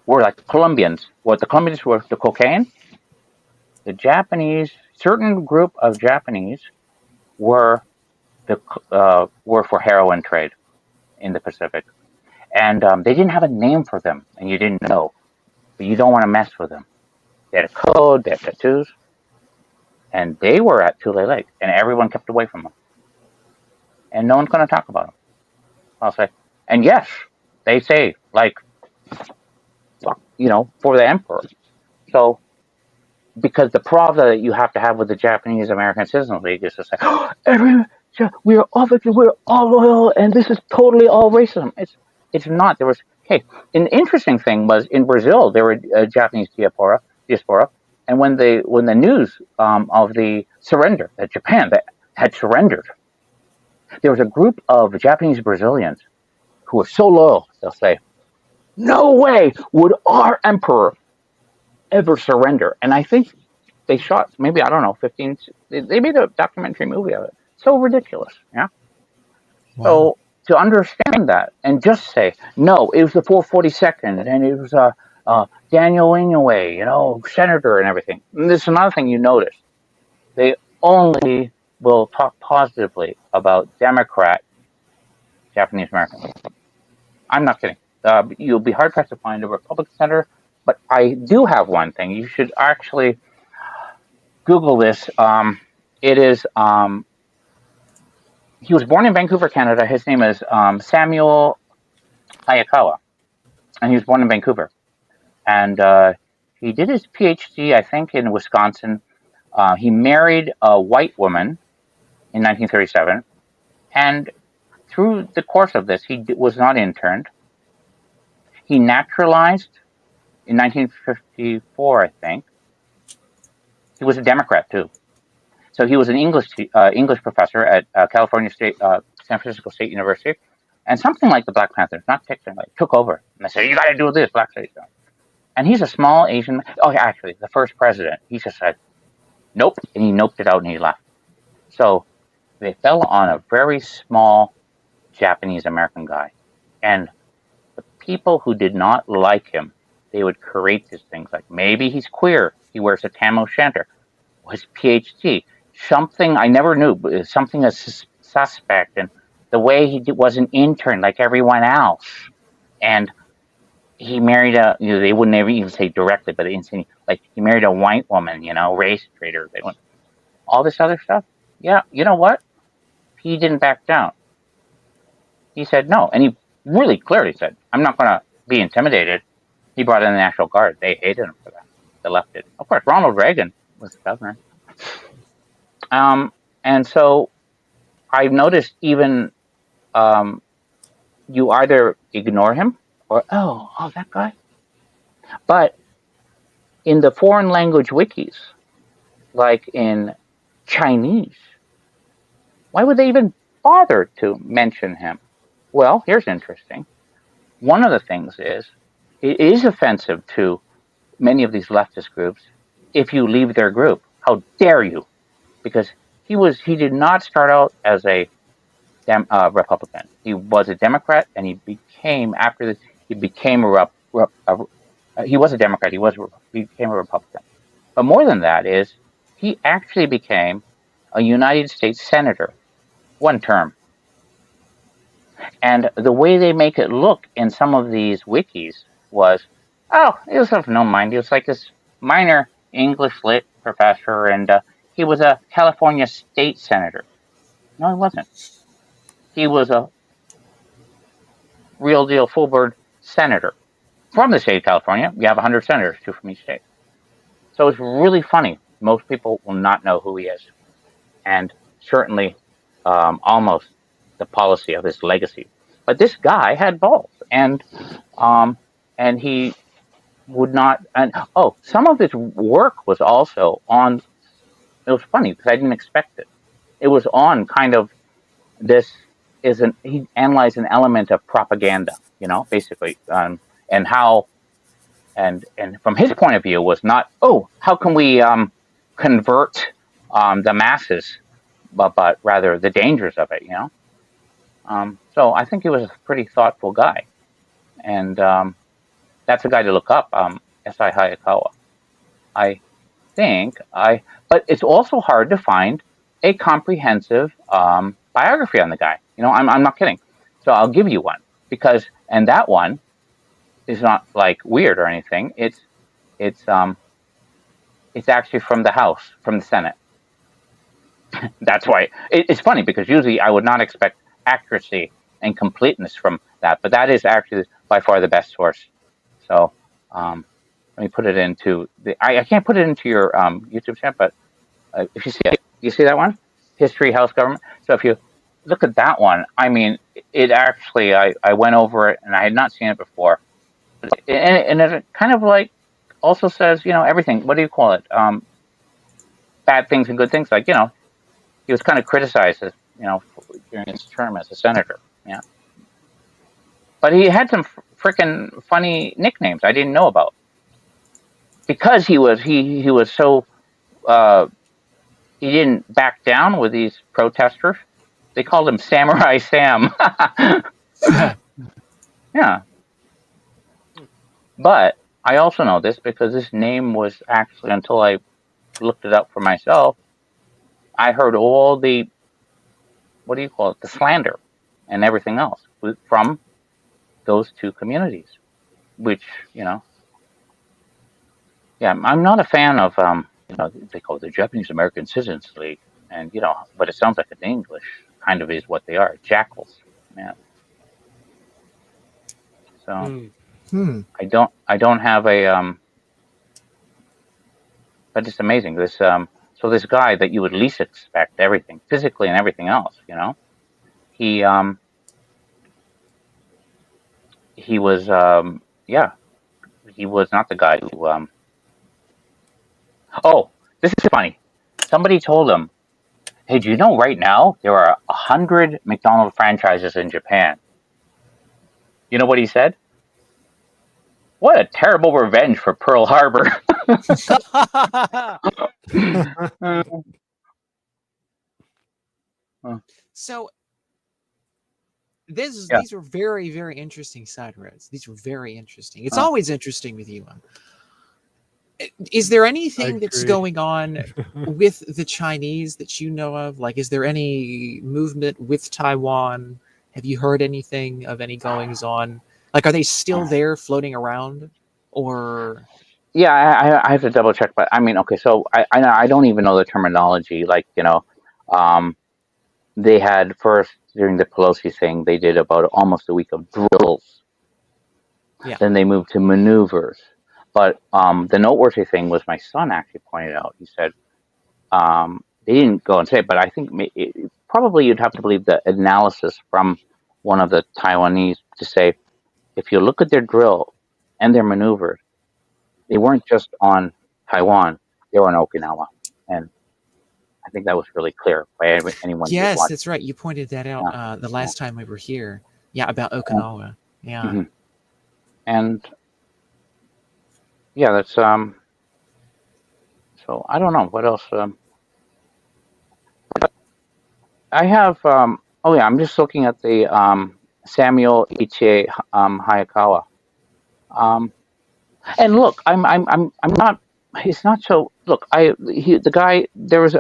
were like the Colombians. What the Colombians were the cocaine. The Japanese, certain group of Japanese were for heroin trade in the Pacific. And they didn't have a name for them, and you didn't know. But you don't want to mess with them. They had a code, they had tattoos. And they were at Tule Lake, and everyone kept away from them. And no one's going to talk about them. I'll say, and yes, they say, like, for the emperor. So, because the problem that you have to have with the Japanese American Citizens League is to say, we're all victims, we're all loyal, and this is totally all racism. It's not. There was, an interesting thing was in Brazil, there were Japanese diaspora, and when the news of the surrender, that Japan that had surrendered, there was a group of Japanese Brazilians who were so loyal, they'll say, no way would our emperor ever surrender. And I think they shot maybe, 15, they made a documentary movie of it. So ridiculous, yeah? Wow. So to understand that and just say, no, it was the 442nd and it was Daniel Inouye, senator and everything. And this is another thing you notice. They only will talk positively about Democrat Japanese Americans. I'm not kidding. You'll be hard-pressed to find a Republican senator, but I do have one thing. You should actually Google this. It is, he was born in Vancouver, Canada. His name is Samuel Hayakawa, and he was born in Vancouver. And he did his PhD, I think, in Wisconsin. He married a white woman in 1937. And through the course of this, he was not interned. He naturalized in 1954, I think. He was a Democrat, too. So he was an English professor at California State, San Francisco State University. And something like the Black Panthers, not technically, took over. And they said, you got to do this, Black States. And he's a small Asian. Oh, actually, the first president, he just said, nope. And he noped it out and he left. So they fell on a very small Japanese American guy. And the people who did not like him, they would create these things like, maybe he's queer. He wears a tam o' shanter. His PhD, something I never knew, but something as suspect. And the way he was an intern like everyone else. And he married they wouldn't even say directly, but instantly, like he married a white woman, race traitor. They went, all this other stuff. Yeah, you know what? He didn't back down. He said no. And he really clearly said, I'm not going to be intimidated. He brought in the National Guard. They hated him for that. They left it. Of course, Ronald Reagan was the governor. And so I've noticed even you either ignore him or, oh, that guy. But in the foreign language wikis, like in Chinese, why would they even bother to mention him? Well, here's interesting. One of the things is, it is offensive to many of these leftist groups if you leave their group. How dare you? Because he did not start out as a Republican. He was a Democrat, and he became he was a Democrat. He became a Republican. But more than that is, he actually became a United States senator, one term. And the way they make it look in some of these wikis was, oh, he was of no mind. He was like this minor English lit professor, and he was a California state senator. No, he wasn't. He was a real deal full bird senator from the state of California. You have 100 senators, 2 from each state. So it's really funny. Most people will not know who he is. And certainly almost the policy of his legacy. But this guy had balls, and he would not. And some of his work was also on. It was funny because I didn't expect it. It was on kind of this he analyzed an element of propaganda, basically, and how, and from his point of view was not, how can we convert the masses, but rather the dangers of it, So I think he was a pretty thoughtful guy, and that's a guy to look up, S.I. Hayakawa. But it's also hard to find a comprehensive biography on the guy. I'm not kidding. So I'll give you one and that one is not like weird or anything. It's actually from the House, from the Senate. That's why it's funny, because usually I would not expect accuracy and completeness from that, but that is actually by far the best source. So let me put it into I can't put it into your YouTube channel, but if you see that one, History, House, Government. So if you look at that one, I mean, it actually, I went over it and I had not seen it before, and it kind of like also says, everything. What do you call it? Bad things and good things. Like, he was kind of criticized as, during his term as a senator. Yeah. But he had some freaking funny nicknames I didn't know about, because he was so he didn't back down with these protesters. They called him Samurai Sam. Yeah. But I also know this because this name was actually, until I looked it up for myself, I heard all the, what do you call it, the slander and everything else from those two communities, which, yeah, I'm not a fan of, they call it the Japanese American Citizens League, and, but it sounds like in English kind of is what they are, jackals. Yeah. So I don't have a, but it's amazing. So this guy that you would least expect everything physically and everything else, he was, he was not the guy who, this is funny. Somebody told him, hey, do you know right now there are 100 McDonald's franchises in Japan? You know what he said? What a terrible revenge for Pearl Harbor. So these are very, very interesting side roads. These were very interesting. It's always interesting with you. Is there anything that's going on with the Chinese that you know of? Like, is there any movement with Taiwan? Have you heard anything of any goings on? Like, are they still there floating around, or? Yeah, I have to double check, but I mean, okay, so I don't even know the terminology. Like, they had first during the Pelosi thing, they did about almost a week of drills. Yeah. Then they moved to maneuvers. But the noteworthy thing was, my son actually pointed out. He said they didn't go and say it, but I think probably you'd have to believe the analysis from one of the Taiwanese to say, if you look at their drill and their maneuvers, they weren't just on Taiwan, they were on Okinawa. And I think that was really clear by anyone who's Yes, watching. that's right. You pointed that out Yeah. the last time we were here. Yeah, about Okinawa. Yeah. Mm-hmm. And yeah, that's so I don't know what else. I have oh yeah, I'm just looking at the Samuel Ichie Hayakawa. And look, I'm not. It's not so. Look, the guy.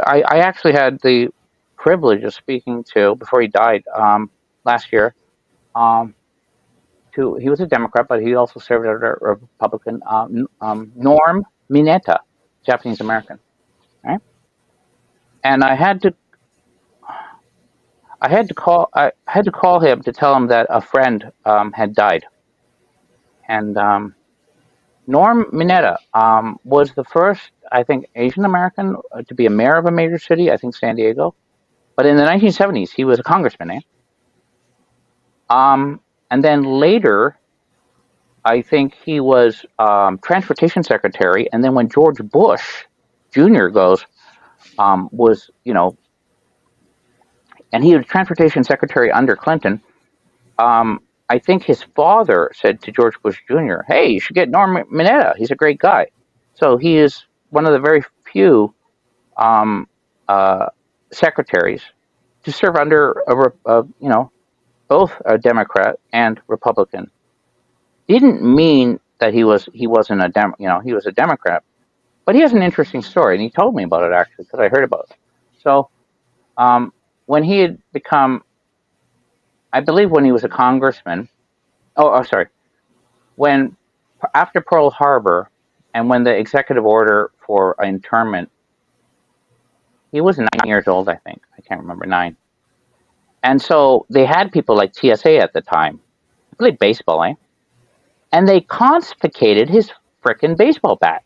I actually had the privilege of speaking to before he died last year. He was a Democrat, but he also served as a Republican. Norm Mineta, Japanese American, right? And I had to call him to tell him that a friend had died, and Norm Mineta was the first, I think, Asian American to be a mayor of a major city, I think San Diego. But in the 1970s, he was a congressman. And then later, I think he was transportation secretary. And then when George Bush Jr. was, and he was transportation secretary under Clinton. I think his father said to George Bush Jr., "Hey, you should get Norm Mineta. He's a great guy." So he is one of the very few secretaries to serve under both a Democrat and Republican. Didn't mean that he wasn't he was a Democrat, but he has an interesting story, and he told me about it actually because I heard about it. So when he had become, I believe, when he was a congressman. Oh, sorry. When after Pearl Harbor, and when the executive order for internment, he was 9 years old, I think. I can't remember, 9. And so they had people like TSA at the time, played baseball, and they confiscated his frickin' baseball bat.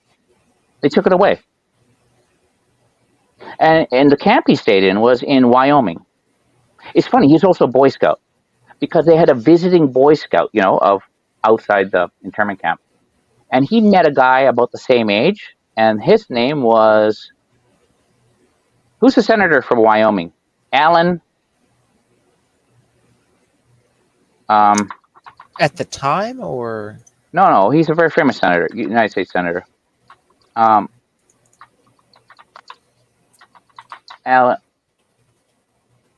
They took it away. And the camp he stayed in was in Wyoming. It's funny, he's also a Boy Scout, because they had a visiting Boy Scout, of outside the internment camp. And he met a guy about the same age, and his name was, who's the senator from Wyoming? Alan. At the time, or no, he's a very famous senator, United States senator. Alan.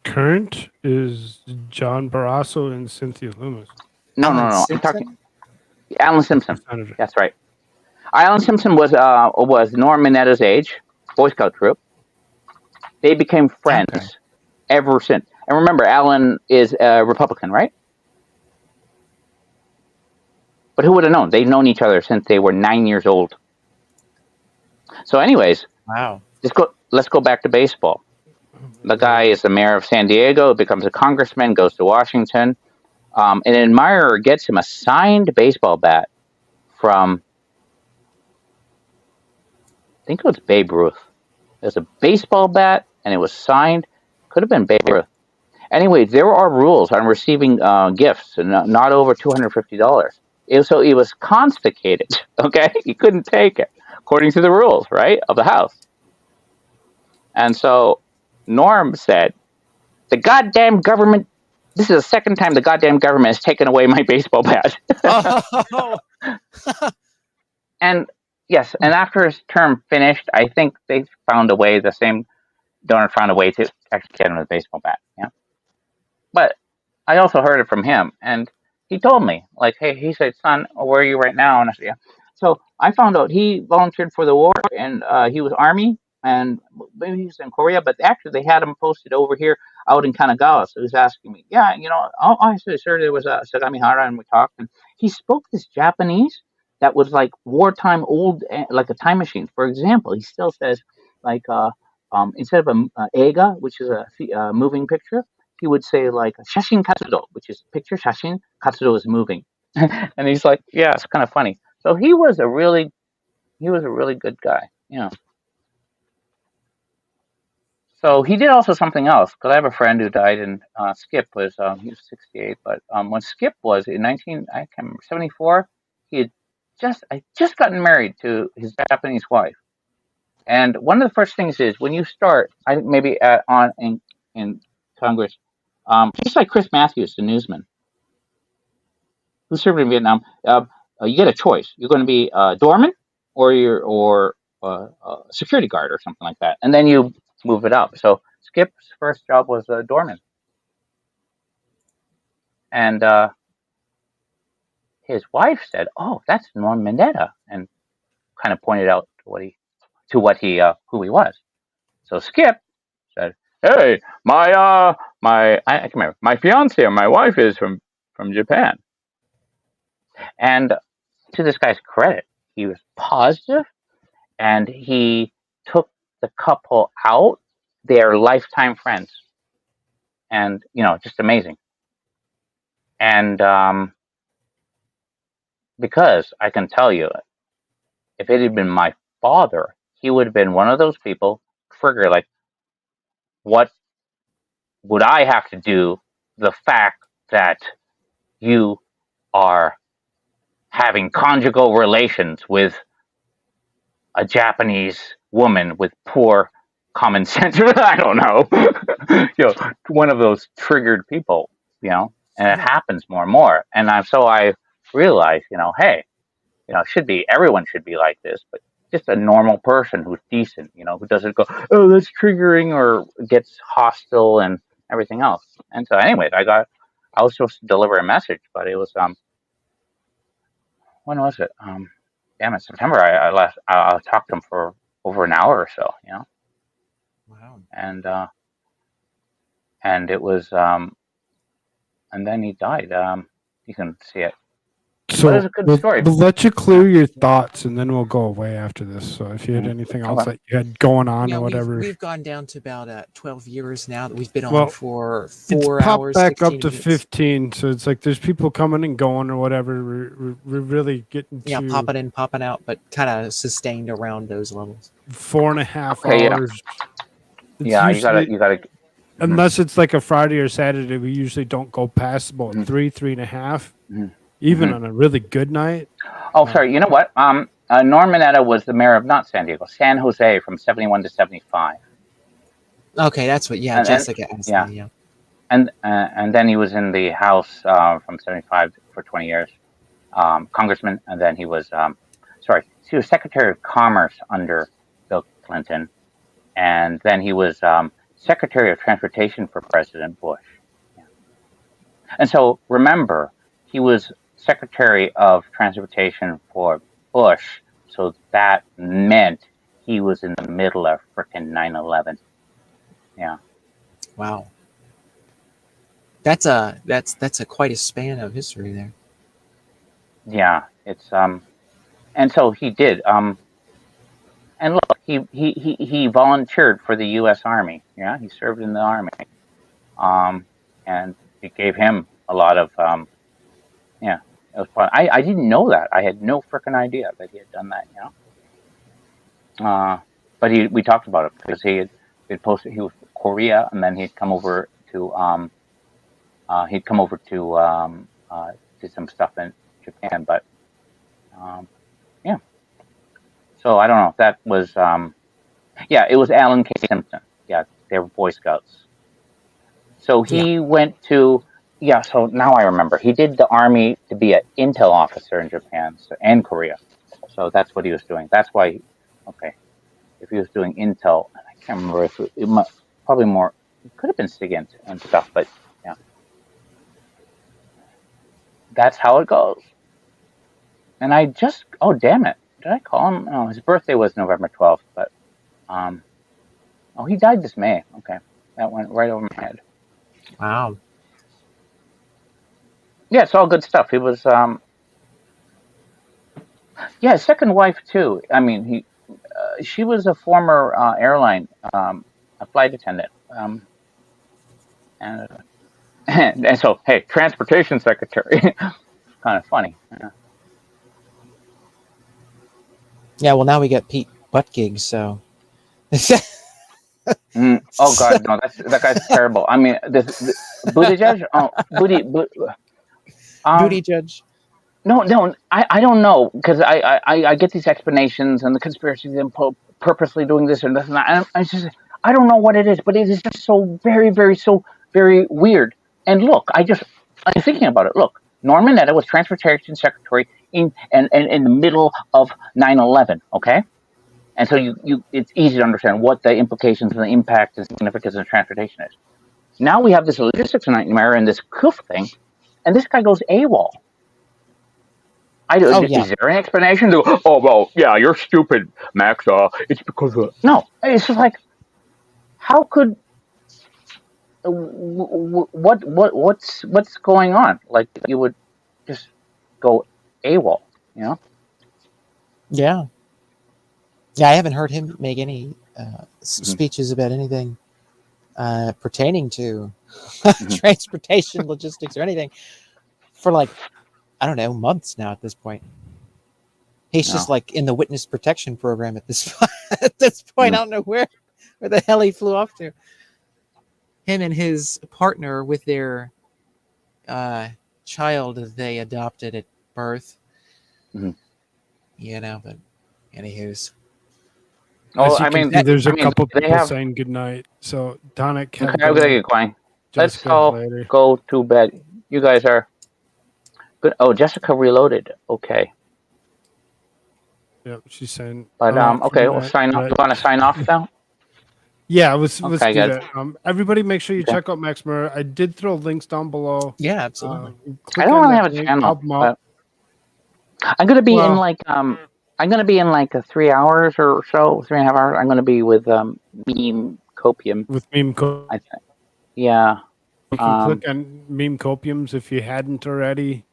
Current is John Barrasso and Cynthia Loomis. No. I'm talking Alan Simpson. That's right. Alan Simpson was Norm Mineta's age, Boy Scout troop. They became friends ever since. And remember, Alan is a Republican, right? But who would have known? They've known each other since they were 9 years old. So, anyways, wow. Let's go back to baseball. The guy is the mayor of San Diego, becomes a congressman, goes to Washington. An admirer gets him a signed baseball bat from, I think it was Babe Ruth. It was a baseball bat, and it was signed. Could have been Babe Ruth. Anyway, there are rules on receiving gifts, not over $250. So it was confiscated, okay? You couldn't take it, according to the rules, right, of the House. And so Norm said, the goddamn government, this is the second time the goddamn government has taken away my baseball bat. And yes, and after his term finished, I think they found a way, the same donor found a way to actually get him a baseball bat. Yeah. But I also heard it from him, and he told me, like, hey, he said, son, where are you right now? And I said, yeah. So I found out he volunteered for the war, and he was Army, and maybe he was in Korea, but actually they had him posted over here out in Kanagawa. So he was asking me, yeah, I said, sir, there was a Sagamihara, and we talked, and he spoke this Japanese that was like wartime old, like a time machine. For example, he still says, like, instead of a eiga, which is a moving picture, he would say like shashin katsudo, which is picture shashin, katsudo is moving. And he's like, yeah, it's kind of funny. So he was a really good guy, So he did also something else, because I have a friend who died in Skip was he was 68, but when Skip was in 1974, he had just gotten married to his Japanese wife. And one of the first things is when you start, I think maybe in Congress, just like Chris Matthews, the newsman who served in Vietnam, you get a choice. You're going to be a doorman or a security guard or something like that, and then you move it up. So Skip's first job was a doorman, and his wife said, "Oh, that's Norm Mineta," and kind of pointed out who he was. So Skip said, "Hey, I can't remember, my fiance or my wife is from Japan." And to this guy's credit, he was positive, and he took the couple out. They're lifetime friends, and just amazing. And because I can tell you, if it had been my father, he would have been one of those people trigger like, what would I have to do? The fact that you are having conjugal relations with a Japanese woman with poor common sense. I don't know. One of those triggered people, and it happens more and more. And I realized, hey, everyone should be like this, but just a normal person who's decent, who doesn't go, oh, that's triggering, or gets hostile and everything else. And so anyways, I was supposed to deliver a message, but it was, when was it? Damn it, September. I talked to him for over an hour or so, Wow. And it was, and then he died. You can see it. So But it's a good story. we'll let you clear your thoughts, and then we'll go away after this. So if you had anything else that you had going on or whatever. We've gone down to about 12 years now that we've been on for 4 it's hours. popped back up to minutes. 15, so it's like there's people coming and going or whatever. We're really getting to popping in, popping out, but kind of sustained around those levels. 4.5 hours. Yeah, you gotta. Unless it's like a Friday or Saturday, we usually don't go past about 3.5. Even on a really good night. Oh, sorry. You know what? Norm Mineta was the mayor of not San Diego, San Jose, from 71 to 75. Okay, that's what. Yeah, Jessica asked me. Yeah. And then he was in the House from 75 for 20 years, congressman, and then he was he was Secretary of Commerce under Bill Clinton, and then he was Secretary of Transportation for President Bush. Yeah. And so remember, he was Secretary of Transportation for Bush, so that meant he was in the middle of frickin' 9/11. Yeah. Wow. That's a quite a span of history there. Yeah, it's and so he did and look, he volunteered for the U.S. Army. Yeah, he served in the Army, and it gave him a lot of yeah. It was fun. I didn't know that. I had no frickin' idea that he had done that. But we talked about it because he had posted. He was from Korea, and then he'd come over to do some stuff in Japan. But yeah. So I don't know. That was it was Alan K. Simpson. Yeah, they were Boy Scouts. So he went to. Yeah, so now I remember. He did the Army to be an intel officer in Japan and Korea. So that's what he was doing. That's why, if he was doing intel, I can't remember if it probably more, it could have been SIGINT and stuff, but yeah. That's how it goes. And oh, damn it. Did I call him? No, his birthday was November 12th, but, he died this May. Okay. That went right over my head. Wow. Yeah, it's all good stuff. He was, his second wife too. I mean, she was a former airline, a flight attendant, and so hey, transportation secretary, kind of funny. Yeah, well now we got Pete Buttigieg, so. Oh God, no, that guy's terrible. I mean, this Buttigieg, Booty judge. No, I don't know, because I get these explanations and the conspiracies and purposely doing this and this and that. And I don't know what it is, but it is just so very, very weird. And look, I'm thinking about it. Look, Norman Mineta was Transportation Secretary in the middle of 9/11. Okay, and so it's easy to understand what the implications and the impact and significance of transportation is. Now we have this logistics nightmare and this Koolfrogg thing, and this guy goes AWOL. Is there an explanation? Oh, well, yeah, you're stupid, Max. It's because of... No, it's just like, how could... What's going on? Like, you would just go AWOL, you know? Yeah. Yeah, I haven't heard him make any speeches about anything pertaining to transportation, logistics, or anything for like, I don't know, months now at this point. He's just like in the witness protection program at this point. I don't know where the hell he flew off to. Him and his partner with their child they adopted at birth. Mm-hmm. You know, but anywho's. There's a couple people saying goodnight. So, Donick, okay, I'm going to get going. Let's all go to bed. You guys are good. Oh, Jessica reloaded. Okay. Yep, she's saying. But okay, we'll sign off. You want to sign off now? Yeah, let's do that. Everybody, make sure you check out Max Murray. I did throw links down below. Yeah, absolutely. I don't really have a channel. But I'm going to be in like I'm going to be in like 3 hours or so, 3.5 hours. I'm going to be with Meme Copium. With Meme Copium. Yeah. You can click on Meme Copiums if you hadn't already.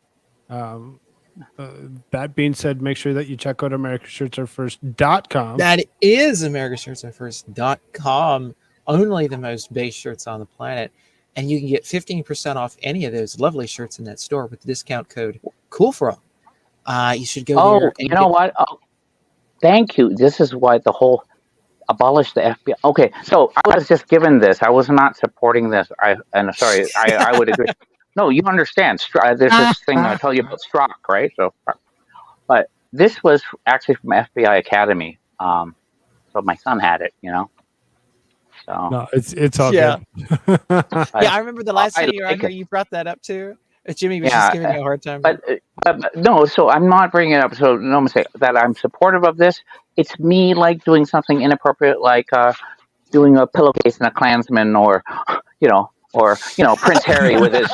That being said, make sure that you check out AmericaShirtsAreFirst.com. That is AmericaShirtsAreFirst.com. Only the most base shirts on the planet. And you can get 15% off any of those lovely shirts in that store with the discount code Koolfrogg. You should go there. You know what? Oh, thank you. This is why the whole abolish the FBI. Okay, so I was just given this. I was not supporting this. I would agree. No, you understand. There's this thing I tell you about Strzok, right? So, but this was actually from FBI Academy. So my son had it, you know. So no, it's all good. Yeah, I remember the last time you brought that up too. Jimmy was just giving me a hard time. But no, so I'm not bringing it up. So no mistake that I'm supportive of this. It's me like doing something inappropriate, like doing a pillowcase in a Klansman, or Prince Harry with his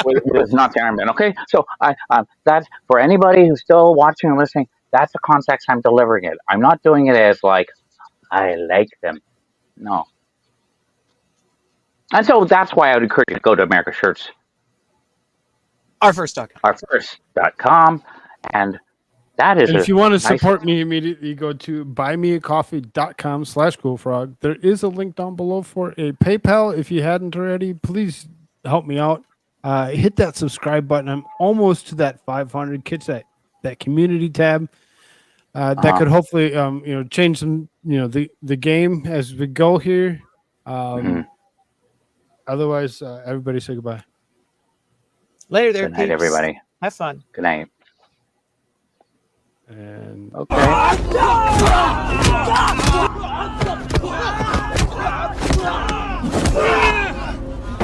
with his not armband. Okay, so that's for anybody who's still watching and listening. That's the context I'm delivering it. I'm not doing it as like I like them. No, and so that's why I would encourage you to go to America Shirts. Ourfirst.com, and that is. And if you want to support me immediately, go to buymeacoffee.com/Koolfrogg. There is a link down below for a PayPal. If you hadn't already, please help me out. Hit that subscribe button. I'm almost to that 500. Catch that community tab. That could hopefully change some the game as we go here. Otherwise, everybody say goodbye. Later there, good night, everybody. Have fun. Good night. And okay.